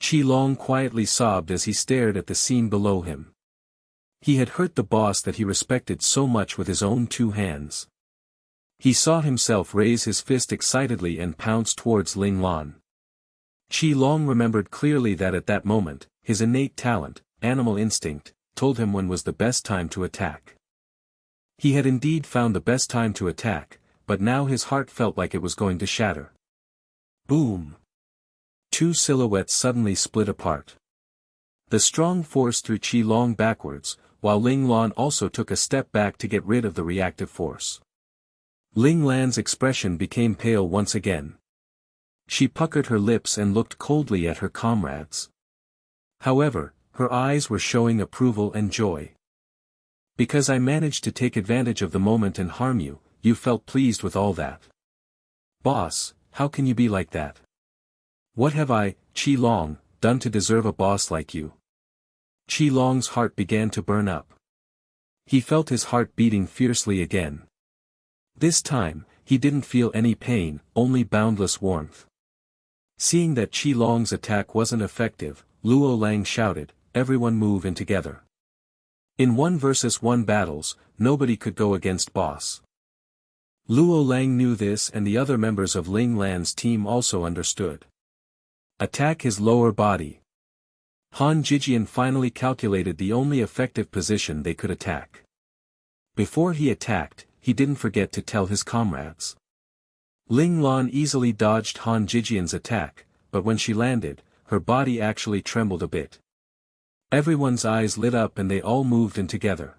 Qi Long quietly sobbed as he stared at the scene below him. He had hurt the boss that he respected so much with his own two hands. He saw himself raise his fist excitedly and pounce towards Ling Lan. Qi Long remembered clearly that at that moment, his innate talent, animal instinct, told him when was the best time to attack. He had indeed found the best time to attack, but now his heart felt like it was going to shatter. Boom! Two silhouettes suddenly split apart. The strong force threw Qi Long backwards, while Ling Lan also took a step back to get rid of the reactive force. Ling Lan's expression became pale once again. She puckered her lips and looked coldly at her comrades. However, her eyes were showing approval and joy. Because I managed to take advantage of the moment and harm you, you felt pleased with all that. Boss, how can you be like that? What have I, Qi Long, done to deserve a boss like you? Qi Long's heart began to burn up. He felt his heart beating fiercely again. This time, he didn't feel any pain, only boundless warmth. Seeing that Qi Long's attack wasn't effective, Luo Lang shouted, "Everyone move in together." In 1-versus-1 battles, nobody could go against boss. Luo Lang knew this and the other members of Ling Lan's team also understood. Attack his lower body. Han Jijian finally calculated the only effective position they could attack. Before he attacked, he didn't forget to tell his comrades. Ling Lan easily dodged Han Jijian's attack, but when she landed, her body actually trembled a bit. Everyone's eyes lit up and they all moved in together.